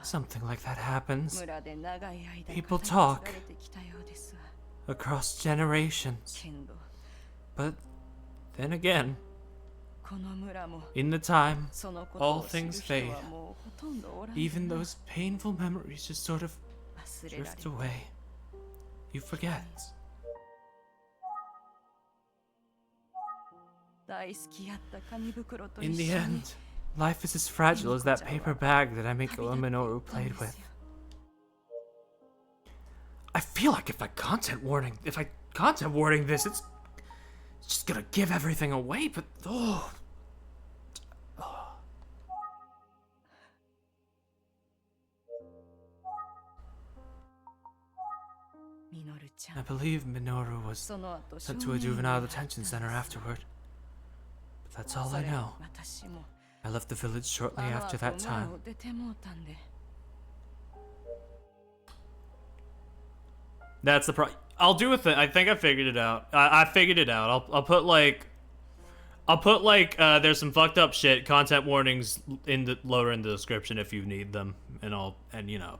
Something like that happens. People talk across generations. But then again, In the time, all things fade. Even those painful memories just sort of drift away. You forget. In the end, life is as fragile as that paper bag that Emio and Minoru played with. I feel like if I content warning this, it's just gonna give everything away, but I believe Minoru was sent to a juvenile detention center afterward. But that's all I know. I left the village shortly after that time. That's the I'll do a thing. I think I figured it out. I figured it out. I'll put like there's some fucked up shit, content warnings lower in the description if you need them, and you know,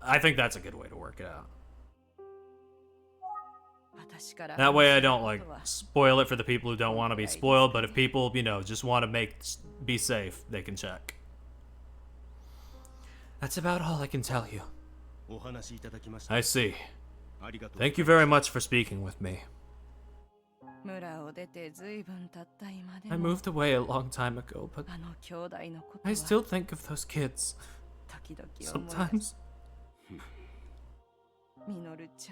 I think that's a good way to work it out. That way I don't like spoil it for the people who don't want to be spoiled, but if people, you know, just want to be safe, they can check. That's about all I can tell you. I see. Thank you very much for speaking with me. I moved away a long time ago, but I still think of those kids. Sometimes.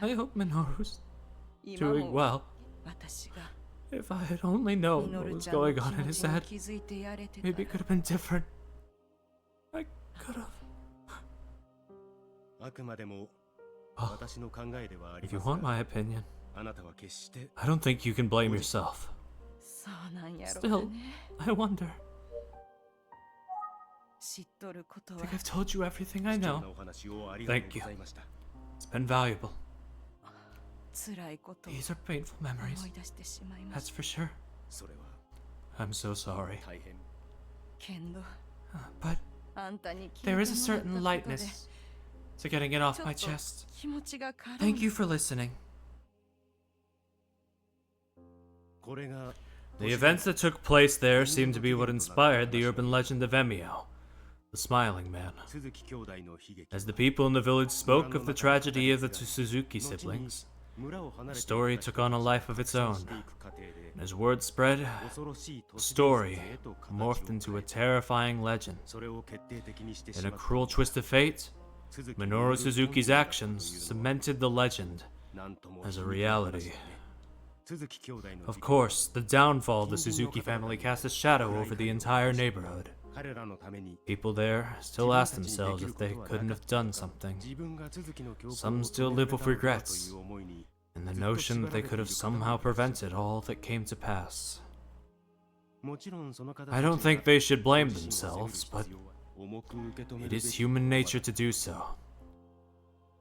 I hope Minoru's doing well. If I had only known what was going on in his head, maybe it could have been different. I could have. Oh, if you want my opinion, I don't think you can blame yourself. Still, I wonder. I think I've told you everything I know. Thank you. It's been valuable. These are painful memories. That's for sure. I'm so sorry. But there is a certain lightness to getting it off my chest. Thank you for listening. The events that took place there seem to be what inspired the urban legend of Emio, the Smiling Man. As the people in the village spoke of the tragedy of the Suzuki siblings, the story took on a life of its own. And as word spread, the story morphed into a terrifying legend. In a cruel twist of fate, Minoru Suzuki's actions cemented the legend as a reality. Of course, the downfall of the Suzuki family cast a shadow over the entire neighborhood. People there still ask themselves if they couldn't have done something. Some still live with regrets, and the notion that they could have somehow prevented all that came to pass. I don't think they should blame themselves, but it is human nature to do so.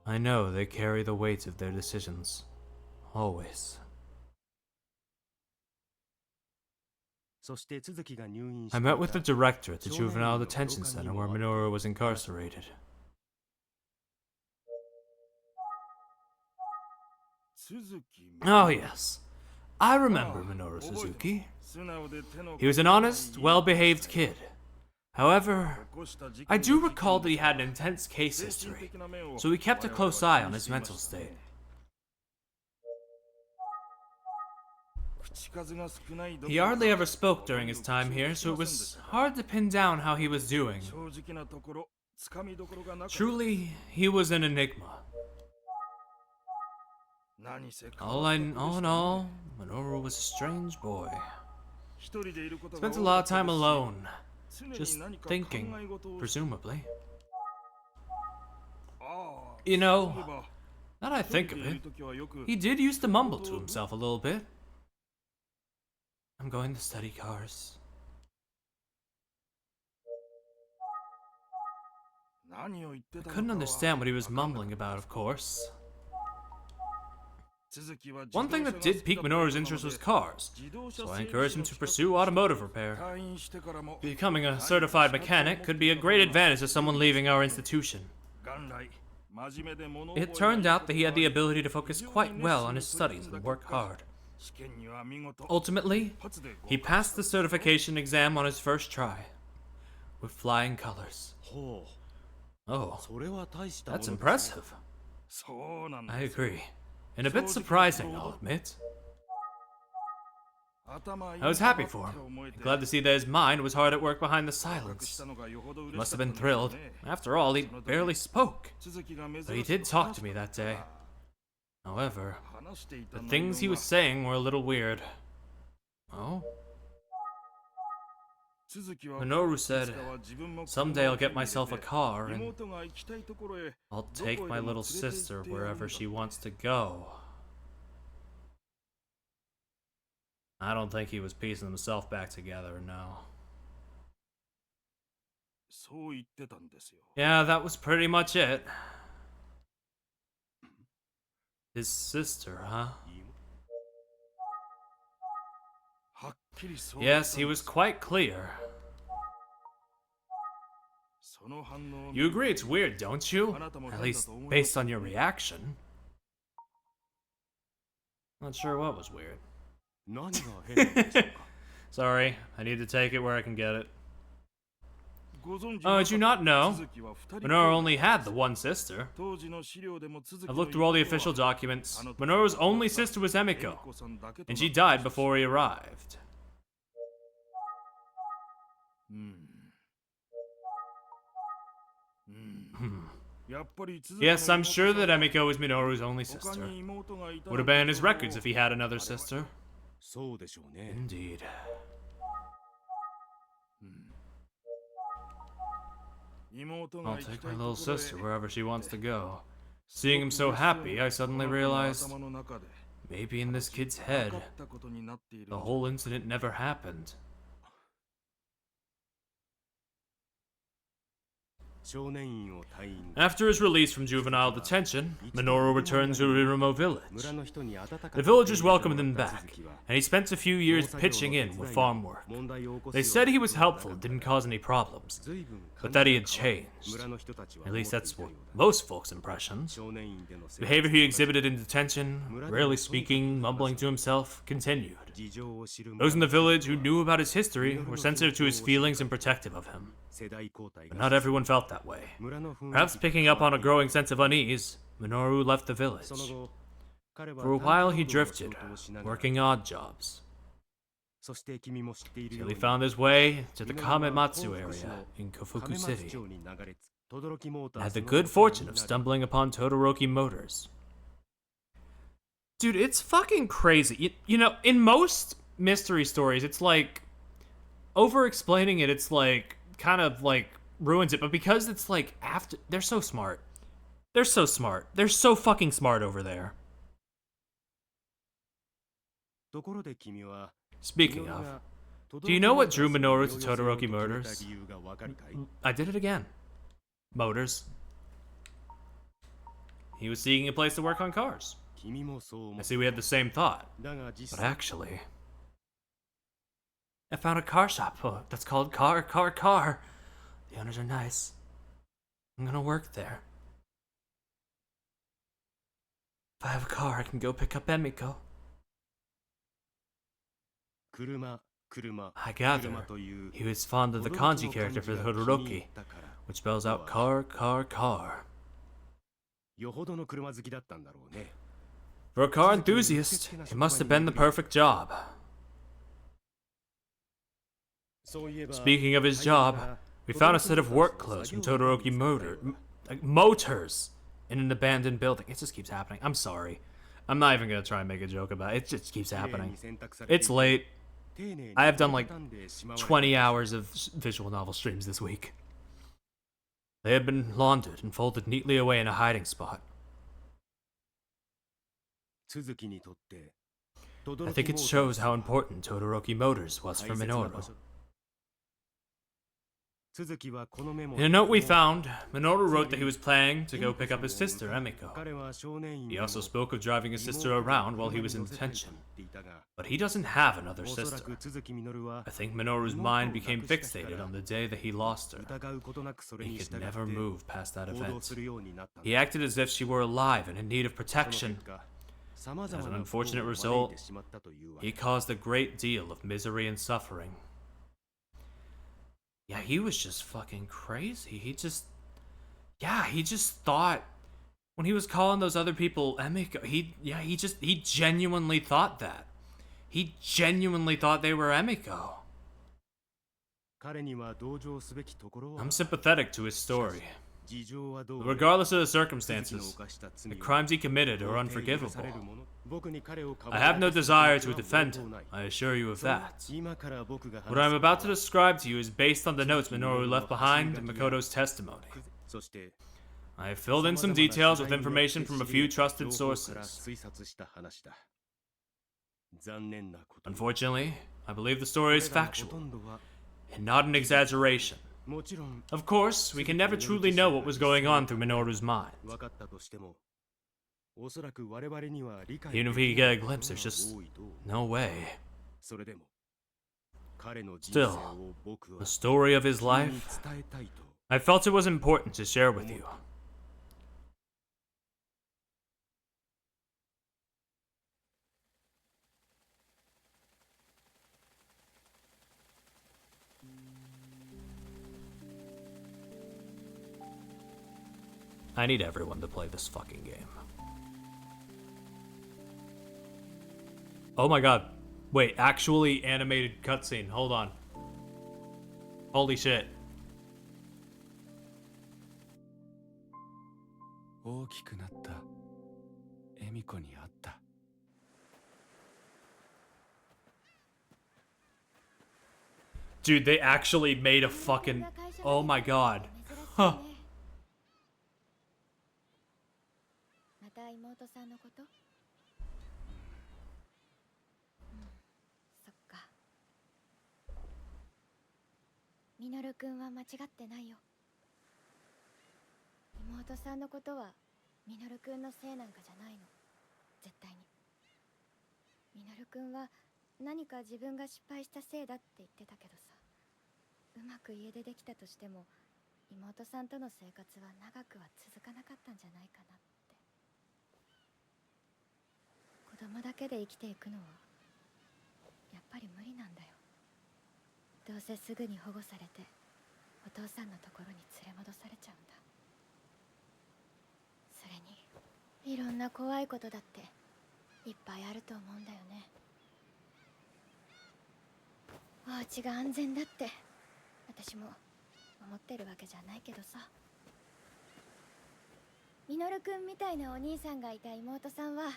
I know they carry the weight of their decisions. Always. I met with the director at the juvenile detention center where Minoru was incarcerated. Oh yes, I remember Minoru Suzuki. He was an honest, well-behaved kid. However, I do recall that he had an intense case history, so we kept a close eye on his mental state. He hardly ever spoke during his time here, so it was hard to pin down how he was doing. Truly, he was an enigma. All in all, Minoru was a strange boy. Spent a lot of time alone, just thinking, presumably. You know, now that I think of it, he did used to mumble to himself a little bit. I'm going to study cars. I couldn't understand what he was mumbling about, of course. One thing that did pique Minoru's interest was cars, so I encouraged him to pursue automotive repair. Becoming a certified mechanic could be a great advantage to someone leaving our institution. It turned out that he had the ability to focus quite well on his studies and work hard. Ultimately, he passed the certification exam on his first try, with flying colors. Oh, that's impressive. I agree. And a bit surprising, I'll admit. I was happy for him, and glad to see that his mind was hard at work behind the silence. He must have been thrilled. After all, he barely spoke. But he did talk to me that day. However, the things he was saying were a little weird. Oh? Minoru said, "Someday I'll get myself a car and I'll take my little sister wherever she wants to go." I don't think he was piecing himself back together, no. Yeah, that was pretty much it. His sister, huh? Yes, he was quite clear. You agree it's weird, don't you? At least based on your reaction. Not sure what was weird. Sorry, I need to take it where I can get it. Oh, did you not know? Minoru only had the one sister. I've looked through all the official documents. Minoru's only sister was Emiko, and she died before he arrived. Yes, I'm sure that Emiko is Minoru's only sister. Would have been in his records if he had another sister. Indeed. I'll take my little sister wherever she wants to go. Seeing him so happy, I suddenly realized maybe in this kid's head, the whole incident never happened. After his release from juvenile detention, Minoru returned to Rirumo village. The villagers welcomed him back, and he spent a few years pitching in with farm work. They said he was helpful and didn't cause any problems, but that he had changed. At least that's what most folks' impressions. The behavior he exhibited in detention, rarely speaking, mumbling to himself, continued. Those in the village who knew about his history were sensitive to his feelings and protective of him. But not everyone felt that way. Perhaps picking up on a growing sense of unease, Minoru left the village. For a while he drifted, working odd jobs. Till he found his way to the Kamematsu area in Kofuku City, and had the good fortune of stumbling upon Todoroki Motors. Dude, it's fucking crazy. You know, in most mystery stories, it's like, over-explaining it, it's like, kind of like ruins it, but because it's like after, they're so smart. They're so smart. They're so fucking smart over there. Speaking of, do you know what drew Minoru to Todoroki Motors? I did it again. Motors. He was seeking a place to work on cars. I see we had the same thought, but actually, I found a car shop that's called Car. The owners are nice. I'm gonna work there. If I have a car, I can go pick up Emiko. I gather he was fond of the kanji character for Todoroki, which spells out car. For a car enthusiast, it must have been the perfect job. Speaking of his job, we found a set of work clothes from Todoroki Motors in an abandoned building. It just keeps happening. I'm sorry. I'm not even gonna try and make a joke about it. It just keeps happening. It's late. I have done like 20 hours of visual novel streams this week. They had been laundered and folded neatly away in a hiding spot. I think it shows how important Todoroki Motors was for Minoru. In a note we found, Minoru wrote that he was planning to go pick up his sister, Emiko. He also spoke of driving his sister around while he was in detention. But he doesn't have another sister. I think Minoru's mind became fixated on the day that he lost her. He could never move past that event. He acted as if she were alive and in need of protection. As an unfortunate result, he caused a great deal of misery and suffering. Yeah, he was just fucking crazy. He just thought when he was calling those other people Emiko, he genuinely thought that. He genuinely thought they were Emiko. I'm sympathetic to his story. Regardless of the circumstances, the crimes he committed are unforgivable. I have no desire to defend him, I assure you of that. What I'm about to describe to you is based on the notes Minoru left behind and Makoto's testimony. I have filled in some details with information from a few trusted sources. Unfortunately, I believe the story is factual, and not an exaggeration. Of course, we can never truly know what was going on through Minoru's mind. Even if we could get a glimpse, there's just no way. Still, the story of his life, I felt it was important to share with you. I need everyone to play this fucking game. Oh my god. Wait, actually animated cutscene. Hold on. Holy shit. Dude, they actually made a fucking... Oh my god. Huh. また妹さんのこと？そっか。ミノル君は間違ってないよ。妹さんのことはミノル君のせいなんかじゃないの。絶対に。ミノル君は何か自分が失敗したせいだって言ってたけどさ。うまく家出できたとしても妹さんとの生活は長くは続かなかったんじゃないかなって。子供だけで生きていくのはやっぱり無理なんだよ。どうせすぐに保護されてお父さんのところに連れ戻されちゃうんだ。それにいろんな怖いことだっていっぱいあると思うんだよね。お家が安全だって私も思ってるわけじゃないけどさ。ミノル君みたいなお兄さんがいた妹さんは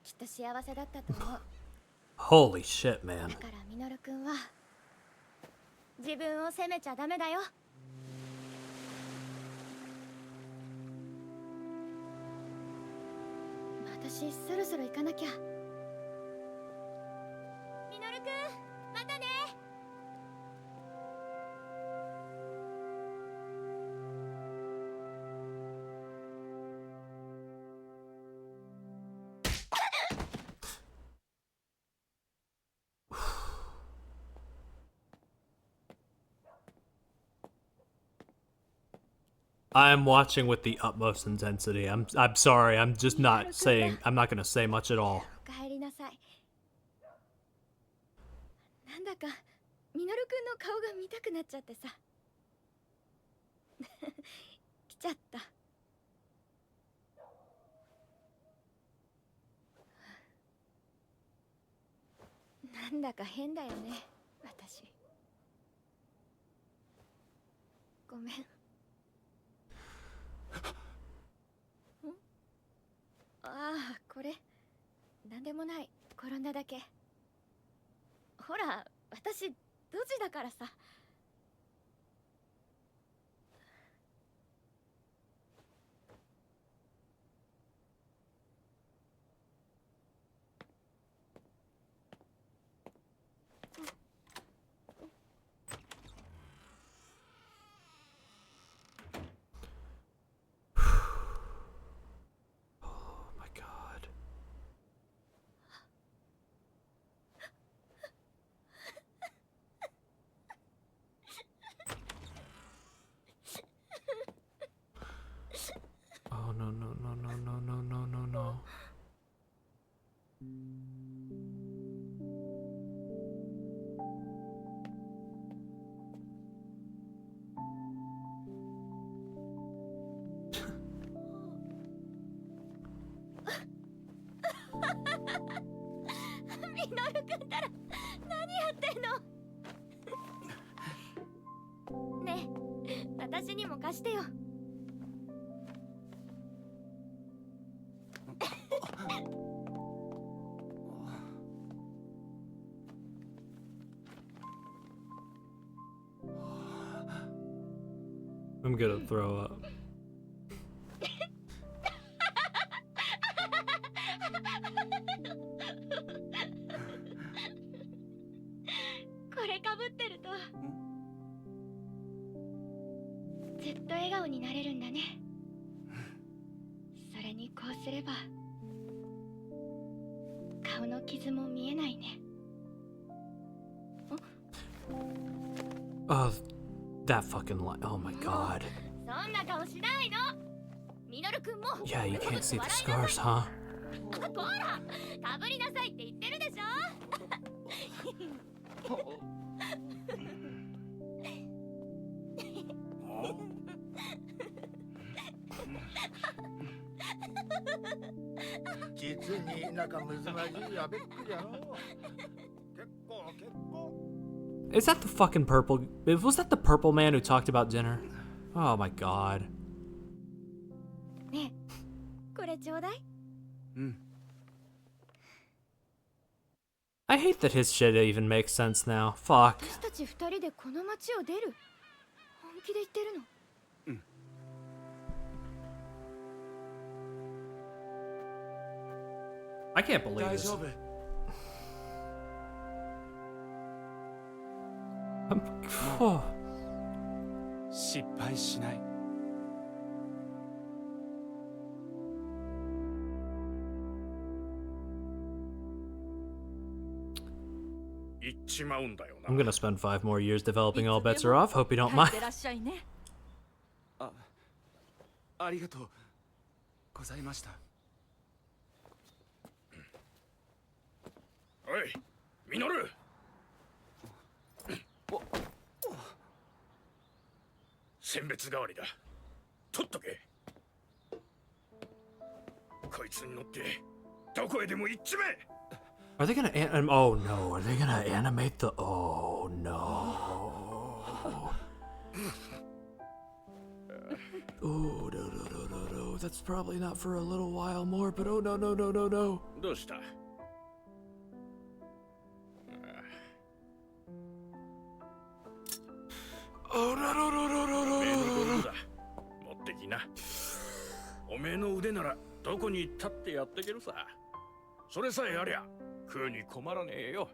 きっと幸せだったと思う。Holy shit, man. だからミノル君は自分を責めちゃダメだよ。私そろそろ行かなきゃ。ミノル君、またね。I'm watching with the utmost intensity. I'm sorry. I'm just not saying. I'm not gonna say much at all. おかえりなさい。なんだかミノル君の顔が見たくなっちゃってさ。来ちゃった。なんだか変だよね、私。ごめん。ああ、これなんでもない。転んだだけ。ほら、私ドジだからさ。Oh no no no no no no no no no. ルくんたら何やってんの。ねえ、私にも貸してよ。I'm gonna throw up. これかぶってるとずっと笑顔になれるんだね。それにこうすれば顔の傷も見えないね。Oh, that fucking line. Oh my god. そんな顔しないの。ミノルくんも。 Yeah, you can't see the scars, huh? こら、かぶりなさいって言ってるでしょ。実に仲睦まじいやべっくじゃの。結構。 Is that the fucking purple? Was that the purple man who talked about dinner? Oh my god. ねえ、これちょうだい。I hate that his shit even makes sense now. Fuck. 私たち二人でこの街を出る。本気で言ってるの。I can't believe 大 this. 丈夫。Oh. 失敗しない。行っちまうんだよな。 I'm gonna spend 5 more years developing All Bets Are Off. Hope you don't mind. ありがとうございました。おい、ミノル。選別代わりだ。取っとけ。こいつに乗ってどこへでも行っちめ。 Are they gonna oh no, are they gonna animate the oh no. Oh no. That's probably not for a little while more, but oh no. どうした。Oh no. おめえの道具だ。持ってきな。おめえの腕ならどこに行ったってやっていけるさ。それさえありゃ食うに困らねえよ。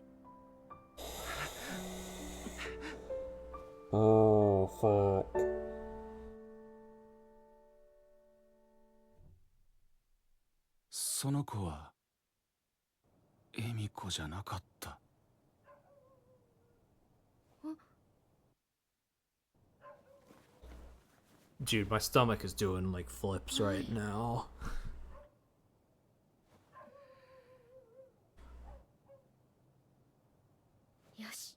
Oh fuck. その子はエミコじゃなかった。Dude, my stomach is doing like flips right now. よし。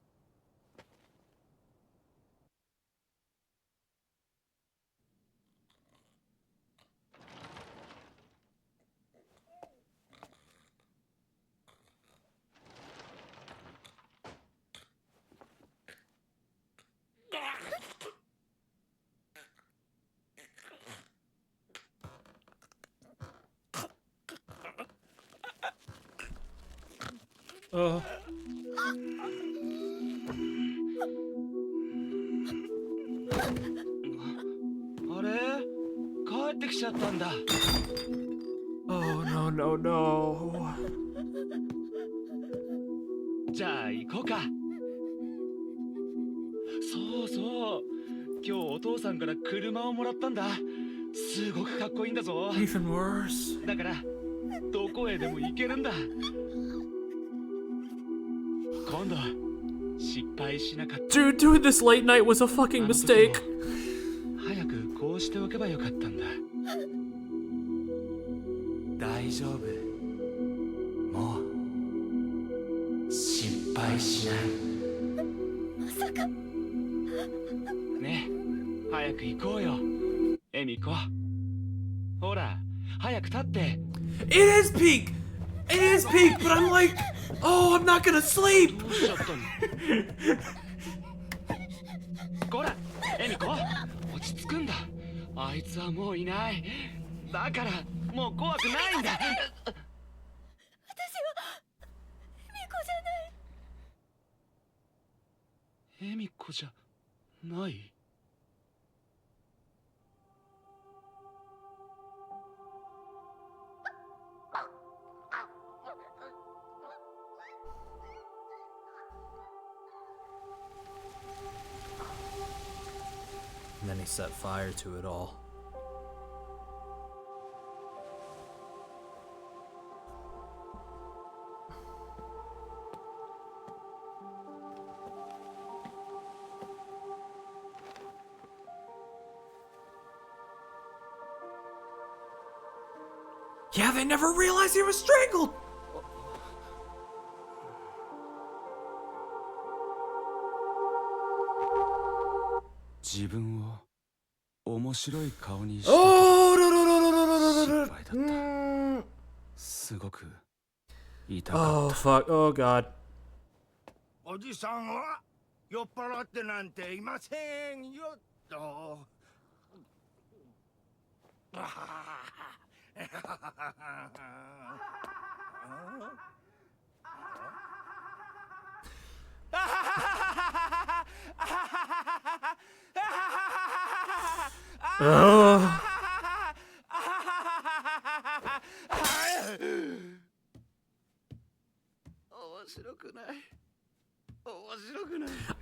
あれ帰ってきちゃったんだ。 Oh no. じゃあ行こうか。そう今日お父さんから車をもらったんだ。すごくかっこいいんだぞ。 Even worse. だからどこへでも行けるんだ。今度失敗しなかった。 Dude, doing this late night was a fucking mistake. 早くこうしておけばよかったんだ。大丈夫。もう失敗しない。まさか。ねえ、早く行こうよ。エミコ。ほら、早く立って。 It is peak! It is peak, but I'm like, oh, I'm not gonna sleep. こらエミコ落ち着くんだあいつはもういないだからもう怖くないんだ私はミコじゃない。エミコじゃない And then he set fire to it all. Yeah, they never realized he was strangled! 自分を面白い顔にして Oh, no, no, no, no, no, no, no, 失 no, 敗だ no. ったすごく痛かっ Oh, fuck. Oh, God. おじさんは酔っ払ってなんていませんよと。Oh.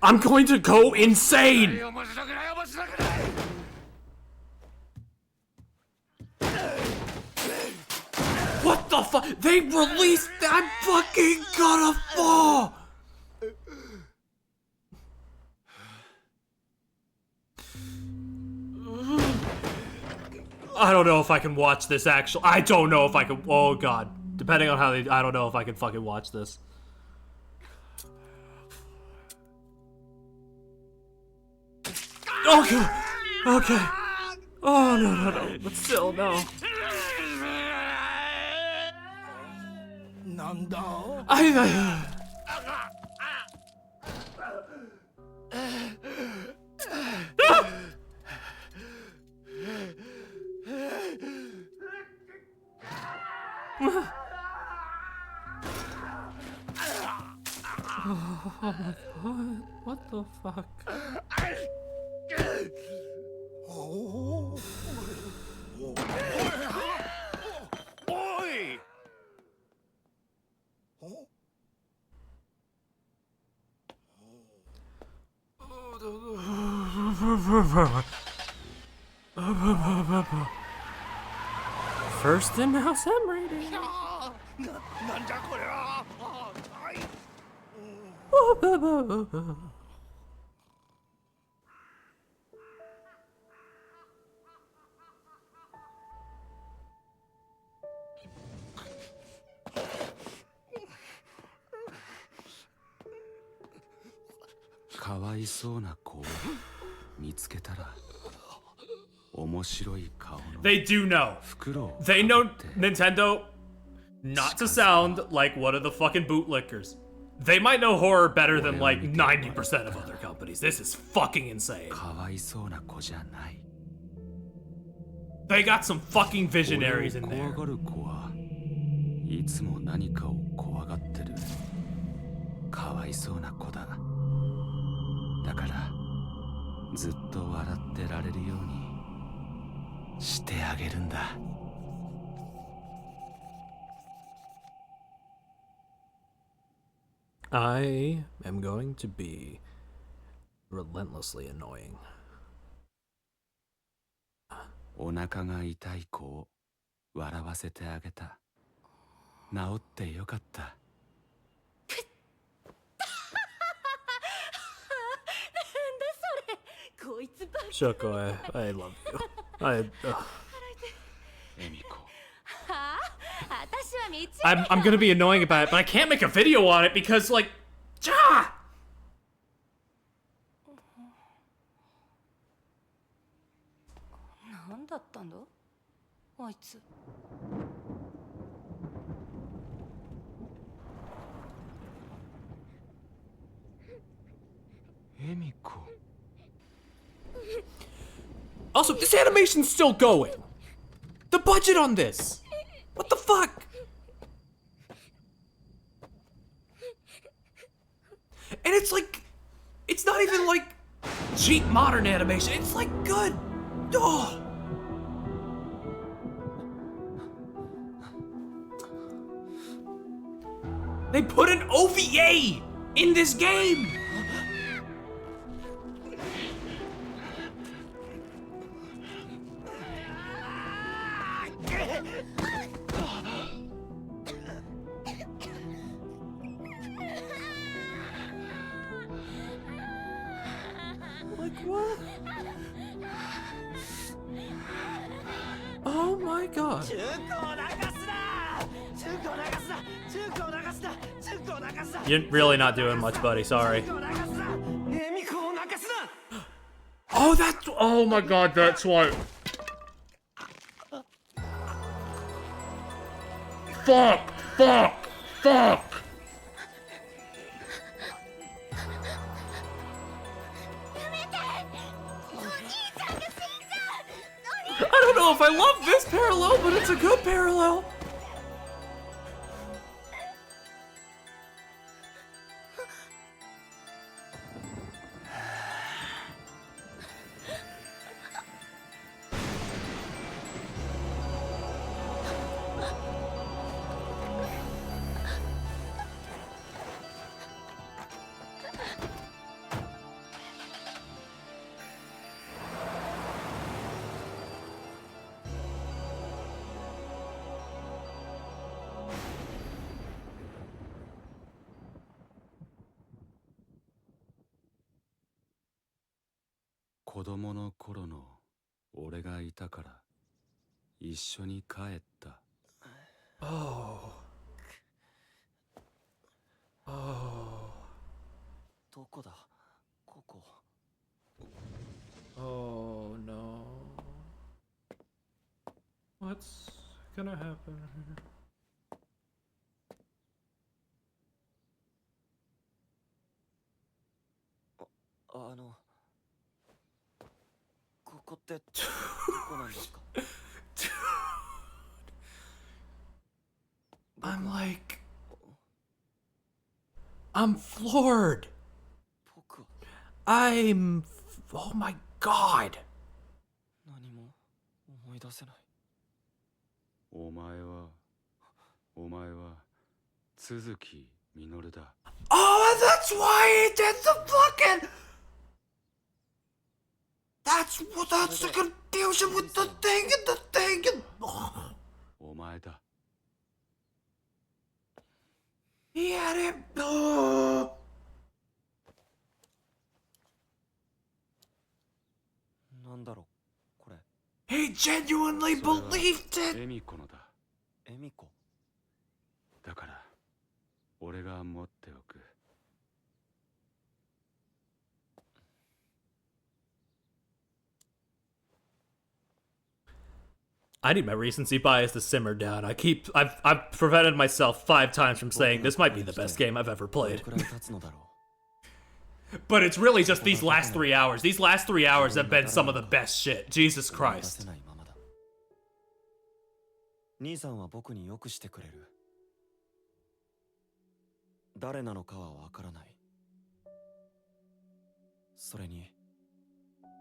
I'm going to go insane! What the fuck? They released that? I'm fucking gonna fall! I don't know if I can watch this actually. I don't know if I can. Oh god. Depending on how they. I don't know if I can fucking watch this. Okay. Okay. Oh no no no. But still no. なんだ I. Oh my god. What the fuck? おい First in house M rating. なんじゃこれは。はい。かわいそうな子を見つけたら面白い顔の They do know. 袋を They know かぶって Nintendo not to sound like one of the fucking bootlickers. They might know horror better than like 90% of other companies. This is fucking insane. かわいそうな子じゃない They got some fucking 俺 visionaries を in 怖 there. がる子はいつも何かを怖がってるかわいそうな子だだからずっと笑ってられるようにしてあげるんだ I am going to be relentlessly annoying. お腹が痛い子を笑わせてあげた治ってよかった Shoko, I love you. I. Emiko. I'm gonna be annoying about it, but I can't make a video on it because, like, ja! 何だったんだあいつ。Emiko. Also, this animation's still going. The budget on this. What the fuck? And it's like, it's not even like cheap modern animation. It's like good. Oh. They put an OVA in this game. Like what? Oh my god. You're really not doing much, buddy. Sorry. Oh, that's. Oh my god, that's why. Fuck! Fuck! Fuck! I don't know if I love this parallel, but it's a good parallel.子供の頃の俺がいたから一緒に帰った。Oh. Oh. どこだここ。Oh no. What's gonna happen? ここってどこなんですか？ I'm like, I'm floored. 僕は Oh my god. 何も思い出せない。お前は都築実だ。Oh, that's why he did the fucking. That's the confusion with the thing and the thing and. お前だ。He had it. Oh. なんだろうこれ。 He genuinely それは believed it. エミコのだ。エミコ。だから俺が持っておく。I need my recency bias to simmer down. I've prevented myself 5 times from saying this might be the best game I've ever played. But it's really just these last 3 hours. These last 3 hours have been some of the best shit. Jesus Christ. 兄さんは僕によくしてくれる。誰なのかはわからない。それに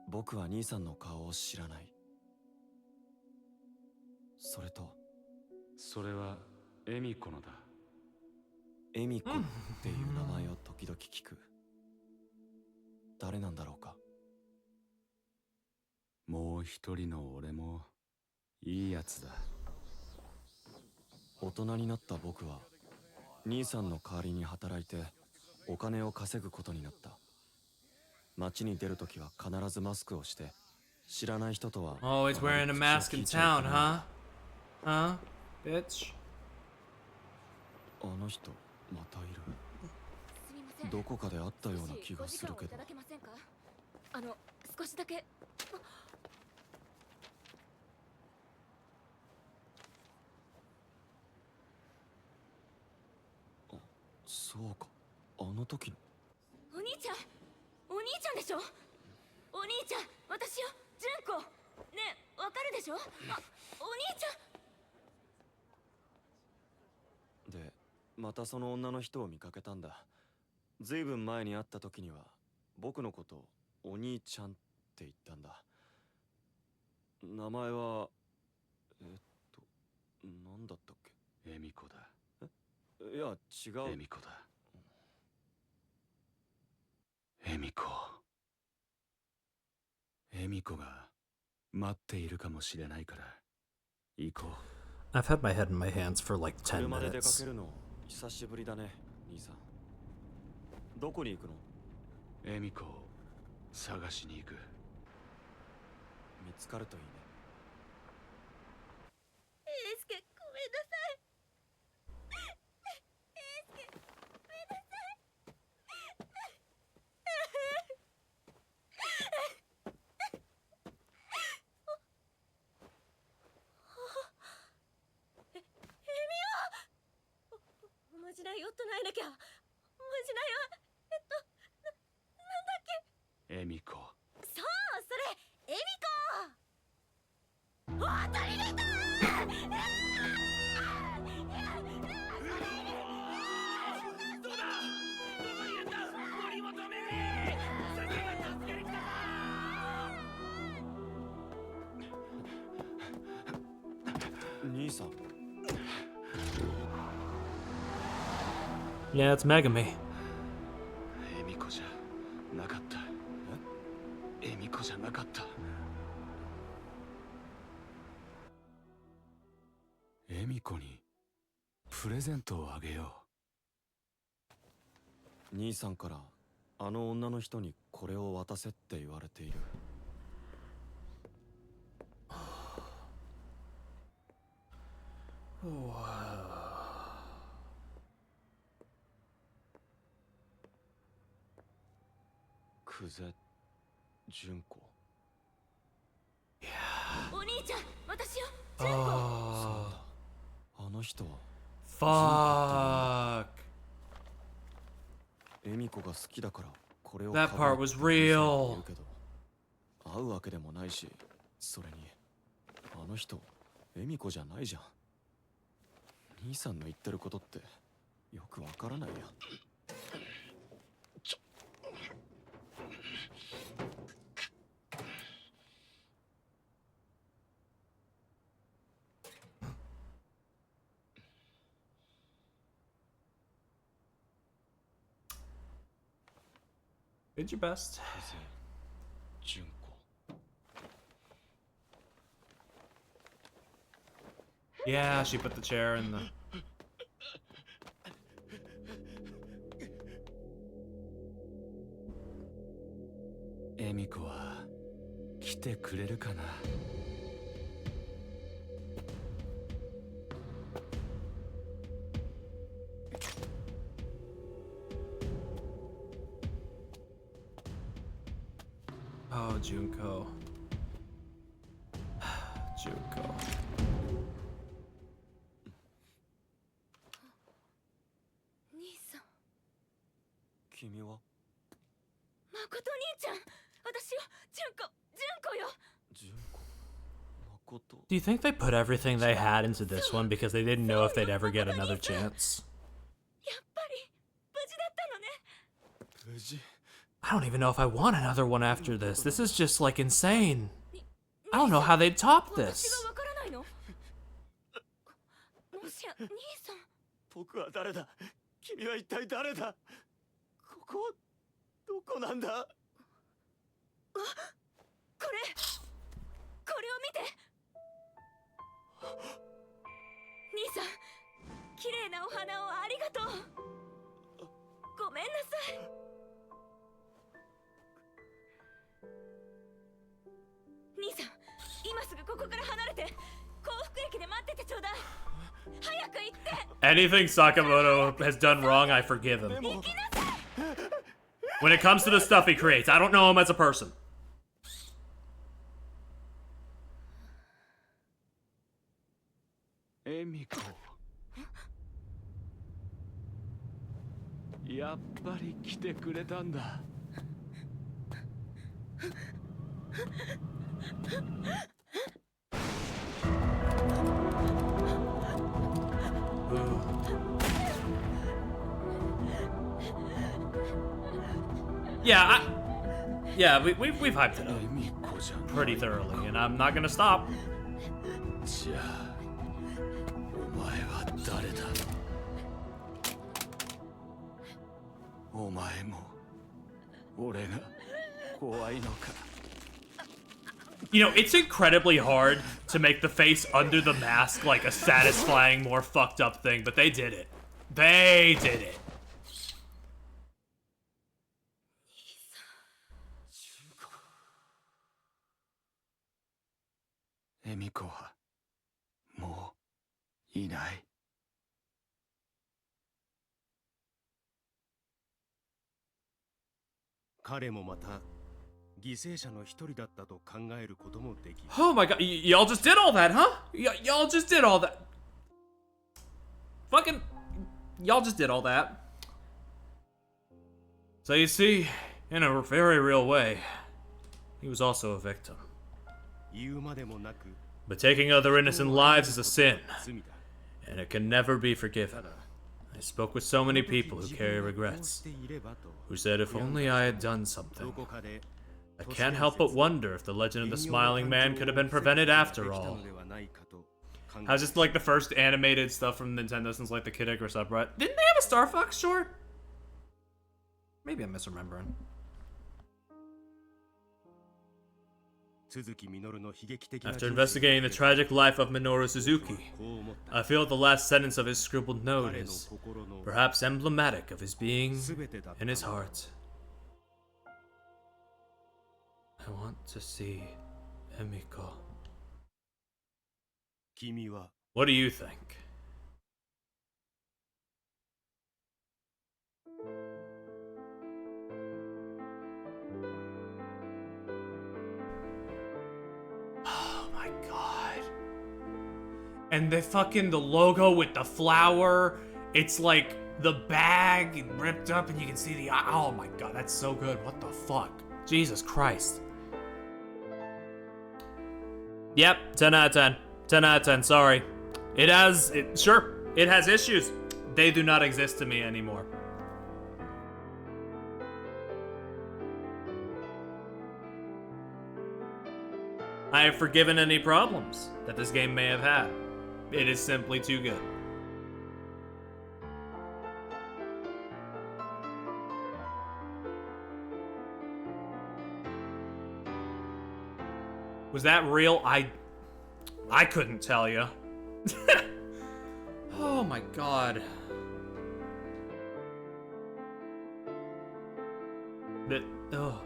僕は兄さんの顔を知らない。それとそれはエミコのだ。エミコっていう名前を時々聞く。誰なんだろうか。もう一人の俺もいいやつだ。大人になった僕は兄さんの代わりに働いてお金を稼ぐことになった。街に出るときは必ずマスクをして知らない人とは Always wearing a mask in town, huh? Huh, bitch? あの人またいる。どこかで会ったような気がするけど。少しだけ。そうか、あの時の。お兄ちゃん、お兄ちゃんでしょ。お兄ちゃん、私よ、純子。ねえ、わかるでしょ。あ、お兄ちゃん。で、またその女の人を見かけたんだ。ずいぶん前に会った時には僕のことをお兄ちゃんって言ったんだ。名前は何だったっけ。エミコだ。いや違う。エミコだ。エミコ。エミコが待っているかもしれないから行こう。 I've had my head in my hands for like 10車で出か minutes. けるの久しぶりだね、兄さん。どこに行くの。エミコを探しに行く。見つかるといいね。英介、ごめんなさい。英介、ごめんなさい。エミオ、おまじないよっとないなきゃ。おまじないはなんだっけ。エミコ。そう、それエミコ。本当に出た。兄さん。 Yeah, it's Megami. エミコじゃなかった。エミコじゃなかった。エミコにプレゼントをあげよ兄さんからあの女の人にこれを渡せって言われている。久世純子。お兄ちゃん、私よ。 Oh, あの人は fuck. エミコが好きだからこれを That 買う part was real. 言うけど会うわけでもないし、それにあの人エミコじゃないじゃん。兄さんの言ってることってよくわからないや。Did your best. 純子。 Yeah, she put the chair in the. エミコは来てくれるかな。Oh, Junko. Junko. 兄さん。君は誠兄ちゃん。私よ、純子よ。純子。誠。 Do you think they put everything they had into this one because they didn't know if they'd ever get another chance? やっぱり無事だったのね。無事。 I don't even know if I want another one after this. This is just like insane. I don't know how they'd top 私 this. がわからないの。もしや兄さん。僕は誰だ。君は一体誰だ。ここはどこなんだ。これを見て。兄さん、綺麗なお花をありがとう。ごめんなさい。兄さん、今すぐここから離れて幸福駅で待っててちょうだい。早く行って。 Anything Sakamoto has done wrong, I forgive him. When it comes to the stuff he creates, I don't know him as a person. エミコ。やっぱり来てくれたんだ。Yeah, we've hyped it up pretty thoroughly, and I'm not gonna stop. じゃあお前は誰だお前も俺が怖いのか You know, it's incredibly hard to make the face under the mask like a satisfying, more fucked up thing, but they did it. They did it. 恵美子はもういない彼もまた犠牲者の一人だったと考えることもできる。 Oh my god, y'all just did all that, huh? Y'all just did all that. Fucking, y'all just did all that. So you see, in a very real way, he was also a victim. 言うまでもなく But taking other innocent lives is a sin, 罪だ。 and it can never be forgiven. I spoke with so many people who carry regrets, who said if only I had done something. どこかで I can't help but wonder if the legend of the Smiling Man could have been prevented after all. How's just like the first animated stuff from Nintendo since like the Kid Icarus Upright? Didn't they have a Star Fox short? Maybe I'm misremembering. 鈴木みのるの悲劇的な After investigating the tragic life of Minoru Suzuki, I feel the last sentence of his scribbled note is perhaps emblematic of his being and his heart. I want to see Emiko. 君は What do you think? Oh my god. And the logo with the flower, it's like the bag ripped up and you can see the eye. Oh my god, that's so good. What the fuck? Jesus Christ. Yep, 10 out of 10. 10 out of 10, sorry. It has issues. They do not exist to me anymore. I have forgiven any problems that this game may have had. It is simply too good. Was that real? I couldn't tell you. Oh my god. Oh.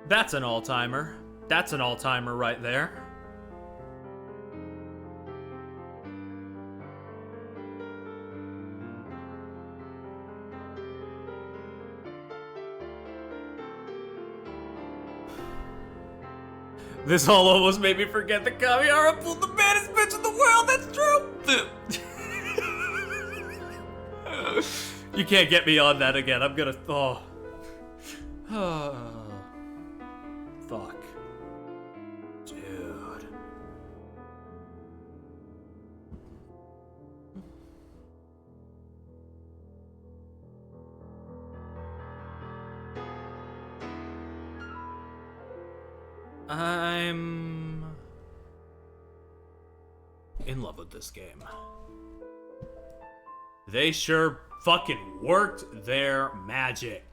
That's an all-timer. That's an all-timer right there. This all almost made me forget that Kamihara pulled the baddest bitch in the world. That's true. You can't get me on that again. I'm gonna. Oh. Fuck. Dude. I'm in love with this game. They sure fucking worked their magic.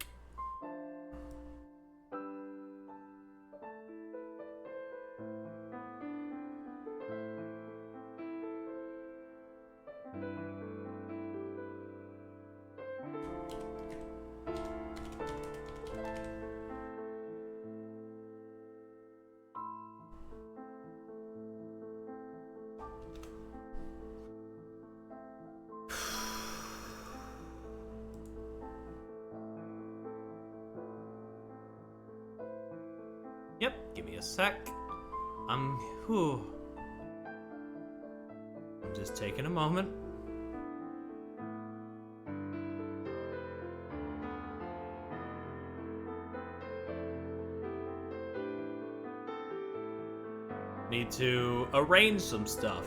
Yep, give me a sec. Whew. I'm just taking a moment. Need to arrange some stuff.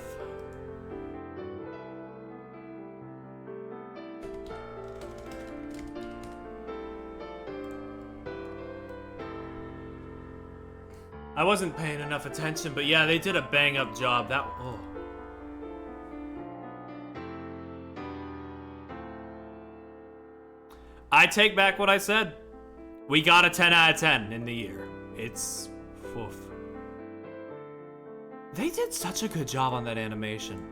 I wasn't paying enough attention, but yeah, they did a bang-up job. That, oh. I take back what I said. We got a 10 out of 10 in the year. It's, oof. They did such a good job on that animation.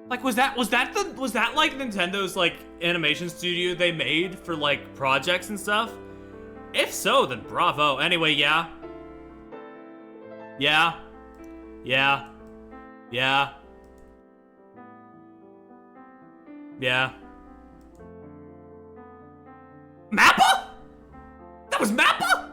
Like, was that like Nintendo's like animation studio they made for like projects and stuff? If so, then bravo. Anyway, yeah. Yeah. Yeah. Yeah. Yeah. Mappa? That was Mappa?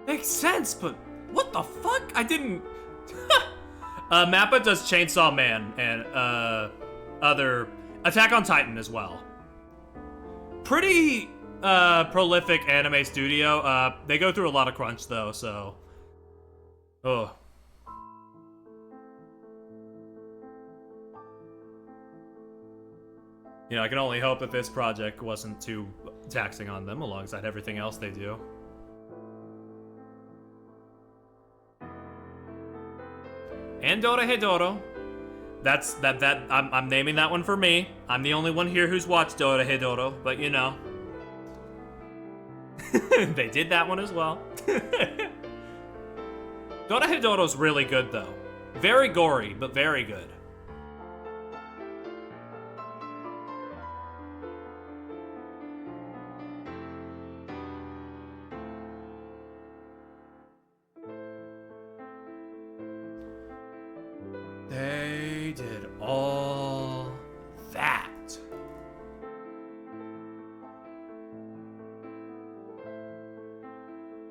Makes sense, but what the fuck? I didn't... Mappa does Chainsaw Man and other Attack on Titan as well. Pretty prolific anime studio. They go through a lot of crunch though, so. Oh. You know, I can only hope that this project wasn't too taxing on them alongside everything else they do. And Dora Hedoro. I'm naming that one for me. I'm the only one here who's watched Dora Hedoro, but you know. They did that one as well. Dora Hedoro's really good though. Very gory, but very good. They did all that.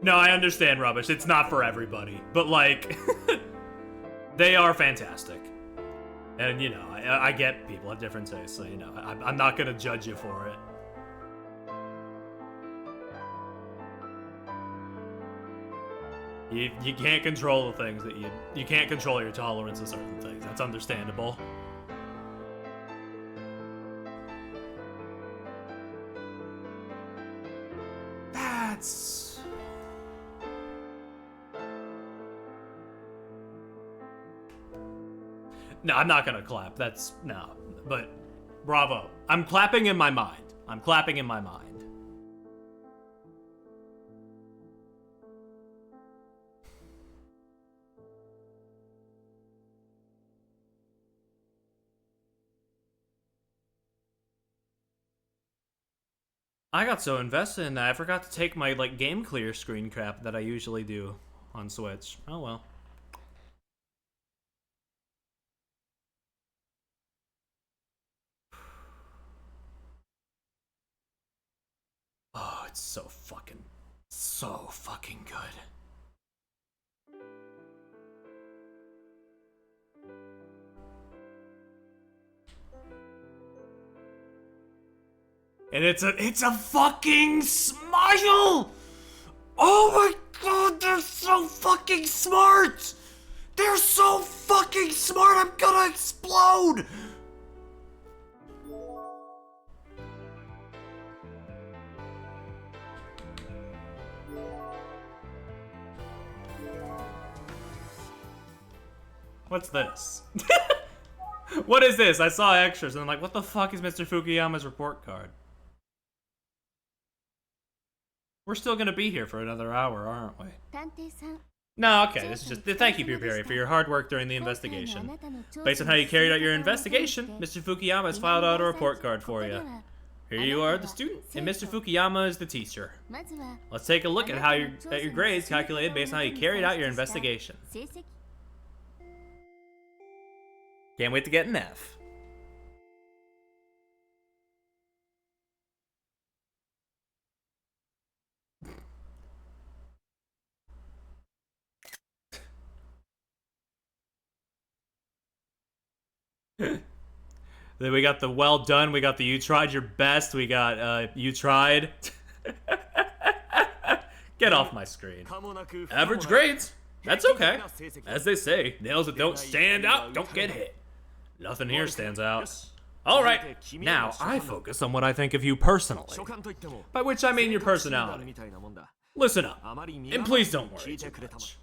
No, I understand, Rubbish. It's not for everybody. But, like, they are fantastic. And, you know, I get people have different tastes, so, you know, I'm not going to judge you for it. You can't control the things that you can't control your tolerance of certain things. That's understandable. That's... No, I'm not gonna clap. That's... No. But, bravo. I'm clapping in my mind. I'm clapping in my mind. I got so invested in that, I forgot to take my, like, game clear screen crap that I usually do on Switch. Oh well. Oh, it's so fucking good. And it's a fucking smile! Oh my god, they're so fucking smart! They're so fucking smart, I'm gonna explode! What's this? What is this? I saw extras and I'm like, what the fuck is Mr. Fukuyama's report card? We're still gonna be here for another hour, aren't we? No, okay, this is just... Thank you, Puperi, for your hard work during the investigation. Based on how you carried out your investigation, Mr. Fukuyama has filed out a report card for you. Here you are, the student, and Mr. Fukuyama is the teacher. Let's take a look at how your grades calculated based on how you carried out your investigation. Can't wait to get an F. Then we got the well done, we got the you tried your best, we got you tried. Get off my screen. Average grades. That's okay. As they say, nails that don't stand out don't get hit. Nothing here stands out. Alright, now I focus on what I think of you personally. By which I mean your personality. Listen up, and please don't worry too much.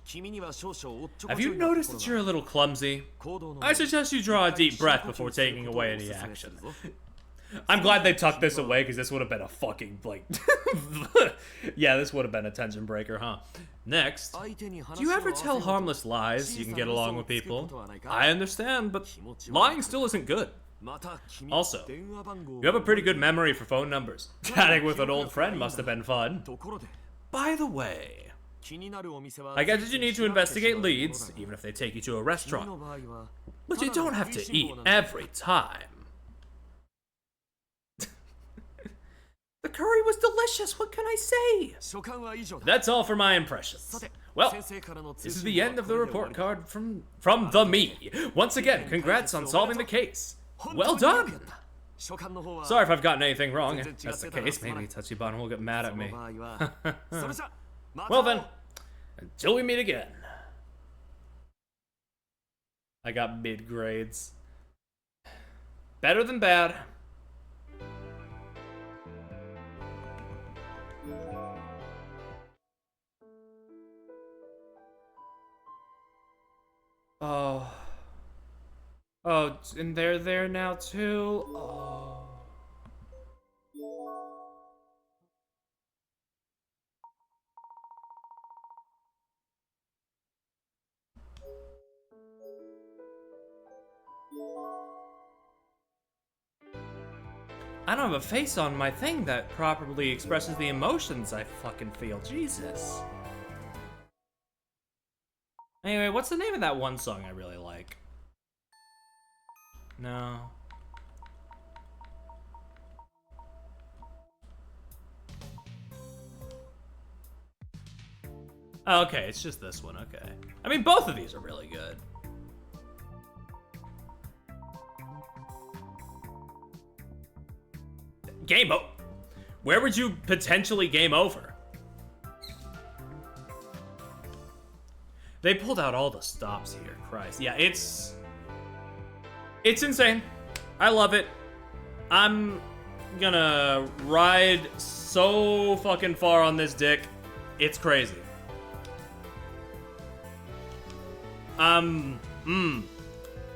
Have you noticed that you're a little clumsy? I suggest you draw a deep breath before taking away any action. I'm glad they tucked this away, because this would have been a fucking, like... yeah, this would have been a tension breaker, huh? Next, do you ever tell harmless lies so you can get along with people? I understand, but lying still isn't good. Also, you have a pretty good memory for phone numbers. Chatting with an old friend must have been fun. By the way, I get that you need to investigate leads, even if they take you to a restaurant. But you don't have to eat every time. The curry was delicious, what can I say? That's all for my impressions. Well, this is the end of the report card from the me. Once again, congrats on solving the case. Well done! Sorry if I've gotten anything wrong. If that's the case, maybe Tachibana will get mad at me. Well then, until we meet again. I got mid grades. Better than bad. Oh. Oh, and they're there now too? Oh. I don't have a face on my thing that properly expresses the emotions I fucking feel. Jesus. Anyway, what's the name of that one song I really like? No. Oh, okay, it's just this one, okay. I mean, both of these are really good. Game over. Where would you potentially game over? They pulled out all the stops here, Christ. Yeah, it's insane. I love it. I'm gonna ride so fucking far on this dick. It's crazy.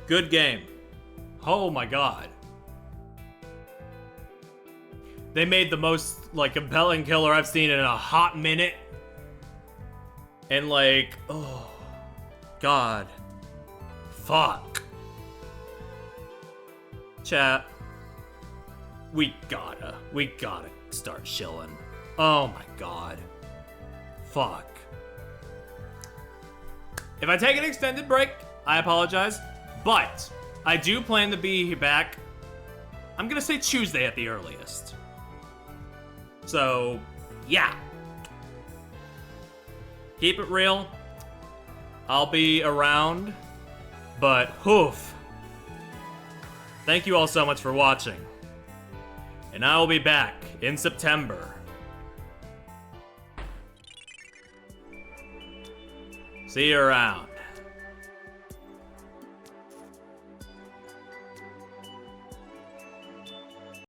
Good game. Oh my god. They made the most, like, compelling killer I've seen in a hot minute. And, like, oh, God. Fuck. Chat. We gotta start chilling. Oh my god. Fuck. If I take an extended break, I apologize. But I do plan to be back, I'm gonna say Tuesday at the earliest. So, yeah. Keep it real. I'll be around, but hoof. Thank you all so much for watching. And I will be back in September. See you around.